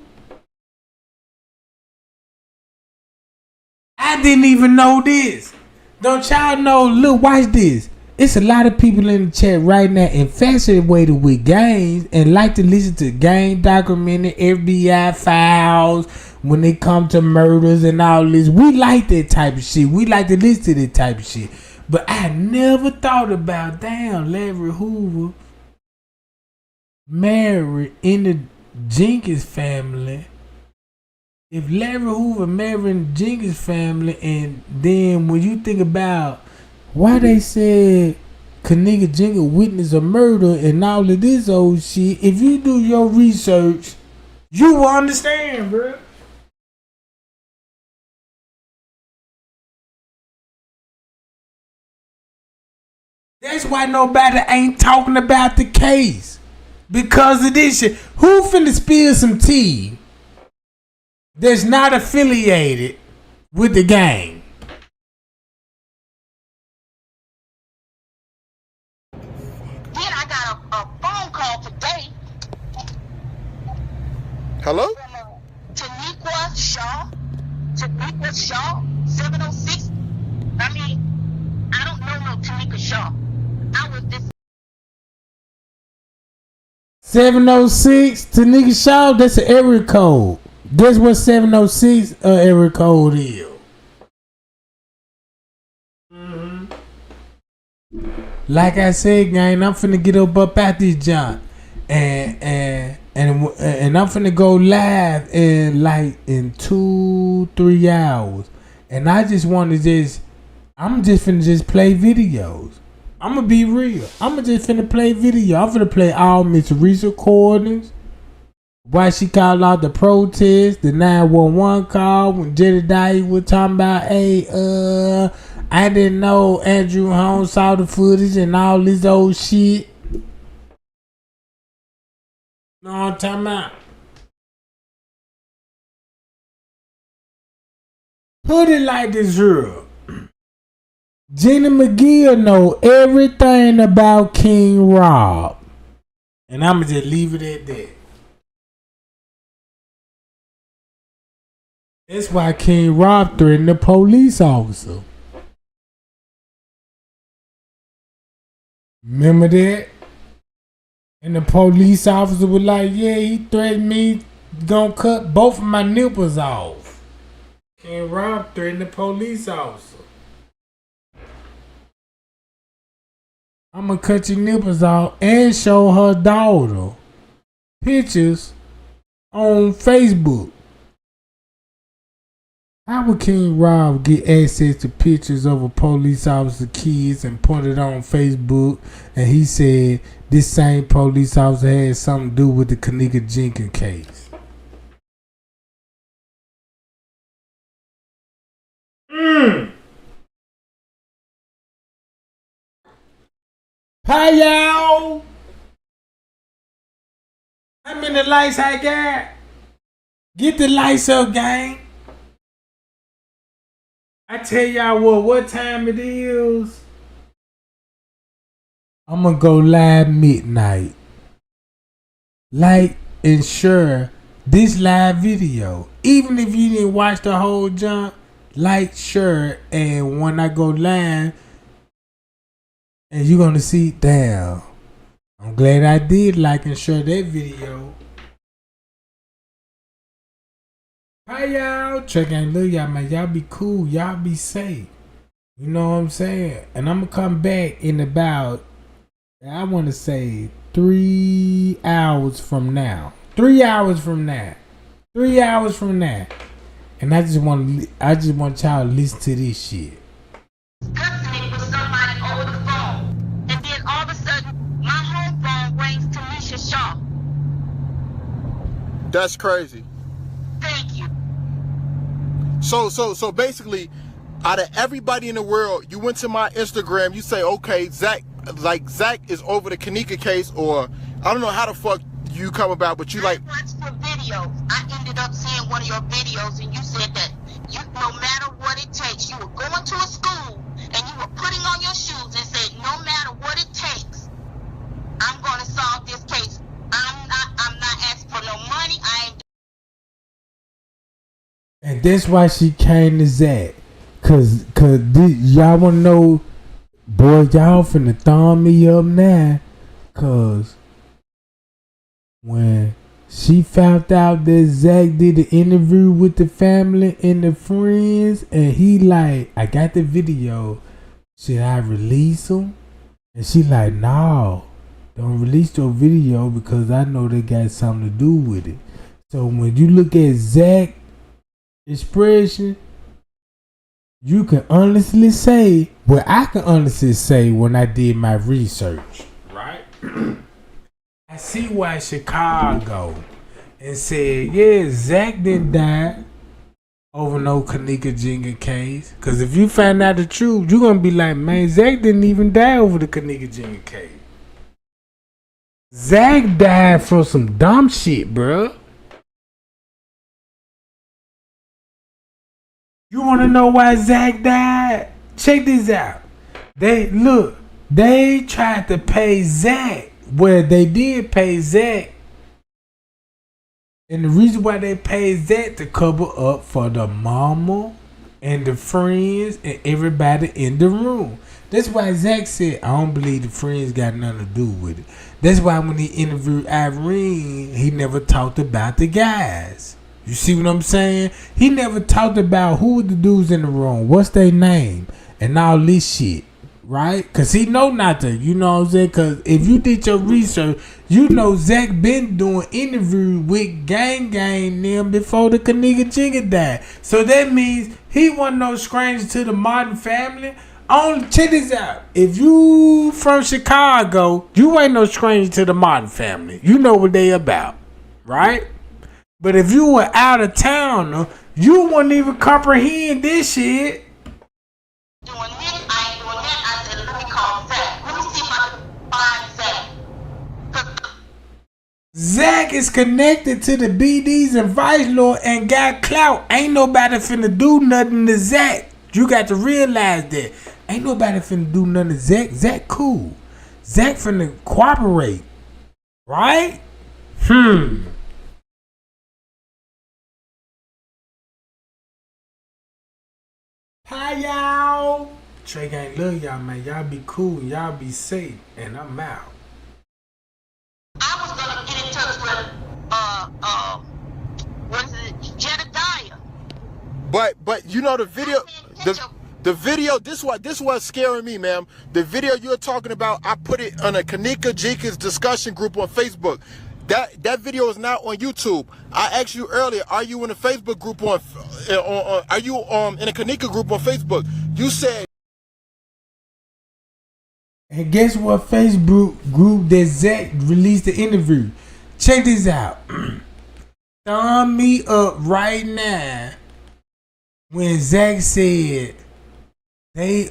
I didn't even know this. Don't y'all know? Look, watch this. It's a lot of people in the chat right now infatuated with gangs and like to listen to gang documentary, FBI files when it comes to murders and all this. We like that type of shit. We like to listen to that type of shit. But I never thought about, damn, Larry Hoover married in the Jenkins family. If Larry Hoover married Jenkins family, and then when you think about why they said Kenneka Jenkins witnessed a murder and all of this old shit, if you do your research, you will understand, bro. That's why nobody ain't talking about the case. Because of this shit. Who finna spill some tea that's not affiliated with the gang? Then I got a phone call today. Hello? Kenneka Shaw. Kenneka Shaw, 706. I mean, I don't know no Kenneka Shaw. I was this 706 Kenneka Shaw, that's an area code. Guess what 706 area code is? Like I said, gang, I'm finna get up out this junk, and I'm finna go live in 2-3 hours, and I just want to I'm just finna play videos. I'm gonna be real. I'm just finna play video. I'm finna play all Miss Reese recordings. Why she called out the protest, the 911 call when Jedediah was talking about, hey, I didn't know Andrew Holmes saw the footage and all this old shit. Know what I'm talking about? Put it like this here. Jenny McGill know everything about King Rob. And I'ma just leave it at that. That's why King Rob threatened the police officer. Remember that? And the police officer was like, yeah, he threatened me, gonna cut both of my nipples off. King Rob threatened the police officer. I'm gonna cut your nipples off and show her daughter pictures on Facebook. How would King Rob get access to pictures of a police officer kids and put it on Facebook? And he said this same police officer had something to do with the Kenneka Jenkins case. Hi y'all. How many lights I got? Get the lights up, gang. I tell y'all what time it is. I'm gonna go live midnight. Like and share this live video. Even if you didn't watch the whole jump, like, share, and when I go live, and you're gonna see, damn, I'm glad I did like and share that video. Hi y'all, check and look y'all, man. Y'all be cool, y'all be safe. You know what I'm saying? And I'm gonna come back in about, I want to say 3 hours from now. 3 hours from now. 3 hours from now. And I just want y'all to listen to this shit. discussing it with somebody over the phone. And then all of a sudden, my home phone rings to Kenneka Shaw. That's crazy. Thank you. So basically, out of everybody in the world, you went to my Instagram, you say, okay, Zach is over the Kenneka case, or I don't know how the fuck you come about, but you like. I watched your video. I ended up seeing one of your videos, and you said that you, no matter what it takes, you were going to a school and you were putting on your shoes and said, no matter what it takes, I'm going to solve this case. I'm not asking for no money. I ain't. And that's why she came to Zach. Cause y'all wanna know Boy, y'all finna thumb me up now, cause when she found out that Zach did the interview with the family and the friends, and he like, I got the video. Should I release them? And she like, no, don't release your video because I know they got something to do with it. So when you look at Zach's expression, you can honestly say what I can honestly say when I did my research, right? I see why Chicago and said, yeah, Zach didn't die over no Kenneka Jenkins case. Because if you find out the truth, you're going to be like, man, Zach didn't even die over the Kenneka Jenkins case. Zach died for some dumb shit, bruh. You want to know why Zach died? Check this out. They tried to pay Zach. Well, they did pay Zach. And the reason why they paid Zach to cover up for the mama and the friends and everybody in the room. That's why Zach said, I don't believe the friends got nothing to do with it. That's why when he interviewed Irene, he never talked about the guys. You see what I'm saying? He never talked about who the dudes in the room, what's their name, and all this shit. Right? Because he know not to. You know what I'm saying? Because if you did your research, you know Zach been doing interviews with Gang them before the Kenneka Jenkins died. So that means he wasn't no stranger to the Martin family. Check this out. If you from Chicago, you ain't no stranger to the Martin family. You know what they about. Right? But if you were out of town, you wouldn't even comprehend this shit. Zach is connected to the BDs and Vice Lord and got clout. Ain't nobody finna do nothing to Zach. You got to realize that. Ain't nobody finna do nothing to Zach. Zach cool. Zach finna cooperate. Right? Hi, y'all. Trey Gang love y'all, man. Y'all be cool. Y'all be safe. And I'm out. I was gonna get in touch with what is it, Jedediah. But you know the video, this what's scaring me, ma'am. The video you're talking about, I put it on a Kenneka Jenkins discussion group on Facebook. That video is not on YouTube. I asked you earlier, are you in a Facebook group are you in a Kenneka group on Facebook? You said. And guess what Facebook group that Zach released the interview? Check this out. Thumb me up right now when Zach said they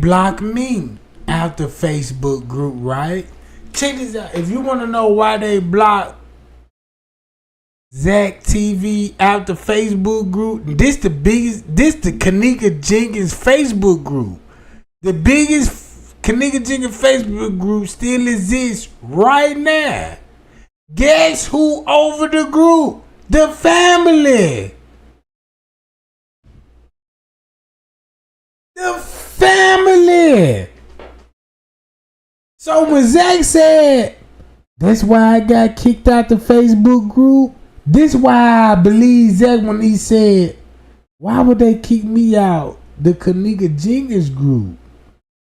blocked me out the Facebook group, right? Check this out. If you want to know why they blocked Zach TV out the Facebook group, this the Kenneka Jenkins Facebook group. The biggest Kenneka Jenkins Facebook group still exists right now. Guess who over the group? The family. The family. So when Zach said, that's why I got kicked out the Facebook group, this why I believe Zach when he said, why would they kick me out the Kenneka Jenkins group?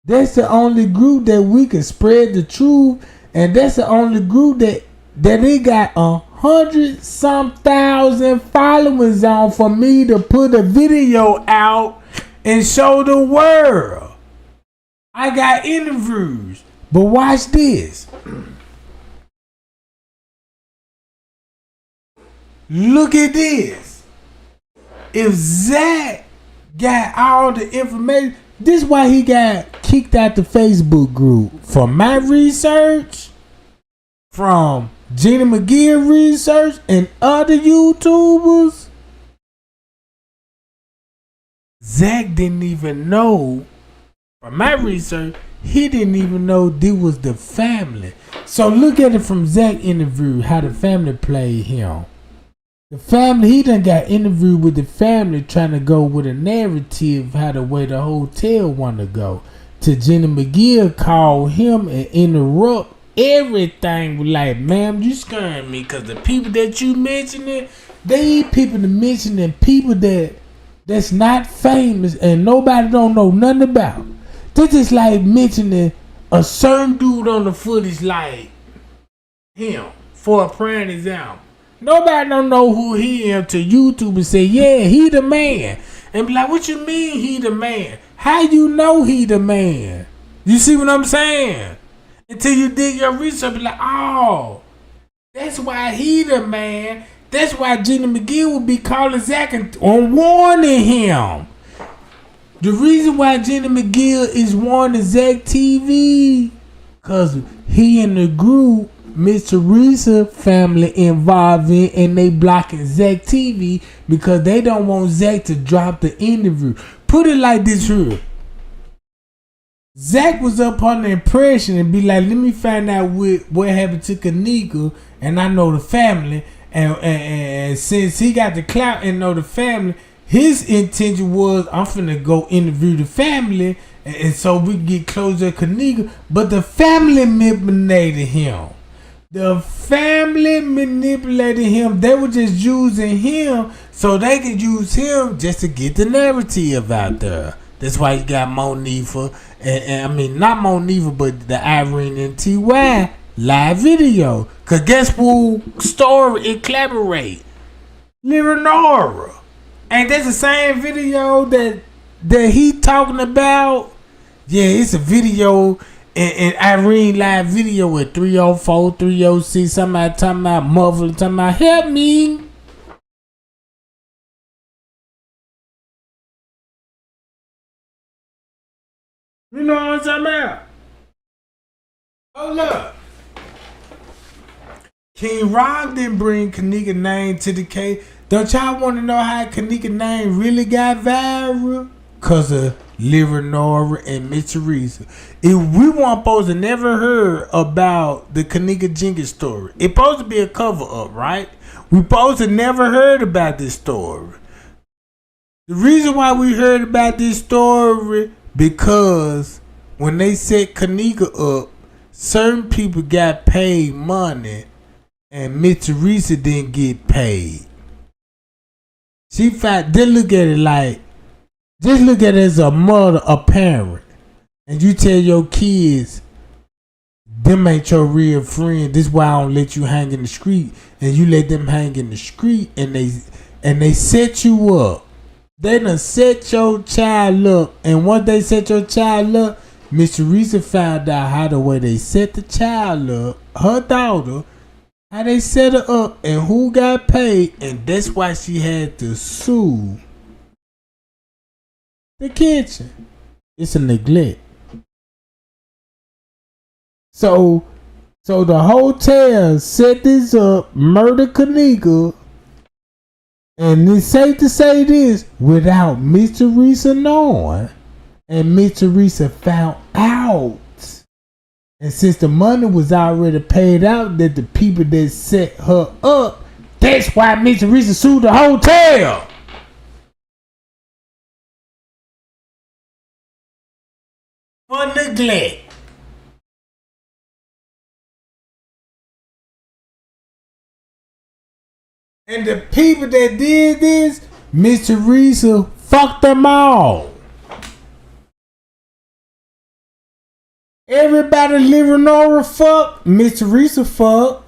That's the only group that we can spread the truth, and that's the only group that they got 100,000 followers on for me to put a video out and show the world. I got interviews, but watch this. Look at this. If Zach got all the information, this is why he got kicked out the Facebook group. From my research, from Gina McGee research, and other YouTubers, Zach didn't even know. From my research, he didn't even know this was the family. So look at it from Zach interview, how the family played him. The family, he done got interviewed with the family trying to go with a narrative how the way the hotel want to go. To Jenny McGill call him and interrupt everything. Like, ma'am, you scaring me because the people that you mentioning, they people to mentioning people that's not famous and nobody don't know nothing about. They just like mentioning a certain dude on the footage like him for a prime example. Nobody don't know who he is to YouTube and say, yeah, he the man. And be like, what you mean he the man? How you know he the man? You see what I'm saying? Until you dig your research, be like, oh, that's why he the man. That's why Jenny McGill would be calling Zach and warning him. The reason why Jenny McGill is warning Zach TV, because he in the group Miss Teresa family involved in, and they blocking Zach TV because they don't want Zach to drop the interview. Put it like this here. Zach was up on the impression and be like, let me find out what happened to Kenneka, and I know the family, and since he got the clout and know the family, his intention was, I'm finna go interview the family, and so we get closer to Kenneka, but the family manipulated him. The family manipulated him. They were just using him so they could use him just to get the narrative out there. That's why you got Monifa, and I mean not Monifa, but the Irene and T.Y. live video. Cause guess who story it collaborate? Leonora. And that's the same video that he talking about. Yeah, it's a video. And Irene live video at 304, 306, somebody talking about muffler, talking about help me. You know what I'm talking about? Hold up. King Rob didn't bring Kenneka name to the case. Don't y'all want to know how Kenneka name really got viral? Cause of Leonora and Miss Teresa. If we weren't supposed to never heard about the Kenneka Jenkins story, it's supposed to be a cover up, right? We supposed to never heard about this story. The reason why we heard about this story because when they set Kenneka up, certain people got paid money and Miss Teresa didn't get paid. She found, they look at it like, just look at it as a mother, a parent, and you tell your kids, them ain't your real friend. This is why I don't let you hang in the street, and you let them hang in the street, and they set you up. They done set your child up, and once they set your child up, Miss Teresa found out how the way they set the child up, her daughter, how they set her up, and who got paid, and that's why she had to sue the kitchen. It's a neglect. So the hotel set this up, murder Kenneka, and it's safe to say this without Miss Teresa knowing, and Miss Teresa found out. And since the money was already paid out, that the people that set her up, that's why Miss Teresa sued the hotel. For neglect. And the people that did this, Miss Teresa fucked them all. Everybody Leonora fuck, Miss Teresa fuck.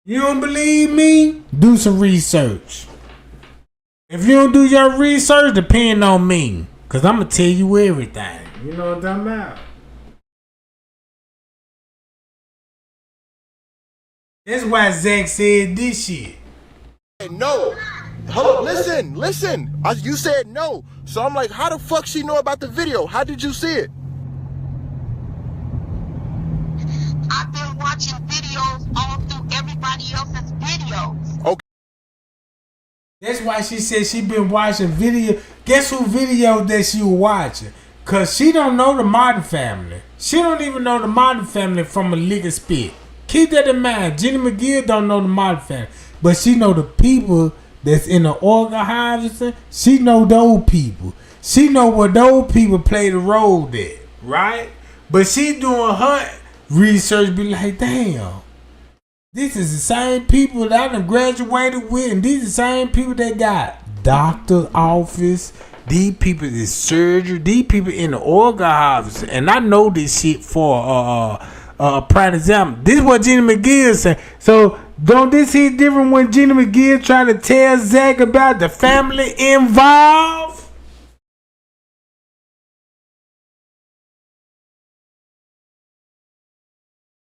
You don't believe me? Do some research. If you don't do your research, depend on me. Cause I'm gonna tell you everything. You know what I'm talking about? That's why Zach said this shit. No. Hold on, listen. You said no. So I'm like, how the fuck she know about the video? How did you see it? I've been watching videos all through everybody else's videos. Okay. That's why she said she been watching video. Guess who video that she was watching? Cause she don't know the Martin family. She don't even know the Martin family from a lick of spit. Keep that in mind. Jenny McGill don't know the Martin family. but she know the people that's in the organization. She know those people. She know what those people play the role there, right? But she doing her research, be like, damn, this is the same people that I done graduated with, and these the same people that got doctor's office. These people is surgery. These people in the organ office, and I know this shit for prime example. This is what Gina McGill said. So don't this hit different when Gina McGill trying to tell Zach about the family involved?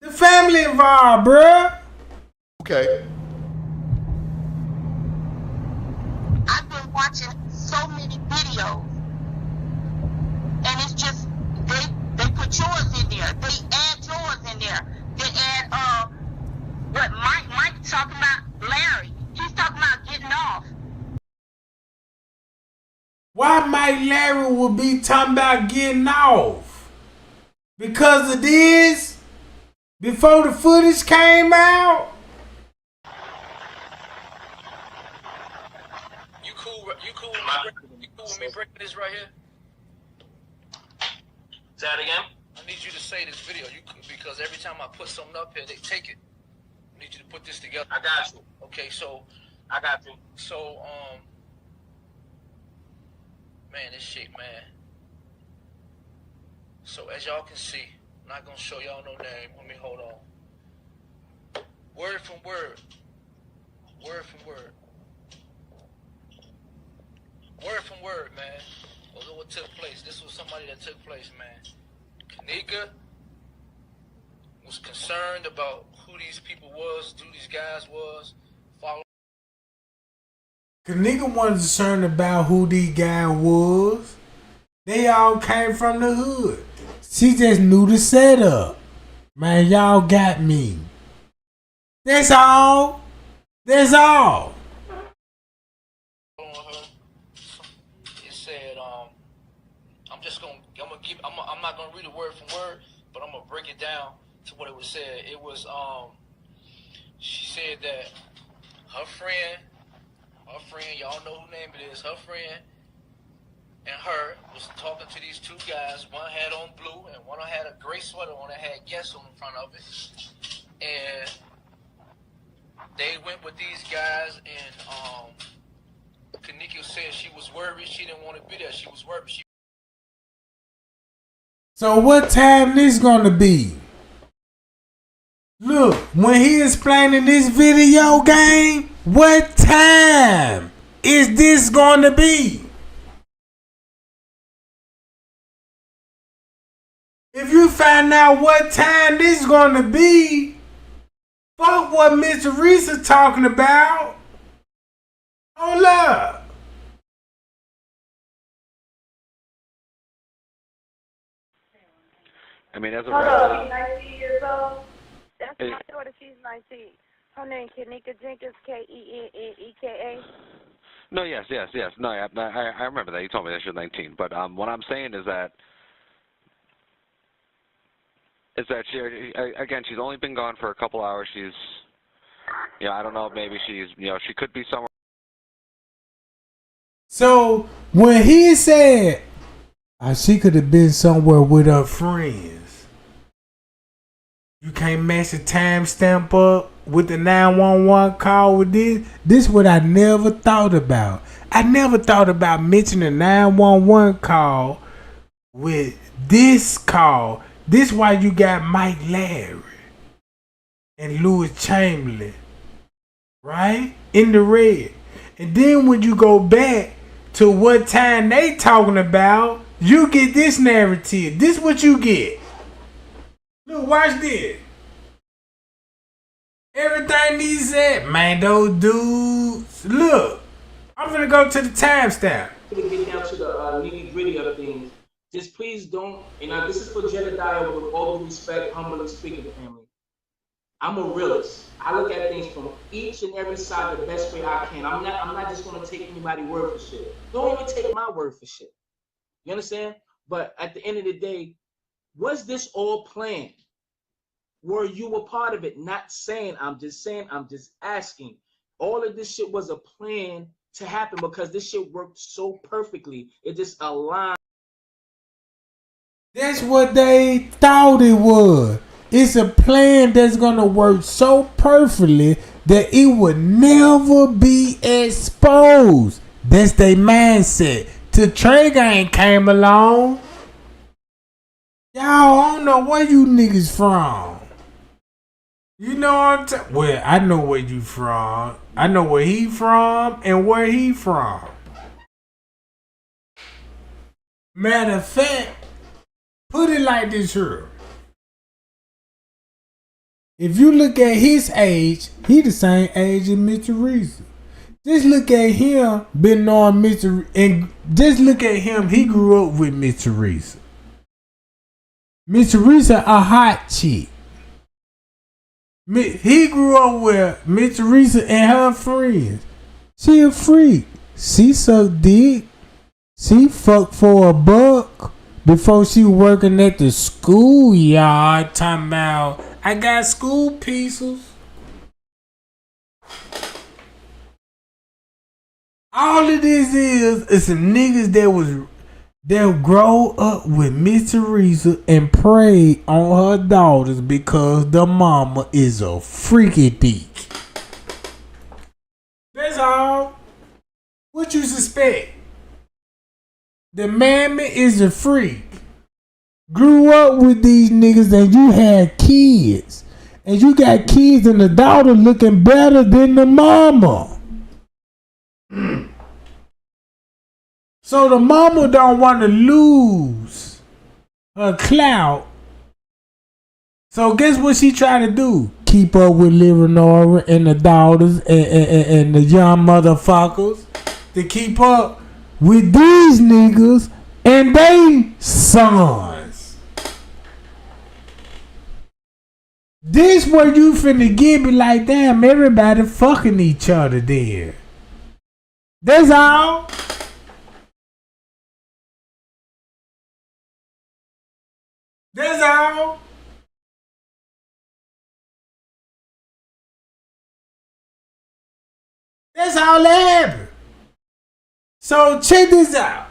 The family involved, bruh. Okay. I've been watching so many videos, and it's just they put yours in there. They add yours in there. They add what Mike talking about Larry. He's talking about getting off. Why Mike Larry would be talking about getting off? Because of this? Before the footage came out? You cool with me breaking this right here? Say that again? I need you to say this video. Because every time I put something up here, they take it. I need you to put this together. I got you. Okay, so I got you. So man, this shit, man. So as y'all can see, I'm not gonna show y'all no name. Let me hold on. Word from word. Word from word. Word from word, man. Look what took place. This was somebody that took place, man. Kenneka was concerned about who these people was, who these guys was. Kenneka wasn't concerned about who these guys was. They all came from the hood. She just knew the setup. Man, y'all got me. That's all. That's all. It said, I'm not gonna read it word for word, but I'm gonna break it down to what it was said. It was, she said that her friend, y'all know who name it is, her friend and her was talking to these two guys. One had on blue and one had a gray sweater on that had guests on the front of it. And they went with these guys, and Kenneka said she was worried. She didn't want to be there. She was worried. So what time this gonna be? Look, when he explaining this video game, what time is this gonna be? If you find out what time this is gonna be, fuck what Mr. Reese's talking about. Hold up. I mean, as a Hold resident, on, she's 19 years old. That's my daughter. She's 19. Her name Kenneka Jenkins, Kenneka. no, yes. No, I remember that. You told me that she was 19. But what I'm saying is that she, again, she's only been gone for a couple hours. She's, I don't know, maybe she's, she could be somewhere. So when he said she could have been somewhere with her friends, you can't match the timestamp up with the 911 call with this. This is what I never thought about. I never thought about mentioning the 911 call with this call. This why you got Mike Larry and Louis Chamberlain, right? In the red. And then when you go back to what time they talking about, you get this narrative. This what you get. Look, watch this. Everything he said, man, those dudes. Look, I'm gonna go to the timestamp. To get down to the nitty gritty of things, just please don't. And this is for Jedediah with all due respect, humbly speaking, family. I'm a realist. I look at things from each and every side the best way I can. I'm not just gonna take anybody's word for shit. Don't even take my word for shit. You understand? But at the end of the day, was this all planned? Were you a part of it? Not saying, I'm just saying, I'm just asking. All of this shit was a plan to happen because this shit worked so perfectly. It just aligned. That's what they thought it was. It's a plan that's gonna work so perfectly that it would never be exposed. That's their mindset. Till Trey Gang came along. Y'all, I don't know where you niggas from. You know what I'm talking. Well, I know where you from. I know where he from and where he from. Matter of fact, put it like this here. If you look at his age, he the same age as Mr. Reese. Just look at him, been knowing Mr. And just look at him, he grew up with Mr. Reese. Mr. Reese a hot chick. He grew up with Mr. Reese and her friends. She a freak. She sucked dick. She fucked for $1 before she working at the schoolyard talking about, I got school pieces. All of this is some niggas that grow up with Miss Teresa and prey on her daughters because the mama is a freaky dick. That's all. What you suspect? The mammy is a freak. Grew up with these niggas and you had kids. And you got kids and the daughter looking better than the mama. So the mama don't want to lose her clout. So guess what she try to do? Keep up with Leonora and the daughters and the young motherfuckers to keep up with these niggas and they sons. This where you finna get me like, damn, everybody fucking each other there. That's all. That's all. That's all that happened. So check this out.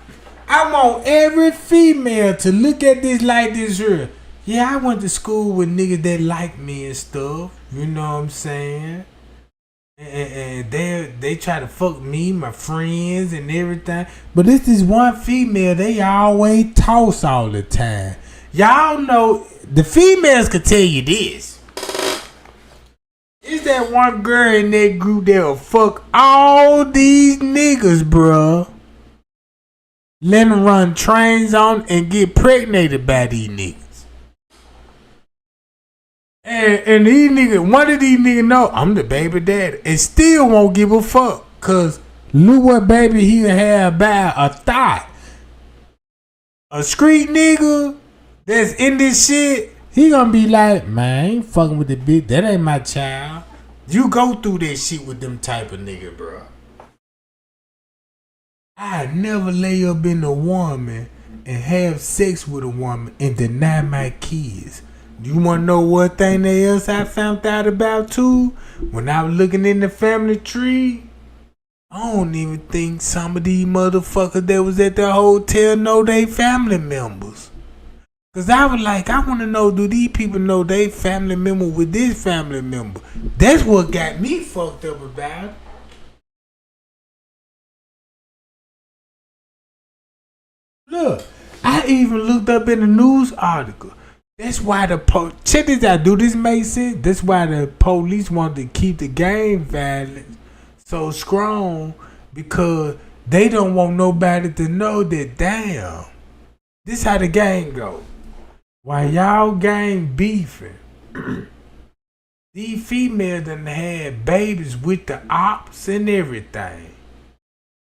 I want every female to look at this like this here. Yeah, I went to school with niggas that like me and stuff. You know what I'm saying? And they try to fuck me, my friends, and everything. But this is one female they always toss all the time. Y'all know the females can tell you this. Is that one girl in that group that'll fuck all these niggas, bruh? Let them run trains on and get pregnated by these niggas. And these niggas, one of these niggas know I'm the baby daddy and still won't give a fuck. Cause look what baby he'll have by a thought. A street nigga that's in this shit, he gonna be like, man, I ain't fucking with the bitch. That ain't my child. You go through that shit with them type of nigga, bro. I never lay up in a woman and have sex with a woman and deny my kids. You wanna know what thing else I found out about too? When I was looking in the family tree, I don't even think some of these motherfuckers that was at the hotel know they family members. Cause I was like, I wanna know, do these people know they family member with this family member? That's what got me fucked up about it. Look, I even looked up in the news article. That's why check this out. Do this make sense? That's why the police want to keep the gang violence so strong, because they don't want nobody to know that, damn, this how the gang go. While y'all gang beefing, these females done had babies with the ops and everything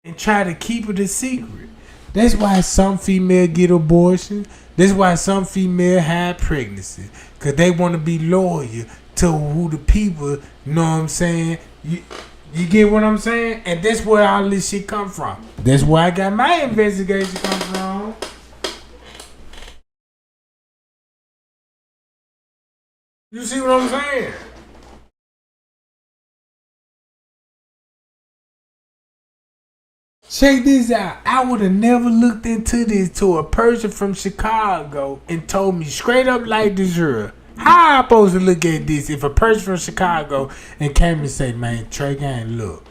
and try to keep it a secret. That's why some female get abortions. That's why some female have pregnancy. Cause they want to be loyal to who the people, you know what I'm saying? You get what I'm saying? And that's where all this shit come from. That's where I got my investigation come from. You see what I'm saying? Check this out. I would have never looked into this to a person from Chicago and told me straight up like this here. How I supposed to look at this if a person from Chicago and came and say, man, Trey Gang, look.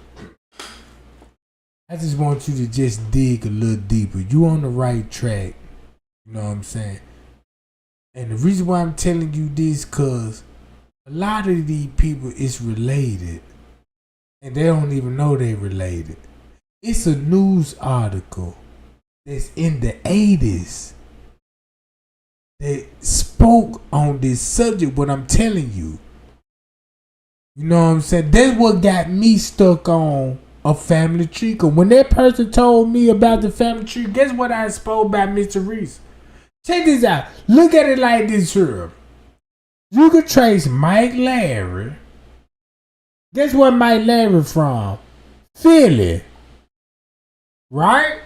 I just want you to just dig a little deeper. You on the right track. You know what I'm saying? And the reason why I'm telling you this, cause a lot of these people is related. And they don't even know they related. It's a news article that's in the 80s that spoke on this subject, what I'm telling you. You know what I'm saying? That's what got me stuck on a family tree. Cause when that person told me about the family tree, guess what I spoke about Mr. Reese? Check this out. Look at it like this here. You could trace Mike Larry. Guess where Mike Larry from? Philly. Right?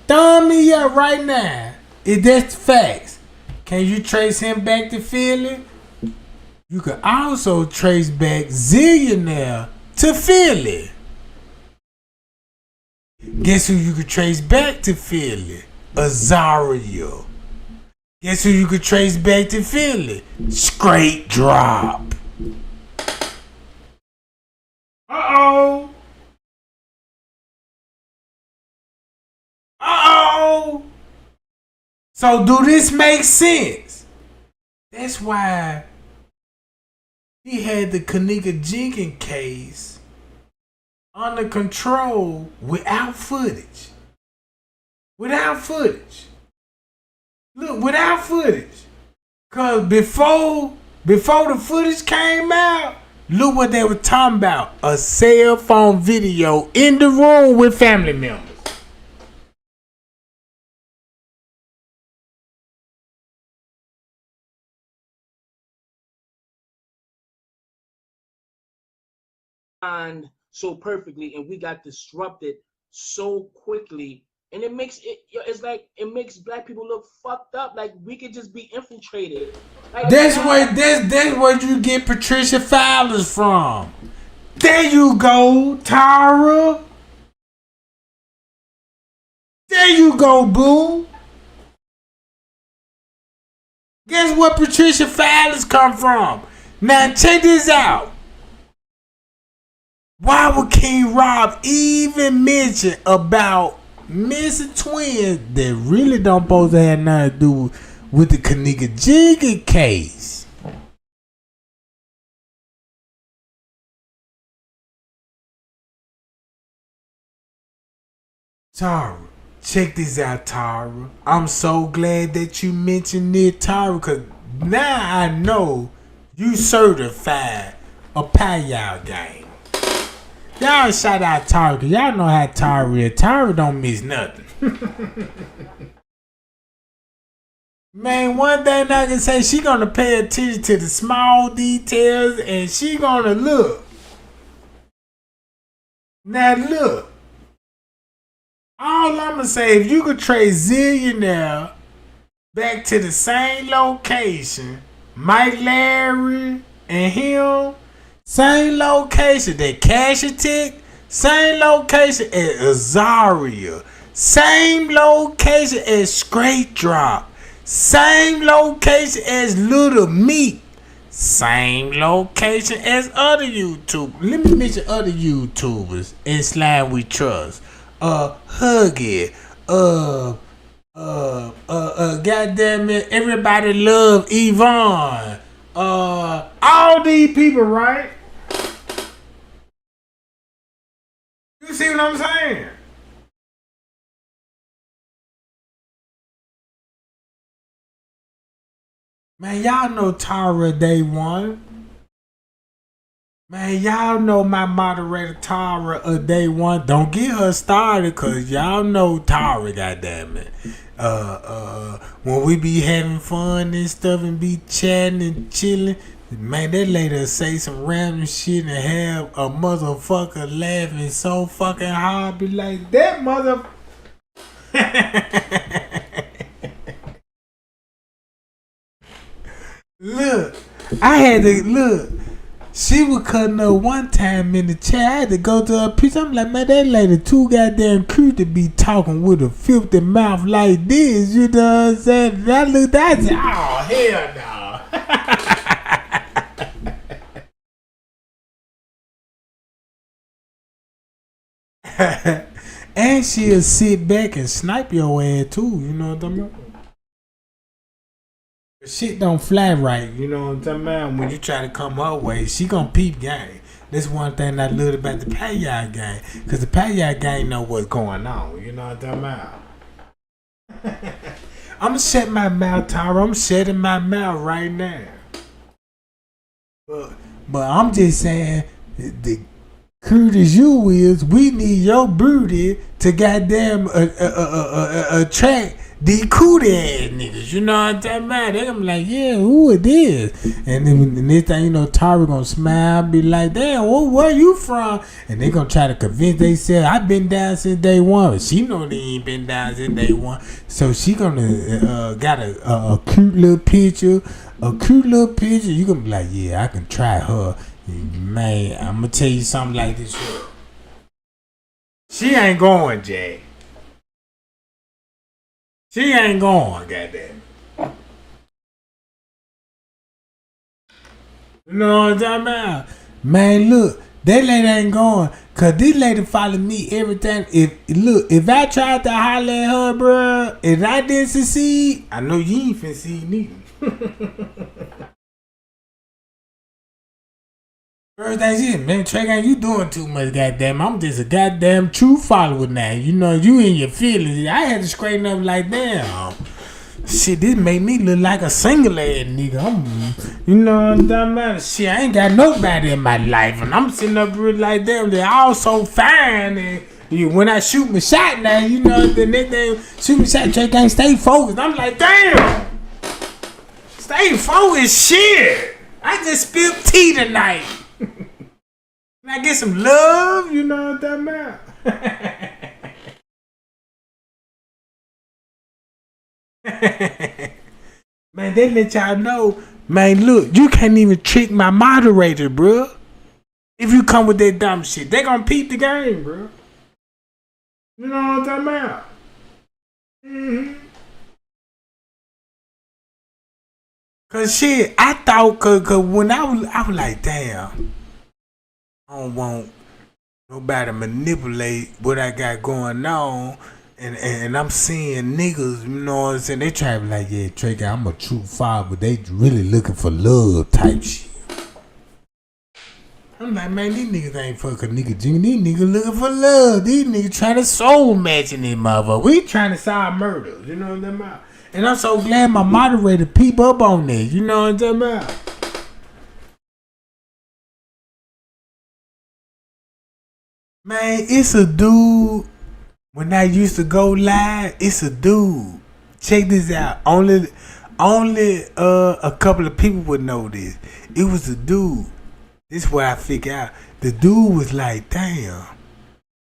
Thumb me up right now. If that's the facts. Can you trace him back to Philly? You can also trace back Zillionaire to Philly. Guess who you could trace back to Philly? Azario. Guess who you could trace back to Philly? Straight Drop. Uh-oh. Uh-oh. So do this make sense? That's why he had the Kenneka Jenkins case under control without footage. Without footage. Look, without footage. Cause before the footage came out, look what they were talking about. A cell phone video in the room with family members. So perfectly, and we got disrupted so quickly, and it makes it makes black people look fucked up. Like we could just be infiltrated. Like, That's where you get Patricia Fowler's from. There you go, Tara. There you go, boo. Guess what Patricia Fowler's come from? Now check this out. Why would King Rob even mention about missing twins that really don't supposed to have nothing to do with the Kenneka Jenkins case? Tara, check this out, Tara. I'm so glad that you mentioned it, Tara, because now I know you certified a payout game. Y'all shout out Tara, cause y'all know how Tara is. Tara don't miss nothing. Man, one thing I can say, she gonna pay attention to the small details and she gonna look. Now look. All I'ma say, if you could trace Zillionaire back to the same location, Mike Larry and him, same location that Cash Attack, same location as Azaria, same location as Straight Drop, same location as Little Meat, same location as other YouTubers. Let me mention other YouTubers in Slime We Trust. Huggy, goddamn it, everybody love Yvonne. All these people, right? You see what I'm saying? Man, y'all know Tara day one. Man, y'all know my moderator Tara of day one. Don't get her started, cause y'all know Tara, goddamn it. When we be having fun and stuff and be chatting and chilling, man, that lady say some random shit and have a motherfucker laughing so fucking hard, be like, that mother. Look, I had to look. She was cutting up one time in the chair. I had to go to her piece. I'm like, man, that lady too goddamn cute to be talking with a filthy mouth like this. You know what I'm saying? I looked at it. Oh, hell no. And she'll sit back and snipe your ass too. You know what I'm talking about? Shit don't fly right, you know what I'm talking about? When you try to come her way, she gonna peep game. That's one thing I love about the Payard gang. Cause the Payard gang know what's going on, you know what I'm talking about? I'm shutting my mouth, Tara. I'm shutting my mouth right now. But I'm just saying, the crude as you is, we need your booty to goddamn attract these cootie ass niggas, you know what I'm talking about? They gonna be like, yeah, who it is? And then the next thing you know, Tara gonna smile, be like, damn, where you from? And they gonna try to convince themselves, I've been down since day one. But she know they ain't been down since day one. So she gonna got a cute little picture, you gonna be like, yeah, I can try her. Man, I'm gonna tell you something like this. She ain't going, Jay. She ain't going, goddamn. You know what I'm talking about? Man, look, that lady ain't going. Cause this lady follow me everything. If I tried to holler at her, bruh, if I didn't succeed, I know you ain't finna see neither. First thing she said, man, Trey, you doing too much, goddamn. I'm just a goddamn true follower now. You know, you in your feelings. I had to straighten up like, damn. Shit, this made me look like a single ass nigga. You know what I'm talking about? Shit, I ain't got nobody in my life. And I'm sitting up here like, damn, they're all so fine. And when I shoot my shot now, you know, the next thing, shoot my shot, Trey can't stay focused. I'm like, damn. Stay focused, shit. I just spilled tea tonight. Can I get some love? You know what I'm talking about? Man, they let y'all know. Man, look, you can't even trick my moderator, bro. If you come with that dumb shit, they gonna peep the game, bro. You know what I'm talking about? Mm-hmm. Cause shit, I thought, cause when I was like, damn. I don't want nobody to manipulate what I got going on, and I'm seeing niggas, you know what I'm saying? They try to be like, yeah, Trey, I'm a true father, but they really looking for love type shit. I'm like, man, these niggas ain't fucking nigga Jimmy. These niggas looking for love. These niggas trying to soul match in this motherfucker. We trying to solve murders, you know what I'm talking about? And I'm so glad my moderator peep up on this, you know what I'm talking about? Man, it's a dude. When I used to go live, it's a dude. Check this out. Only a couple of people would know this. It was a dude. This is where I figure out. The dude was like, damn,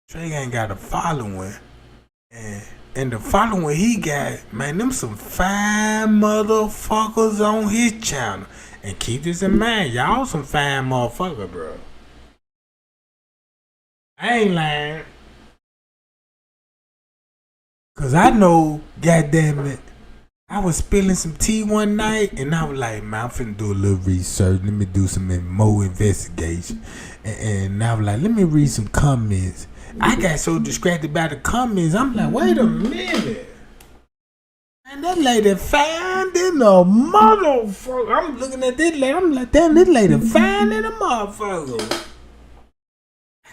Trey ain't got a following. And the following he got, man, them some fine motherfuckers on his channel. And keep this in mind, y'all some fine motherfucker, bro. I ain't lying. Cause I know, goddamn it, I was spilling some tea one night and I was like, man, I'm finna do a little research. Let me do some more investigation. And I was like, let me read some comments. I got so distracted by the comments, I'm like, wait a minute. Man, that lady fine in a motherfucker. I'm looking at this lady, I'm like, damn, this lady fine in a motherfucker.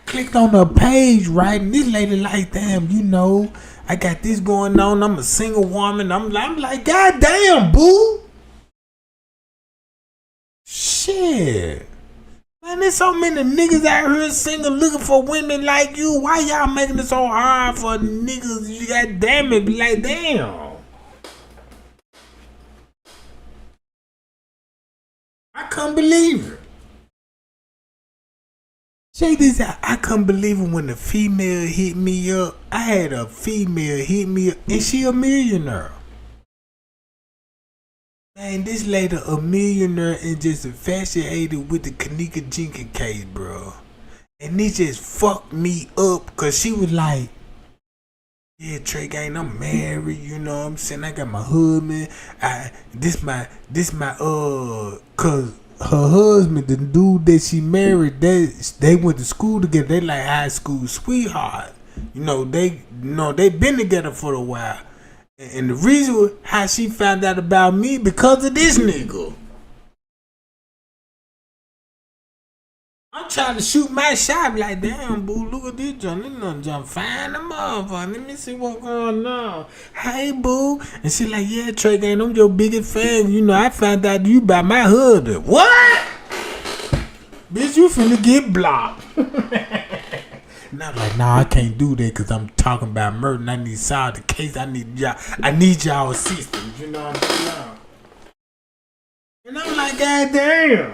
Clicked on her page, right? And this lady like, damn, you know, I got this going on. I'm a single woman. I'm like, god damn, boo. Shit. Man, there's so many niggas out here single looking for women like you. Why y'all making it so hard for niggas? You got damn it, be like, damn. I couldn't believe it. Check this out. I couldn't believe it when the female hit me up. I had a female hit me up, and she a millionaire. Man, this lady a millionaire and just infatuated with the Kenneka Jenkins case, bro. And it just fucked me up because she was like, yeah, Trey Gang, I'm married, you know what I'm saying? I got my husband. Cause her husband, the dude that she married, they went to school together. They like high school sweetheart. They been together for a while. And the reason how she found out about me because of this nigga. I'm trying to shoot my shot like, damn, boo, look at this John. This little John fine the motherfucker. Let me see what's going on. Hey, boo. And she like, yeah, Trey Gang, I'm your biggest fan. I found out you by my husband. What? Bitch, you finna get blocked. And I'm like, nah, I can't do that because I'm talking about murder and I need to solve the case. I need y'all assistance. You know what I'm saying? And I'm like, God damn.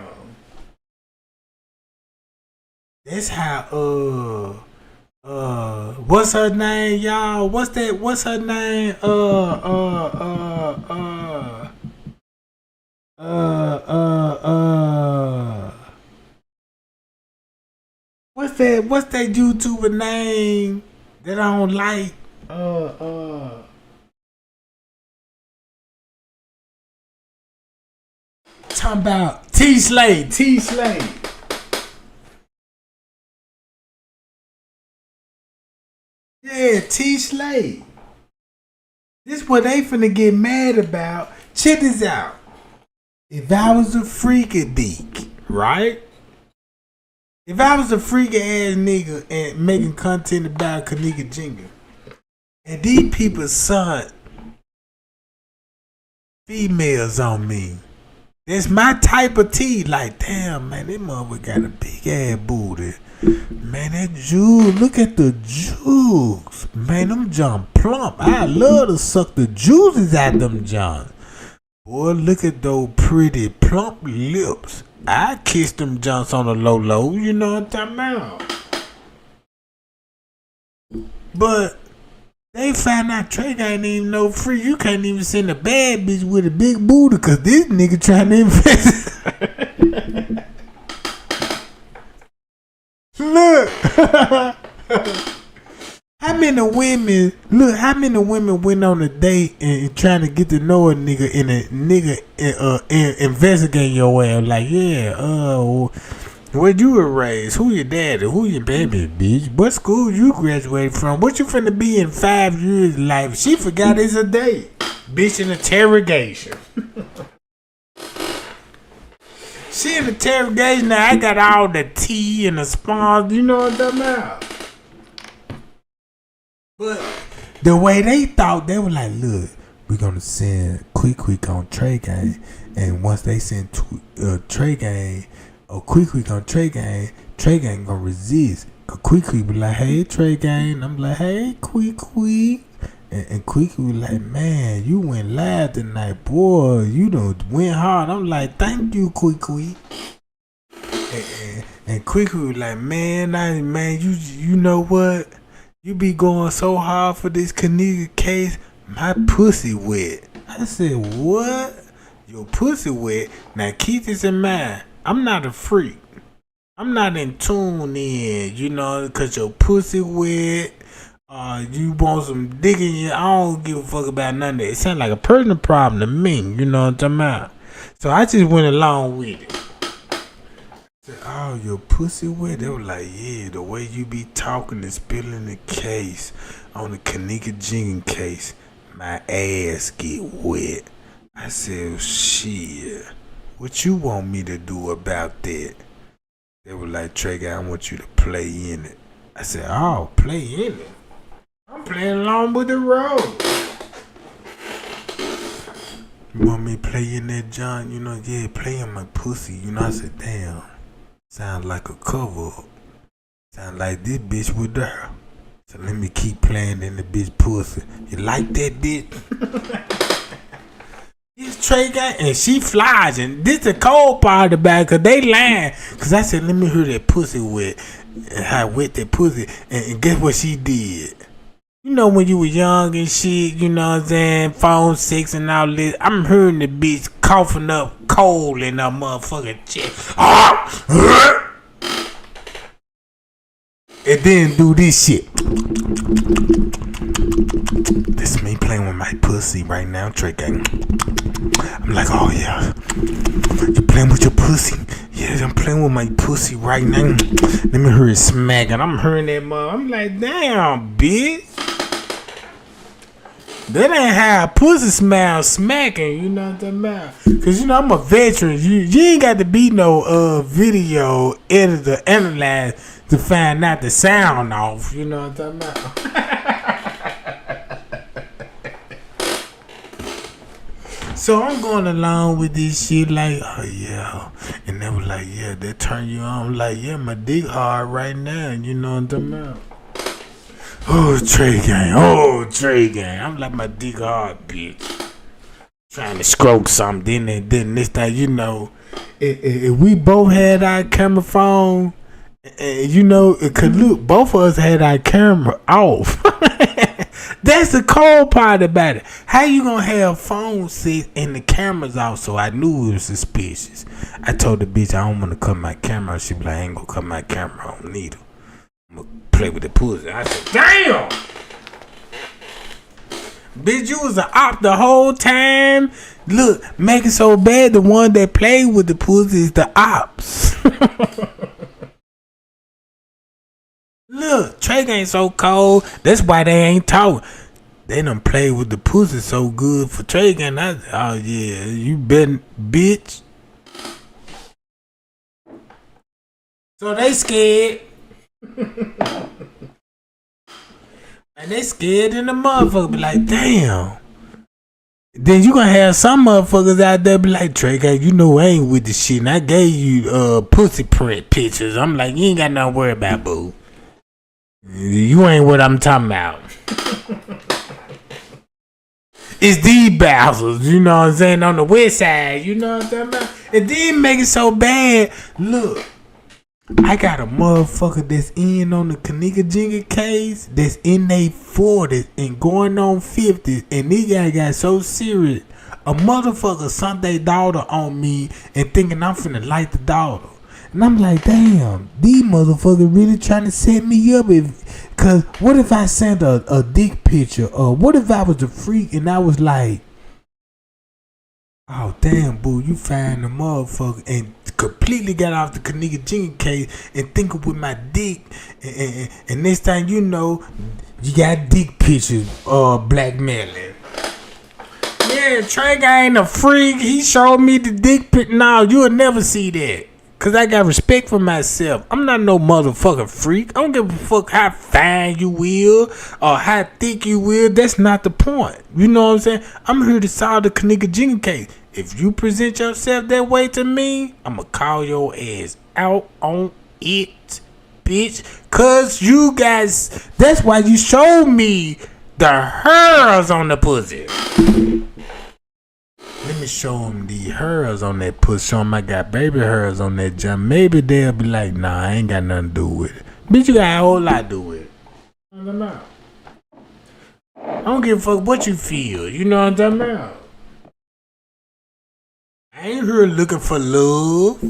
That's how what's her name, y'all? What's her name? What's that YouTuber name that I don't like? Talking about T Slade. Yeah, T Slade. This what they finna get mad about. Check this out. If I was a freaky dick, right? If I was a freaky ass nigga and making content about Kenneka Jenkins, and these people son females on me, that's my type of tea. Like, damn, man, this mother got a big ass booty. Man, that juice, look at the juice. Man, them John plump. I love to suck the juices out them John. Boy, look at those pretty plump lips. I kiss them Johns on the low, you know what I'm talking about. But they found out Trey ain't even no free. You can't even send a bad bitch with a big booty because this nigga trying to invest. Look. How many women went on a date and trying to get to know a nigga and a nigga investigating your ass like, yeah, where you were raised? Who your daddy? Who your baby, bitch? What school you graduated from? What you finna be in 5 years life? She forgot it's a date. Bitch in interrogation. She in interrogation now. I got all the tea and the spawns. You know what I'm talking about? But the way they thought, they were like, look, we're going to send Quick on Trey Gang. And once they send Trey Gang or Quick on Trey Gang going to resist. Because Quick be like, hey, Trey Gang. And I'm like, hey, Quick. And Quick was like, man, you went live tonight. Boy, you done went hard. I'm like, thank you, Quick. And Quick was like, man, you know what? You be going so hard for this Kenneka case, my pussy wet. I said, what? Your pussy wet? Now keep this in mind. I'm not a freak. I'm not in tune in, because your pussy wet. You want some dick in you. I don't give a fuck about none of that. It sounds like a personal problem to me. You know what I'm talking about? So I just went along with it. Said, oh, your pussy wet? They were like, yeah, the way you be talking and spilling the case on the Kenneka Jenkins case, my ass get wet. I said, shit, what you want me to do about that? They were like, Trey, I want you to play in it. I said, oh, play in it? I'm playing along with the road. You want me to play in that, John? Yeah, play in my pussy. I said, damn. Sound like a cover up. Sound like this bitch with her. So let me keep playing in the bitch pussy. You like that bitch? This Trey Gang, and she flies. And this the cold part about it, because they lying. Because I said, let me hear that pussy wet. And how wet that pussy. And guess what she did? You know when you were young and shit, you know what I'm saying? Phone 6 and all this. I'm hearing the bitch coughing up coal in her motherfucking chest. And then do this shit. This me playing with my pussy right now, Trey Gang. I'm like, oh yeah. You playing with your pussy? Yes, I'm playing with my pussy right now. Let me hear it smacking. I'm hearing that mother. I'm like, damn, bitch. That ain't how pussy smells smacking, you know what I'm talking about? Cause you know I'm a veteran. You ain't got to be no video editor analyze to find out the sound off, you know what I'm talking about? So I'm going along with this shit like, oh yeah. And they were like, yeah, that turn you on. I'm like, yeah, my dick hard right now, you know what I'm talking about? Oh, Trey Gang. Oh, Trey Gang. I'm like my dick hard, bitch. Trying to stroke something. Then this thing, you know, if we both had our camera phone, you know, cause look, both of us had our camera off. That's the cold part about it. How you gonna have phone set and the cameras off? So I knew it was suspicious. I told the bitch I don't want to cut my camera. She be like, I ain't gonna cut my camera on neither. I'm gonna play with the pussy. I said, damn! Bitch, you was an op the whole time. Look, make it so bad the one that played with the pussy is the ops. Look, Trey ain't so cold. That's why they ain't talking. They done play with the pussy so good for Trey Gang. Oh yeah, you been bitch. So they scared. And they scared in the motherfucker. Be like, damn. Then you gonna have some motherfuckers out there be like, Trey Gang, you know I ain't with the shit. And I gave you pussy print pictures. I'm like, you ain't got nothing to worry about, boo. You ain't what I'm talking about. It's these bastards, you know what I'm saying, on the west side, you know what I'm talking about? And then make it so bad. Look, I got a motherfucker that's in on the Kenneka case that's in their 40s and going on 50s, and these guys got so serious. A motherfucker sent their daughter on me and thinking I'm finna light the daughter. And I'm like, damn, these motherfuckers really trying to set me up. Cause what if I sent a dick picture? Or what if I was a freak and I was like, oh damn, boo, you find the motherfucker and completely got off the Kenneka case and thinking with my dick. And next time you know, you got dick pictures blackmailing. Yeah, Trey ain't a freak. He showed me the dick pic. No, you'll never see that. Cause I got respect for myself. I'm not no motherfucking freak. I don't give a fuck how fine you will or how thick you will. That's not the point. You know what I'm saying? I'm here to solve the Kenneka case. If you present yourself that way to me, I'ma call your ass out on it, bitch. Cause you guys, that's why you showed me the hairs on the pussy. Let me show them the hairs on that pussy. Show them I got baby hairs on that jump. Maybe they'll be like, nah, I ain't got nothing to do with it. Bitch, you got a whole lot to do with it. I don't give a fuck what you feel. You know what I'm talking about? I ain't here looking for love.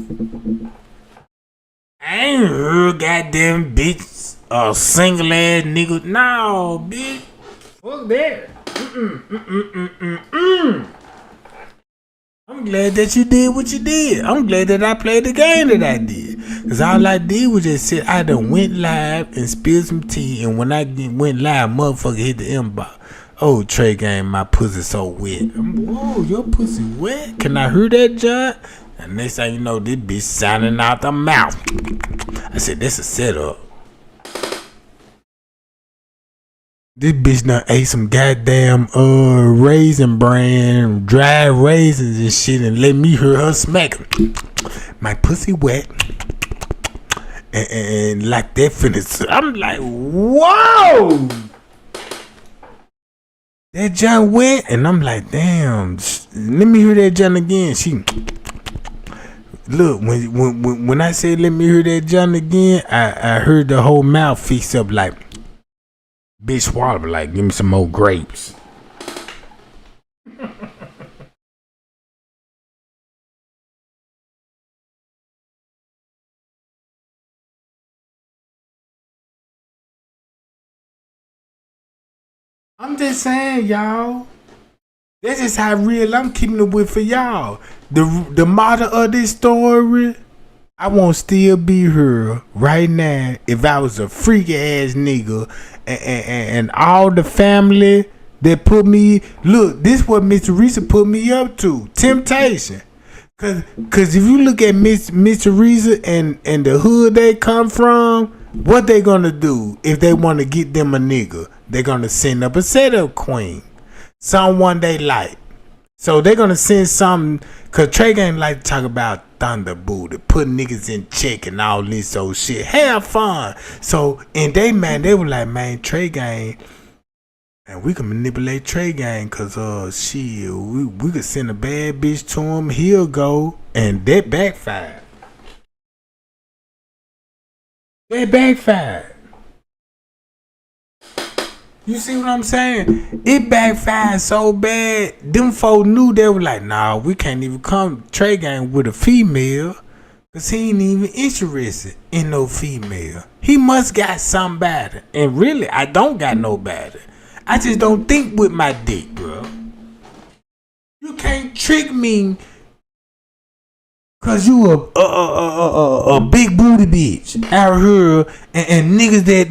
I ain't here goddamn bitch or single ass nigga. No, bitch. Fuck that. I'm glad that you did what you did. I'm glad that I played the game that I did. Because all I did was just sit. I done went live and spilled some tea. And when I went live, motherfucker hit the inbox. Oh, Trey Gang, my pussy so wet. Whoa, your pussy wet? Can I hear that, John? And next thing you know, this bitch sounding out the mouth. I said, that's a setup. This bitch done ate some goddamn raisin bran, dry raisins and shit, and let me hear her smack. My pussy wet. And like that finished. I'm like, whoa! That John wet, and I'm like, damn. Let me hear that John again. She look when I said let me hear that John again, I heard the whole mouth fix up like. Bitch swallow like, give me some more grapes. I'm just saying, y'all. That's just how real I'm keeping it with for y'all. The motto of this story, I won't still be here right now if I was a freaky ass nigga and all the family that put me, look, this what Mr. Risa put me up to, temptation. Cause if you look at Miss Risa and the hood they come from, what they gonna do if they want to get them a nigga? They gonna send up a setup queen, someone they like. So they gonna send something. Cause Trey Gang like to talk about thunder booty, put niggas in check and all this old shit. Have fun. So and they were like, man, Trey Gang, and we can manipulate Trey Gang, cause shit, we could send a bad bitch to him, he'll go, and that backfired. That backfired. You see what I'm saying? It backfired so bad. Them folk knew, they were like, nah, we can't even come Trey Gang with a female, cause he ain't even interested in no female. He must got something better. And really, I don't got no better. I just don't think with my dick, bro. You can't trick me cause you a big booty bitch out here and niggas that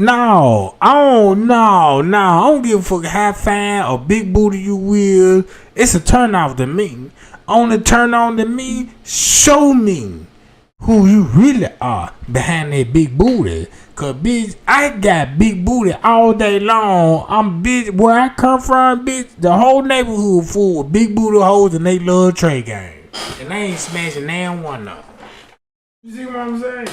I don't give a fuck how fine or big booty you will. It's a turn off to me. Only turn on to me, show me who you really are behind that big booty. Cause bitch, I got big booty all day long. I'm bitch, where I come from, bitch, the whole neighborhood full of big booty hoes and they love Trey Gang. And they ain't smashing damn one of them. You see what I'm saying?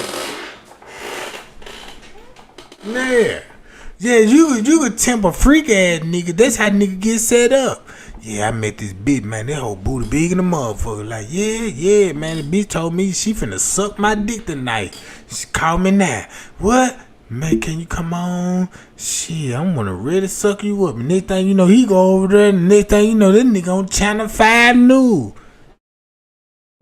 Yeah, you could tempt a freak ass nigga. That's how nigga get set up. Yeah, I met this bitch, man. That whole booty big in the motherfucker. Like, yeah, man. The bitch told me she finna suck my dick tonight. She called me now. What? Man, can you come on? Shit, I'm gonna really suck you up. And next thing you know, he go over there. And next thing you know, this nigga on Channel 5 News.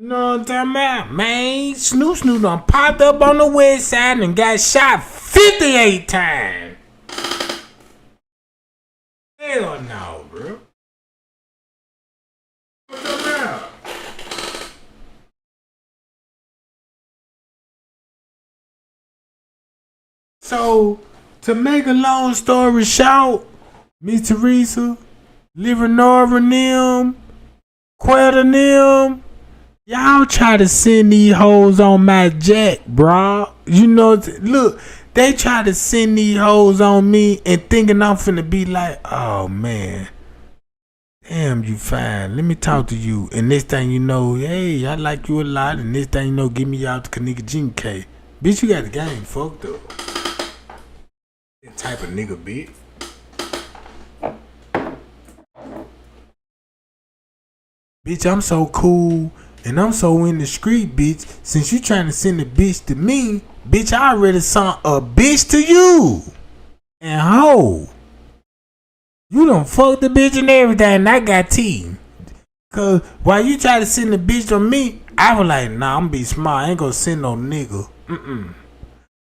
You know what I'm talking about? Man, Snoop done popped up on the west side and got shot 58 times. Hell no, bro. What's up now? So, to make a long story short, Miss Teresa, Livernoir and them, Quetta and them, y'all try to send these hoes on my jack, bro. You know, look, they try to send these hoes on me and thinking I'm finna be like, oh man, damn, you fine. Let me talk to you. And this thing you know, hey, I like you a lot. And this thing you know, give me out to Kenneka Jenkins. Bitch, you got the game fucked up. That type of nigga, bitch. Bitch, I'm so cool. And I'm so in the street, bitch. Since you trying to send a bitch to me, bitch, I already sent a bitch to you. And ho, you done fucked the bitch and everything, and I got tea. Cause while you try to send a bitch on me, I was like, nah, I'm be smart. I ain't gonna send no nigga.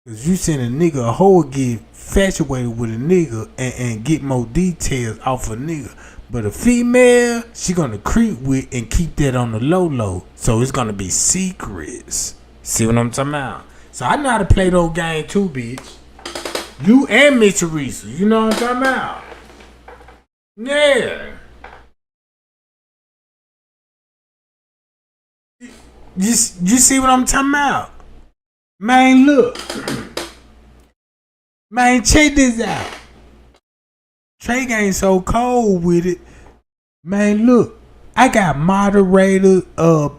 Cause you send a nigga, a hoe get infatuated with a nigga and get more details off a nigga. But a female, she gonna creep with and keep that on the low. So it's gonna be secrets. See what I'm talking about? So I know how to play those games too, bitch. You and Miss Teresa. You know what I'm talking about? Yeah. You see what I'm talking about? Man, look. Man, check this out. Trey Gang so cold with it. Man, look. I got moderators,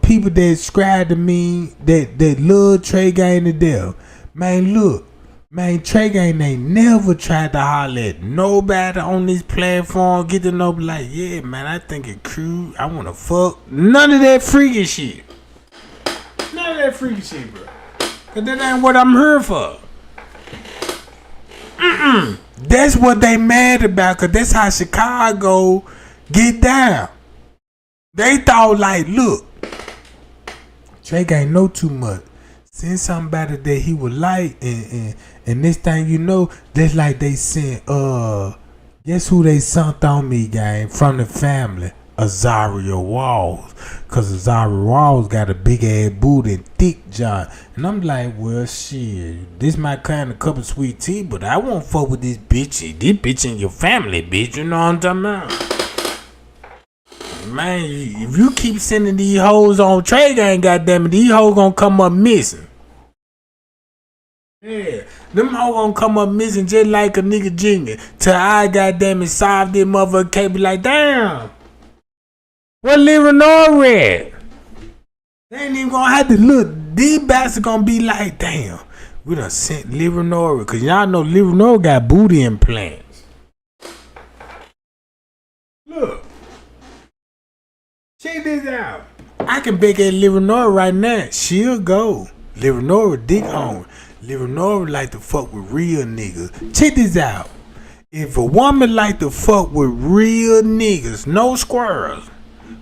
people that subscribe to me, that love Trey Gang to death. Man, look. Man, Trey Gang ain't never tried to holler at nobody on this platform. Get to know, like, yeah, man, I think it cute. I want to fuck. None of that freaky shit. None of that freaky shit, bro. Cause that ain't what I'm here for. That's what they mad about, cause that's how Chicago get down. They thought like, look, Drake ain't know too much. Send somebody that he would like, and this thing you know, that's like they sent guess who they sent on me, gang, from the family? Azaria Walls. Cause Azaria Walls got a big ass booty and thick John. And I'm like, well shit, this might kind of cup of sweet tea, but I won't fuck with this bitch. This bitch in your family, bitch. You know what I'm talking about? Man, if you keep sending these hoes on Trey Gang, goddamn it, these hoes gonna come up missing. Yeah, them hoes gonna come up missing just like a nigga Jenkins. Till I goddamn it solve this motherfucker can't be like, damn. What Leonore at? They ain't even gonna have to look. These bastards gonna be like, damn, we done sent Leonore. Cause y'all know Leonore got booty implants. Look. Check this out. I can beg at Leonore right now. She'll go. Leonore dick home. Leonore like to fuck with real niggas. Check this out. If a woman like to fuck with real niggas, no squirrels,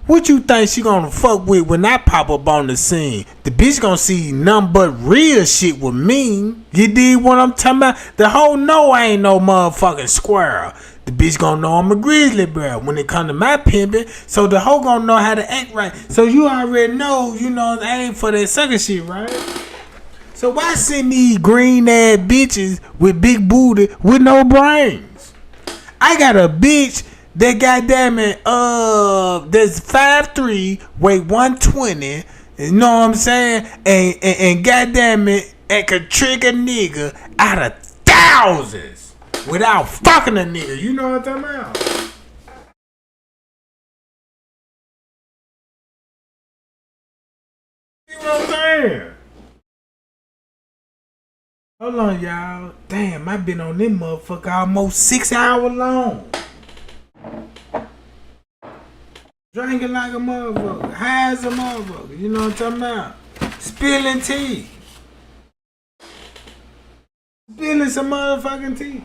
what you think she gonna fuck with when I pop up on the scene? The bitch gonna see nothing but real shit with me. You dig what I'm talking about? The hoe know I ain't no motherfucking squirrel. The bitch gonna know I'm a grizzly bear when it come to my pimping. So the hoe gonna know how to act right. So you already know, you know, I ain't for that sucker shit, right? So why send me green ass bitches with big booty with no brains? I got a bitch that goddamn it, that's 5'3", weigh 120, you know what I'm saying? And goddamn it, and could trick a nigga out of thousands without fucking a nigga. You know what I'm talking about? See what I'm saying? Hold on, y'all. Damn, I been on this motherfucker almost 6 hours long. Drinking like a motherfucker. High as a motherfucker. You know what I'm talking about? Spilling tea. Spilling some motherfucking tea.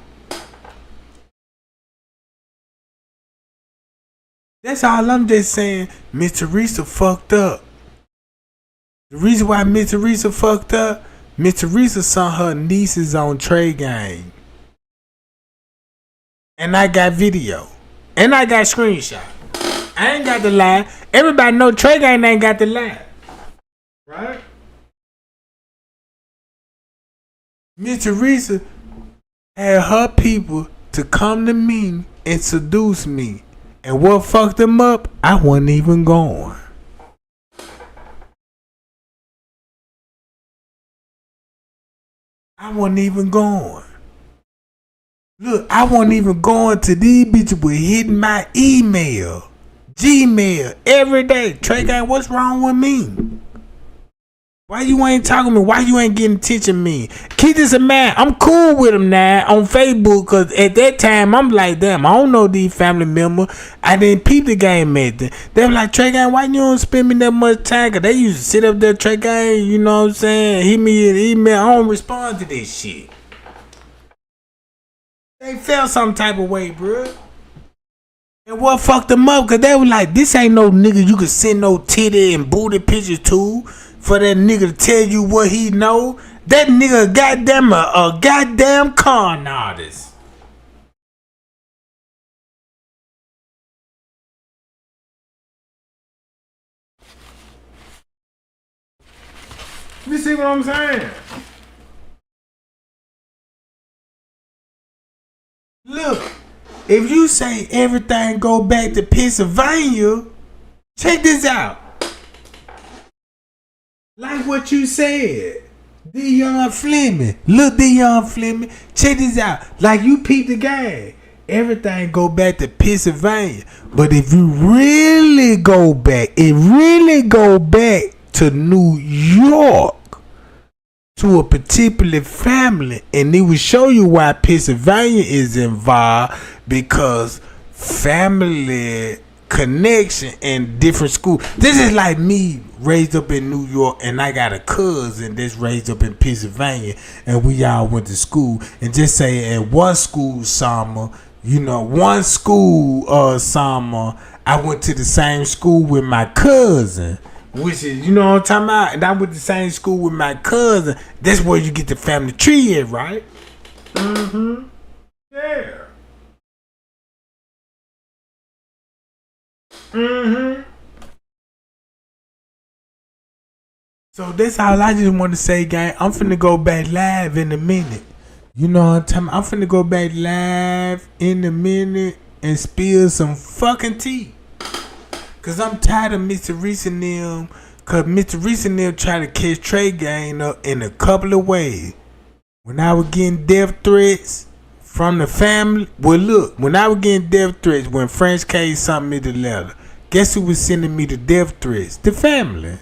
That's all I'm just saying. Miss Teresa fucked up. The reason why Miss Teresa fucked up, Miss Teresa saw her nieces on Trey Gang. And I got video. And I got screenshot. I ain't got the lie. Everybody know Trey Gang ain't got the lie. Right? Miss Teresa had her people to come to me and seduce me. And what fucked them up, I wasn't even going. I wasn't even going. Look, I wasn't even going to these bitches with hitting my email, Gmail, every day. Trey Gang, what's wrong with me? Why you ain't talking to me? Why you ain't getting attention to me? Keep this in mind. I'm cool with them now on Facebook because at that time, I'm like, damn, I don't know these family members. I didn't peep the game method. They were like, Trey Gang, why you don't spend me that much time? Because they used to sit up there, Trey Gang, you know what I'm saying? Hit me an email. I don't respond to this shit. They felt some type of way, bro. And what fucked them up? Because they were like, this ain't no nigga you could send no titty and booty pictures to. For that nigga to tell you what he know. That nigga goddamn a goddamn con artist. You see what I'm saying? Look, if you say everything go back to Pennsylvania, check this out. Like what you said, Deion Fleming. Look, Deion Fleming, check this out. Like you peep the game. Everything go back to Pennsylvania. But if you really go back, it really go back to New York. To a particular family. And it will show you why Pennsylvania is involved. Because family connection in different schools. This is like me raised up in New York and I got a cousin that's raised up in Pennsylvania and we all went to school, and just say at one school summer, I went to the same school with my cousin, which is, you know what I'm talking about? And I went to the same school with my cousin. That's where you get the family tree at, right? Mm-hmm. Yeah. Mm-hmm. So that's all I just want to say, gang. I'm finna go back live in a minute. You know what I'm talking about? I'm finna go back live in a minute and spill some fucking tea. Cause I'm tired of Mr. Reese and them. Cause Mr. Reese and them try to catch Trey Gang up in a couple of ways. When I was getting death threats from the family. Well, look, when I was getting death threats, when French K sent me the letter, guess who was sending me the death threats? The family.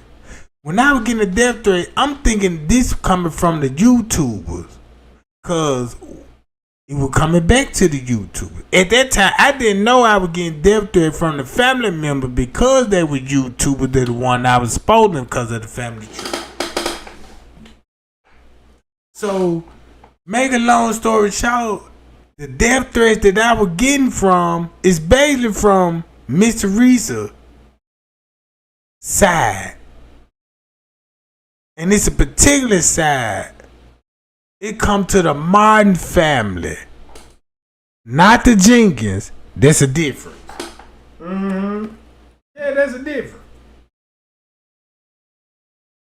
When I was getting a death threat, I'm thinking this coming from the YouTubers. Cause it was coming back to the YouTubers. At that time, I didn't know I was getting death threat from the family member because they were YouTubers. They're the one I was supporting because of the family tree. So, make a long story short, the death threats that I was getting from is basically from Mr. Reese's side. And it's a particular side. It come to the Martin family. Not the Jenkins. That's a difference. Mm-hmm. Yeah, that's a difference.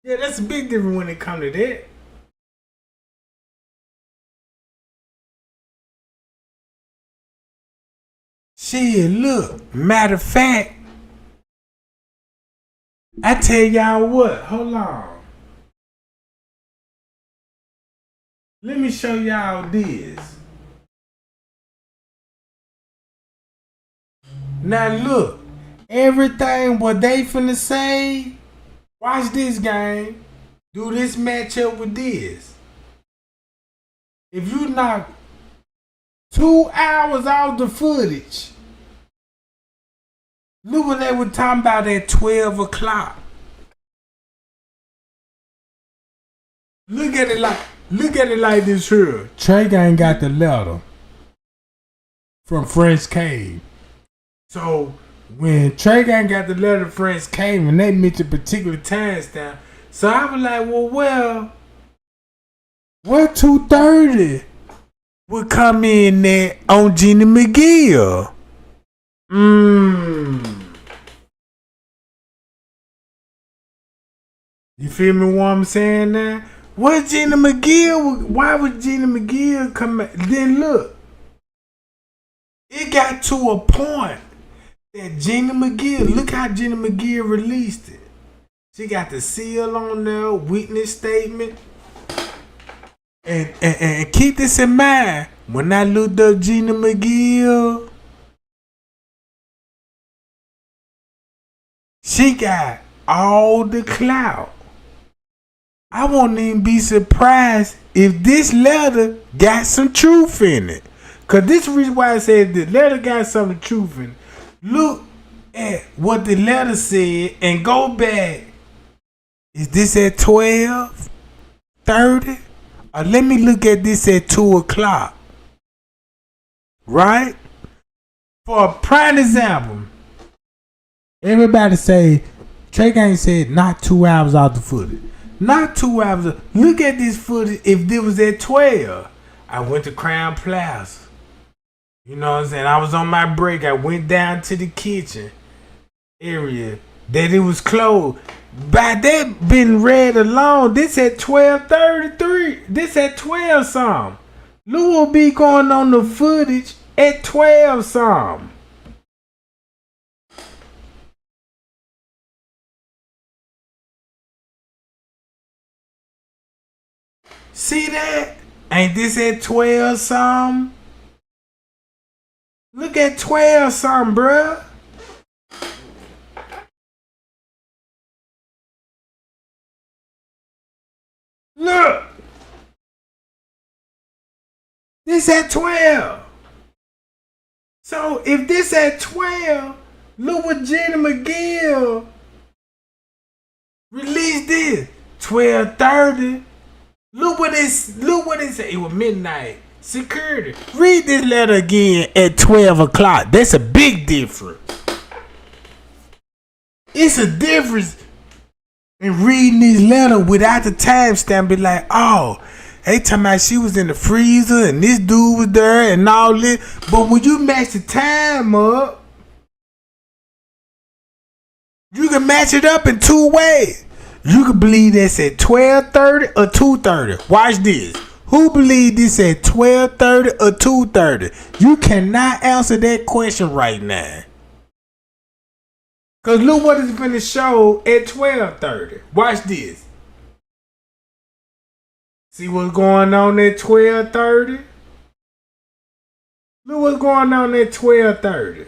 Yeah, that's a big difference when it come to that. Shit, look. Matter of fact, I tell y'all what. Hold on. Let me show y'all this. Now look, everything what they finna say, watch this game. Do this match up with this. If you knock 2 hours off the footage, look what they were talking about at 12 o'clock. Look at it like this here. Trey Gang got the letter from French Cave. So when Trey Gang got the letter from French Cave and they mentioned particular timestamp, so I was like, well, what 2:30 would come in there on Gina McGill? You feel me what I'm saying now? What Gina McGill? Why would Gina McGill come? Then look, it got to a point that Gina McGill, look how Gina McGill released it. She got the seal on there, witness statement. And keep this in mind, when I looked up Gina McGill, she got all the clout. I won't even be surprised if this letter got some truth in it. Cause this is the reason why I said the letter got some truth in it. Look at what the letter said and go back. Is this at 12:30? Or let me look at this at 2 o'clock. Right? For a prime example, everybody say, Trey Gang said not 2 hours out the footage. Not 2 hours. Look at this footage if it was at 12. I went to Crown Plaza. You know what I'm saying? I was on my break. I went down to the kitchen area. That it was closed. By that being read alone, this at 12:33. This at 12 something. Look what be going on the footage at 12 something. See that? Ain't this at 12 something? Look at 12 something, bruh. Look. This at 12. So if this at 12, Look what Jenny McGill released this. 12:30. Look what it said. It was midnight. Security. Read this letter again at 12 o'clock. That's a big difference. It's a difference in reading this letter without the timestamp. Be like, oh, they talking about she was in the freezer and this dude was there and all this. But when you match the time up, you can match it up in two ways. You can believe this at 12:30 or 2:30. Watch this. Who believe this at 12:30 or 2:30? You cannot answer that question right now. Cause look what is finna show at 12:30. Watch this. See what's going on at 12:30? Look what's going on at 12:30.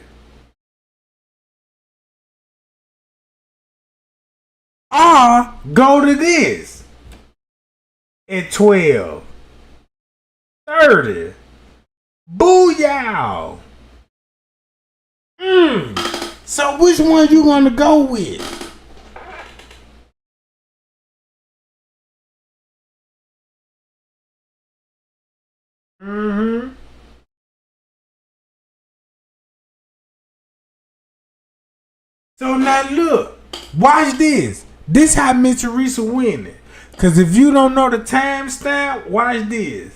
Or go to this at 12:30. Booyah! So which one you gonna go with? So now look, watch this. This how Miss Teresa winning. Cause if you don't know the timestamp, watch this.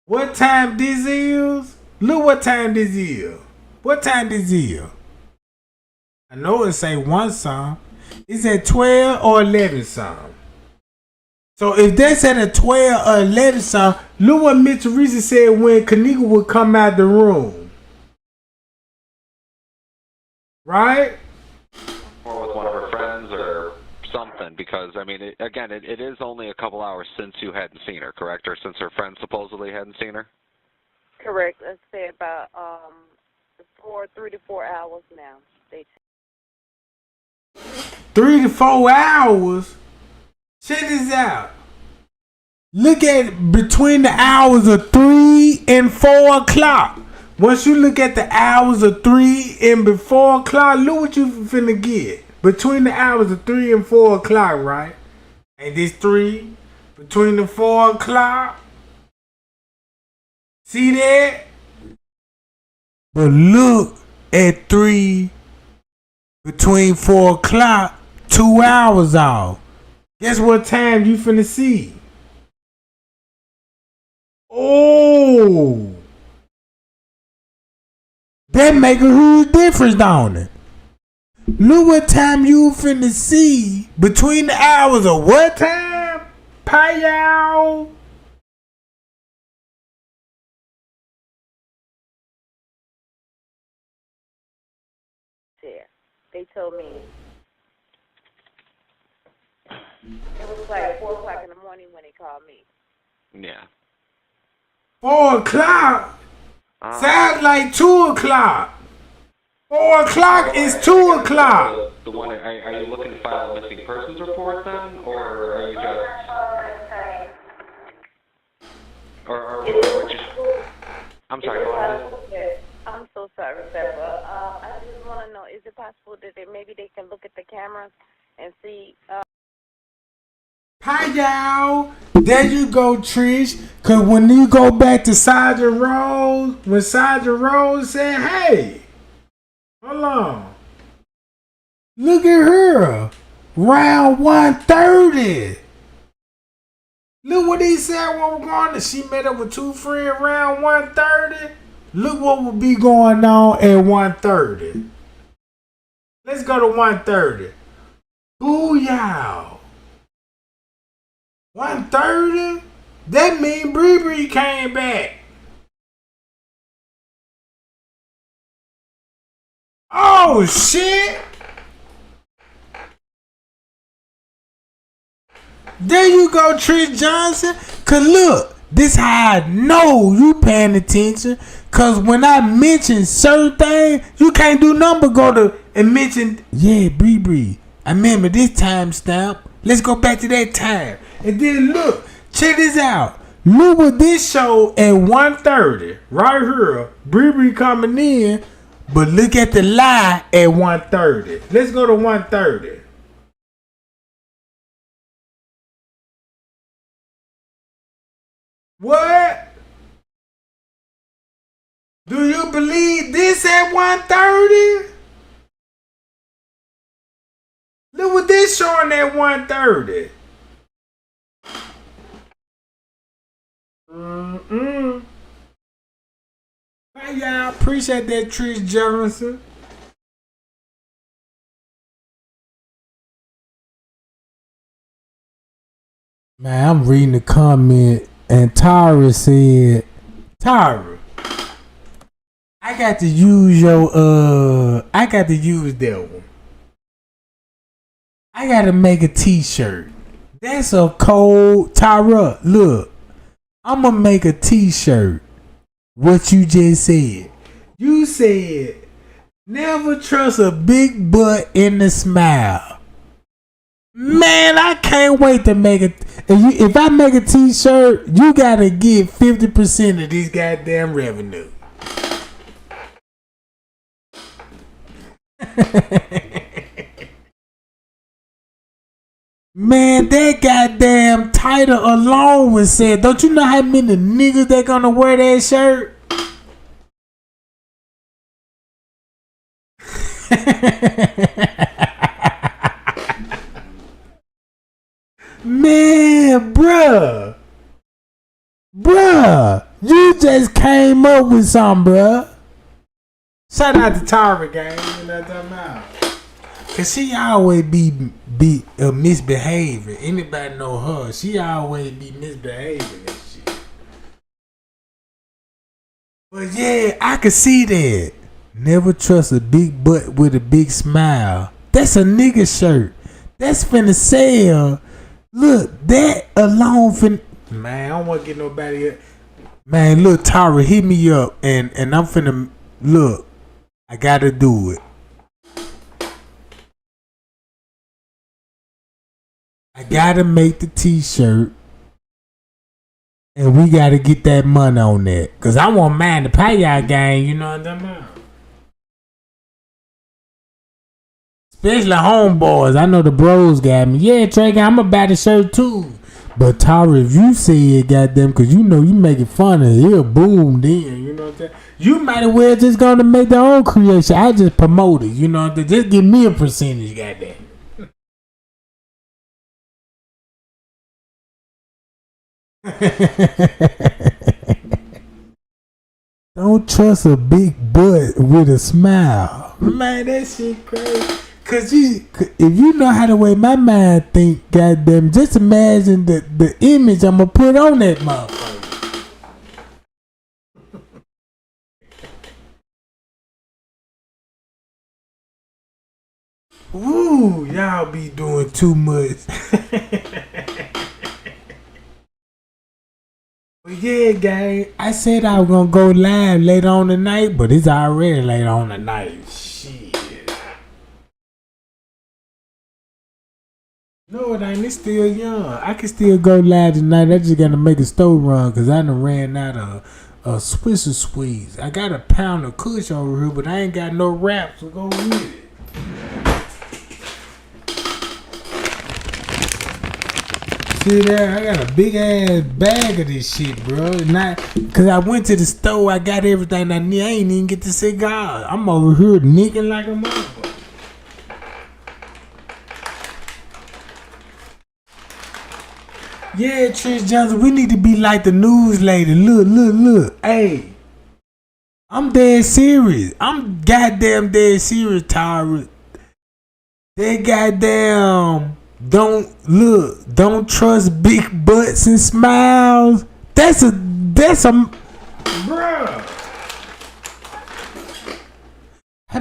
What time this is? Look what time this is. What time this is? I know it say one song. It's at 12 or 11 song. So if that's at a 12 or 11 song, look what Miss Teresa said when Kenneka would come out the room. Right? Or with one of her friends or something, because, I mean, it is only a couple hours since you hadn't seen her, correct? Or since her friend supposedly hadn't seen her? Correct. Let's say about 3 to 4 hours now. 3 to 4 hours? Check this out. Look at between the hours of 3 and 4 o'clock. Once you look at the hours of 3 and before o'clock, look what you finna get. Between the hours of 3 and 4 o'clock, right? Ain't this 3? Between the 4 o'clock? See that? But look at 3 between 4 o'clock, 2 hours off. Guess what time you finna see? Oh! That make a huge difference, don't it? Look what time you finna see between the hours of what time? Payout. They told me it was like 4 o'clock in the morning when they called me. Yeah. 4 o'clock? Sounds like 2 o'clock. 4 o'clock is 2 o'clock. The one, are you looking to file a missing persons report then, or are you just, or just? I'm sorry. Go ahead. I'm so sorry, Pepper. I just want to know: is it possible that maybe they can look at the cameras and see? Hi, y'all. There you go, Trish. Cause when you go back to Sergeant Rose, when Sergeant Rose said, "Hey, hold on, look at her, round 130." Look what he said when we're going to. She met up with two friends round 130. Look what will be going on at 130. Let's go to 130. Booyah. 130? That mean Bree came back. Oh, shit. There you go, Trish Johnson. Cause look, this how I know you paying attention. Cause when I mention certain things, you can't do nothing but go to and mention, yeah, Bree. I remember this time stamp. Let's go back to that time. And then look, check this out. Look what this show at 1:30. Right here. Bree coming in. But look at the lie at 130. Let's go to 130. What? Do you believe this at 130? Look what this showing at 130. Hey, y'all. Appreciate that, Trish Johnson. Man, I'm reading the comment, and Tyra said, Tyra, I got to use I got to use that one. I got to make a t-shirt. That's a cold, Tyra, look, I'm going to make a t-shirt. What you just said. You said, never trust a big butt in the smile. Man, I can't wait to make it. If I make a t-shirt, you gotta get 50% of this goddamn revenue. Man, that goddamn title alone was said. Don't you know how many niggas that gonna wear that shirt? Man, bruh, you just came up with something, bruh. Shout out to Tara, gang. You know what I'm talking about? Cause she always be misbehaving. Anybody know her? She always be misbehaving and shit. But yeah, I can see that. Never trust a big butt with a big smile. That's a nigga shirt. That's finna sell. Look, that alone finna. Man, I don't want to get nobody up. Man, look, Tara, hit me up, and I'm finna look. I gotta do it. I gotta make the t-shirt, and we gotta get that money on that. Cause I want mine to pay y'all gang. You know what I'm talking about? Especially homeboys. I know the bros got me. Yeah, Trey, I'm gonna buy the shirt too. But Tara, if you say it, goddamn, cause you know you make it fun and he'll boom then. You know what I'm saying? You might as well just gonna make their own creation. I just promote it. You know what I'm saying? Just give me a percentage, goddamn. Don't trust a big butt with a smile. Man, that shit crazy. Cause if you know how the way my mind think, goddamn, just imagine the image I'm gonna put on that motherfucker. Ooh, y'all be doing too much. But yeah, gang, I said I was gonna go live later on tonight, but it's already later on tonight. Shit. No, it ain't. It's still young. I can still go live tonight. I just gotta make a store run because I done ran out of Swisher Sweets. I got a pound of Kush over here, but I ain't got no wraps to go with it. See there, I got a big ass bag of this shit, bro. Not cause I went to the store, I got everything I need. I ain't even get the cigar. I'm over here nicking like a motherfucker. Yeah, Trish Johnson, we need to be like the news lady. Look. Hey, I'm dead serious. I'm goddamn dead serious, Tyra. They goddamn don't trust big butts and smiles. That's a bruh. How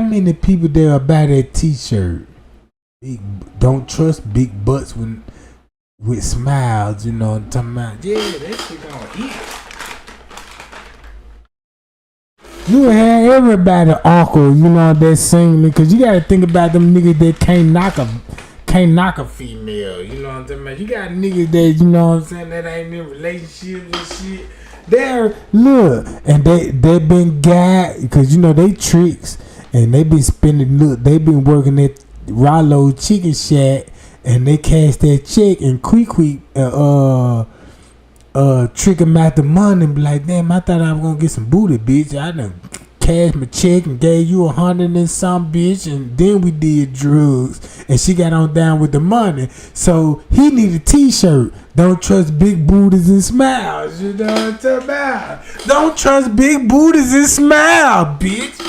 many people there buy that t-shirt? Don't trust big butts with smiles, you know what I'm talking about? Yeah, that shit gonna hit. You have everybody awkward, you know, that singing, because you gotta think about them niggas that can't knock a female, you know what I'm talking about? You got niggas that, you know what I'm saying, that ain't in relationships and shit. They're look, and they been got because you know they tricks, and they been spending. Look, they been working at Rollo Chicken Shack, and they cash that check and quick trick him out the money and be like, damn, I thought I was gonna get some booty, bitch. I done cashed my check and gave you 100 and some, bitch, and then we did drugs, and she got on down with the money. So he need a t-shirt. Don't trust big booties and smiles. You know what I'm talking about? Don't trust big booties and smile, bitch.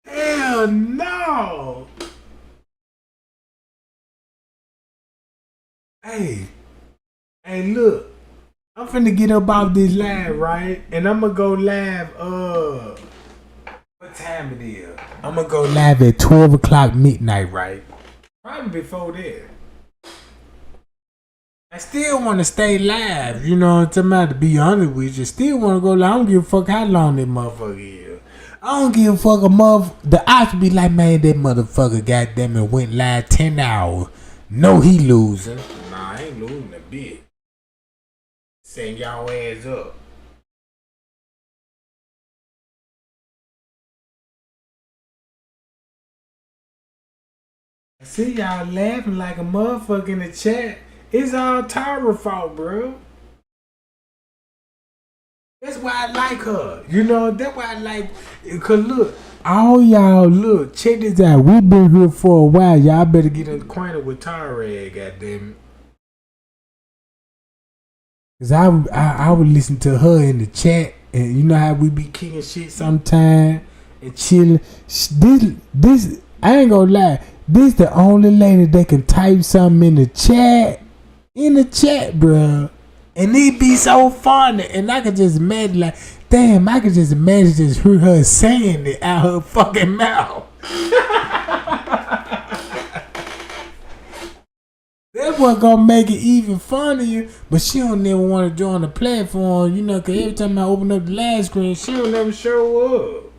Hell no. Hey, look. I'm finna get up off this live, right? And I'm gonna go live, what time it is? I'm gonna go live at 12 o'clock midnight, right? Probably before that. I still wanna stay live, you know what I'm talking about, to be honest with you. Still wanna go live. I don't give a fuck how long that motherfucker is. I don't give a fuck the odds be like, man, that motherfucker goddamn it went live 10 hours. No, he losing. Nah, I ain't losing a bit. Send y'all ass up. I see y'all laughing like a motherfucker in the chat. It's all Tara fault, bro. That's why I like her. You know, that's why I like. Cause look, all y'all look, check this out. We been here for a while. Y'all better get acquainted with Tara, goddamn it. Cause I would listen to her in the chat, and you know how we be kicking shit sometime and chilling. This I ain't gonna lie. This the only lady that can type something in the chat, bruh. And it be so funny, and I could just imagine like, damn, I could just imagine just hear her saying it out her fucking mouth. That's what gonna make it even funnier, but she don't never want to join the platform, you know, cause every time I open up the live screen, she don't never show up.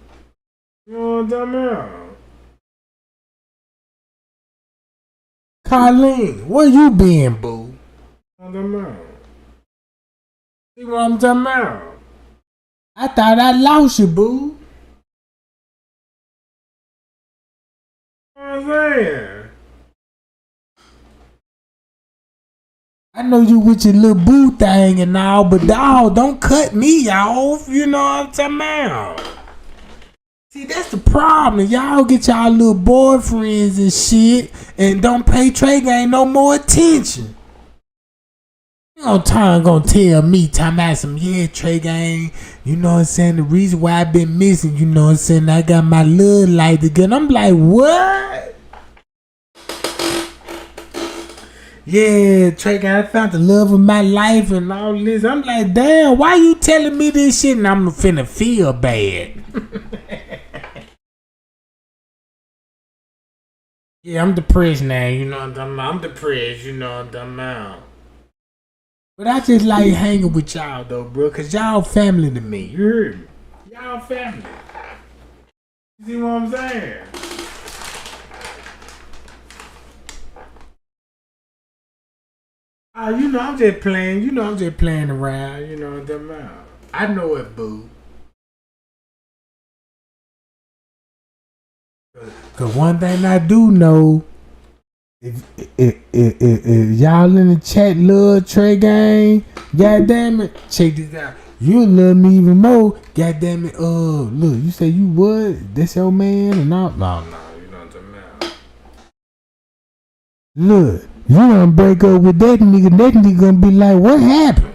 You know what I'm talking about? Colleen, where you been, boo? You know what I'm talking about? See what I'm talking about? I thought I lost you, boo. You know what I'm saying? I know you with your little boo thing and all, but dawg, don't cut me off. You know what I'm talking about? See, that's the problem. Y'all get y'all little boyfriends and shit and don't pay Trey Gang no more attention. You know, gonna tell me, talking about some, yeah, Trey Gang, you know what I'm saying? The reason why I've been missing, you know what I'm saying? I got my little light again. I'm like, what? Yeah, Trey Gang, I found the love of my life and all this. I'm like, damn, why you telling me this shit? And I'm finna feel bad. Yeah, I'm depressed now, you know what I'm talking about? I'm depressed, you know what I'm talking about? But I just like hanging with y'all though, bro, cause y'all family to me. You heard me? Y'all family. You see what I'm saying? You know I'm just playing. You know I'm just playing around. You know what I'm talking about? I know it, boo. Cause one thing I do know, if y'all in the chat love Trey Gang, goddamn it, check this out. You'll love me even more, goddamn it. Look, you say you would? That's your man and all? No, you know what I'm talking about. Look, you gonna break up with that nigga gonna be like, what happened?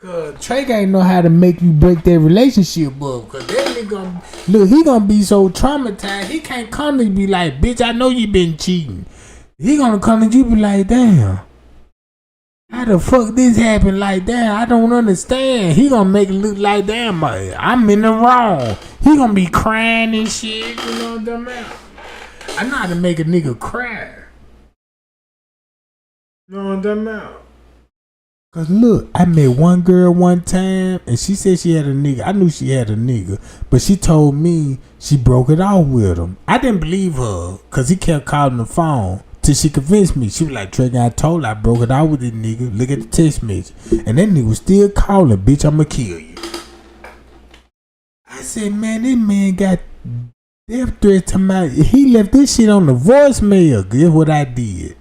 Cause Trey Gang know how to make you break that relationship up. Cause that nigga look, he gonna be so traumatized, he can't come to you be like, bitch, I know you been cheating. He gonna come to you be like, damn, how the fuck this happened like that? I don't understand. He gonna make it look like, damn, I'm in the wrong. He gonna be crying and shit, you know what I'm talking about? I know how to make a nigga cry. You know what I'm talking about? Cause look, I met one girl one time and she said she had a nigga. I knew she had a nigga, but she told me she broke it off with him. I didn't believe her cause he kept calling the phone till she convinced me. She was like, Trey, I told her I broke it off with this nigga. Look at the text message. And that nigga was still calling, bitch, I'ma kill you. I said, man, this man got death threats to my. He left this shit on the voicemail. Guess what I did?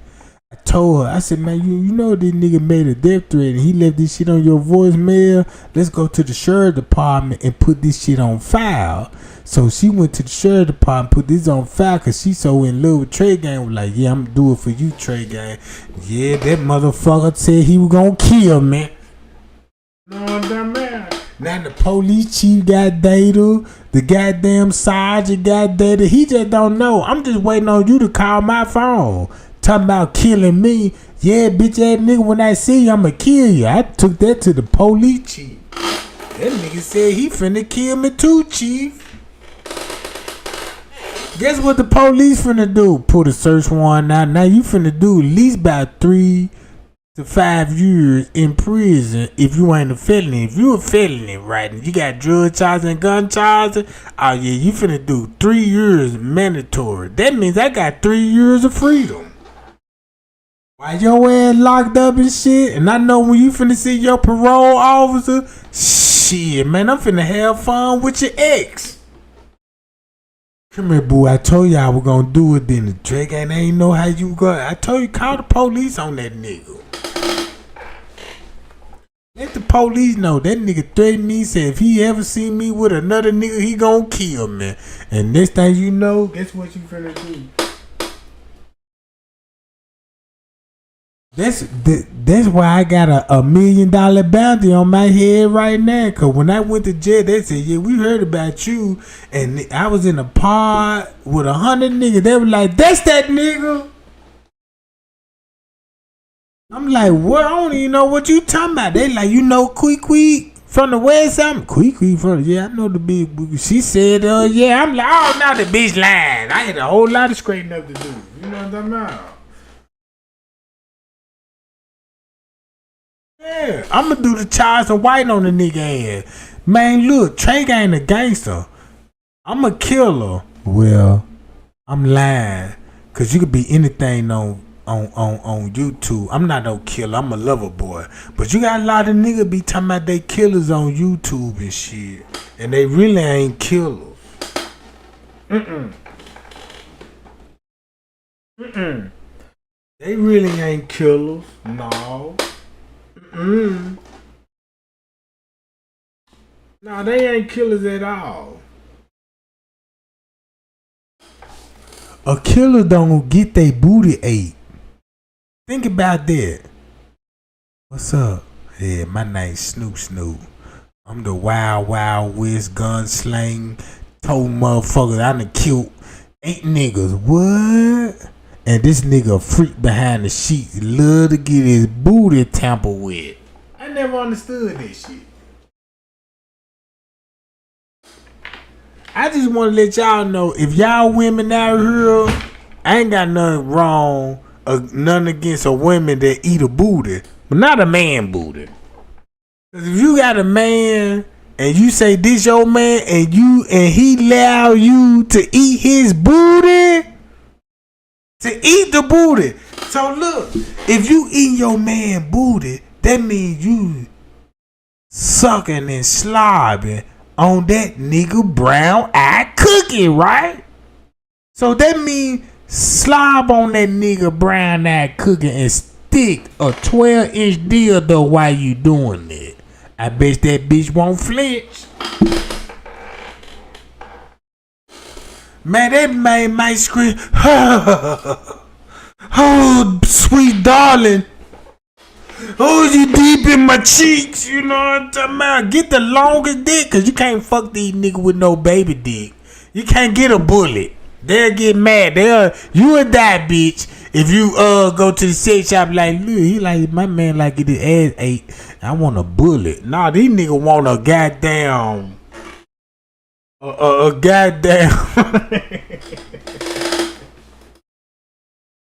I told her, I said, man, you know this nigga made a death threat and he left this shit on your voicemail. Let's go to the sheriff department and put this shit on file. So she went to the sheriff department, put this on file because she so in love with Trey Gang. Was like, yeah, I'm gonna do it for you, Trey Gang. Yeah, that motherfucker said he was gonna kill me. No, damn man. Now the police chief got data. The goddamn sergeant got data. He just don't know. I'm just waiting on you to call my phone. Talking about killing me. Yeah, bitch ass nigga, when I see you, I'ma kill you. I took that to the police chief. That nigga said he finna kill me too, chief. Guess what the police finna do? Put a search warrant out. Now you finna do at least about 3 to 5 years in prison if you ain't a felony. If you a felony, right, and you got drug charges and gun charges, oh yeah, you finna do 3 years mandatory. That means I got 3 years of freedom. Why your ass locked up and shit? And I know when you finna see your parole officer, shit, man, I'm finna have fun with your ex. Come here, boo. I told you I was gonna do it. Then the Drake ain't know how you go. I told you call the police on that nigga. Let the police know that nigga threatened me. Said if he ever see me with another nigga, he gonna kill me. And next thing you know, guess what you finna do? That's why I got a $1 million bounty on my head right now. Cause when I went to jail, they said, yeah, we heard about you. And I was in a pod with 100 niggas. They were like, that's that nigga. I'm like, what? I don't even know what you talking about. They like, you know Queek from the west side? Queek from, yeah, I know the big boogie. She said, yeah. I'm like, oh, now the bitch lying. I had a whole lot of straightening up to do. You know what I'm talking about? Yeah, I'm gonna do the Charles and White on the nigga ass. Man, look, Trey ain't a gangster. I'm a killer. Well, I'm lying. Cause you could be anything on YouTube. I'm not no killer, I'm a lover boy. But you got a lot of niggas be talking about they killers on YouTube and shit. And they really ain't killers. They really ain't killers. No. No, they ain't killers at all. A killer don't get they booty ate. Think about that. What's up? Yeah, my name's Snoop. I'm the Wild West gunsling told motherfuckers I done killed 8 niggas. What? And this nigga a freak behind the sheets. Love to get his booty tampered with. I never understood this shit. I just want to let y'all know, if y'all women out here, I ain't got nothing wrong, nothing against a woman that eat a booty, but not a man booty. Cause if you got a man and you say this your man and he allow you to eat his booty. To eat the booty. So look, if you eat your man booty, that means you sucking and slobbing on that nigga brown eye cookie, right? So that means slob on that nigga brown eye cookie and stick a 12-inch dildo while you doing it. I bet that bitch won't flinch. Man, that man might scream, oh, sweet darling. Oh, you deep in my cheeks. You know what I'm talking about? Get the longest dick, because you can't fuck these niggas with no baby dick. You can't get a bullet. They'll get mad. You will die, bitch. If you go to the sex shop like, look, he like, my man like get his ass ate. I want a bullet. Nah, these niggas want a goddamn... A goddamn.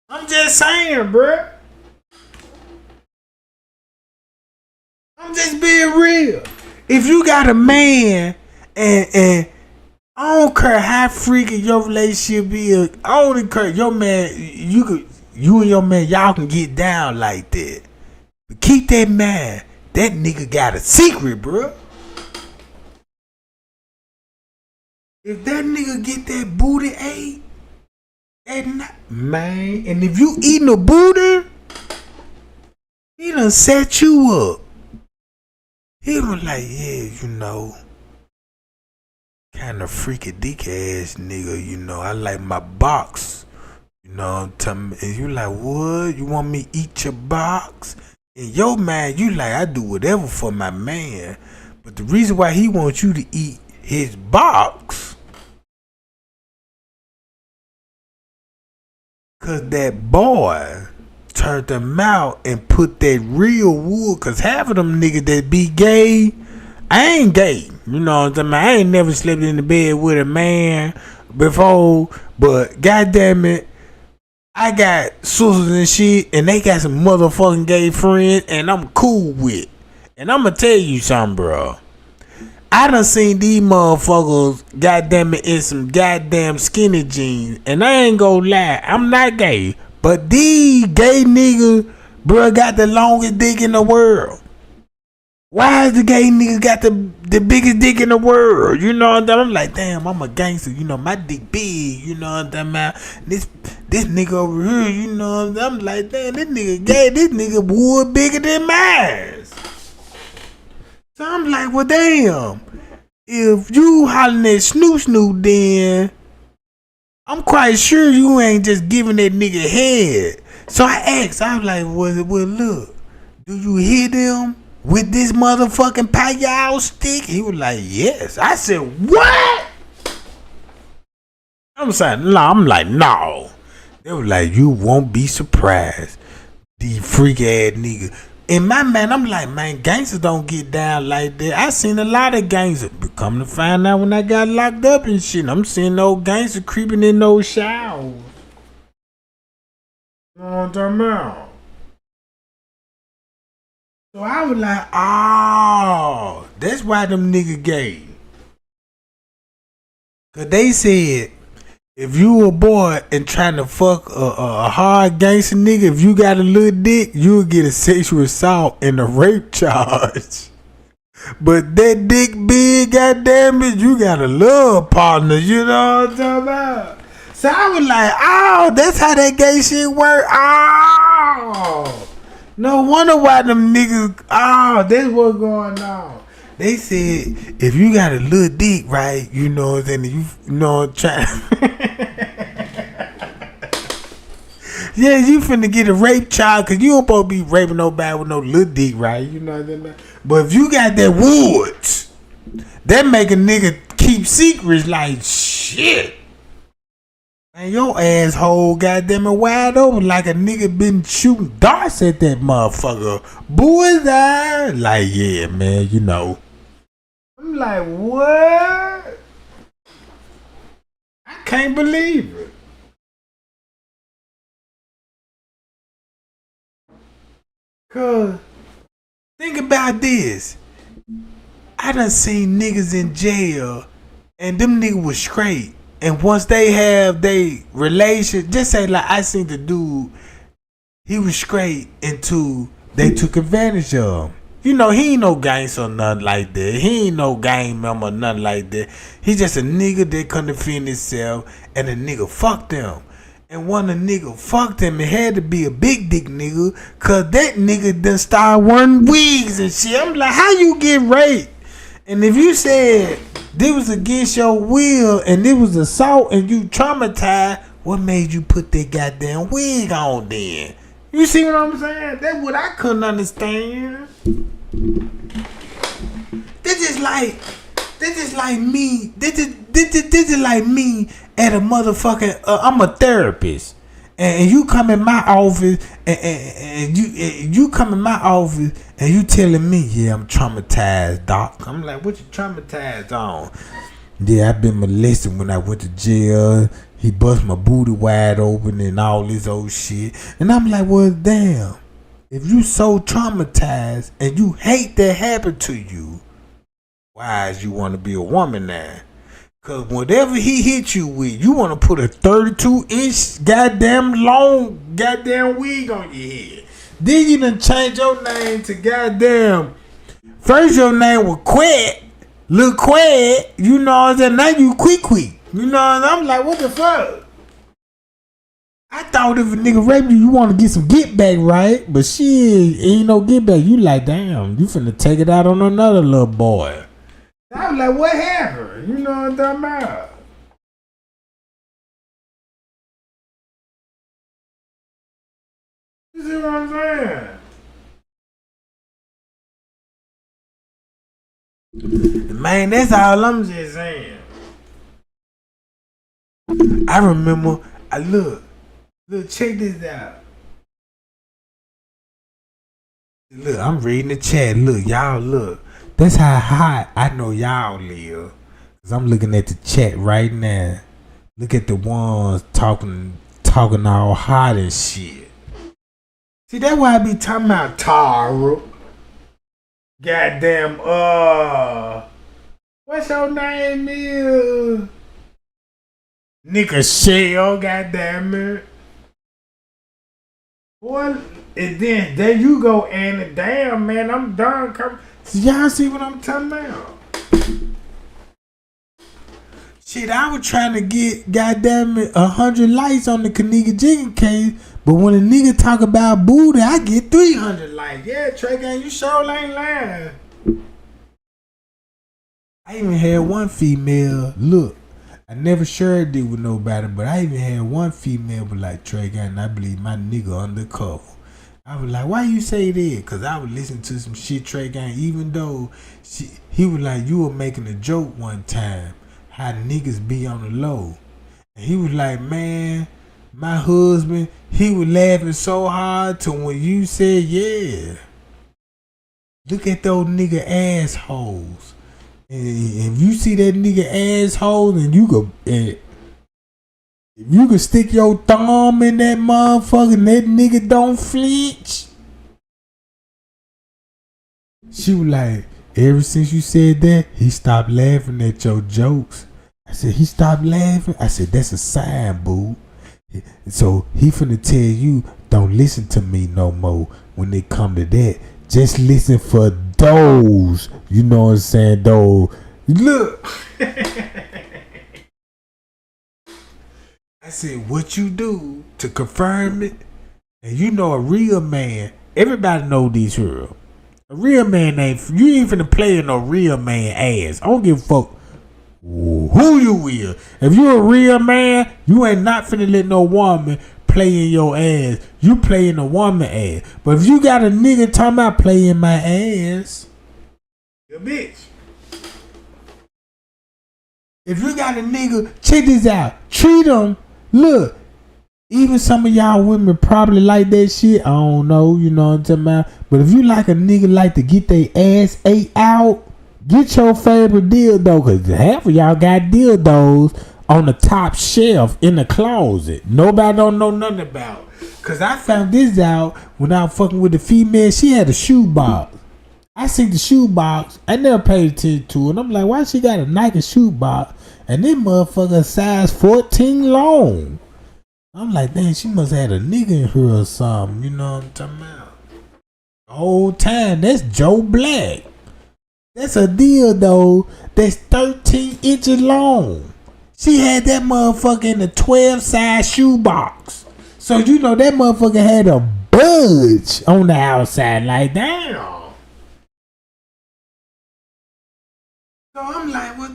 I'm just saying, bruh. I'm just being real. If you got a man and I don't care how freaky your relationship is, I don't care your man, you and your man, y'all can get down like that. But keep that in mind, that nigga got a secret, bro. If that nigga get that booty ate, man, and if you eating a booty, he done set you up. He was like, yeah, you know, kind of freaky dick ass nigga, you know, I like my box. You know what I'm telling me? And you like, what? You want me to eat your box? In your mind, you like, I do whatever for my man. But the reason why he wants you to eat his box, cause that boy turned them out and put that real wood. Cause half of them niggas that be gay, I ain't gay. You know what I'm saying? I ain't never slept in the bed with a man before. But goddamn it, I got sisters and shit, and they got some motherfucking gay friends, and I'm cool with. And I'ma tell you something, bro. I done seen these motherfuckers, goddamn it, in some goddamn skinny jeans. And I ain't gonna lie, I'm not gay. But these gay niggas, bro, got the longest dick in the world. Why is the gay niggas got the biggest dick in the world? You know what I'm like, damn, I'm a gangster. You know, my dick big. You know what I'm about? This nigga over here, you know what I'm like, damn, this nigga gay. This nigga wood bigger than mine. So I'm like, well, damn. If you hollering at Snoop, then I'm quite sure you ain't just giving that nigga head. So I asked, I was like, well, look, do you hear them with this motherfucking payal stick? He was like, yes. I said, what? I'm saying, no. I'm like, no. They was like, you won't be surprised. The freak ass nigga. In my mind, I'm like, man, gangsters don't get down like that. I seen a lot of gangsters. But come to find out when I got locked up and shit, I'm seeing those gangsters creeping in those showers. You know what I'm talking about? So I was like, oh, that's why them niggas gay. Cause they said, if you a boy and trying to fuck a hard gangster nigga, if you got a little dick, you'll get a sexual assault and a rape charge. But that dick big, goddamn it, you got a love partner, you know what I'm talking about? So I was like, oh, that's how that gay shit work. Oh, no wonder why them niggas, oh, that's what's going on. They said, if you got a little dick, right, you know, then you know, try. Yeah, you finna get a rape child, cause you don't supposed to be raping nobody with no little dick, right? You know what I mean? But if you got that woods, that make a nigga keep secrets like shit. Man, your asshole goddamn it wide open like a nigga been shooting darts at that motherfucker. Bullseye. Like, yeah, man, you know. I'm like, what? I can't believe it. Cause think about this. I done seen niggas in jail and them niggas was straight. And once they have they relation, just say like I seen the dude, he was straight until they took advantage of him. You know, he ain't no gangster or nothing like that. He ain't no gang member or nothing like that. He just a nigga that couldn't defend himself and a nigga fucked him. And when a nigga fucked him, it had to be a big dick nigga, cause that nigga done started wearing wigs and shit. I'm like, how you get raped? And if you said this was against your will and it was assault and you traumatized, what made you put that goddamn wig on then? You see what I'm saying? That's what I couldn't understand. This is like me. This is like me at a motherfucking. I'm a therapist, and you come in my office, and you come in my office, and you telling me, yeah, I'm traumatized, doc. I'm like, what you traumatized on? Yeah, I've been molested when I went to jail. He bust my booty wide open and all this old shit. And I'm like, well, damn. if you so traumatized and you hate that happened to you, why is you want to be a woman now? Cause whatever he hit you with, you want to put a 32-inch goddamn long goddamn wig on your head. Then you done change your name to goddamn. First your name was Quet, Lil Quet. You know what I'm saying? Now you Quick. You know what I'm like, what the fuck? I thought if a nigga raped you, you want to get some get back, right? But shit, ain't no get back. You like, damn, you finna take it out on another little boy. I was like, what happened? You know what I'm talking about? You see what I'm saying? Man, that's all I'm just saying. I remember, look, check this out. Look, I'm reading the chat. Look, y'all look. That's how hot I know y'all live. Cause I'm looking at the chat right now. Look at the ones talking all hot and shit. See, that's why I be talking about Tara. Goddamn, what's your name is? Nika Shell, goddamn it. Boy, and then there you go, Anna. Damn, man, I'm done. So y'all see what I'm talking about? Shit, I was trying to get goddamn it 100 likes on the Kenneka Jenkins case, but when a nigga talk about booty, I get 300 likes. Yeah, Trey Gang, you sure ain't lying. I even had one female, look, I never shared it with nobody, but I even had one female be like, Trey Gang, I believe my nigga undercover. I was like, why you say that? Because I was listening to some shit Trey Gang, even though he was like, you were making a joke one time, how niggas be on the low. And he was like, man, my husband, he was laughing so hard to when you said, yeah. Look at those nigga assholes. And if you see that nigga asshole, and if you can stick your thumb in that motherfucker and that nigga don't flinch. She was like, ever since you said that, he stopped laughing at your jokes. I said, he stopped laughing? I said, that's a sign, boo. So he finna tell you, don't listen to me no more when they come to that. Just listen for those. You know what I'm saying? Those. Look. I said, what you do to confirm it? And you know a real man, everybody know these here. A real man you ain't finna play in no real man ass. I don't give a fuck who you is. If you a real man, you ain't not finna let no woman play in your ass. You play in a woman ass. But if you got a nigga talking about playing my ass, you a bitch. If you got a nigga, check this out. Treat him. Look, even some of y'all women probably like that shit. I don't know, you know what I'm talking about. But if you like a nigga like to get their ass ate out, get your favorite dildo. Because half of y'all got dildos on the top shelf in the closet. Nobody don't know nothing about. Because I found this out when I was fucking with the female. She had a shoe box. I seen the shoe box. I never paid attention to it. I'm like, why she got a Nike shoe box? And this motherfucker size 14 long. I'm like, damn, she must have had a nigga in her or something. You know what I'm talking about? The whole time, that's Joe Black. That's a dildo that's 13 inches long. She had that motherfucker in the 12 size shoe box. So you know that motherfucker had a budge on the outside. Like, damn. So I'm like, well,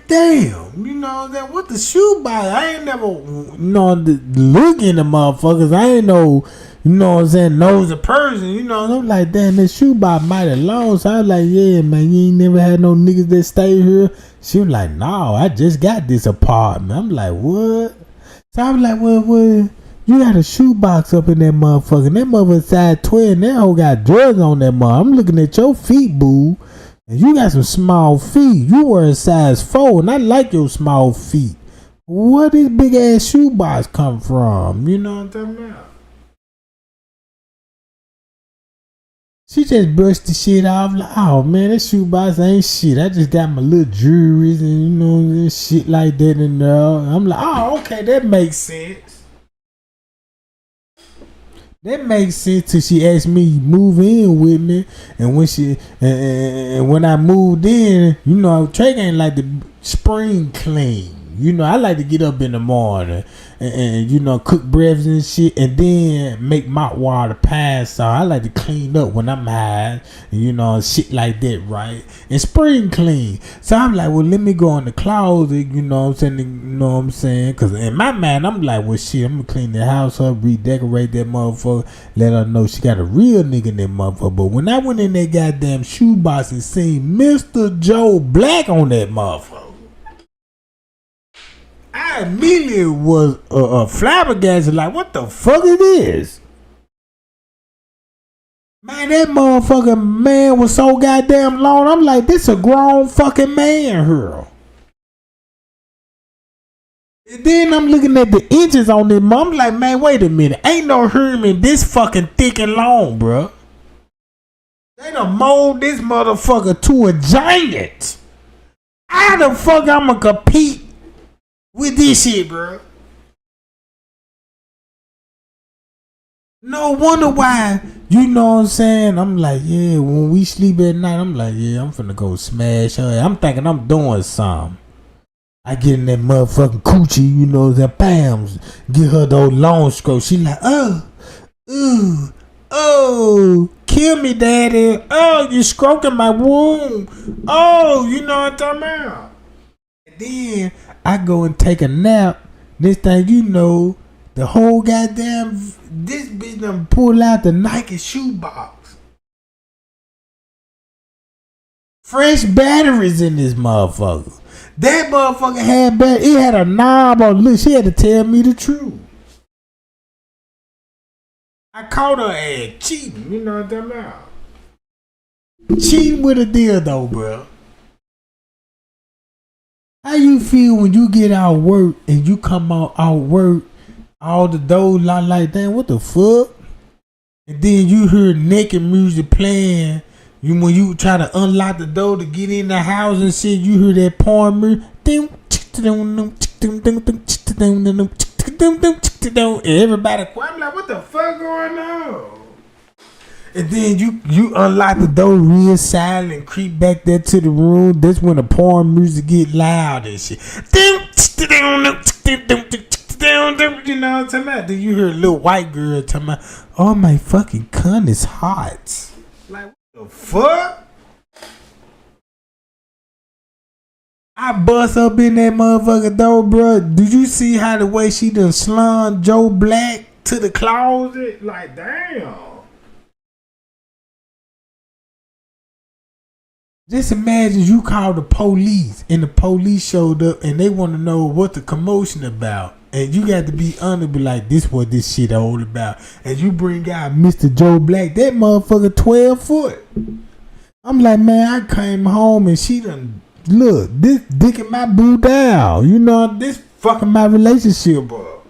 damn, you know that what the shoe box? I ain't never, look in the motherfuckers. I ain't know, you know what I'm saying, knows a person, you know. And I'm like, damn, this shoe box mighty long. So I was like, yeah, man, you ain't never had no niggas that stay here. She was like, no, I just got this apartment. I'm like, what? So I was like, well, you got a shoe box up in that motherfucker. And that motherfucker size 12, and that hoe got drugs on that mother. I'm looking at your feet, boo. And you got some small feet. You wear a size 4, and I like your small feet. Where this big ass shoebox come from? You know what I'm talking about? She just brushed the shit off like, oh man, that shoebox ain't shit. I just got my little jewelry and you know shit like that in there. I'm like, oh okay, that makes sense. That makes sense till she asked me to move in with me, and when I moved in, you know, Trey ain't like the spring clean. You know, I like to get up in the morning and you know, cook breakfast and shit, and then make mop water pies. So I like to clean up when I'm high, and you know, shit like that, right? And spring clean. So I'm like, well, let me go in the closet, you know what I'm saying? You know what I'm saying? Because in my mind, I'm like, well, shit, I'm gonna clean the house up, redecorate that motherfucker, let her know she got a real nigga in that motherfucker. But when I went in that goddamn shoebox and seen Mr. Joe Black on that motherfucker, I immediately was flabbergasted, like, what the fuck is this? Man, that motherfucking man was so goddamn long. I'm like, this a grown fucking man here. And then I'm looking at the inches on this. I'm like, man, wait a minute. Ain't no Herman this fucking thick and long, bro. They done mold this motherfucker to a giant. How the fuck I'ma compete with this shit, bro? No wonder why, you know what I'm saying? I'm like, yeah, when we sleep at night, I'm like, yeah, I'm finna go smash her. I'm thinking I'm doing something. I get in that motherfucking coochie, you know, that bams, get her those long strokes. She like, oh, ooh, oh, kill me, daddy. Oh, you stroking my womb. Oh, you know what I'm talking about? And then I go and take a nap. This thing, you know, the whole goddamn, this bitch done pull out the Nike shoebox. Fresh batteries in this motherfucker. That motherfucker had batteries. It had a knob on. Look, she had to tell me the truth. I caught her ass cheating. You know what I'm talking about? Cheating with a dildo, bro. How you feel when you get out work and you come out work, all the doors like that? What the fuck? And then you hear naked music playing. When you try to unlock the door to get in the house and shit, you hear that porn music. And everybody quiet. I'm like, what the fuck going on? And then you unlock the door real silent and creep back there to the room. That's when the porn music get loud and shit. You know what I'm talking about? Then you hear a little white girl talking about, oh, my fucking cunt is hot. Like, what the fuck? I bust up in that motherfucking door, bro. Did you see how the way she done slung Joe Black to the closet? Like, damn. Just imagine you call the police and the police showed up and they want to know what the commotion about. And you got to be honest, be like, this what this shit all about. And you bring out Mr. Joe Black, that motherfucker 12 foot. I'm like, man, I came home and she done, look, this dicking my boo down. You know, this fucking my relationship, bro.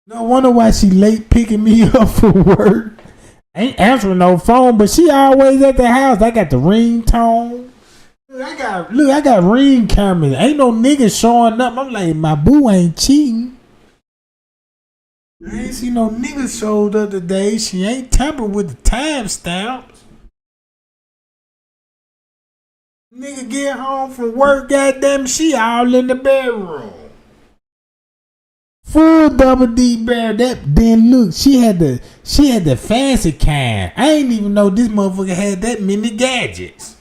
No wonder why she late picking me up for work. Ain't answering no phone, but she always at the house. I got the ringtone. I got ring cameras. Ain't no niggas showing up. I'm like, my boo ain't cheating. I ain't see no niggas showed up today. She ain't tampered with the timestamps. Nigga get home from work, goddamn, she all in the bedroom. Full double D bear. That then look, she had the fancy kind. I ain't even know this motherfucker had that many gadgets.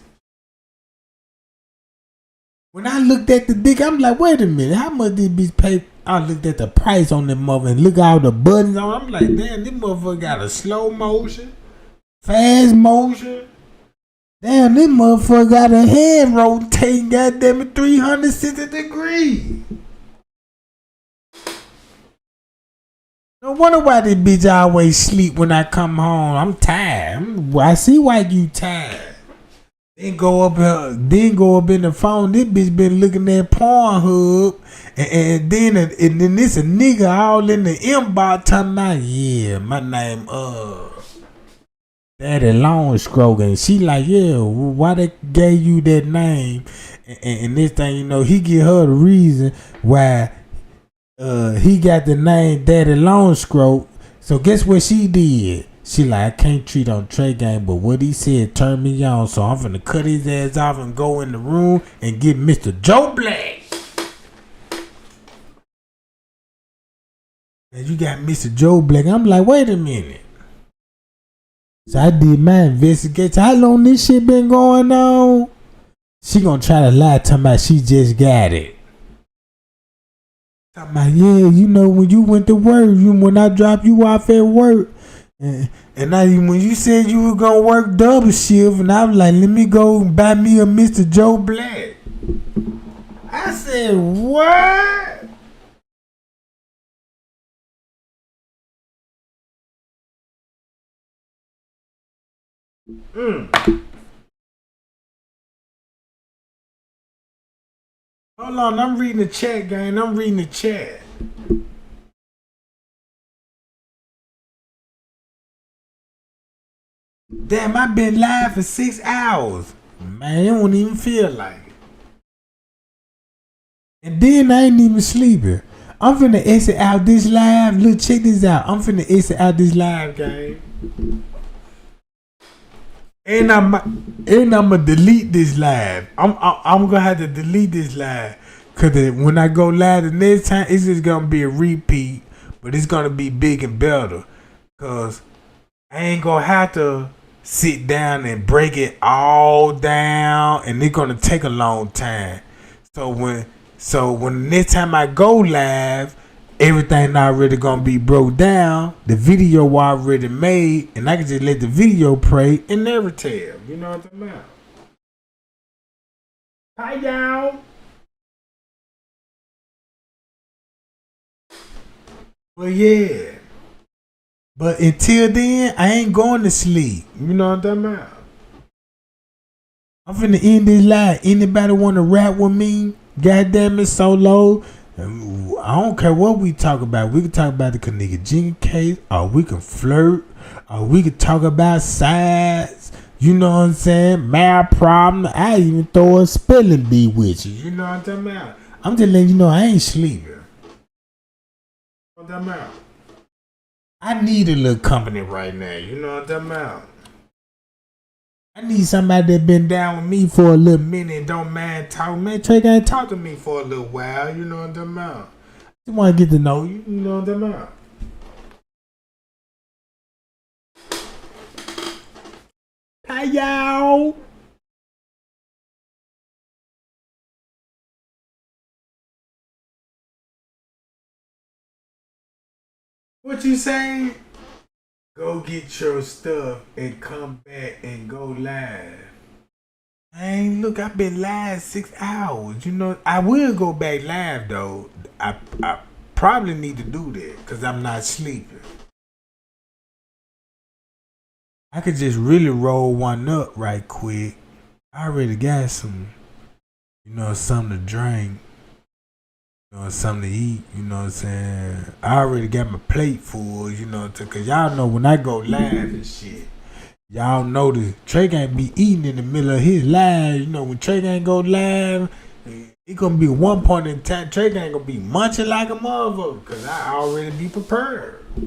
When I looked at the dick, I'm like, wait a minute, how much this bitch pay? I looked at the price on that motherfucker and look at all the buttons on. I'm like, damn, this motherfucker got a slow motion, fast motion. Damn, this motherfucker got a head rotating, goddamn it, 360 degrees. No wonder why this bitch always sleep when I come home. I'm tired. I see why you tired. Then go up in the phone. This bitch been looking at Pornhub, and then this a nigga all in the inbox talking about, yeah, my name Daddy Long Stroke, and she like, yeah, why they gave you that name? And this thing, you know, he give her the reason why he got the name Daddy Long Stroke. So guess what she did? She like, I can't treat on Trey Gang, but what he said turned me on, so I'm finna cut his ass off and go in the room and get Mr. Joe Black. And you got Mr. Joe Black. I'm like, wait a minute. So I did my investigation. How long this shit been going on? She gonna try to lie, talking about she just got it. Talking about, yeah, you know, when you went to work, when I dropped you off at work, and when you said you were gonna work double shift, and I was like, let me go buy me a Mr. Joe Black. I said, what? Hold on, I'm reading the chat, gang. I'm reading the chat. Damn, I've been live for 6 hours. Man, it don't even feel like it. And then I ain't even sleeping. I'm finna exit out this live. Look, check this out. I'm finna exit out this live, gang. And I'ma delete this live. I'm gonna have to delete this live. Cause when I go live the next time, it's just gonna be a repeat. But it's gonna be big and better. Cause I ain't gonna have to sit down and break it all down, and it's gonna take a long time. So when the next time I go live, everything already gonna be broke down. The video already made, and I can just let the video play and never tell. You know what I'm talking about? Hi y'all. Well, yeah. But until then, I ain't going to sleep. You know what I'm talking about? I'm finna end this live. Anybody want to rap with me? Goddamn it, Solo. I don't care what we talk about. We can talk about the Kenneka Jenkins case, or we can flirt, or we can talk about sides. You know what I'm saying? Math problem. I even throw a spelling bee with you. You know what I'm talking about? I'm just letting you know I ain't sleeping. You know what I'm talking about? I need a little company right now. You know what I'm talking about? I need somebody that been down with me for a little minute and don't mind talking. Man, Trey can't talk to me for a little while. You know what I'm talking about? Just want to get to know you. You know what I'm talking about? Hi, y'all. What you saying? Go get your stuff and come back and go live. Look, I've been live 6 hours. You know, I will go back live though. I probably need to do that because I'm not sleeping. I could just really roll one up right quick. I already got some, something to drink. Something to eat, you know what I'm saying? I already got my plate full, because y'all know when I go live and shit, y'all know the Trey Gang be eating in the middle of his live. You know, when Trey Gang go live, it gonna be one point in time, Trey Gang gonna be munching like a motherfucker, because I already be prepared. You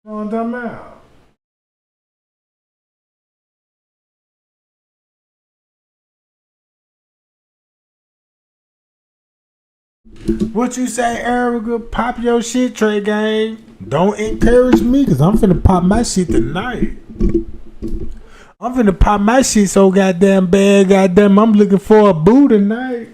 know what I'm talking about? What you say, Erica? Pop your shit, Trey Gang. Don't encourage me, because I'm finna pop my shit tonight. I'm finna pop my shit so goddamn bad, goddamn, I'm looking for a boo tonight.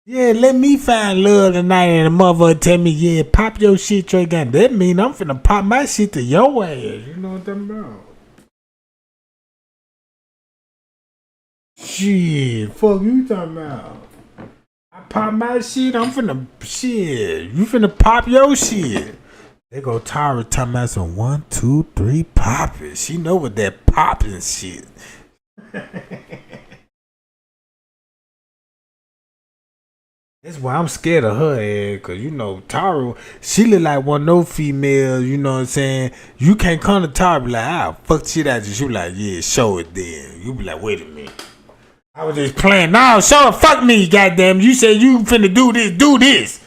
Yeah, let me find love tonight and the motherfucker tell me, yeah, pop your shit, Trey Gang. That mean I'm finna pop my shit to your ass. You know what I'm talking about? Shit, fuck you talking about? I pop my shit, I'm finna, shit, you finna pop your shit. They go Tara talking about some 1, 2, 3 popping. She know what that popping shit. That's why I'm scared of her ass, cause you know Tara, she look like one of those females. You know what I'm saying? You can't come to Tara be like, ah, fuck shit out you. She be like, yeah, show it then. You be like, wait a minute. I was just playing. No, show it. Fuck me, goddamn. You said you finna do this. Do this.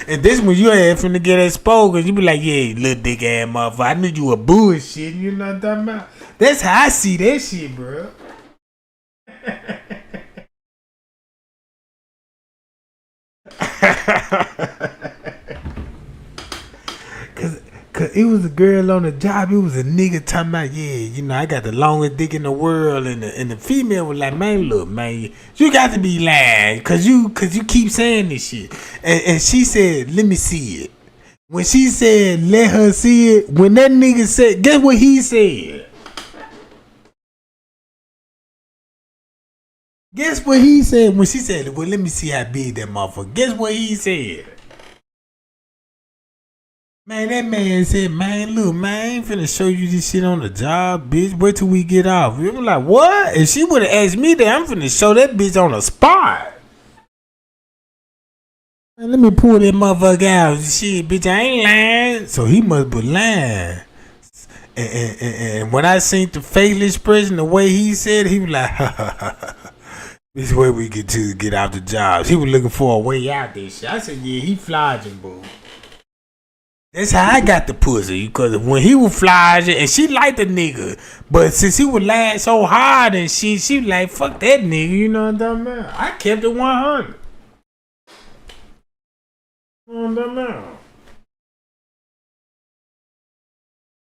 And this when you ain't finna get exposed, cause you be like, yeah, little dick ass motherfucker. I knew you were bullshit. You know what I'm talking about? That's how I see that shit, bro. Cause it was a girl on the job, it was a nigga talking about, yeah, you know, I got the longest dick in the world, and the female was like, man, look, man, you got to be lying, cause you keep saying this shit. And she said, let me see it. When she said, let her see it, when that nigga said, guess what he said? Guess what he said when she said, well, let me see how big that motherfucker. Guess what he said? Man, that man said, man, look, man, I ain't finna show you this shit on the job, bitch. Wait till we get off. You like, what? If she would have asked me that, I'm finna show that bitch on the spot. Man, let me pull that motherfucker out. Shit, bitch, I ain't lying. So he must be lying. And when I seen the facial expression, the way he said, he was like, this is where we get out the jobs. He was looking for a way out this shit. I said, yeah, he flogging, boo. That's how I got the pussy. Because when he was flogging, and she liked the nigga. But since he was lying so hard and she was like, fuck that nigga. You know what I'm talking about? I kept it 100. You know what I'm talking about?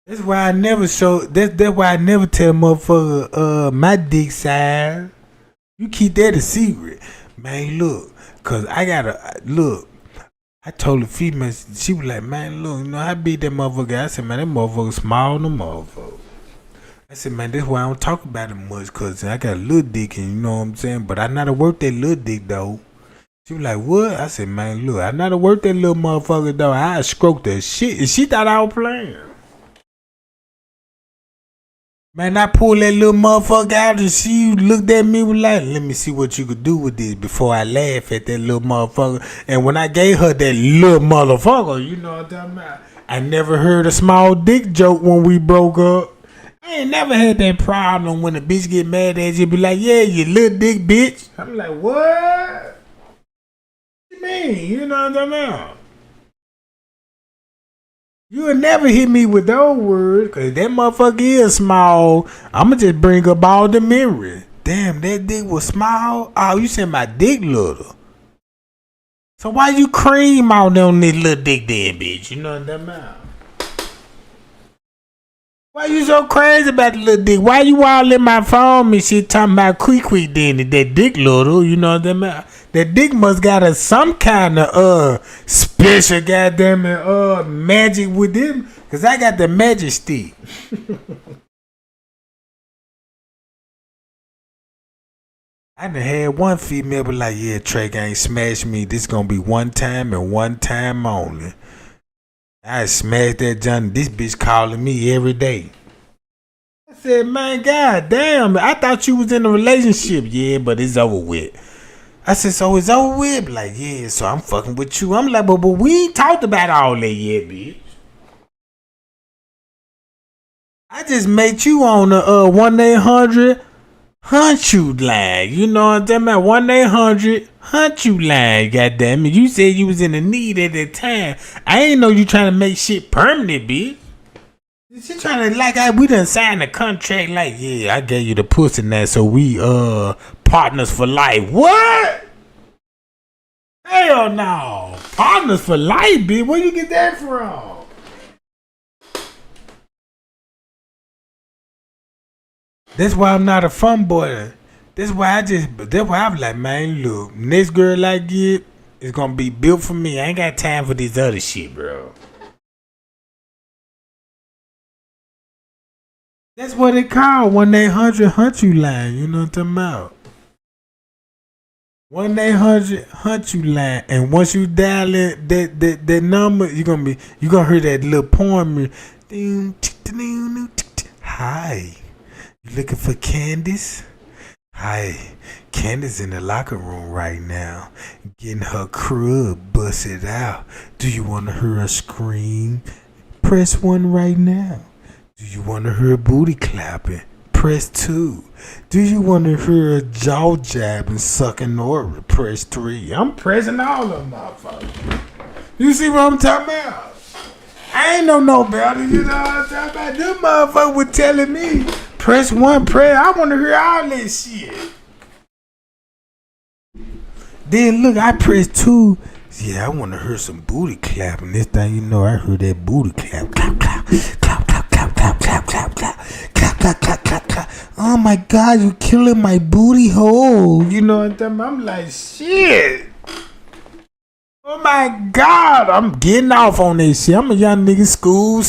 That's why I never show. That's why I never tell motherfucker my dick size. You keep that a secret, man. Look, cause I gotta look. I told the female, she was like, man, look, you know how big that motherfucker. I said, man, that motherfucker small, no motherfucker. I said, man, that's why I don't talk about it much, cause I got a little dick, and you know what I'm saying. But I know how to work that little dick though. She was like, what? I said, man, look, I know how to work that little motherfucker though. I stroked that shit, and she thought I was playing. Man, I pulled that little motherfucker out and she looked at me with like, let me see what you could do with this before I laugh at that little motherfucker. And when I gave her that little motherfucker, you know what I'm talking about? I never heard a small dick joke when we broke up. I ain't never had that problem when a bitch get mad at you, be like, yeah, you little dick bitch. I'm like, what? What you mean? You know what I'm talking about? You'll never hit me with those words, cause that motherfucker is small. I'ma just bring up all the memory. Damn, that dick was small. Oh, you said my dick little. So why you cream out on this little dick then, bitch? You know what I'm talking about? Why you so crazy about the little dick? Why you all in my phone and shit talking about quick then? That dick little, you know what I'm talking about? That dick must got a some kind of special goddamn magic with them, cause I got the magic stick. I done had one female be like, yeah, Trey ain't smash me. This gonna be one time and one time only. I smashed that Johnny. This bitch calling me every day. I said, man, god damn, I thought you was in a relationship. Yeah, but it's over with. I said, so it's over with? Like, yeah, so I'm fucking with you. I'm like, but we ain't talked about all that yet, bitch. I just met you on the 1-800 hunt you line. You know what I'm talking about? 1-800 hunt you line, goddamn it. You said you was in the need at that time. I ain't know you trying to make shit permanent, bitch. She trying to we done signed a contract like, yeah, I gave you the pussy now, so we partners for life. What? Hell no. Partners for life, bitch. Where you get that from? That's why I'm not a fun boy. That's why I'm like, man, look, next girl I get is gonna be built for me. I ain't got time for this other shit, bro. That's what they call 1-800 hunt you line. You know what I'm talking about? 1-800 hunt you line, and once you dial it, that number, you gonna hear that little poem. Hi, you looking for Candace? Hi, Candace in the locker room right now, getting her crud busted out. Do you want to hear her scream? Press 1 right now. Do you want to hear booty clapping? Press 2. Do you want to hear a jaw jabbing, sucking order? Press 3. I'm pressing all of them motherfuckers. You see what I'm talking about? I ain't no better, you know what I'm talking about? Them motherfuckers were telling me, press 1, press. I want to hear all this shit. Then look, I pressed 2. Yeah, I want to hear some booty clapping. This thing, you know, I heard that booty clap. Clap, clap, clap, clap, clap, clap, clap, clap, clap, clap, clap, clap, clap, clap. Oh my God, you killing my booty hole. You know what I'm talking about? I'm like, shit. Oh my God, I'm getting off on this shit. I'm a young nigga. School.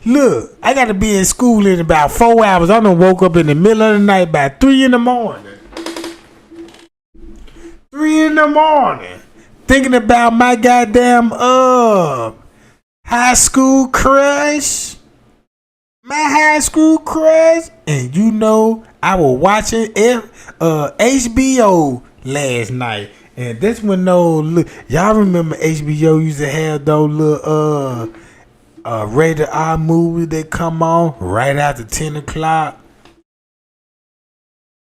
Look, I got to be in school in about 4 hours. I done woke up in the middle of the night by 3 in the morning. 3 in the morning. Thinking about my goddamn high school crush. My high school crush. And you know, I was watching HBO last night. And that's when those y'all remember HBO used to have those little rated R movies that come on right after 10 o'clock.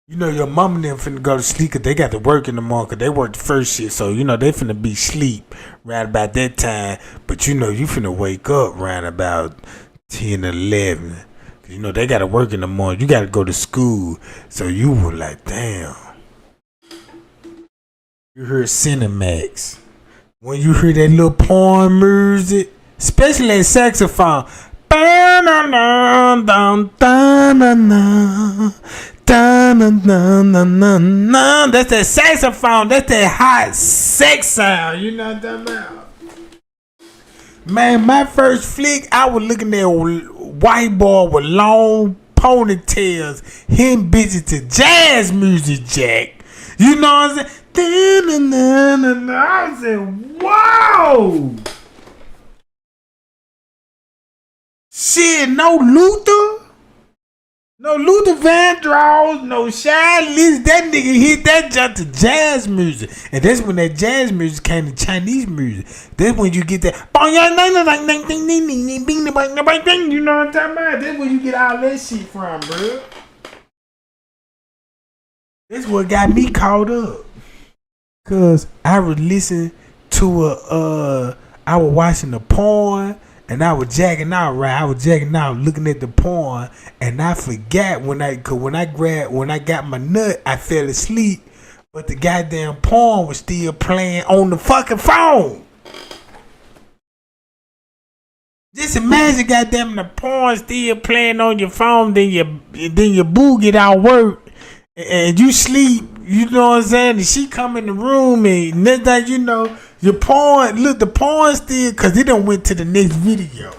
You know your mama and them finna go to sleep because they got to work in the morning because they work the first shift. So, you know, they finna be sleep right about that time. But, you know, you finna wake up right about 10 or 11. You know, they got to work in the morning. You got to go to school. So you were like, damn. You heard Cinemax. When you hear that little porn music, especially that saxophone. That's that saxophone. That's that hot sex sound. You know what I'm talking about? Man, my first flick, I was looking at a white boy with long ponytails, him bitches to jazz music, Jack. You know what I'm saying? I said, wow. Shit, no Luther. No Luther Vandross, no Shine List. That nigga hit that jump to jazz music. And that's when that jazz music came to Chinese music. That's when you get that. You know what I'm talking about? That's where you get all that shit from, bro. That's what got me caught up. Cause I was listening to I was watching the porn. And I was jacking out, right? I was jacking out, looking at the porn, and I forgot when I got my nut, I fell asleep, but the goddamn porn was still playing on the fucking phone. Just imagine, goddamn, the porn still playing on your phone, then your boo get out work, and you sleep. You know what I'm saying? And she come in the room, and next thing you know, your porn, look, the porn still, because it done went to the next video.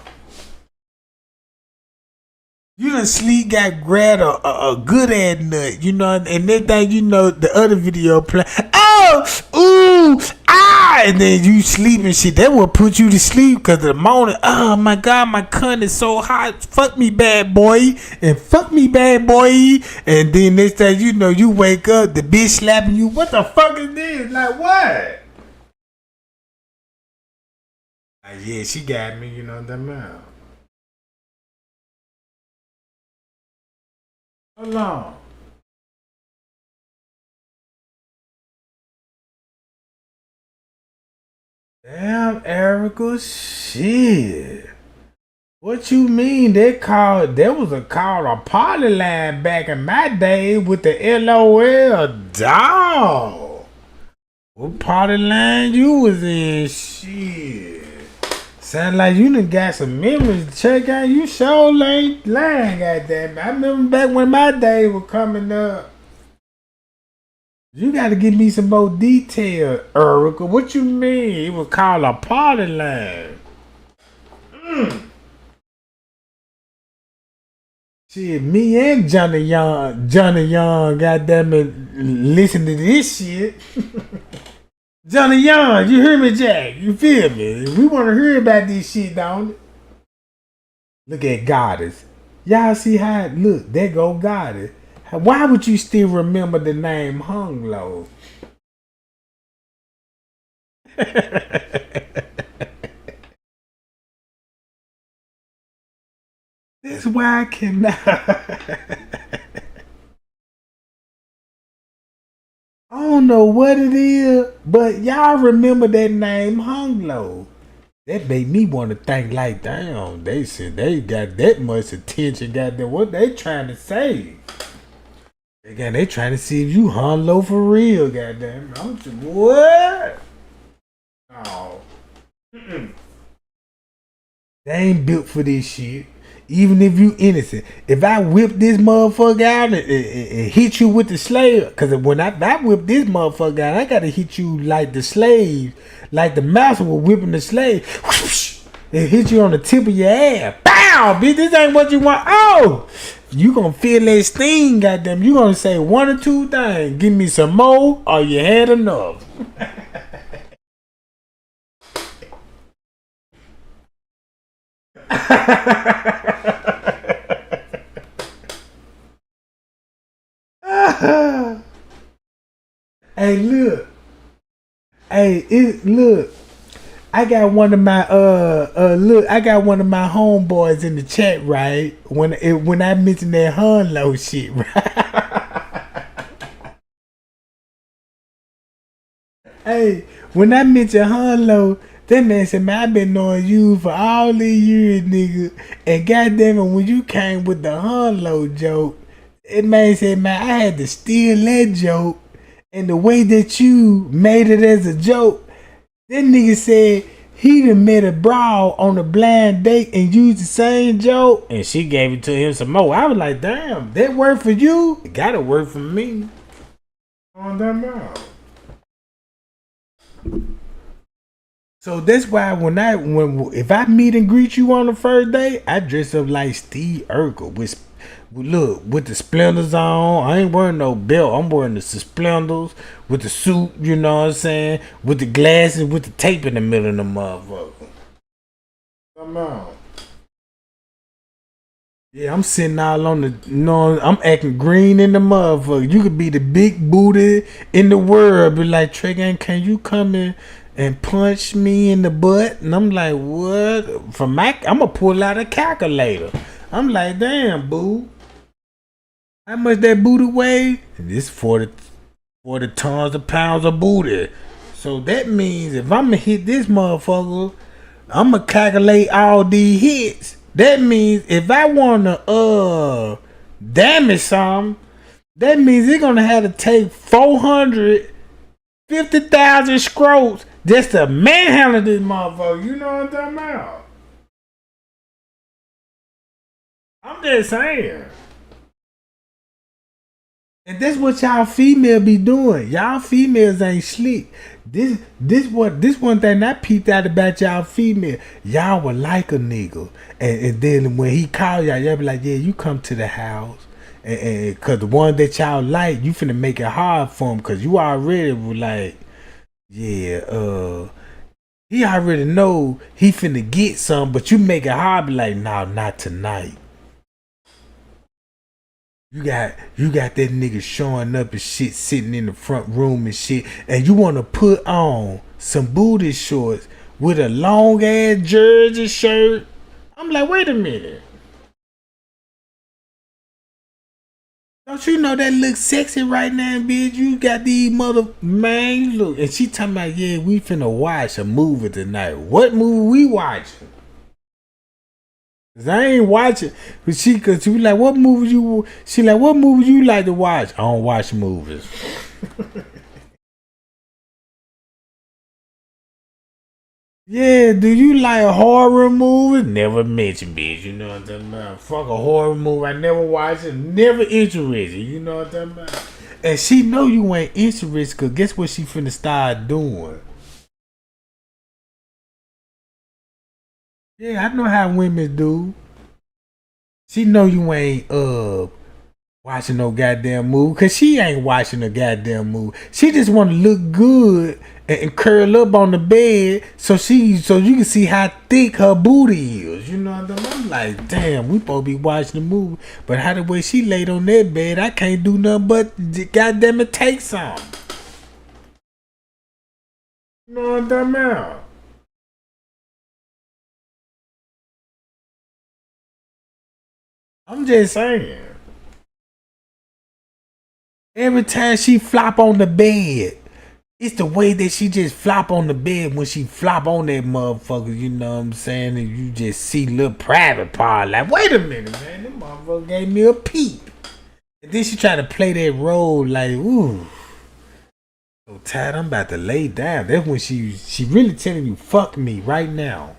You done sleep, got grabbed a good ass nut, you know, and next thing you know, the other video play. Oh, ooh, ah, and then you sleep and shit. That will put you to sleep because the morning, oh my God, my cunt is so hot. Fuck me, bad boy, and fuck me, bad boy. And then next thing you know, you wake up, the bitch slapping you. What the fuck is this? Like what? Yeah, she got me, you know what I'm talking about. Hold on. Damn, Erica, shit. What you mean? There was a party line back in my day with the LOL dog. What party line you was in? Shit. Sound like you done got some memories to check out. You sure ain't lying, goddamn. I remember back when my day was coming up. You gotta give me some more detail, Erica. What you mean? It was called a party line. Shit, me and Johnny Young, goddamn it, listen to this shit. Johnny Young, you hear me, Jack? You feel me? We want to hear about this shit, don't it? Look at Goddess. Y'all see how, look, there go Goddess. Why would you still remember the name Hung Low? That's why I cannot. I don't know what it is, but y'all remember that name Hung Low. That made me want to think like, damn, they said they got that much attention, goddamn, what they trying to say? They trying to see if you hung low for real, goddamn. I'm just, what? Oh. They ain't built for this shit. Even if you innocent. If I whip this motherfucker out and hit you with the slave, because when I whip this motherfucker out, I gotta hit you like the slave, like the master was whipping the slave. Whoosh, and hit you on the tip of your ass. Bow, bitch, this ain't what you want. Oh, you gonna feel that sting, goddamn. You gonna say one or two things. Give me some more, or you had enough. Hey, look. Look. I got one of my I got one of my homeboys in the chat, right? When I mentioned that Hunlo shit, right? Hey, when I mentioned Hunlo, that man said, man, I've been knowing you for all these years, nigga. And goddamn it, when you came with the Hunlo joke, that man said, man, I had to steal that joke. And the way that you made it as a joke, that nigga said he done met a broad on a blind date and used the same joke, and she gave it to him some more. I was like, damn, that worked for you? It gotta work for me. On that mouth. So that's why if I meet and greet you on the first day, I dress up like Steve Urkel with the splinters on. I ain't wearing no belt. I'm wearing the splinters with the suit, you know what I'm saying? With the glasses, with the tape in the middle of the motherfucker. Come on. Yeah, I'm sitting all on the, I'm acting green in the motherfucker. You could be the big booty in the world, be like, Trey, can you come in and punch me in the butt? And I'm like, what? I'm gonna pull out a calculator. I'm like, damn, boo. How much that booty weigh? This 40 tons of pounds of booty. So that means if I'm gonna hit this motherfucker, I'm gonna calculate all these hits. That means if I wanna damage something, that means it's gonna have to take 450,000 scrotes just to manhandle this motherfucker. You know what I'm talking about? I'm just saying. And that's what y'all female be doing. Y'all females ain't slick. This one thing I peeped out about y'all female. Y'all would like a nigga. And then when he call y'all be like, yeah, you come to the house. And cause the one that y'all like, you finna make it hard for him. Cause you already were like, yeah, he already know he finna get some, but you make it hard, be like, nah, not tonight. You got that nigga showing up and shit, sitting in the front room and shit, and you want to put on some booty shorts with a long ass jersey shirt. I'm like, wait a minute. Don't you know that looks sexy right now, bitch? You got these man, look. And she talking about, yeah, we finna watch a movie tonight. What movie we watching? Cause I ain't watching. Cause she be like, what movie you? She like, what movie you like to watch? I don't watch movies. Yeah, do you like horror movies? Never mentioned, bitch. You know what I'm talking about? Fuck a horror movie. I never watched it. Never interested. You know what I'm talking about? And she know you ain't interested. Cause guess what she finna start doing? Yeah, I know how women do. She know you ain't watching no goddamn movie, cause she ain't watching a goddamn movie. She just want to look good and curl up on the bed so you can see how thick her booty is. You know what I mean? I'm like, damn, we supposed to be watching the movie, but how the way she laid on that bed, I can't do nothing but goddamn it take some. You know what I'm talking about? I'm just saying. Every time she flop on the bed, it's the way that she just flop on the bed when she flop on that motherfucker, you know what I'm saying? And you just see little private part. Like, wait a minute, man. This motherfucker gave me a peep. And then she try to play that role like, ooh. So tired, I'm about to lay down. That's when she really telling you, fuck me right now.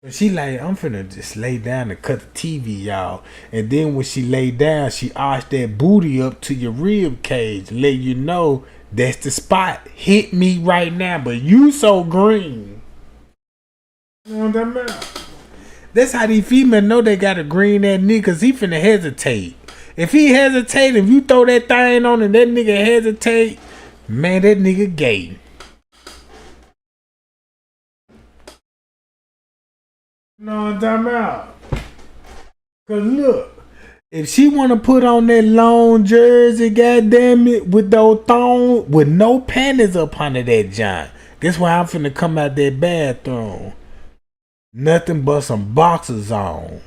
But she like, I'm finna just lay down and cut the TV, y'all. And then when she lay down, she arched that booty up to your rib cage, let you know that's the spot. Hit me right now, but you so green. You know what I'm talking about? That's how these females know they got a green that nigga, cause he finna hesitate. If he hesitate, if you throw that thing on and that nigga hesitate, man, that nigga gay. You know what I'm talking about? Cause look, if she wanna put on that long jersey, goddamn it, with those thongs, with no panties up under that joint, guess why I'm finna come out that bathroom? Nothing but some boxers on.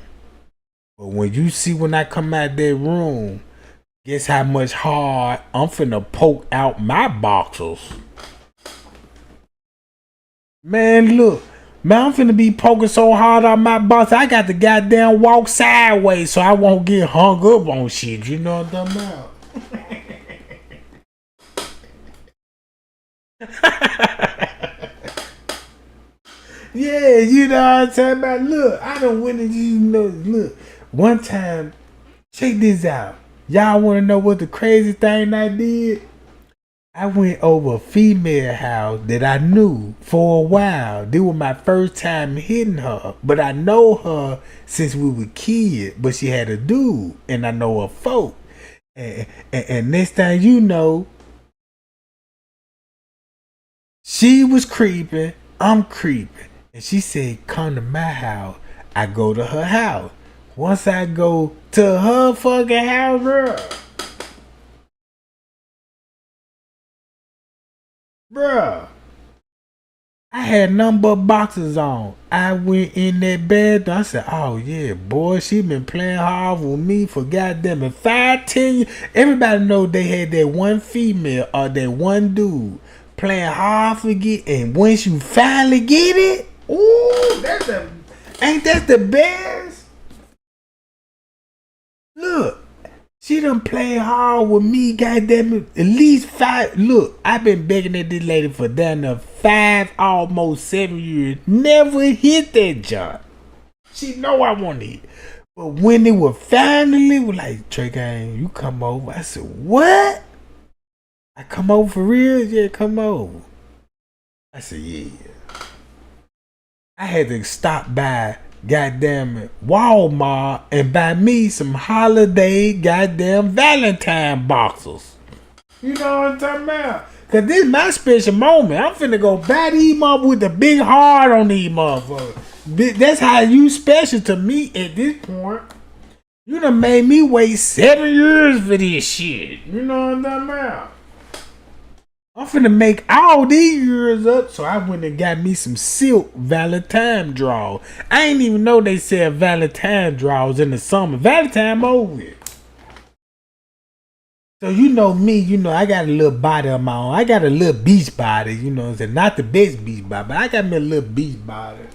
But when you see when I come out that room, guess how much hard I'm finna poke out my boxers. Man, look. Man, I'm finna be poking so hard on my box, I got to goddamn walk sideways so I won't get hung up on shit. You know what I'm talking about? Yeah, you know what I'm talking about? Look, I done went and you know, look. One time, check this out. Y'all wanna know what the crazy thing I did? I went over a female house that I knew for a while. This was my first time hitting her. But I know her since we were kids. But she had a dude. And I know her folk. And next thing you know, she was creeping. I'm creeping. And she said, come to my house. I go to her house. Once I go to her fucking house, bruh, I had nothing but boxes on. I went in that bed. I said, oh yeah, boy, she been playing hard with me for goddamn it 5-10 years. Everybody know they had that one female or that one dude playing hard for get. And once you finally get it, ooh, ain't that the best? Look. She done played hard with me, goddamn it, at least 5. Look, I've been begging at this lady for down to 5, almost 7 years. Never hit that job. She know I want to hit. But when they were finally like, Trey Gang, you come over. I said, what? I come over for real? Yeah, come over. I said, yeah. I had to stop by goddamn it, Walmart and buy me some holiday goddamn Valentine boxes. You know what I'm talking about? Cause this is my special moment. I'm finna go buy these motherfuckers with the big heart on these motherfuckers. That's how you special to me at this point. You done made me wait 7 years for this shit. You know what I'm talking about? I'm finna make all these years up, so I went and got me some silk Valentine draws. I ain't even know they sell Valentine draws in the summer. Valentine over with. So you know me, you know I got a little body of my own. I got a little beach body, you know what I'm saying? Not the best beach body, but I got me a little beach body.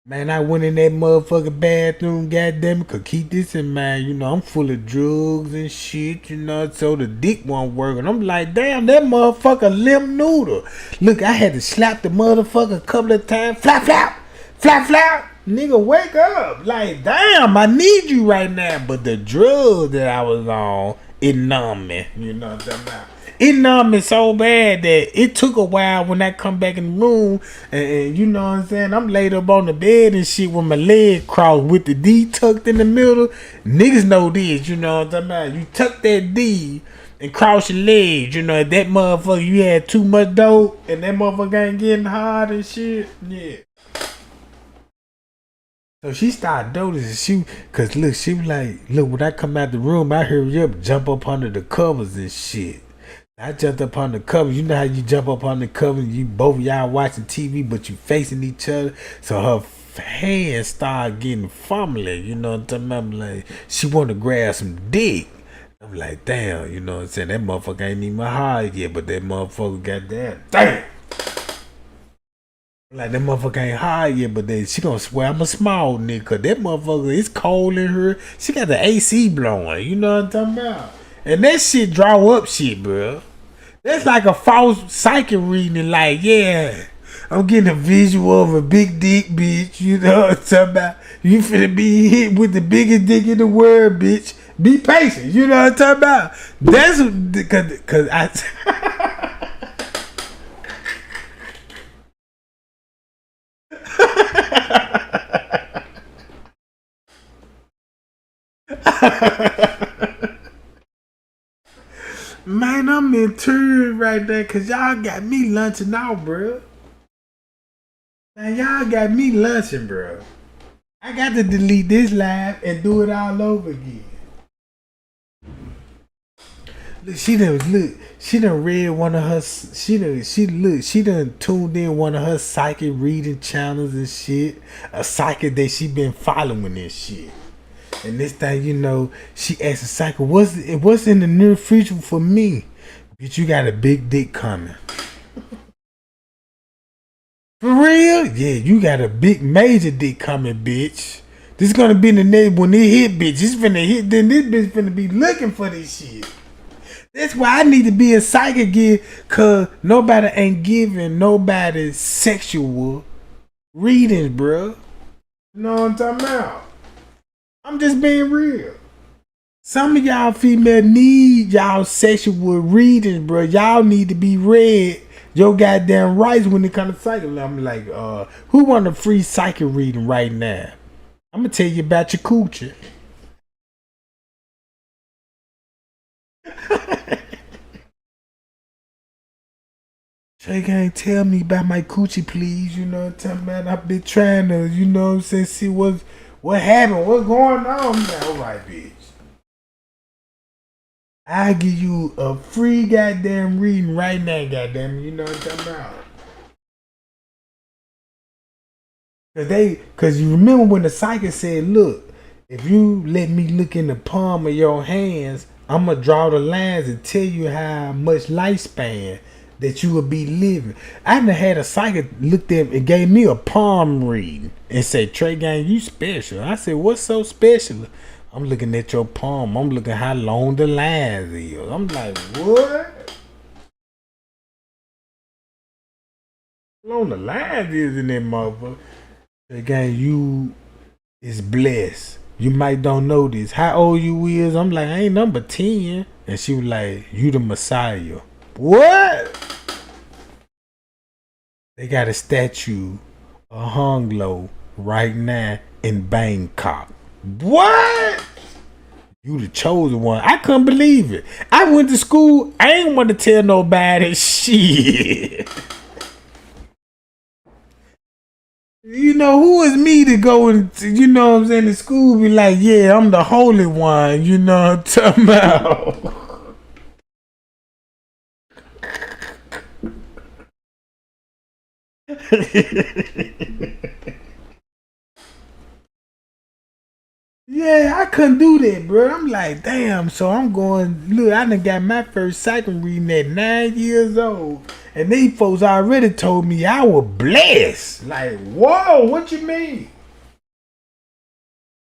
Man, I went in that motherfucking bathroom, goddamn it, cause keep this in mind, you know, I'm full of drugs and shit, you know, so the dick won't work. And I'm like, damn, that motherfucker limp noodle. Look, I had to slap the motherfucker a couple of times. Flap, flap, flap, flap. Nigga, wake up. Like, damn, I need you right now. But the drugs that I was on, it numbed me. You know what I'm talking about? it numbed me so bad that it took a while when I come back in the room and you know what I'm saying, I'm laid up on the bed and shit with my leg crossed with the D tucked in the middle. Niggas know this, you know what I'm talking about. You tuck that D and cross your legs, you know, if that motherfucker, you had too much dope and that motherfucker ain't getting hard and shit. Yeah. So she started noticing, cause look, she was like, look, when I come out the room, I heard you jump up under the covers and shit. I jumped up on the covers. You know how you jump up on the covers, you both of y'all watching TV, but you facing each other. So her hands started getting fumbling, you know what I'm talking about? Like, she want to grab some dick. I'm like, damn, you know what I'm saying? That motherfucker ain't even hard yet, but that motherfucker goddamn, damn. Like, that motherfucker ain't hard yet, but then she gonna swear I'm a small nigga. That motherfucker, it's cold in her. She got the AC blowing, you know what I'm talking about? And that shit draw up shit, bro. That's like a false psychic reading, like, yeah, I'm getting a visual of a big dick, bitch. You know what I'm talking about? You finna be hit with the biggest dick in the world, bitch. Be patient. You know what I'm talking about? That's cause I. Man, I'm in tears right there because y'all got me lunching out, bro. Man, y'all got me lunching, bro. I got to delete this live and do it all over again. Look, she done read one of her, she done tuned in one of her psychic reading channels and shit. A psychic that she been following this shit. And this thing, you know, she asked the psychic, what's in the near future for me? Bitch, you got a big dick coming. For real? Yeah, you got a big major dick coming, bitch. This is gonna be in the next when it hit, bitch. It's finna hit, then this bitch finna be looking for this shit. That's why I need to be a psychic again, cause nobody ain't giving nobody sexual readings, bro. You know what I'm talking about? I'm just being real. Some of y'all female need y'all sexual readings, bro. Y'all need to be read your goddamn rights when it comes to psychic. I'm like, who want a free psychic reading right now? I'm gonna tell you about your coochie. Trey can't tell me about my coochie, please. You know what I'm talking about? I've been trying to, you know what I'm saying, see what happened, what's going on. I'm like, all right, bitch. I give you a free goddamn reading right now, goddamn. You know what I'm talking about? Cause you remember when the psychic said, look, if you let me look in the palm of your hands, I'm gonna draw the lines and tell you how much lifespan that you will be living. I done had a psychic looked at and gave me a palm reading and said, Trey Gang, you special. I said, what's so special? I'm looking at your palm. I'm looking how long the lines is. I'm like, what? How long the lines is in that motherfucker? Trey Gang, you is blessed. You might don't know this. How old you is? I'm like, I ain't number 10. And she was like, you the Messiah. What? They got a statue of hung low right now in Bangkok. What? You the chosen one. I couldn't believe it. I went to school. I ain't want to tell nobody shit. You know, who is me to go and, you know what I'm saying, to school be like, yeah, I'm the holy one. You know what I'm talking about? Yeah, I couldn't do that, bro. I'm like, damn. So I'm going, look, I done got my first psychic reading at 9 years old. And these folks already told me I was blessed. Like, whoa, what you mean?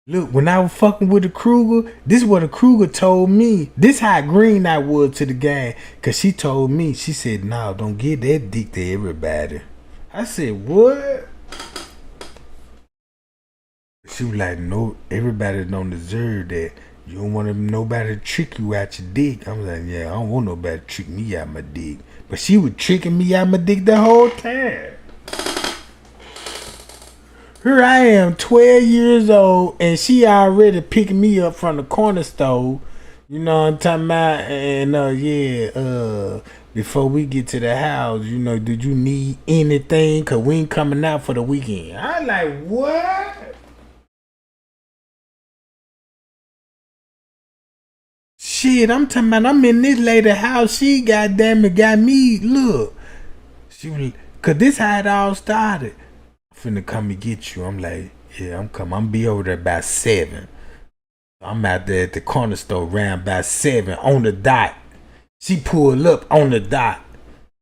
Look, when I was fucking with the Kruger, this is what the Kruger told me. This how green I was to the gang. Cause she told me, she said, no, don't give that dick to everybody. I said, what? She was like, no, everybody don't deserve that. You don't want nobody to trick you out your dick. I'm like, yeah, I don't want nobody to trick me out my dick. But she was tricking me out my dick the whole time. Here I am, 12 years old, and she already picking me up from the corner store. You know what I'm talking about? And before we get to the house, you know, did you need anything? Cause we ain't coming out for the weekend. I like, what? Shit, I'm talking about I'm in this lady house. She goddamn it got me. Look, she was, cause this how it all started. I'm finna come and get you. I'm like, yeah, I'm coming. I'm be over there by 7. I'm out there at the corner store around by 7 on the dot. She pulled up on the dot.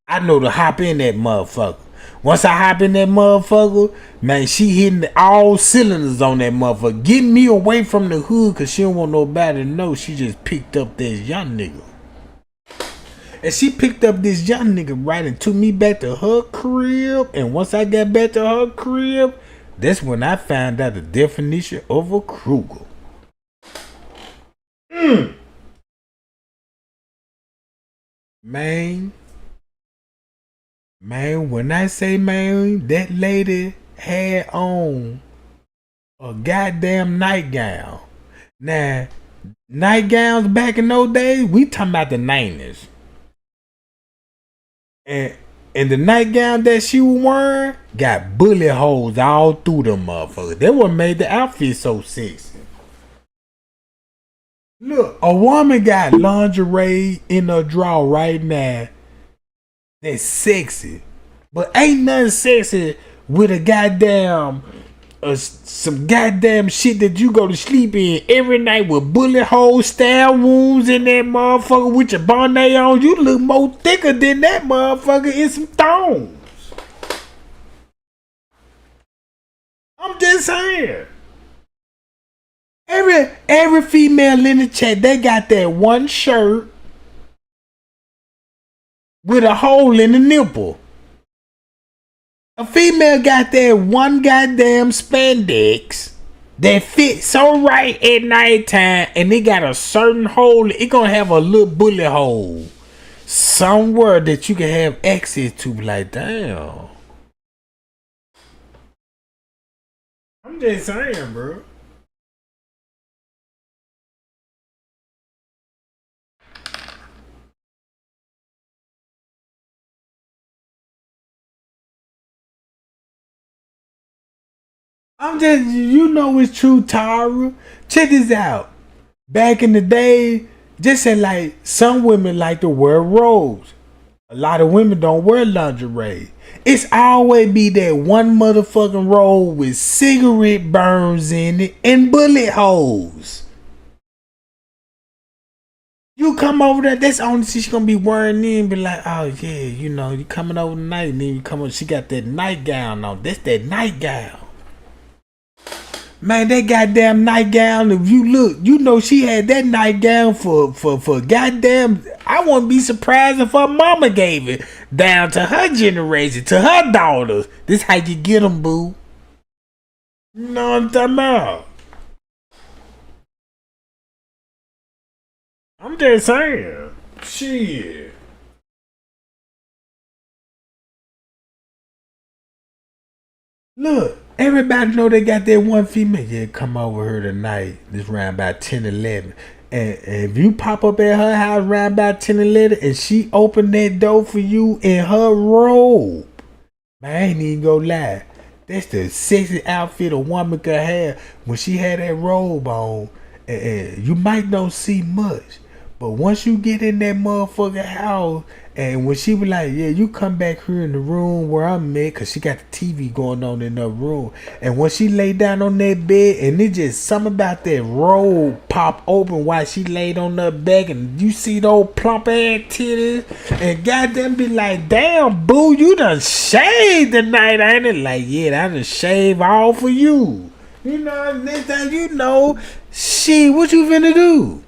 I know to hop in that motherfucker. Once I hop in that motherfucker, man, she hitting all cylinders on that motherfucker. Getting me away from the hood because she don't want nobody to know she just picked up this young nigga. And she picked up this young nigga right and took me back to her crib. And once I got back to her crib, that's when I found out the definition of a Kruger. Man, when I say, man, that lady had on a goddamn nightgown. Now, nightgowns back in those days, we talking about the 90s. And the nightgown that she was wearing got bullet holes all through them motherfuckers. That what made the outfit so sexy. Look, a woman got lingerie in her drawer right now that's sexy. But ain't nothing sexy with a goddamn some goddamn shit that you go to sleep in every night with bullet holes, stab wounds in that motherfucker with your bonnet on. You look more thicker than that motherfucker in some thongs. I'm just saying. Every female in the chat, they got that one shirt with a hole in the nipple. A female got that one goddamn spandex that fits so right at nighttime, and it got a certain hole. It gonna have a little bullet hole somewhere that you can have access to. Like, damn. I'm just saying, bro. I'm just, you know it's true, Tara. Check this out. Back in the day, just say like some women like to wear robes. A lot of women don't wear lingerie. It's always be that one motherfucking robe with cigarette burns in it and bullet holes. You come over there, that's the only thing she's gonna be wearing in, be like, oh yeah, you know, you coming over tonight, and then you come over, she got that nightgown on. That's that nightgown. Man, that goddamn nightgown, if you look, you know she had that nightgown for goddamn, I wouldn't be surprised if her mama gave it down to her generation, to her daughters. This how you get them, boo. You know what I'm talking about? I'm just saying. Shit. Look. Everybody know they got that one female. Yeah, come over here tonight. This round about 10, 11. And if you pop up at her house around about 10, 11, and she open that door for you in her robe, man, I ain't even gonna lie. That's the sexy outfit a woman could have when she had that robe on. And you might not see much, but once you get in that motherfucking house, and when she was like, yeah, you come back here in the room where I'm at, because she got the TV going on in her room. And when she laid down on that bed, and it just something about that robe pop open while she laid on her back, and you see those plump ass titties, and goddamn be like, damn, boo, you done shaved tonight, ain't it? Like, yeah, I done shave all for you. You know, next time you know, shit, what you finna do?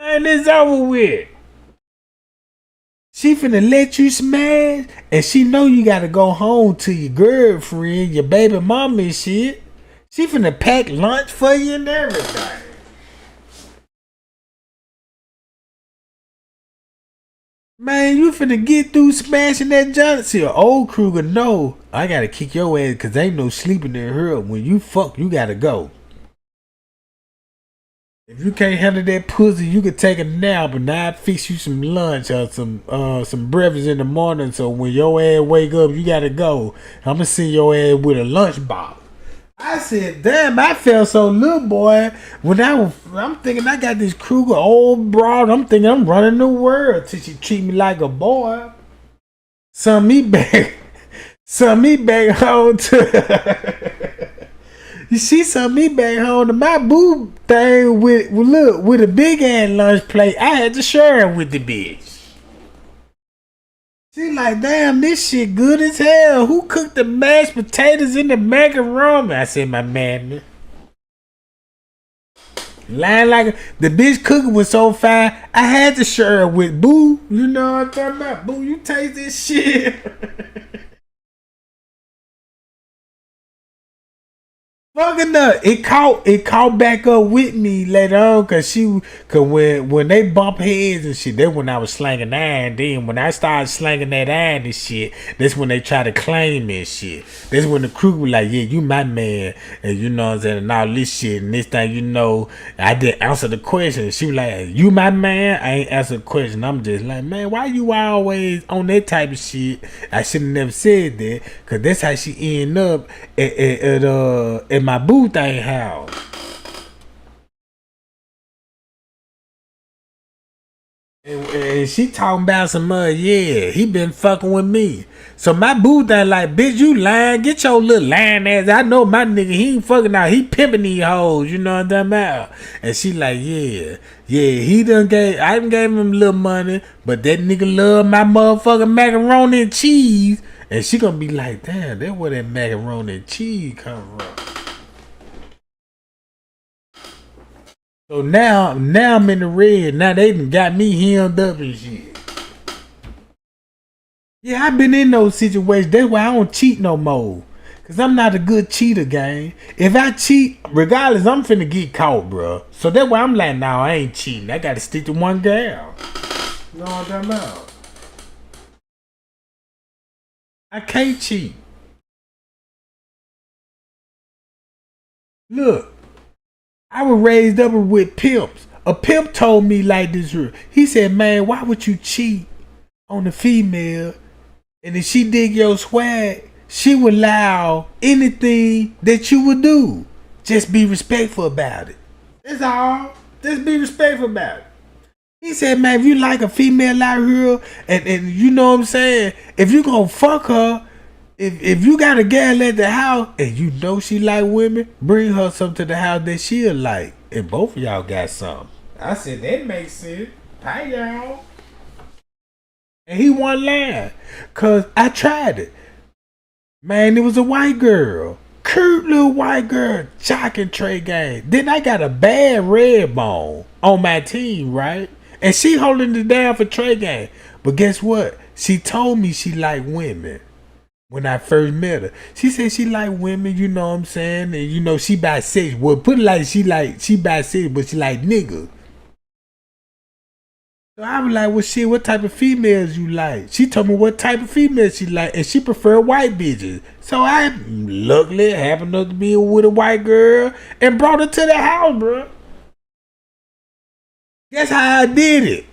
Man, it's over with. She finna let you smash, and she know you gotta go home to your girlfriend, your baby mama and shit. She finna pack lunch for you and everything. Man, you finna get through smashing that junk. See, an old Kruger, no, I gotta kick your ass because ain't no sleeping in her. When you fuck, you gotta go. If you can't handle that pussy, you can take a nap, and I fix you some lunch or some breakfast in the morning. So when your ass wake up, you gotta go. I'ma send your ass with a lunch box. I said, damn, I felt so little, boy. When I'm thinking I got this Kruger old broad. I'm thinking I'm running the world till she treat me like a boy. Send me back home to. She sent me back home to my boo thing with a big ass lunch plate. I had to share it with the bitch. She like, damn, this shit good as hell. Who cooked the mashed potatoes and the macaroni? I said, my man. Lying like the bitch cooking was so fine, I had to share it with Boo. You know what I'm talking about? Boo, you taste this shit. Fucking up. It caught back up with me later on cause when they bump heads and shit, that's when I was slanging iron. Then when I started slanging that iron and shit, that's when they try to claim me and shit. That's when the crew was like, yeah, you my man, and you know what I'm saying, and all this shit, and this thing, you know, I didn't answer the question. She was like, you my man? I ain't answer the question. I'm just like, man, why you always on that type of shit? I should have never said that, cause that's how she end up at my boo thing house. And she talking about some yeah, he been fucking with me. So my boo thing like, bitch, you lying, get your little lying ass. I know my nigga, he ain't fucking out, he pimping these hoes, you know what I'm talking about? And she like, yeah, I done gave him a little money, but that nigga love my motherfucking macaroni and cheese. And she gonna be like, damn, that's where that macaroni and cheese come from. So now I'm in the red. Now they done got me hemmed up and shit. Yeah, I've been in those situations. That's why I don't cheat no more. Cause I'm not a good cheater, gang. If I cheat, regardless, I'm finna get caught, bro. So that's why I'm like, nah, I ain't cheating. I gotta stick to one gal. You know what I'm talking about? I can't cheat. Look. I was raised up with pimps. A pimp told me like this. He said, man, why would you cheat on the female? And if she dig your swag, she would allow anything that you would do. Just be respectful about it. That's all. Just be respectful about it. He said, man, if you like a female out here, and you know what I'm saying, if you gonna fuck her, if you got a gal at the house and you know she like women, bring her something to the house that she'll like. And both of y'all got something. I said, that makes sense. Hi, y'all. And he wasn't lying. Cause I tried it. Man, it was a white girl. Cute little white girl. Jocking Trey game. Then I got a bad red bone on my team, right? And she holding it down for Trey game. But guess what? She told me she liked women. When I first met her, she said she like women, you know what I'm saying, and you know she bisexual. Well, put it like she bisexual, but she like niggas. So I was like, well, shit, what type of females you like? She told me what type of females she like, and she prefer white bitches. So I luckily happened to be with a white girl and brought her to the house, bro. Guess how I did it?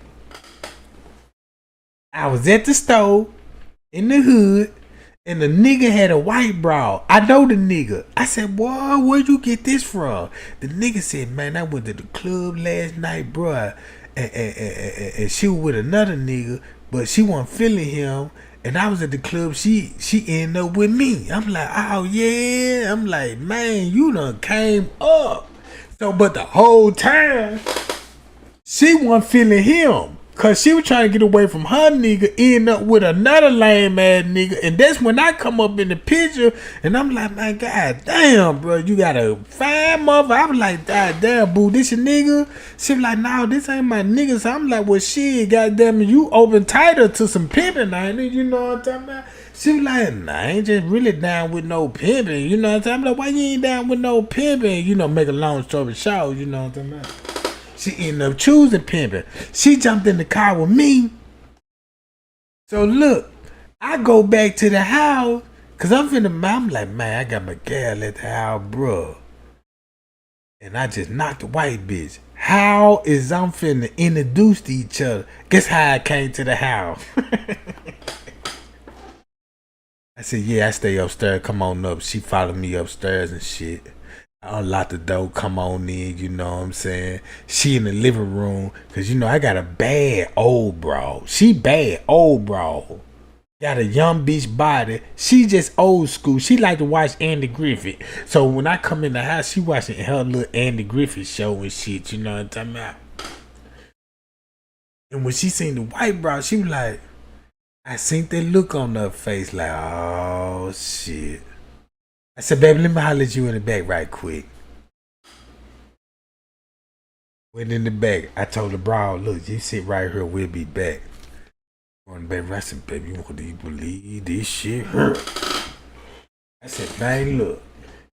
I was at the store in the hood. And the nigga had a white bra. I know the nigga. I said, boy, where'd you get this from? The nigga said, man, I went to the club last night, bro. And she was with another nigga, but she wasn't feeling him. And I was at the club. She ended up with me. I'm like, oh, yeah. I'm like, man, you done came up. So, but the whole time, she wasn't feeling him. Cause she was trying to get away from her nigga, end up with another lame ass nigga, and that's when I come up in the picture, and I'm like, my god damn, bro, you got a fine mother. I was like, god damn, boo, this your nigga? She was like, no, this ain't my nigga. So I'm like, well, shit, goddamn, you open tighter to some pimping, ain't it? You know what I'm talking about? She was like, nah, I ain't just really down with no pimping. You know what I'm saying? I'm like, why you ain't down with no pimping? You know, make a long story short, you know what I'm saying? She ended up choosing pimping. She jumped in the car with me. So look, I go back to the house, cause I'm like, man, I got my gal at the house, bro. And I just knocked the white bitch. How is I'm finna introduce to each other? Guess how I came to the house? I said, yeah, I stay upstairs. Come on up. She followed me upstairs and shit. I unlocked the door. Come on in. You know what I'm saying? She in the living room. Because, you know, I got a bad old bro. She bad old bro. Got a young bitch body. She just old school. She like to watch Andy Griffith. So when I come in the house, she watching her little Andy Griffith show and shit. You know what I'm talking about? And when she seen the white bro, she was like, I seen that look on her face like, oh shit. I said, baby, let me holler at you in the back right quick. Went in the back. I told the bro, look, you sit right here, we'll be back. Going back, I said, baby, you believe this shit hurt? I said, man, look,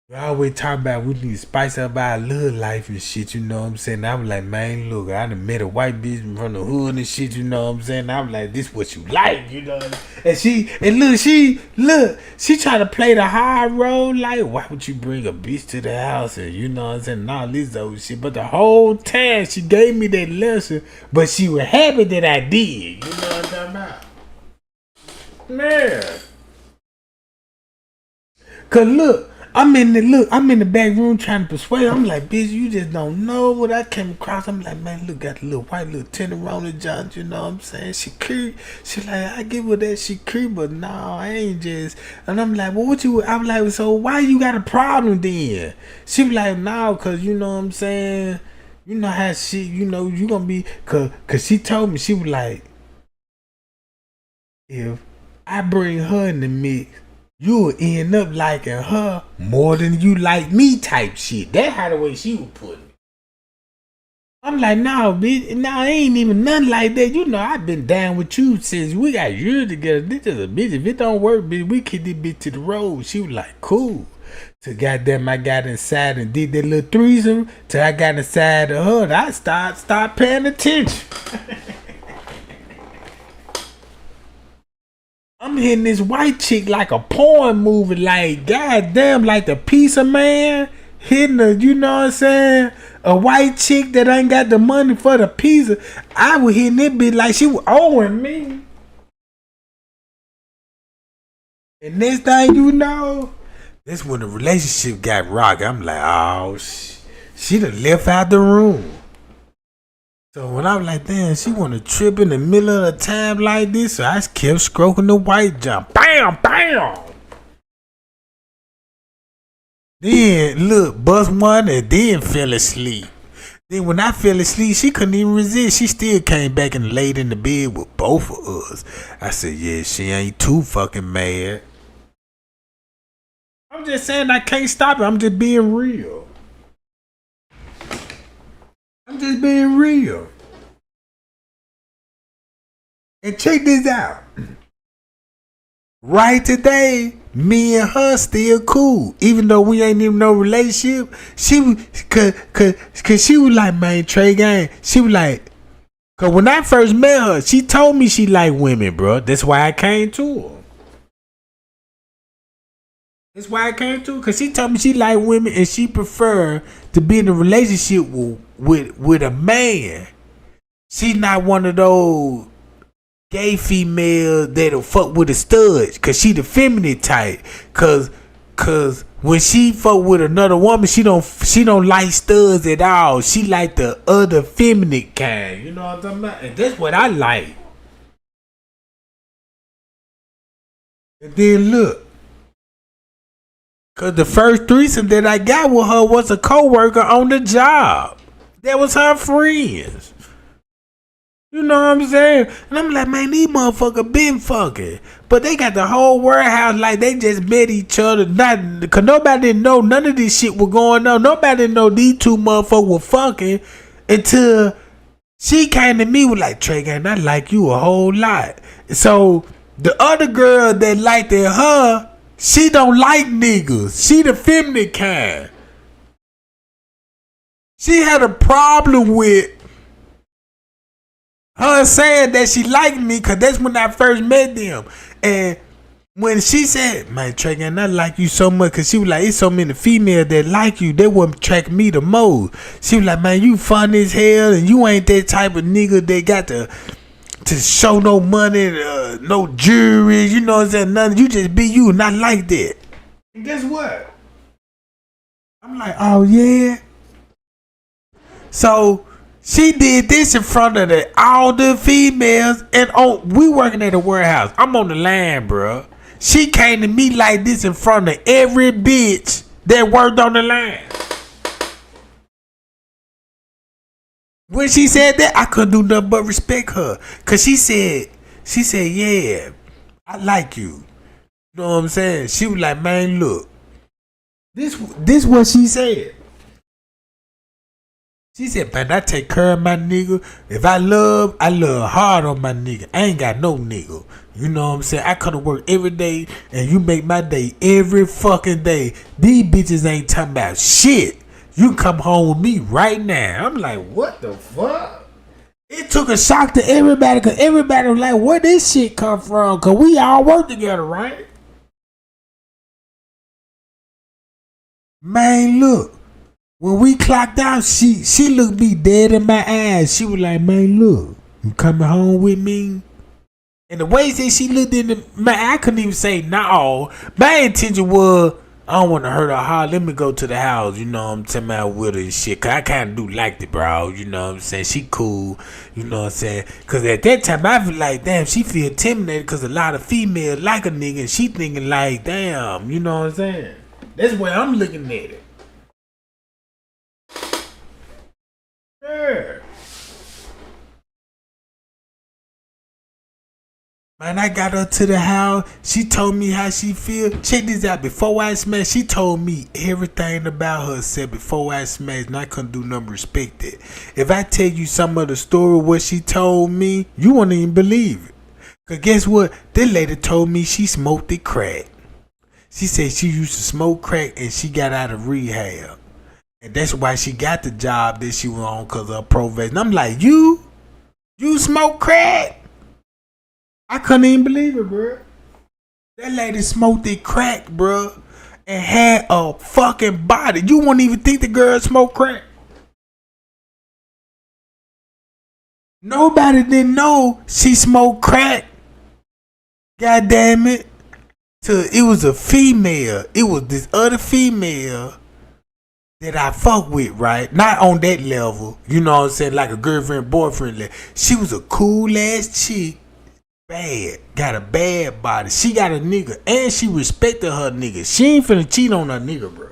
we always talk about we need to spice up our little life and shit, you know what I'm saying? I was like, man, look, I done met a white bitch from the hood and shit, you know what I'm saying? I was like, this what you like, you know? And she tried to play the hard role, like, why would you bring a bitch to the house and you know what I'm saying? And all this old shit. But the whole time she gave me that lesson, but she was happy that I did. You know what I'm talking about? Man. Cause look, I'm in the back room trying to persuade. I'm like, bitch, you just don't know what I came across. I'm like, man, look, got the little white little tenderoni John, you know what I'm saying? She cute. She like, I give her that she cute, but no, I ain't just. And I'm like, well, I'm like, so why you got a problem then? She was like, no, cause you know what I'm saying? You know how shit, you know, you gonna be, cause she told me, she was like, if I bring her in the mix, you'll end up liking her more than you like me type shit. That's how the way she was putting it. I'm like, no, bitch, no, ain't even nothing like that. You know, I've been down with you since we got years together. This is a bitch. If it don't work, bitch, we kick this bitch to the road. She was like, cool. So goddamn, I got inside and did that little threesome. Till I got inside of her, I start paying attention. I'm hitting this white chick like a porn movie, like goddamn, like the Pizza Man hitting a, you know what I'm saying, a white chick that ain't got the money for the pizza. I was hitting that bitch like she was owing me. And next thing you know, that's when the relationship got rocky. I'm like, oh, she done left out the room. So when I was like, damn, she want to trip in the middle of the time like this, so I just kept stroking the white jump. Bam, bam. Then, look, bust one and then fell asleep. Then when I fell asleep, she couldn't even resist. She still came back and laid in the bed with both of us. I said, yeah, she ain't too fucking mad. I'm just saying I can't stop it. I'm just being real. I'm just being real. And check this out. Right today, me and her still cool. Even though we ain't even no relationship. She was, cause she was like, man, Trey Gang. She was like, cause when I first met her, she told me she liked women, bro. That's why I came to her. That's why I came to her. Cause she told me she liked women and she preferred to be in a relationship with a man. She's not one of those gay females that'll fuck with a stud. Cause she the feminine type. Cause when she fuck with another woman, she don't like studs at all. She like the other feminine kind. You know what I'm talking about? And that's what I like. And then look. Cause the first threesome that I got with her was a coworker on the job. That was her friends. You know what I'm saying? And I'm like, man, these motherfuckers been fucking. But they got the whole warehouse like they just met each other. Cause nobody didn't know none of this shit was going on. Nobody didn't know these two motherfuckers were fucking until she came to me with like, Trey Gang, I like you a whole lot. So The other girl that liked her, she don't like niggas. She the feminine kind. She had a problem with her saying that she liked me because that's when I first met them. And when she said, man, Trey, and I like you so much, because she was like, it's so many females that like you, they wouldn't attract me the most. She was like, man, you funny as hell, and you ain't that type of nigga that got to show no money, no jewelry, you know what I'm saying, nothing. You just be you, not like that. And guess what? I'm like, oh, yeah. So she did this in front of all the females, and we working at a warehouse. I'm on the line, bro. She came to me like this in front of every bitch that worked on the line. When she said that, I couldn't do nothing but respect her. Cause she said, yeah, I like you. You know what I'm saying? She was like, man, look. This what she said. She said, man, I take care of my nigga. If I love hard on my nigga. I ain't got no nigga. You know what I'm saying? I could have worked every day and you make my day every fucking day. These bitches ain't talking about shit. You can come home with me right now. I'm like, what the fuck? It took a shock to everybody because everybody was like, where this shit come from? Because we all work together, right? Man, look. When we clocked out, she looked me dead in my eyes. She was like, man, look, you coming home with me? And the way that she looked in my eye, I couldn't even say no. My intention was, I don't want to hurt her heart. Let me go to the house, you know what I'm talking about, with her and shit. Because I kind of do like the bro, you know what I'm saying? She cool, you know what I'm saying? Because at that time, I feel like, damn, she feel intimidated because a lot of females like a nigga. And she thinking like, damn, you know what I'm saying? That's the way I'm looking at it. Yeah. Man, I got her to the house. She told me how she feel. Check this out. Before I smashed, she told me everything about herself before I smashed, and I couldn't do nothing but respect it. If I tell you some of the story what she told me, you won't even believe it. Cause guess what? This lady told me she smoked the crack. She said she used to smoke crack and she got out of rehab. And that's why she got the job that she was on because of her probation. I'm like, you smoke crack? I couldn't even believe it, bro. That lady smoked the crack, bro, and had a fucking body. You wouldn't even think the girl smoked crack. Nobody didn't know she smoked crack. God damn it. It was a female. It was this other female that I fuck with, right? Not on that level, you know what I'm saying, like a girlfriend, boyfriend level. She was a cool ass chick, bad, got a bad body. She got a nigga, and she respected her nigga. She ain't finna cheat on her nigga, bro.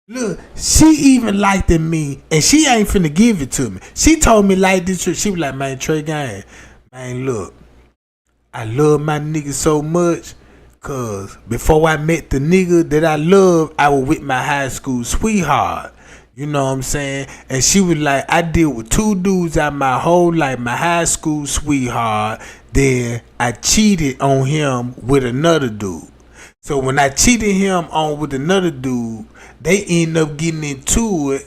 Look, she even liked me, and she ain't finna give it to me. She told me like this, she was like, man, Trey Gang, man, look, I love my nigga so much. Cause before I met the nigga that I love, I was with my high school sweetheart. You know what I'm saying? And she was like, I deal with two dudes out my whole life, my high school sweetheart. Then I cheated on him with another dude. So when I cheated him on with another dude, they end up getting into it.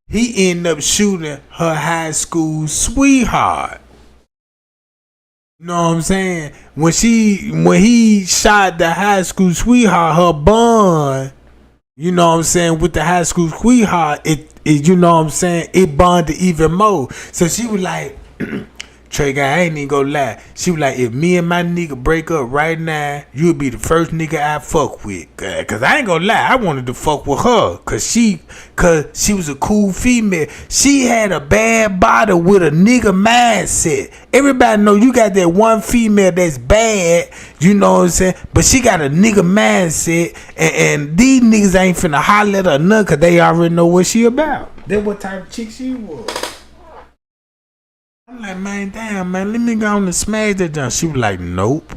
He ended up shooting her high school sweetheart. You know what I'm saying? When he shot the high school sweetheart, her bond, you know what I'm saying, with the high school sweetheart, it you know what I'm saying, it bonded even more. So she was like, Trey Guy, I ain't even gonna lie. She was like, if me and my nigga break up right now, you'll be the first nigga I fuck with. Cause I ain't gonna lie, I wanted to fuck with her. Cause she was a cool female. She had a bad body with a nigga mindset. Everybody know you got that one female that's bad, you know what I'm saying? But she got a nigga mindset, and these niggas ain't finna holler at her nothing cause they already know what she about. Then what type of chick she was. I'm like, man, damn, man, let me go on and smash that junk. She was like, nope.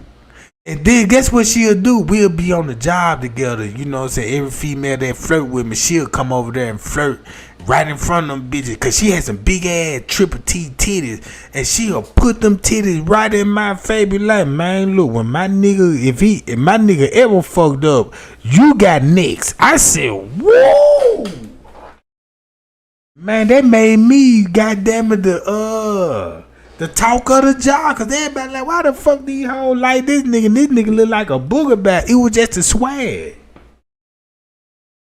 And then guess what she'll do? We'll be on the job together. You know what I'm saying? Every female that flirt with me, she'll come over there and flirt right in front of them bitches. Cause she has some big ass triple T titties. And she'll put them titties right in my face. Be like, man, look, when my nigga, if my nigga ever fucked up, you got next. I said, whoa. Man, that made me, goddamn it, the talk of the job, cause everybody like, why the fuck these hoes like this nigga? This nigga look like a booger bat. It was just a swag.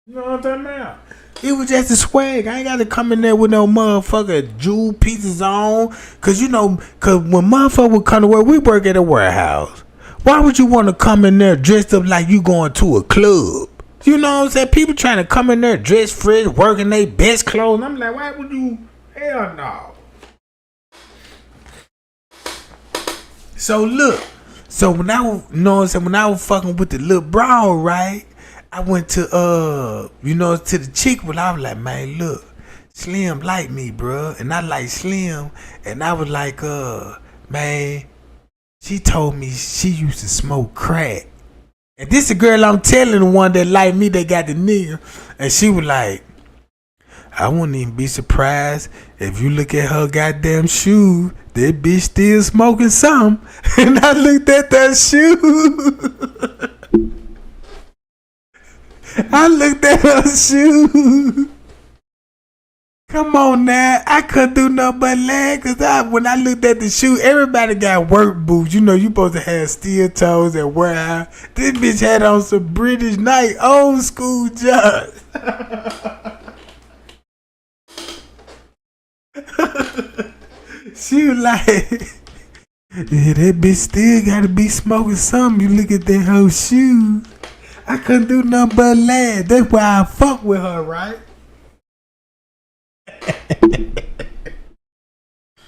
You know what I'm talking about? It was just a swag. I ain't gotta come in there with no motherfucker jewel pieces on. Cause when motherfucker would come to work, we work at a warehouse. Why would you want to come in there dressed up like you going to a club? You know what I'm saying? People trying to come in there dressed fresh, working their best clothes. I'm like, why would you? Hell no. So look, when I was fucking with the little broad, right? I went to to the chick, but I was like, man, look, Slim like me, bro, and I like Slim, and I was like, man, she told me she used to smoke crack, and this the girl I'm telling, the one that like me, that got the nigga, and she was like, I wouldn't even be surprised if you look at her goddamn shoe. That bitch still smoking some. And I looked at that shoe. I looked at her shoe. Come on now. I couldn't do nothing but laugh. Because when I looked at the shoe, everybody got work boots. You know, you supposed to have steel toes and wear out. This bitch had on some British Knight old school jobs. She was like, yeah, that bitch still gotta be smoking something. You look at that whole shoes. I couldn't do nothing but laugh. That's why I fuck with her, right?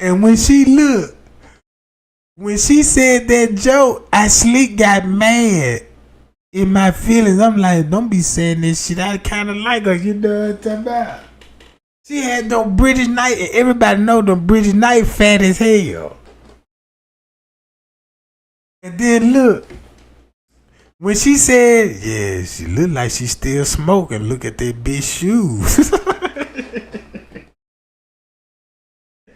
And when she said that joke, I slick got mad in my feelings. I'm like, don't be saying this shit. I kind of like her. You know what I'm talking about? She had them British Knight, and everybody know them British Knight fat as hell. And then look, when she said, yeah, she look like she still smoking. Look at that bitch shoes.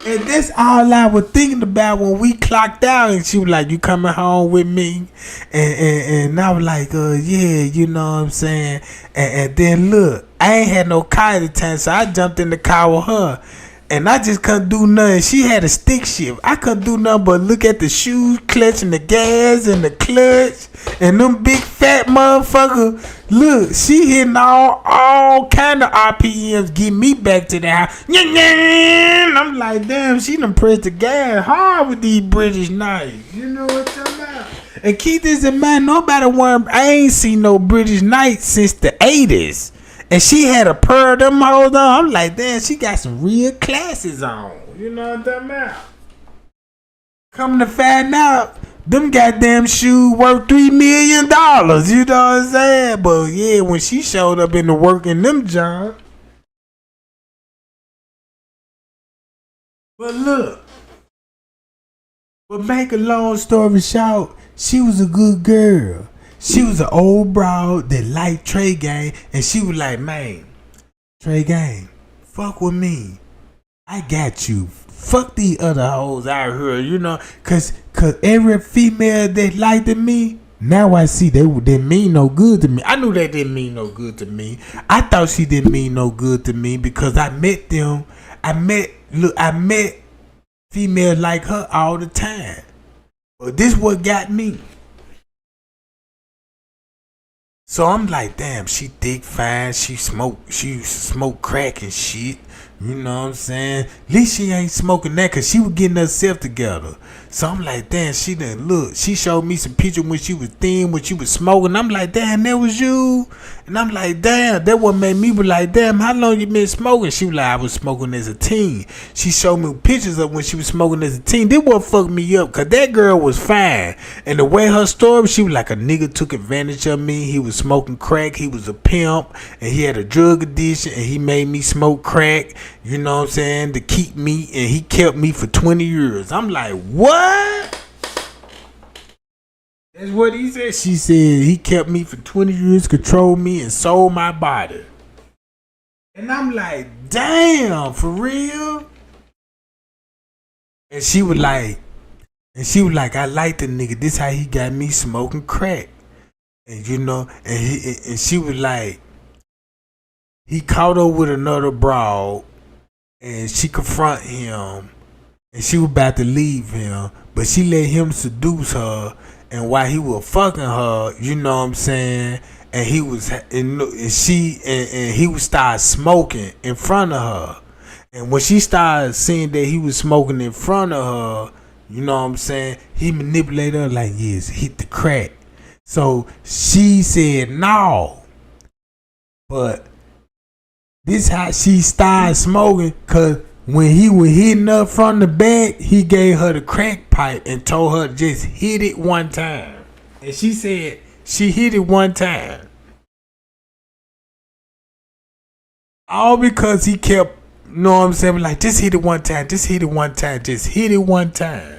And that's all I was thinking about when we clocked out. And she was like, you coming home with me? And I was like, yeah, you know what I'm saying? And then look, I ain't had no car at the time, so I jumped in the car with her. And I just couldn't do nothing. She had a stick shift. I couldn't do nothing but look at the shoes, clutching the gas and the clutch. And them big fat motherfuckers. Look, she hitting all kind of RPMs, get me back to the house. And I'm like, damn, she done pressed the gas hard with these British Knights. You know what I'm talking about? And keep this in mind, I ain't seen no British Knights since the 80s. And she had a pair of them hoes on. I'm like, damn, she got some real classes on. You know what I'm talking about? Coming to find out, them goddamn shoes worth $3 million. You know what I'm saying? But yeah, when she showed up in the work in them jobs. But look. But make a long story short, she was a good girl. She was an old broad that liked Trey Gang, and she was like, man, Trey Gang, fuck with me. I got you. Fuck these other hoes out here, you know, cause every female that liked me, now I see they didn't mean no good to me. I knew they didn't mean no good to me. I thought she didn't mean no good to me because I met them. I met females like her all the time. But this what got me. So I'm like, damn, she thick, fine, she used to smoke crack and shit. You know what I'm saying? At least she ain't smoking that because she was getting herself together. So I'm like, damn, she done look. She showed me some pictures when she was thin, when she was smoking. I'm like, damn, that was you? And I'm like, damn, that what made me be like, damn, how long you been smoking? She was like, I was smoking as a teen. She showed me pictures of when she was smoking as a teen. This what fucked me up because that girl was fine. And the way her story, she was like, a nigga took advantage of me. He was smoking crack. He was a pimp. And he had a drug addiction. And he made me smoke crack. You know what I'm saying? To keep me. And he kept me for 20 years. I'm like, what? That's what he said. She said he kept me for 20 years, controlled me, and sold my body. And I'm like, damn, for real? And she was like, I like the nigga. This how he got me smoking crack. And you know, and she was like, he caught her with another broad, and she confront him, and she was about to leave him, but she let him seduce her, and while he was fucking her, you know what I'm saying, and he was, and he would start smoking in front of her, and when she started seeing that he was smoking in front of her, you know what I'm saying, he manipulated her like, yes, hit the crack. So she said no, but this how she started smoking, cause when he was hitting her from the back, he gave her the crack pipe and told her to just hit it one time. And she said she hit it one time. All because he kept, you know what I'm saying, like, just hit it one time, just hit it one time, just hit it one time.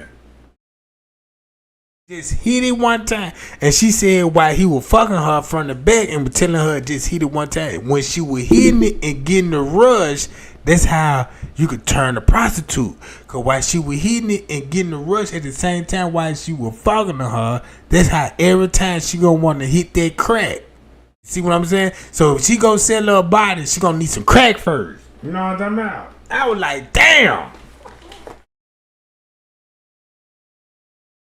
Just hit it one time. And she said while he was fucking her from the back and was telling her just hit it one time, when she was hitting it and getting the rush, that's how you could turn a prostitute. Cause while she was hitting it and getting the rush at the same time while she was fucking her, that's how every time she gonna want to hit that crack. See what I'm saying? So if she gonna sell her body, she gonna need some crack first. You know what I'm talking about? I was like, damn.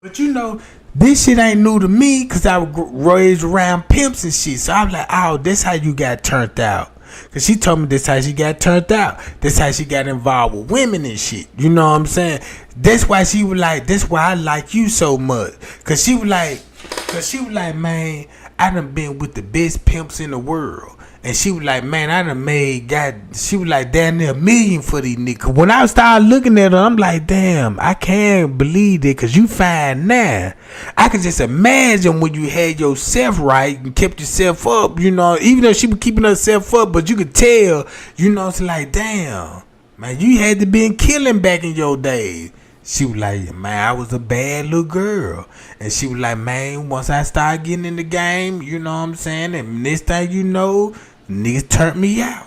But you know, this shit ain't new to me because I was raised around pimps and shit. So I'm like, oh, that's how you got turned out. Because she told me that's how she got turned out. That's how she got involved with women and shit. You know what I'm saying? That's why she was like, that's why I like you so much. Because she was like, man, I done been with the best pimps in the world. And she was like, man, I done she was like, damn near $1 million for these niggas. When I started looking at her, I'm like, damn, I can't believe it, because you fine now. I can just imagine when you had yourself right and kept yourself up, you know, even though she was keeping herself up, but you could tell, you know, it's like, damn, man, you had to been killing back in your days. She was like, man, I was a bad little girl. And she was like, man, once I started getting in the game, you know what I'm saying? And next thing you know, niggas turned me out.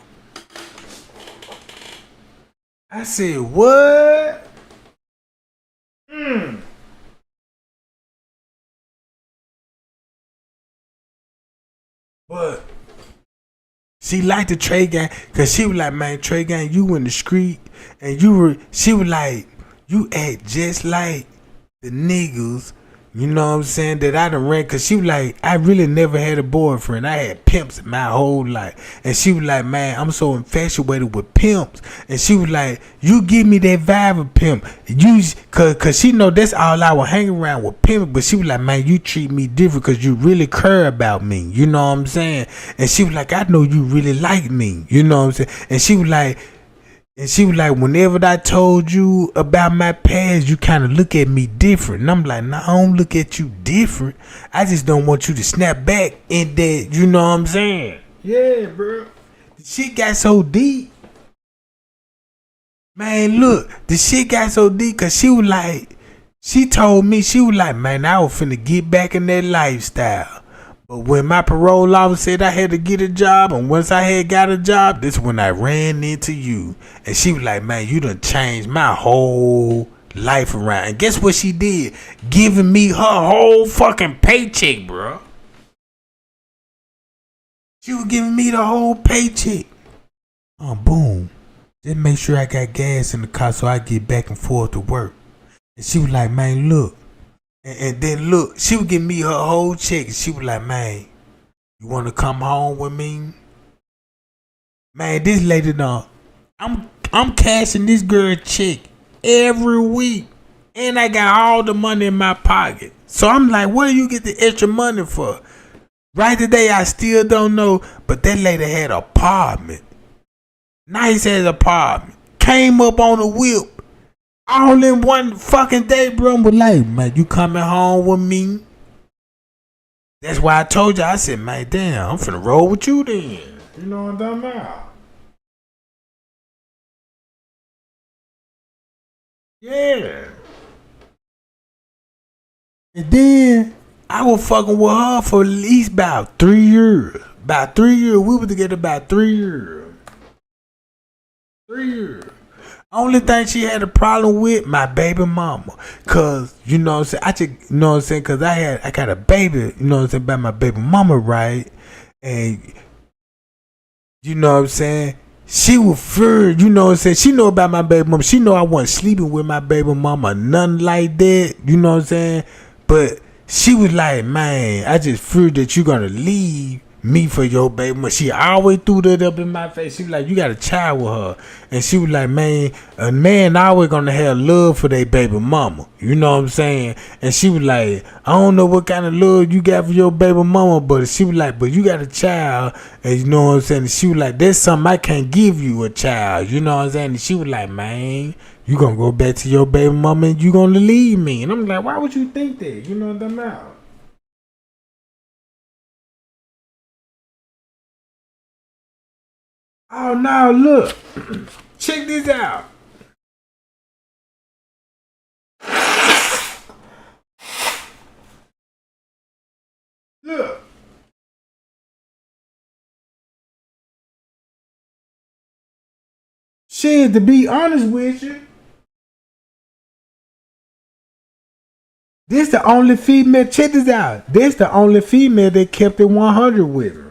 I said, what? But she liked the Trey gang, because she was like, man, Trey gang, you in the street. And she was like, you act just like the niggas, you know what I'm saying, that I done ran. Cause she was like, I really never had a boyfriend. I had pimps my whole life. And she was like, man, I'm so infatuated with pimps. And she was like, you give me that vibe of pimp. Cause she know that's all I was hanging around with pimp. But she was like, man, you treat me different because you really care about me. You know what I'm saying? And she was like, I know you really like me. You know what I'm saying? And she was like, whenever I told you about my past, you kind of look at me different. And I'm like, nah, I don't look at you different. I just don't want you to snap back in that, you know what I'm saying? Yeah, bro. The shit got so deep. Man, look, the shit got so deep because she told me, she was like, man, I was finna get back in that lifestyle. But when my parole officer said I had to get a job, and once I had got a job, this when I ran into you. And she was like, man, you done changed my whole life around. And guess what she did? Giving me her whole fucking paycheck, bro. She was giving me the whole paycheck. Oh, boom. Just make sure I got gas in the car so I get back and forth to work. And she was like, man, look. And then look, she would give me her whole check. And she was like, man, you want to come home with me? Man, this lady, no, I'm cashing this girl check every week. And I got all the money in my pocket. So I'm like, where do you get the extra money for? Right today, I still don't know. But that lady had an apartment. Nice ass apartment. Came up on a whip. All in one fucking day, bro. I'm like, man, you coming home with me? That's why I told you. I said, man, damn, I'm finna roll with you then. You know what I'm talking about? Yeah. And then I was fucking with her for at least about 3 years. About 3 years. We were together about 3 years. 3 years. Only thing she had a problem with, my baby mama. Cause, you know what I'm saying? I just, you know what I'm saying? Cause I got a baby, you know what I'm saying, by my baby mama, right? And, you know what I'm saying? She was feared, you know what I'm saying? She know about my baby mama. She know I wasn't sleeping with my baby mama, nothing like that, you know what I'm saying? But she was like, man, I just feared that you gonna leave me for your baby mama. She always threw that up in my face. She was like, you got a child with her. And she was like, man, a man always gonna have love for their baby mama. You know what I'm saying? And she was like, I don't know what kind of love you got for your baby mama, but she was like, but you got a child. And you know what I'm saying? And she was like, there's something I can't give you, a child. You know what I'm saying? And she was like, man, you gonna go back to your baby mama and you gonna leave me. And I'm like, why would you think that? You know what I'm about? Oh, now look. Check this out. Look. Shit, to be honest with you, this the only female. Check this out. This the only female that kept it 100 with her.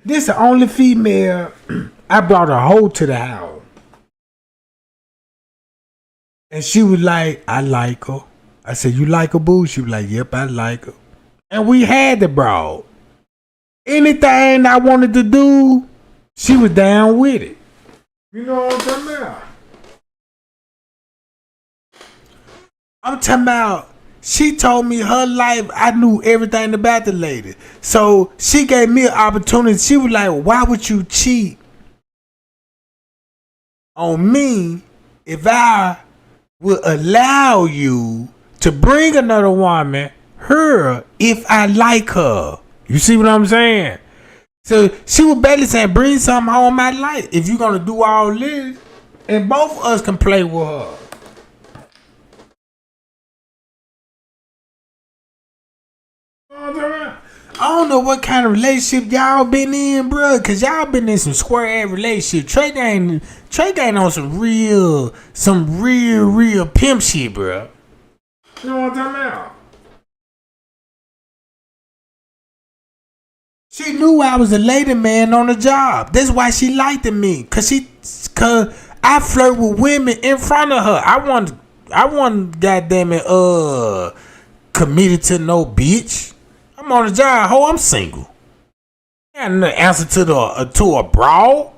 This the only female I brought her hoe to the house. And she was like, I like her. I said, you like her, boo? She was like, yep, I like her. And we had the broad. Anything I wanted to do, she was down with it. You know what I'm talking about? I'm talking about, she told me her life, I knew everything about the lady. So she gave me an opportunity. She was like, why would you cheat on me if I would allow you to bring another woman, her, if I like her? You see what I'm saying? So she was basically saying, bring something home my life if you're going to do all this. And both of us can play with her. I don't know what kind of relationship y'all been in, bro. Cause y'all been in some square ass relationship. Trey gang on some real pimp shit, bro. You know what I'm talking about? She knew I was a lady man on the job. That's why she liked me. Cause I flirt with women in front of her. I wasn't goddamn it committed to no bitch. I'm on the job, ho. I'm single. And the answer to a broad.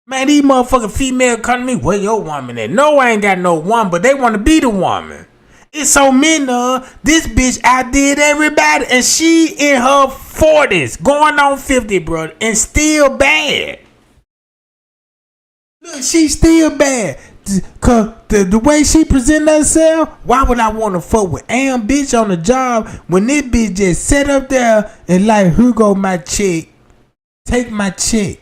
Man, these motherfucking female come to me. Where your woman at? No, I ain't got no woman, but they want to be the woman. It's so many this bitch outdid everybody, and she in her 40s, going on 50, bro, and still bad. Look, she's still bad. Cause the way she present herself, why would I want to fuck with bitch on the job when this bitch just sit up there and like, here go my check, take my check.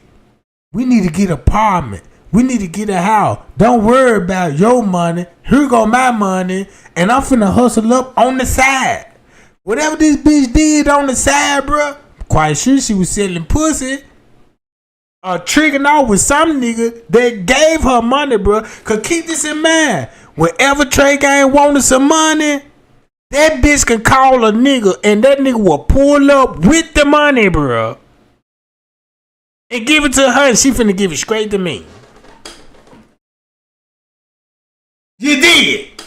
We need to get an apartment. We need to get a house. Don't worry about your money. Here go my money, and I'm finna hustle up on the side. Whatever this bitch did on the side, bro, quite sure she was selling pussy. Tricking off with some nigga that gave her money, bro. Cause keep this in mind. Whenever Trey Gang wanted some money, that bitch can call a nigga and that nigga will pull up with the money, bro. And give it to her and she finna give it straight to me. You did.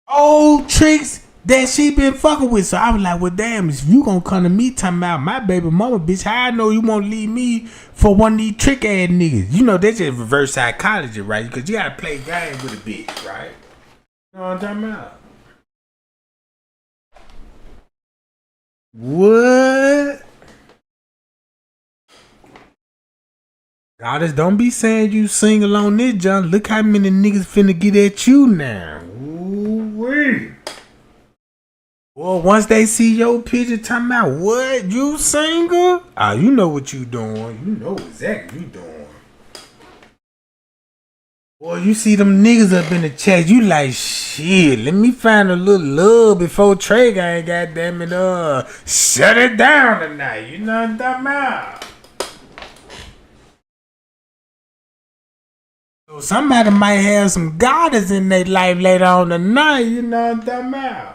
Old tricks that she been fucking with. So I was like, well, damn, if you gonna come to me talking about my baby mama, bitch, how I know you won't leave me for one of these trick ass niggas? You know, that's just reverse psychology, right? Because you gotta play games with a bitch, right? You know what I'm talking about? What? Goddess, don't be saying you single on this, John. Look how many niggas finna get at you now. Ooh-wee. Well, once they see your picture, talking about what you single, you know what you doing. You know exactly what you doing. Boy, you see them niggas up in the chat, you like shit. Let me find a little love before Trey Gang, goddamn it, shut it down tonight. You know what I'm talking about? So somebody might have some goddess in their life later on tonight. You know what I'm talking about?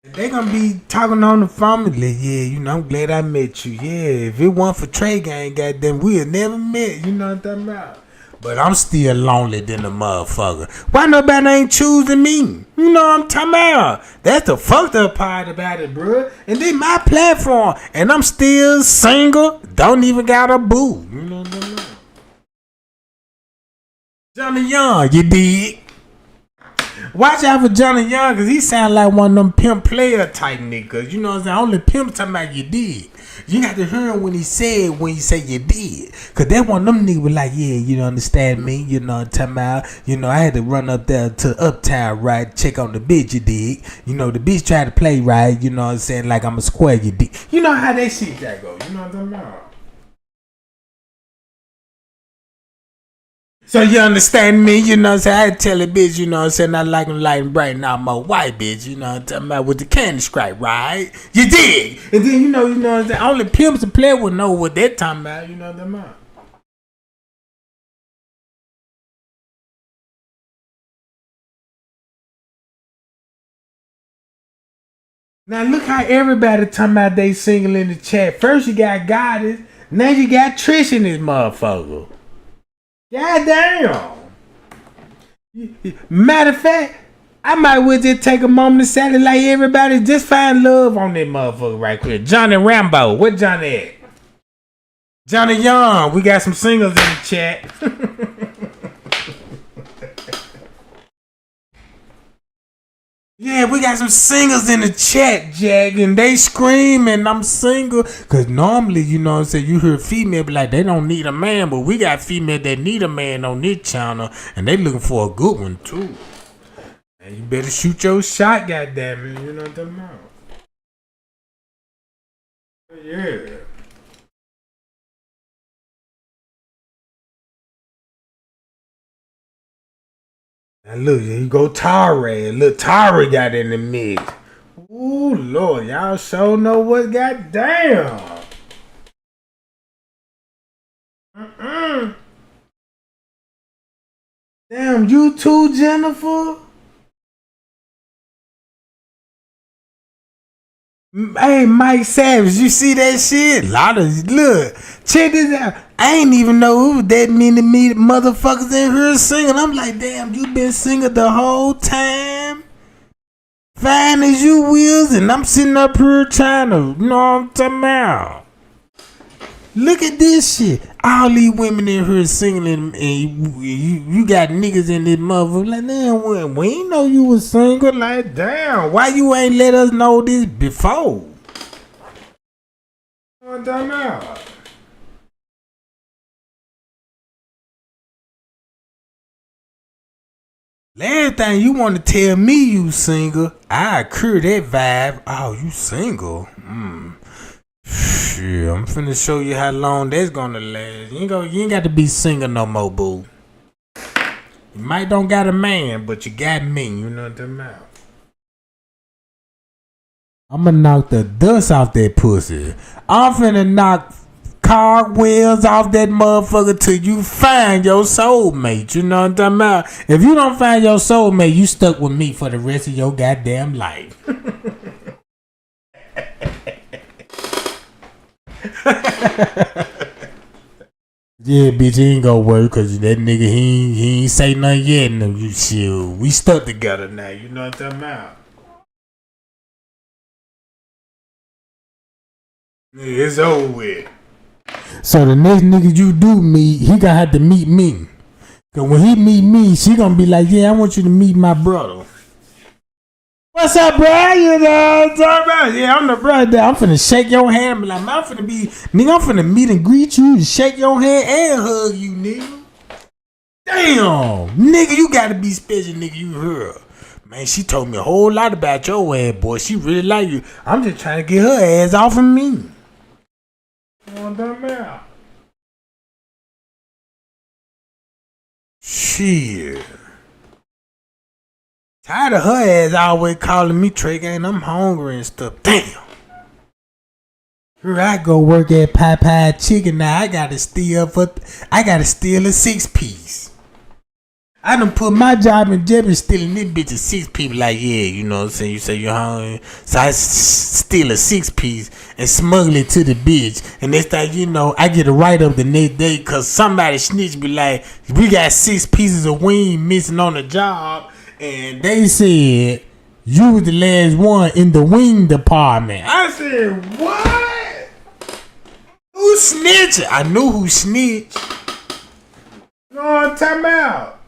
They gonna be talking on the phone. Like, yeah, you know, I'm glad I met you. Yeah, if it weren't for Trey Gang, goddamn, we'd never met. You know what I'm talking about? But I'm still lonely than a motherfucker. Why nobody ain't choosing me? You know what I'm talking about? That's the fucked up part about it, bro. And then my platform, and I'm still single. Don't even got a boo. You know what I'm talking about? Johnny Young, you dig? Watch out for Johnny Young, cause he sound like one of them pimp player type niggas. You know what I'm saying? Only pimp talking about you did. You got to hear him when he say you did. Cause that one of them niggas was like, yeah, you don't understand me. You know what I'm talking about? You know, I had to run up there to Uptown, right? Check on the bitch, you dig. You know, the bitch tried to play right. You know what I'm saying? Like I'm a square, you dig. You know how that shit that go. You know what I'm talking about? So you understand me, you know what I'm saying? I had to tell a bitch, you know what I'm saying? I like them light and bright, now I'm a white bitch, you know what I'm talking about, with the candy stripe, right? You dig? And then, you know what I'm saying? Only pimps and players would know what they're talking about, you know what I'm talking about? Now look how everybody talking about they single in the chat. First you got Goddess, now you got Trish in this motherfucker. God damn. Matter of fact, I might well just take a moment to say like everybody just find love on that motherfucker right quick. Johnny Rambo, where Johnny at? Johnny Young, we got some singles in the chat. Yeah, we got some singles in the chat, Jack, and they screaming, I'm single. Cause normally, you know what I'm saying, you hear female be like, they don't need a man, but we got female that need a man on this channel, and they looking for a good one too. And you better shoot your shot, goddammit, you know what I'm talking about? Yeah. Now look, here you go Tara. Look, Tara got in the mix. Ooh, Lord, y'all sure know what goddamn. Damn, you too, Jennifer? Hey, Mike Savage, you see that shit? Look, check this out. I ain't even know who that many motherfuckers in here singing. I'm like, damn, you been singing the whole time? Fine as you wills, and I'm sitting up here trying to, you know what I'm talking about? Look at this shit. All these women in here singing, and you got niggas in this motherfucker. Like, damn, we ain't know you was single. Like, damn, why you ain't let us know this before? What I'm talking about? Last thing you want to tell me you single, I cure that vibe. Oh, you single? Shit, I'm finna show you how long that's gonna last. You ain't got to be single no more, boo. You might don't got a man, but you got me. You know what I'm talking about? I'm gonna knock the dust off that pussy. I'm finna knock cartwheels off that motherfucker till you find your soulmate. You know what I'm talking about? If you don't find your soulmate, you stuck with me for the rest of your goddamn life. Yeah, bitch, it ain't gonna work cause that nigga he ain't say nothing yet. No, you shit. We stuck together now. You know what I'm talking about? Yeah, it's over with. So the next nigga you do meet, he gonna have to meet me. Cause when he meet me, she gonna be like, yeah, I want you to meet my brother. What's up, bro? You know what I'm talking about? Yeah, I'm the brother. I'm finna shake your hand. Be like, I'm finna meet and greet you, shake your hand and hug you, nigga. Damn, nigga, you gotta be special, nigga. You heard. Man, she told me a whole lot about your ass, boy. She really like you. I'm just trying to get her ass off of me. You know what I'm talking about? Shit. Tired of her ass always calling me Trey Gang. I'm hungry and stuff. Damn. Here I go work at Popeye Chicken now. I gotta steal a 6-piece. I done put my job in jeopardy stealing this bitch a 6-piece. Like, yeah, you know what I'm saying? You say you're hungry. So I steal a 6-piece and smuggle it to the bitch. And next thing you know, I get a write-up the next day because somebody snitch be like, we got 6 pieces of wing missing on the job. And they said, you was the last one in the wing department. I said, what? Who snitched? I knew who snitched. You know what I'm talking about?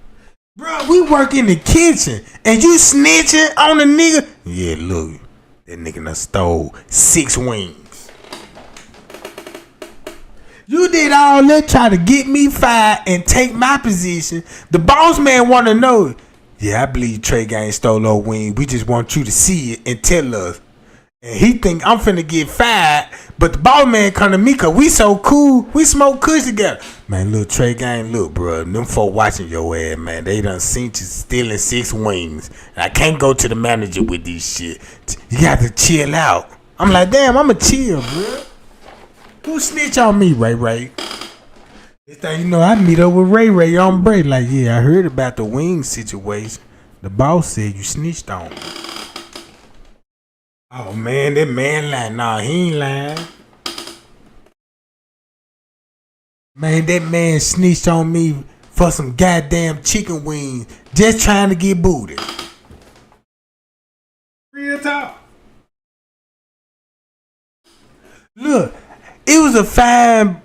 Bro, we work in the kitchen and you snitching on a nigga? Yeah, look, that nigga done stole 6 wings. You did all that try to get me fired and take my position. The boss man want to know. Yeah, I believe Trey Gang stole those wings. We just want you to see it and tell us. And he think I'm finna get fired, but the boss man come to me cause we so cool. We smoke kush together. Man, little Trey Gang, look, bro. Them folk watching your ass, man. They done seen you stealing 6 wings. And I can't go to the manager with this shit. You got to chill out. I'm like, damn, I'ma chill, bro. Who snitch on me, Ray Ray? This thing, you know, I meet up with Ray Ray on break. Like, yeah, I heard about the wing situation. The boss said you snitched on me. Oh man, that man lying. Nah, he ain't lying. Man, that man snitched on me for some goddamn chicken wings, just trying to get booted. Real talk. Look, it was a fine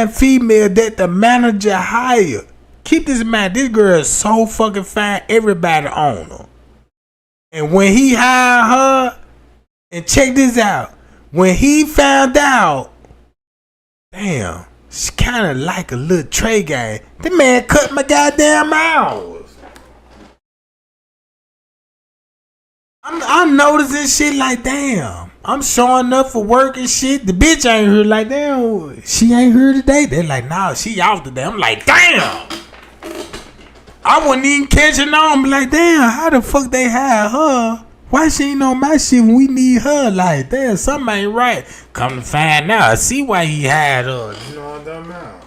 female that the manager hired. Keep this in mind, this girl is so fucking fine, everybody on her. And when he hired her, and check this out, when he found out, damn, she kind of like a little Trey Gang, the man cut my goddamn hours. I'm noticing shit like, damn, I'm showing up for work and shit. The bitch ain't here like, damn, she ain't here today. They're like, nah, she out today. I'm like, damn. I wasn't even catching on. Like, damn, how the fuck they hire her? Why she ain't on my shit when we need her? Like, damn, something ain't right. Come to find out, I see why he hired her. You know what I'm talking about?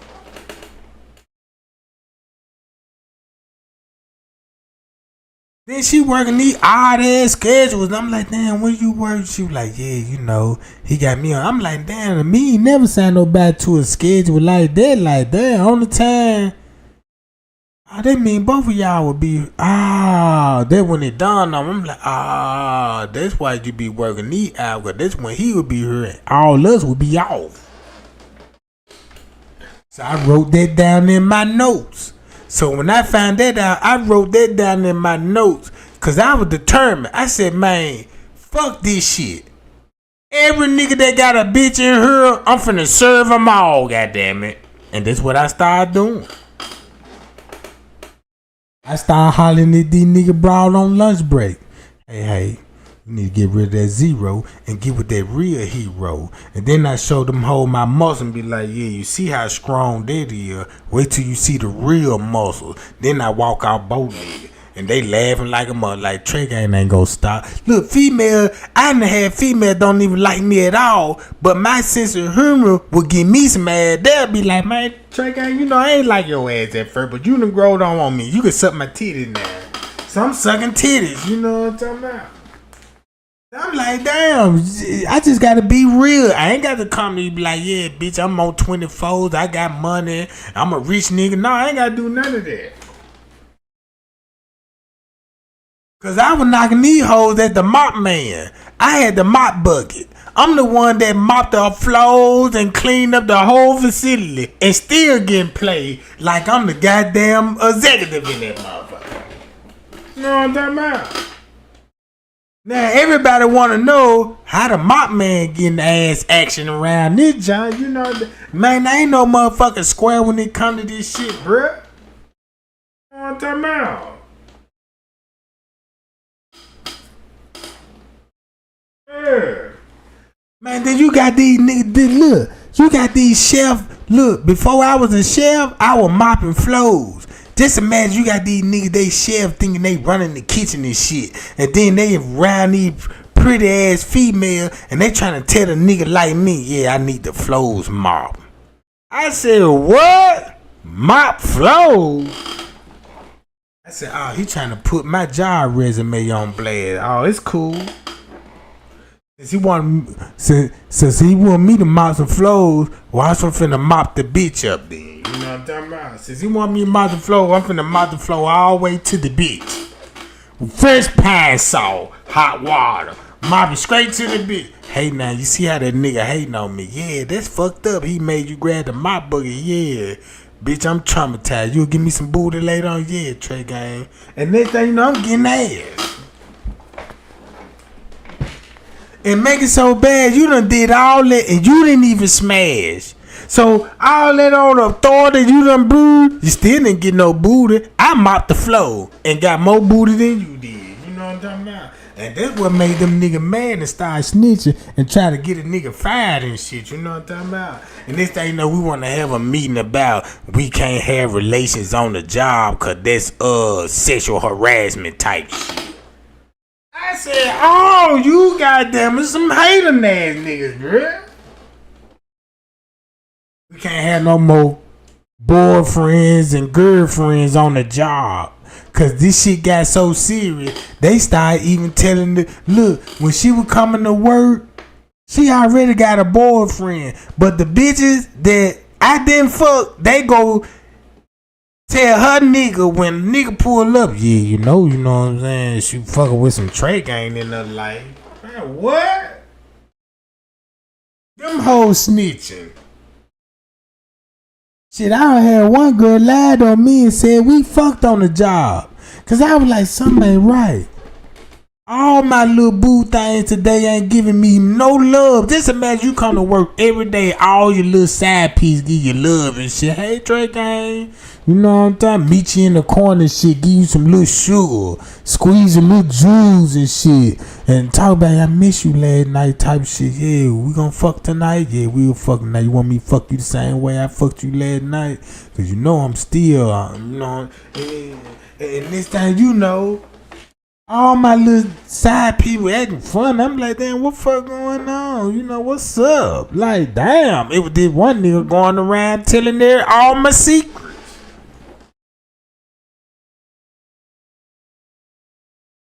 Then she working these odd ass schedules. I'm like, damn, where you work? She was like, yeah, you know, he got me on. I'm like, damn, me ain't never signed nobody to a schedule like that. Like, damn, on the time. Oh, that mean both of y'all would be, that when it dawned on me, I'm like, that's why you be working these hours. That's when he would be here and all us would be off. So I wrote that down in my notes. So when I found that out, I wrote that down in my notes because I was determined. I said, man, fuck this shit. Every nigga that got a bitch in here, I'm finna serve them all, goddammit. And that's what I started doing. I started hollering at these niggas broad on lunch break. Hey, you need to get rid of that zero and get with that real hero. And then I showed them hold my muscle and be like, yeah, you see how strong that is. Wait till you see the real muscle. Then I walk out both niggas. And they laughing like a mother, like Trey Gang ain't gonna stop. Look, I done had female don't even like me at all, but my sense of humor would give me some ass. They'll be like, man, Trey Gang, you know I ain't like your ass at first, but you done growed on me. You can suck my titties now. So I'm sucking titties, you know what I'm talking about? I'm like, damn, I just gotta be real. I ain't got to come to you be like, yeah, bitch, I'm on 24s, I got money, I'm a rich nigga. No, I ain't gotta do none of that. Cause I was knocking these hoes at the mop man. I had the mop bucket. I'm the one that mopped the floors and cleaned up the whole facility and still getting played like I'm the goddamn executive in that motherfucker. You know what I'm talking about? Now everybody want to know how the mop man getting ass action around this joint. You know, man, I ain't no motherfucking square when it come to this shit, bruh. You know what I'm talking about? Yeah. Man, then you got these niggas, look, you got these chefs, look, before I was a chef, I was mopping floors. Just imagine you got these niggas, they chef thinking they running the kitchen and shit. And then they around these pretty ass female and they trying to tell a nigga like me, yeah, I need the floors mopped. I said, what? Mop floors? I said, oh, he trying to put my job resume on blast. Oh, it's cool. Since he want me to mop some floors, well, I'm finna mop the bitch up then. You know what I'm talking about? Since he want me to mop the floor, I'm finna mop the floor all the way to the bitch. Fresh pine saw, hot water, mop it straight to the bitch. Hey, now, you see how that nigga hating on me? Yeah, that's fucked up. He made you grab the mop bucket. Yeah. Bitch, I'm traumatized. You'll give me some booty later on? Yeah, Trey Gang. And next thing you know, I'm getting ass. And make it so bad, you done did all that and you didn't even smash. So all that on the authority you done brewed, you still didn't get no booty. I mopped the floor and got more booty than you did. You know what I'm talking about? And that's what made them nigga mad and start snitching and try to get a nigga fired and shit. You know what I'm talking about? And this thing, you know, we want to have a meeting about we can't have relations on the job because that's sexual harassment type shit. I said, oh, you goddamn some hating ass niggas, bro. We can't have no more boyfriends and girlfriends on the job. Cause this shit got so serious, they started even telling the look, when she was coming to work, she already got a boyfriend. But the bitches that I didn't fuck, they go tell her nigga when nigga pull up, yeah, you know what I'm saying? She fucking with some Trey Gang in her life. Man, what? Them hoes snitching. Shit, I done had one girl lied on me and said we fucked on the job. Cause I was like, something ain't right. All my little boo things today ain't giving me no love. Just imagine you come to work every day, all your little side piece give you love and shit. Hey, Trey Gang, you know what I'm talking? Meet you in the corner and shit, give you some little sugar, squeeze your little jewels and shit, and talk about I miss you last night type shit. Yeah, we gonna fuck tonight? Yeah, we will fuck tonight. You want me to fuck you the same way I fucked you last night? Cause you know I'm still, you know, and this time you know. All my little side people acting fun. I'm like, damn, what fuck going on? You know, what's up? Like, damn, it was this one nigga going around telling their all my secrets.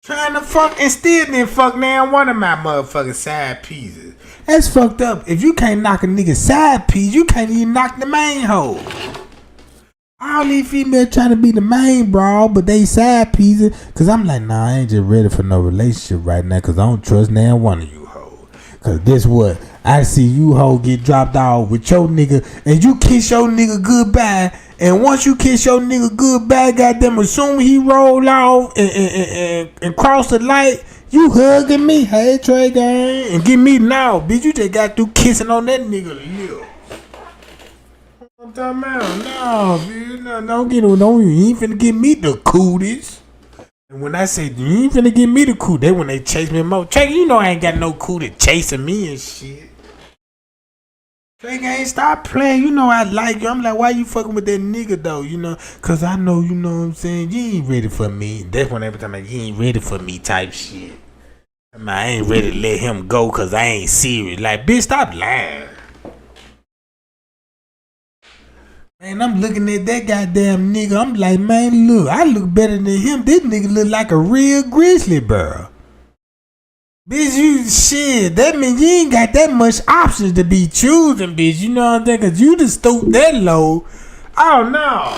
Trying to fuck and still didn't fuck now one of my motherfucking side pieces. That's fucked up. If you can't knock a nigga side piece, you can't even knock the main hoe. All these females trying to be the main bro, but they side pieces. Cause I'm like, nah, I ain't just ready for no relationship right now. Cause I don't trust now one of you hoes. Cause guess what? I see you hoe get dropped off with your nigga, and you kiss your nigga goodbye. And once you kiss your nigga goodbye, goddamn, as soon as he roll off and cross the light, you hugging me, hey Trey Gang, and give me now, bitch. You just got through kissing on that nigga lip. I'm talking about, no, bitch, no, you ain't finna give me the cooties. And when I say you ain't finna give me the cooties, they when they chase me more. Trey, you know I ain't got no cootie chasing me and shit. Trey ain't stop playing, you know I like you. I'm like, why you fucking with that nigga though, you know? Cause I know, you know what I'm saying, you ain't ready for me. That's when every time like, you ain't ready for me type shit. I ain't ready to let him go cause I ain't serious. Like, bitch, stop lying. Man, I'm looking at that goddamn nigga. I'm like, man, look, I look better than him. This nigga look like a real grizzly bear. Bitch, you shit. That means you ain't got that much options to be choosing, bitch. You know what I'm saying? Cause you just stooped that low. Oh no.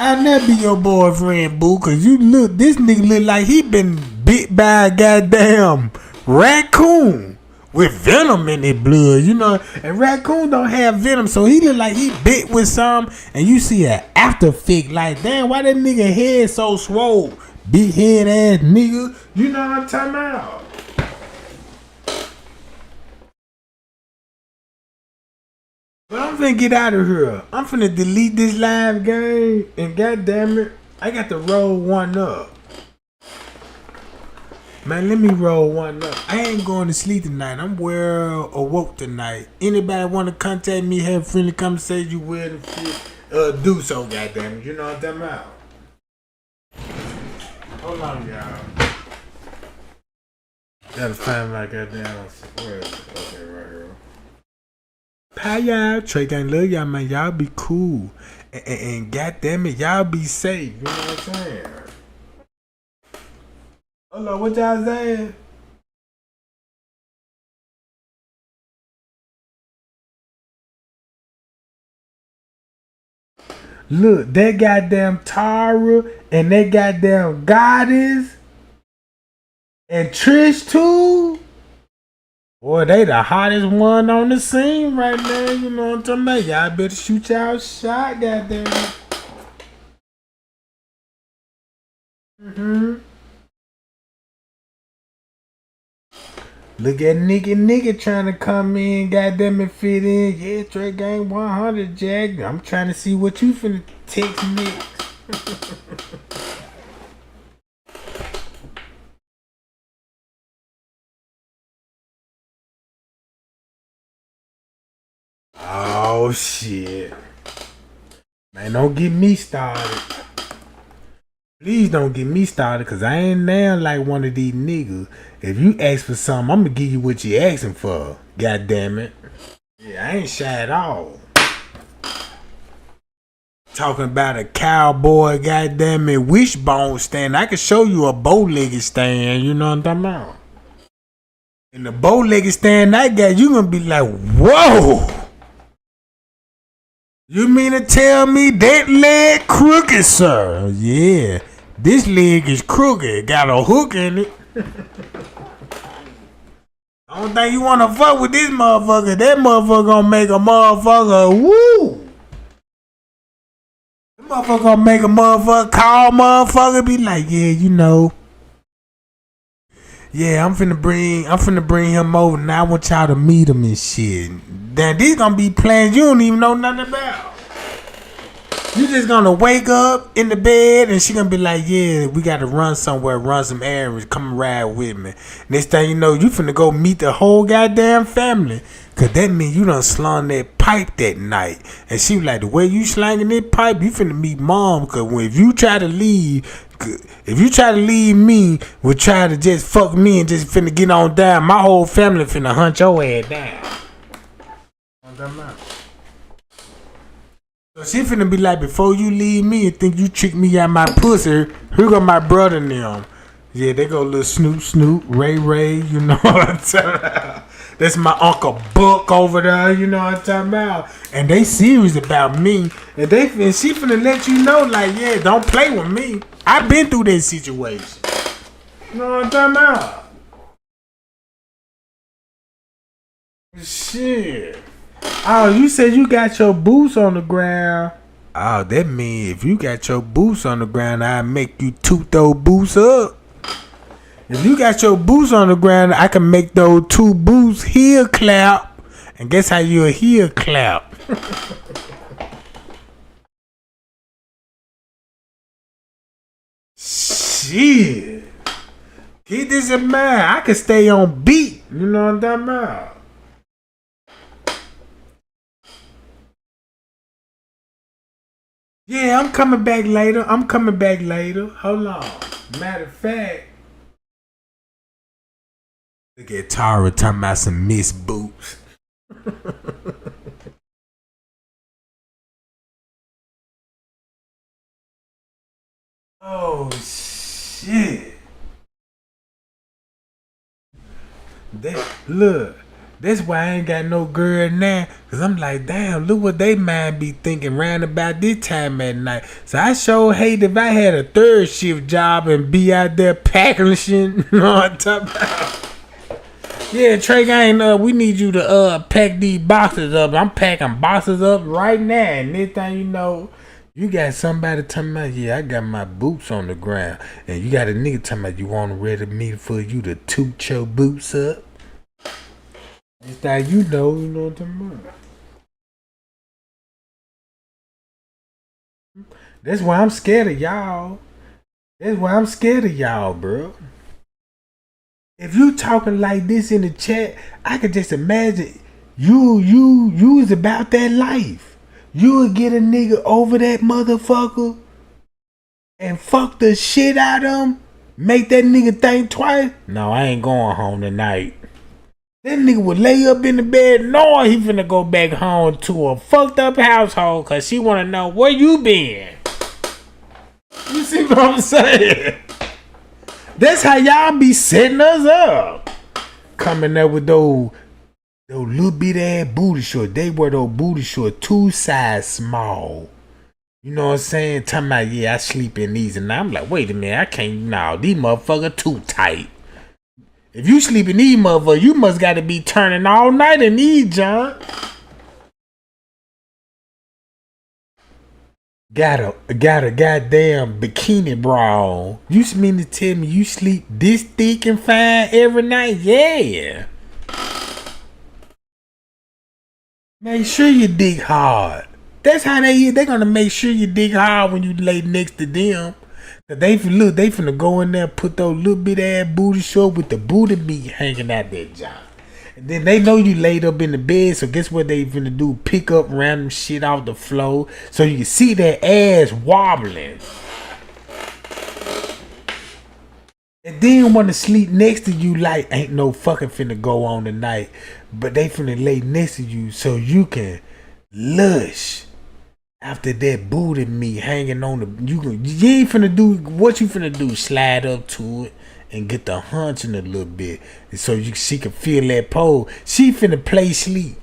I'll never be your boyfriend, boo. Cause you look, this nigga look like he been bit by a goddamn raccoon. With venom in his blood, you know, and raccoon don't have venom, so he look like he bit with some, and you see an after effect like, damn, why that nigga head so swole? Big head ass nigga, you know what I'm talking about? But I'm finna get out of here. I'm finna delete this live game, and goddamn it, I got to roll one up. Man, let me roll one up. I ain't going to sleep tonight. I'm well awoke tonight. Anybody want to contact me, have a friendly conversation, you will and shit, do so, goddamn it. You know what I'm talking about? Hold on, y'all. Gotta find my goddamn. Where is it? Okay, right here. Hi, y'all. Trey Gang, love y'all, man. Y'all be cool. And goddamn it, y'all be safe. You know what I'm saying? Hold on, what y'all saying? Look, that goddamn Tara and that goddamn Goddess and Trish too. Boy, they the hottest one on the scene right now. You know what I'm talking about? Y'all better shoot y'all shot, goddamn it. Look at nigga trying to come in, goddamn it, fit in. Yeah, Trey Gang 100, Jack. I'm trying to see what you finna text next. Oh shit. Man, don't get me started. Please don't get me started, cause I ain't now like one of these niggas. If you ask for something, I'm gonna give you what you asking for. God damn it. Yeah, I ain't shy at all. Talking about a cowboy, goddamn it, wishbone stand. I can show you a bow-legged stand, you know what I'm talking about? And the bow-legged stand I got, you gonna be like, whoa! You mean to tell me that leg crooked, sir? Yeah, this leg is crooked. Got a hook in it. I don't think you wanna fuck with this motherfucker. That motherfucker gonna make a motherfucker woo. That motherfucker gonna make a motherfucker call motherfucker be like, yeah, you know. Yeah, I'm finna bring him over. Now I want y'all to meet him and shit. Then these gonna be plans you don't even know nothing about. You just gonna wake up in the bed and she gonna be like, yeah, we gotta run somewhere, run some errands, come ride with me. Next thing you know, you finna go meet the whole goddamn family. Cause that mean you done slung that pipe that night. And she was like, the way you slanging that pipe, you finna meet mom. Cause if you try to leave me, would try to just fuck me and just finna get on down, my whole family finna hunt your ass down. So she finna be like, before you leave me and think you tricked me out my pussy, here go my brother and them. Yeah, they go little Snoop, Ray, you know what I'm talking about. That's my Uncle Buck over there, you know what I'm talking about. And they serious about me. And she finna let you know, like, yeah, don't play with me. I've been through that situation. You know what I'm talking about? Shit. Oh, you said you got your boots on the ground. Oh, that mean if you got your boots on the ground, I make you toot those boots up. If you got your boots on the ground, I can make those two boots heel clap. And guess how you a heel clap? Shit. Keep this in mind. I can stay on beat. You know what I'm talking about? Yeah, I'm coming back later. Hold on. Matter of fact, look at Tara talking about some Miss Boots. Oh, shit. Look. That's why I ain't got no girl now. Cause I'm like, damn, look what they mind be thinking round about this time at night. So I sure hate if I had a third shift job and be out there packing shit. You know what I'm talking about? Yeah, Trey Gang, we need you to pack these boxes up. I'm packing boxes up right now. And this thing you know, you got somebody talking about, yeah, I got my boots on the ground. And you got a nigga talking about you want ready me for you to toot your boots up. It's that you know what I'm talking about. That's why I'm scared of y'all. Bro. If you talking like this in the chat, I could just imagine you was about that life. You would get a nigga over that motherfucker and fuck the shit out of him. Make that nigga think twice. No, I ain't going home tonight. That nigga would lay up in the bed knowing he finna go back home to a fucked up household cause she wanna know where you been. You see what I'm saying? That's how y'all be setting us up. Coming up with those little bit ass booty shorts. They wear those booty shorts 2 size small. You know what I'm saying? Talking about, yeah, I sleep in these. And I'm like, wait a minute, I can't, no, these motherfuckers too tight. If you sleep in these motherfuckers, you must gotta be turning all night in these, John. Got a goddamn bikini bra on. You mean to tell me you sleep this thick and fine every night? Yeah. Make sure you dig hard. That's how they gonna make sure you dig hard when you lay next to them. Cause they finna go in there and put those little bit ass booty short with the booty meat hanging out there, John. And then they know you laid up in the bed, so guess what they finna do? Pick up random shit off the floor so you can see that ass wobbling. And then wanna sleep next to you like ain't no fucking finna go on tonight. But they finna lay next to you so you can lush after that booty meat hanging on the you ain't finna do what you finna do, slide up to it and get the hunching a little bit so she can feel that pole. She finna play sleep.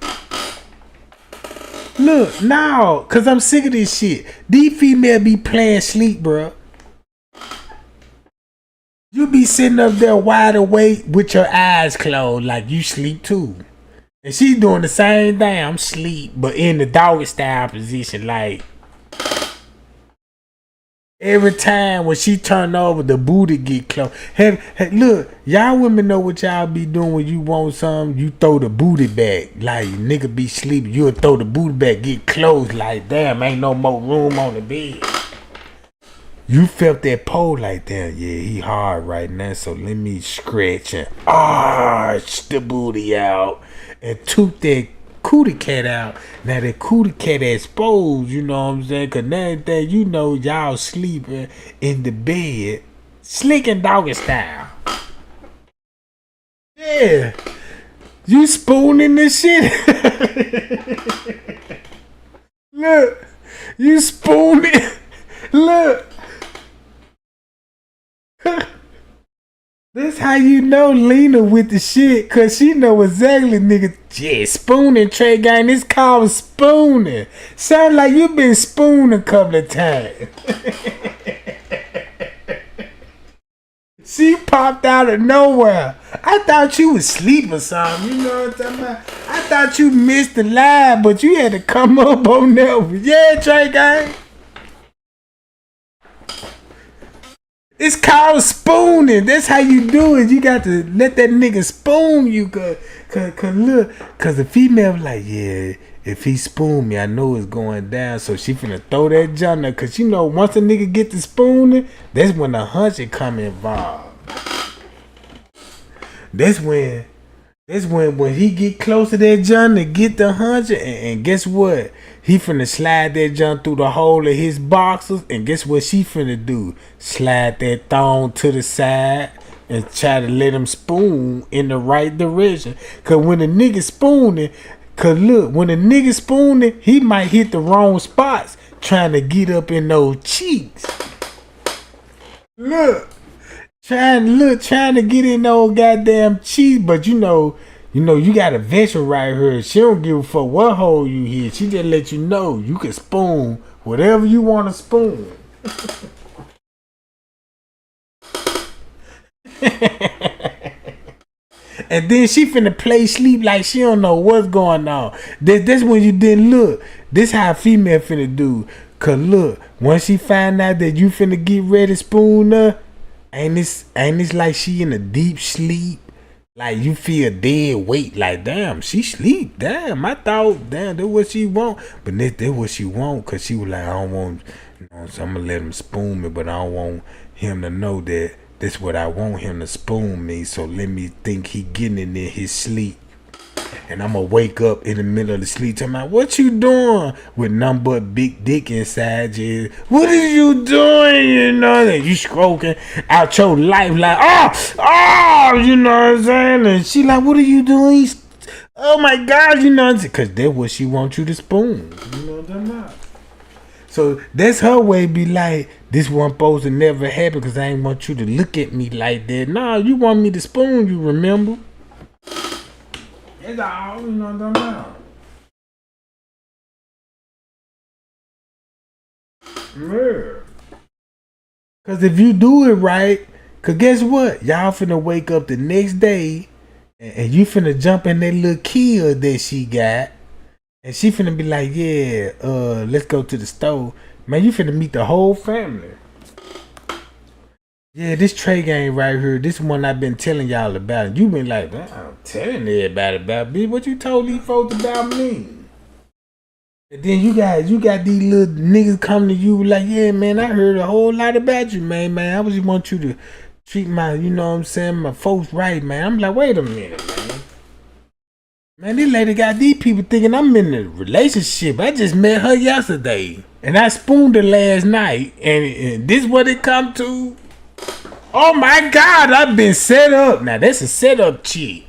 Look, now, cause I'm sick of this shit. These females be playing sleep, bro. You be sitting up there wide awake with your eyes closed like you sleep too. And she doing the same thing. I'm sleep, but in the doggy style position, like every time when she turn over, the booty get close. Hey, look, y'all women know what y'all be doing when you want something. You throw the booty back, like nigga be sleeping. You'll throw the booty back, get close, like damn, ain't no more room on the bed. You felt that pole like that. Yeah, he hard right now, so let me stretch and arch the booty out and toot that cootie cat out. Now that cootie cat exposed, you know what I'm saying? Cause now that you know y'all sleeping in the bed, slick and doggy style. Yeah. You spooning this shit. Look. You spooning. Look. That's how you know Lena with the shit, cause she know exactly, nigga. Yeah, spooning, Trey gang. It's called spooning. Sound like you been spooned a couple of times. She popped out of nowhere. I thought you was asleep or something. You know what I'm talking about? I thought you missed the live, but you had to come up on that. Yeah, Trey gang. It's called spooning. That's how you do it. You got to let that nigga spoon you. Cause look, cause the female like, yeah, if he spoon me, I know it's going down. So she finna throw that junk up. Cause you know, once a nigga get to spooning, that's when the hunching come involved. That's when he get close to that junk to get the hunching, and guess what? He finna slide that junk through the hole of his boxers, and guess what she finna do? Slide that thong to the side and try to let him spoon in the right direction. Cause when a nigga spooning, when a nigga spooning, he might hit the wrong spots trying to get up in those cheeks. Look. Trying to get in those goddamn cheeks, but you know, you got a veteran right here. She don't give a fuck what hole you hit. She just let you know you can spoon whatever you want to spoon. And then she finna play sleep like she don't know what's going on. That's when you didn't look. This how a female finna do. Cause look, once she find out that you finna get ready to spoon her, ain't this like she in a deep sleep? Like you feel dead weight. Like damn, she sleep. Damn, I thought damn that's what she want. But that's what she want. Cause she was like, I don't want, so I'm gonna let him spoon me, but I don't want him to know that That's what I want him to spoon me. So let me think he getting it in his sleep. And I'm gonna wake up in the middle of the sleep talking about, what you doing? With nothing but big dick inside you. What are you doing? You know, and you stroking out your life like, you know what I'm saying? And she like, what are you doing? Oh my God, you know, because that's what she wants you to spoon. You know what I'm talking about? So that's her way be like, this one supposed to never happen because I ain't want you to look at me like that. Nah, you want me to spoon you, remember? That's all, you know what I'm talking about. Yeah. Cause if you do it right, cause guess what? Y'all finna wake up the next day and you finna jump in that little Kia that she got. And she finna be like, yeah, let's go to the store. Man, you finna meet the whole family. Yeah, this Trey gang right here, this one I've been telling y'all about. You been like, man, I'm telling everybody about me. What you told these folks about me? And then you got these little niggas coming to you like, yeah, man, I heard a whole lot about you, man. I just want you to treat my, you know what I'm saying, my folks right, man. I'm like, wait a minute, man. Man, this lady got these people thinking I'm in a relationship. I just met her yesterday. And I spooned her last night. And this what it come to? Oh my God, I've been set up. Now, that's a setup chick.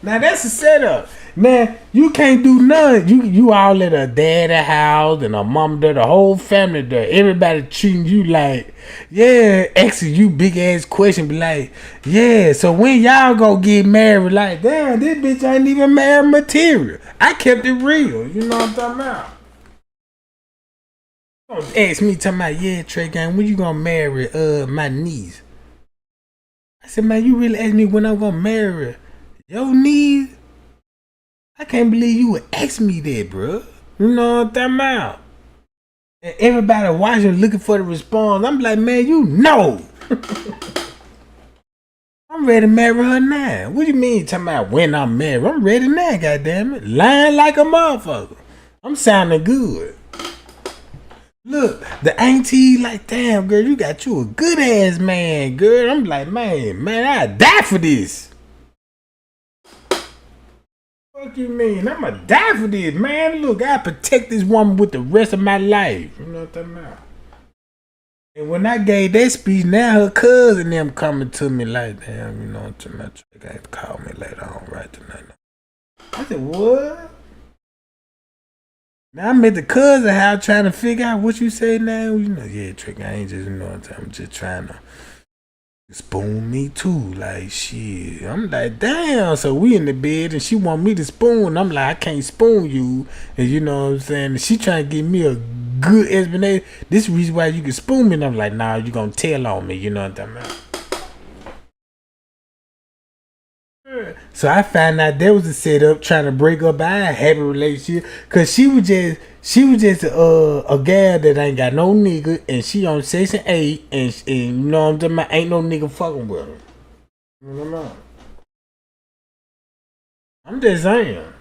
Now, that's a setup. Man, you can't do nothing. You all at her daddy house and her mom there, the whole family there. Everybody treating you like, yeah, asking you big ass question. Be like, yeah, so when y'all gonna get married? Like, damn, this bitch ain't even married material. I kept it real. You know what I'm talking about? Don't ask me, talking about, yeah, Trey gang, when you gonna marry my niece? I said, man, you really asked me when I'm gonna marry your niece? I can't believe you would ask me that, bro. You know what I'm talking about? And everybody watching, looking for the response. I'm like, man, you know. I'm ready to marry her now. What do you mean talking about when I'm married? I'm ready now, goddammit. Lying like a motherfucker. I'm sounding good. Look, the auntie like, damn, girl, you got you a good ass man, girl. I'm like, man, I'd die for this. What you mean? I'ma die for this, man. Look, I protect this woman with the rest of my life. You know what I'm talking about? And when I gave that speech, now her cousin them coming to me like, damn, you know what I'm talking about? They got to call me later on right tonight. I said, what? Now I'm at the cousin house trying to figure out what you say now. You know, yeah, Trick, I ain't just, you know what I'm saying? I'm just trying to spoon me too, like shit. I'm like, damn. So we in the bed and she want me to spoon. I'm like, I can't spoon you. And you know what I'm saying? And she trying to give me a good explanation. This is the reason why you can spoon me. And I'm like, nah, you gonna tell on me. You know what I'm talking about? So I found out there was a setup trying to break up our happy relationship. Cause she was just a gal that ain't got no nigga and she on section 8 and you know what I'm talking about, ain't no nigga fucking with her. You know what I'm saying? I'm just saying.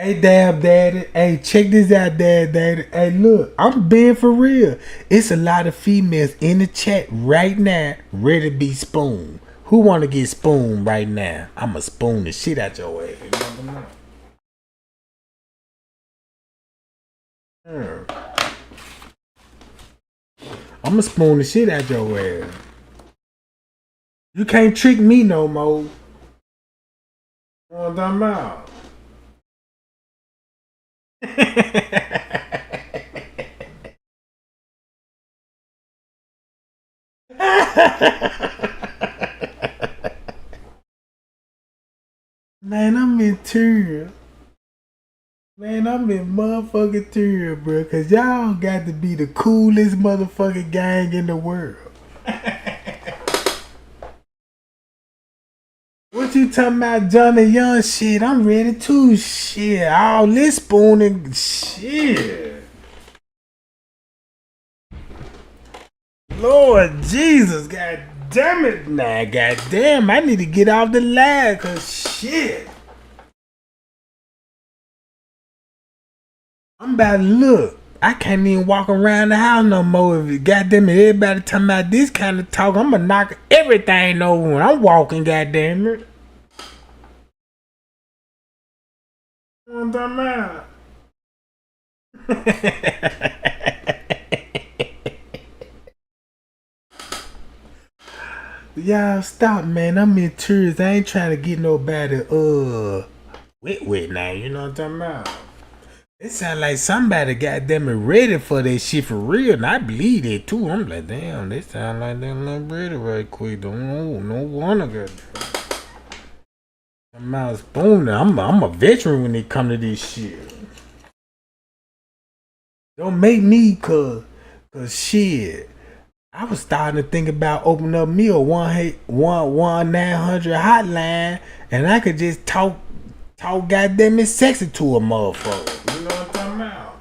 Hey, Dab Daddy. Hey, check this out, Dab Daddy. Hey, look, I'm being for real. It's a lot of females in the chat right now ready to be spooned. Who want to get spooned right now? I'ma spoon the shit out your ass. You know what I'm saying? I'ma spoon the shit out your ass. You can't trick me no more. You know what I'm talking about? Man, I'm in tears. Man, I'm in motherfucking tears, bro. Cause y'all got to be the coolest motherfucking gang in the world. What you talking about, Johnny Young shit? I'm ready too. Shit, all this spooning shit. Lord Jesus, god damn it. Nah, god damn, I need to get off the line, cause shit. I'm about to look. I can't even walk around the house no more. If goddamn it, everybody talking about this kind of talk, I'm gonna knock everything over when I'm walking. Goddamn it. You know what I'm talking about? Y'all stop, man. I'm in tears. I ain't trying to get nobody wet now. You know what I'm talking about? It sound like somebody goddamn it ready for that shit for real, and I believe it too. I'm like, damn, they sound like they're not ready right quick. Don't know, no wonder, goddamn. I'm out spooning. I'm a veteran when it come to this shit. Don't make me, cause shit. I was starting to think about opening up me a 1-900 hotline, and I could just talk goddamn it sexy to a motherfucker. You know what I'm talking about?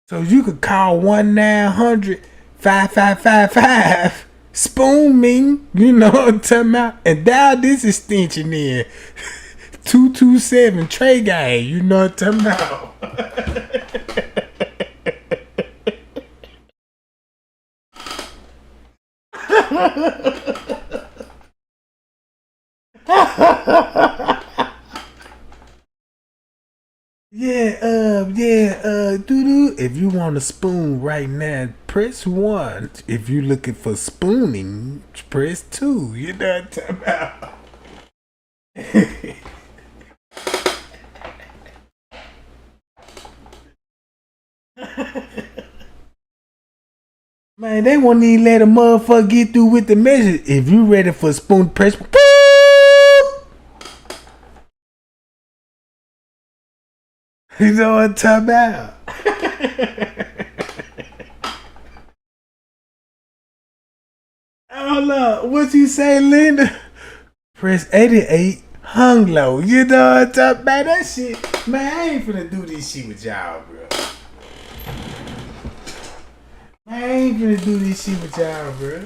So you could call 1-900-5555 spoon me. You know what I'm talking about? And dial this extension in 227 Trey Guy. You know what I'm talking about? Doo-doo. If you want a spoon right now, press 1. If you looking for spooning, press 2. You know what I'm talking about? Man, they won't even let a motherfucker get through with the message. If you ready for spoon, press boop. You know what I'm talking about? Hold up. What you say, Linda? Press 88, hung low. You know what I'm talking about? That shit. Man, I ain't finna do this shit with y'all, bro. Man, I ain't finna do this shit with y'all, bro.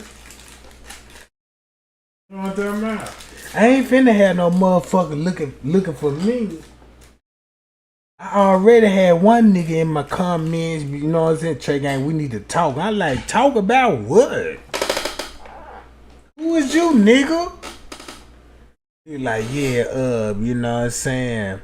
You know what I'm talking about? I ain't finna have no motherfucker looking for me. I already had one nigga in my comments, you know what I'm saying, Trey Gang, we need to talk. I like, talk about what? Who is you, nigga? He like, yeah, you know what I'm saying?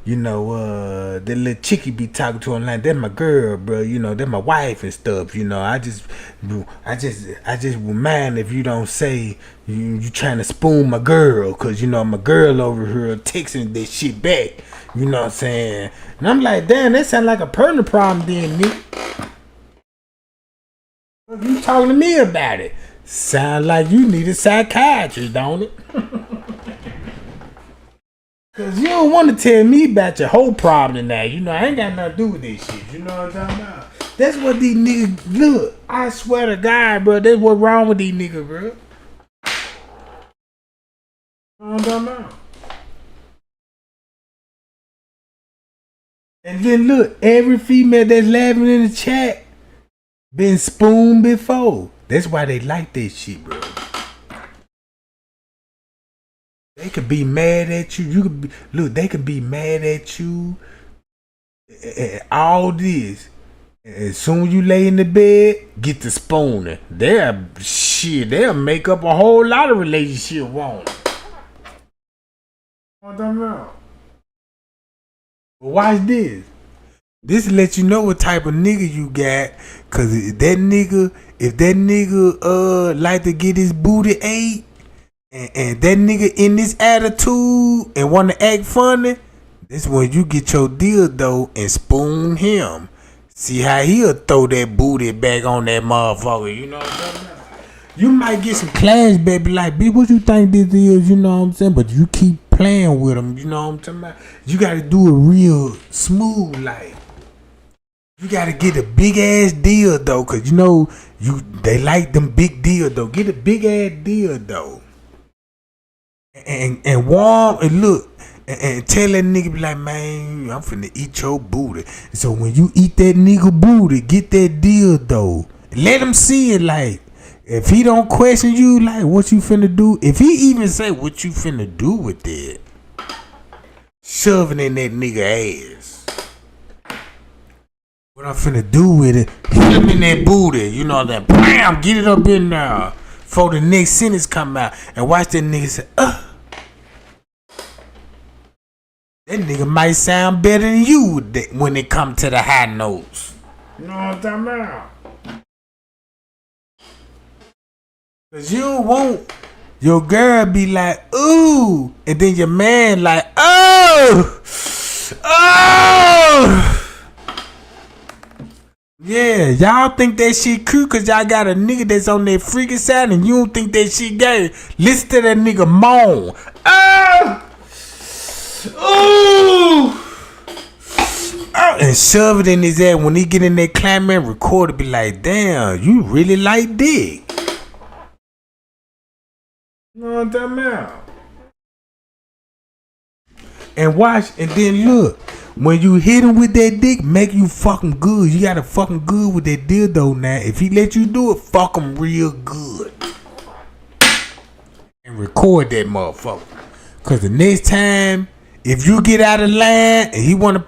You know, the little chickie be talking to him like, that's my girl, bro. You know, that's my wife and stuff. You know, I just would mind if you don't say you trying to spoon my girl, cause you know my girl over here texting this shit back. You know what I'm saying? And I'm like, damn, that sound like a permanent problem, then, nigga. You talking to me about it? Sound like you need a psychiatrist, don't it? Cause you don't want to tell me about your whole problem now. You know, I ain't got nothing to do with this shit. You know what I'm talking about? That's what these niggas look. I swear to God, bro. That's what's wrong with these niggas, bro. You know what I'm talking about? And then look, every female that's laughing in the chat been spooned before. That's why they like that shit, bro. They could be mad at you. You could be, look, they could be mad at you. All this. As soon as you lay in the bed, get the spooning. They'll make up a whole lot of relationship wrong. I don't know. But watch this. This let you know what type of nigga you got. Cause if that nigga like to get his booty ate, and that nigga in this attitude and want to act funny, this when you get your dildo and spoon him. See how he'll throw that booty back on that motherfucker. You know what I'm talking about? You might get some class, baby. Like, bitch, what you think this is? You know what I'm saying? But you keep playing with them. You know what I'm talking about? You got to do it real smooth, like. You got to get a big ass dildo, cause you know they like them big dildo. Get a big ass dildo. And warm and look and tell that nigga be like, man, I'm finna eat your booty. So when you eat that nigga booty, get that dildo. Let him see it. Like, if he don't question you, like, what you finna do? If he even say what you finna do with it, shove it in that nigga ass. What I'm finna do with it, hit him in that booty, you know that, bam, get it up in there, before the next sentence come out, and watch that nigga say, that nigga might sound better than you when it come to the high notes. You know what I'm talking about? Cause you don't want your girl be like, ooh, and then your man like, oh. Yeah, y'all think that shit cute cause y'all got a nigga that's on that freaking side and you don't think that shit gay. Listen to that nigga moan. And shove it in his ass when he get in that climb and record it, be like, damn, you really like dick. You know what I'm talking about? And watch, and then look, when you hit him with that dick, make you fucking good. You gotta fucking good with that dildo now. If he let you do it, fuck him real good. And record that motherfucker. Cause the next time, if you get out of line and he wanna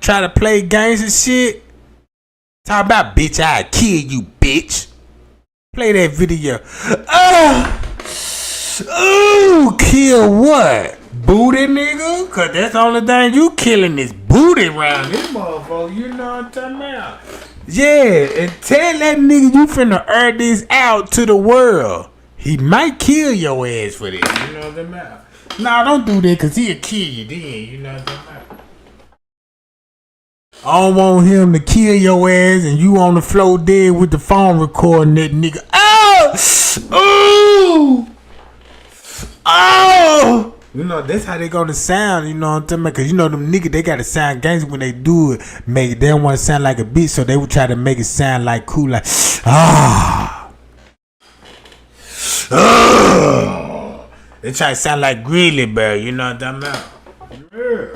try to play games and shit, talk about bitch, I'll kill you, bitch. Play that video. Kill what? Booty, nigga? Cause that's the only thing you killing is booty around this motherfucker. You know what I'm talking about? Yeah, and tell that nigga you finna air this out to the world. He might kill your ass for this. You know what I'm talking about? Nah, don't do that cause he'll kill you then. You know what I'm talking about? I don't want him to kill your ass and you on the floor dead with the phone recording that nigga. You know, that's how they gonna sound, you know what I'm talking about? Cause you know them niggas, they gotta sound gangster when they do it. They don't wanna sound like a bitch, so they would try to make it sound like cool, like, They try to sound like Grizzly Bear, you know what I'm talking about? Yeah.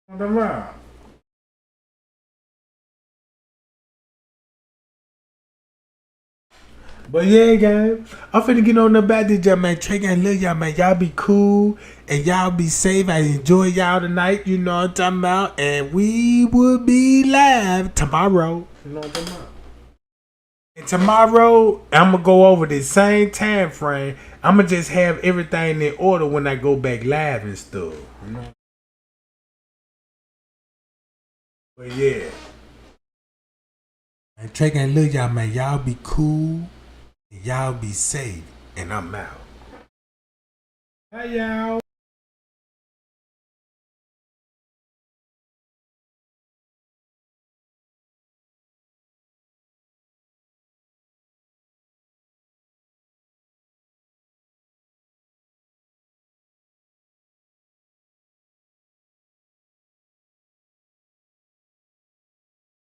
What am I? But yeah, guys, I'm finna get on about this, y'all, man. Trey Gang, love y'all, man. Y'all be cool and y'all be safe. I enjoy y'all tonight, you know what I'm talking about. And we will be live tomorrow, you know what I'm talking about. And tomorrow, I'm gonna go over the same time frame. I'm gonna just have everything in order when I go back live and stuff, you know. But yeah. And Trey Gang, love y'all, man. Y'all be cool. Y'all be safe, and I'm out. Hey, y'all.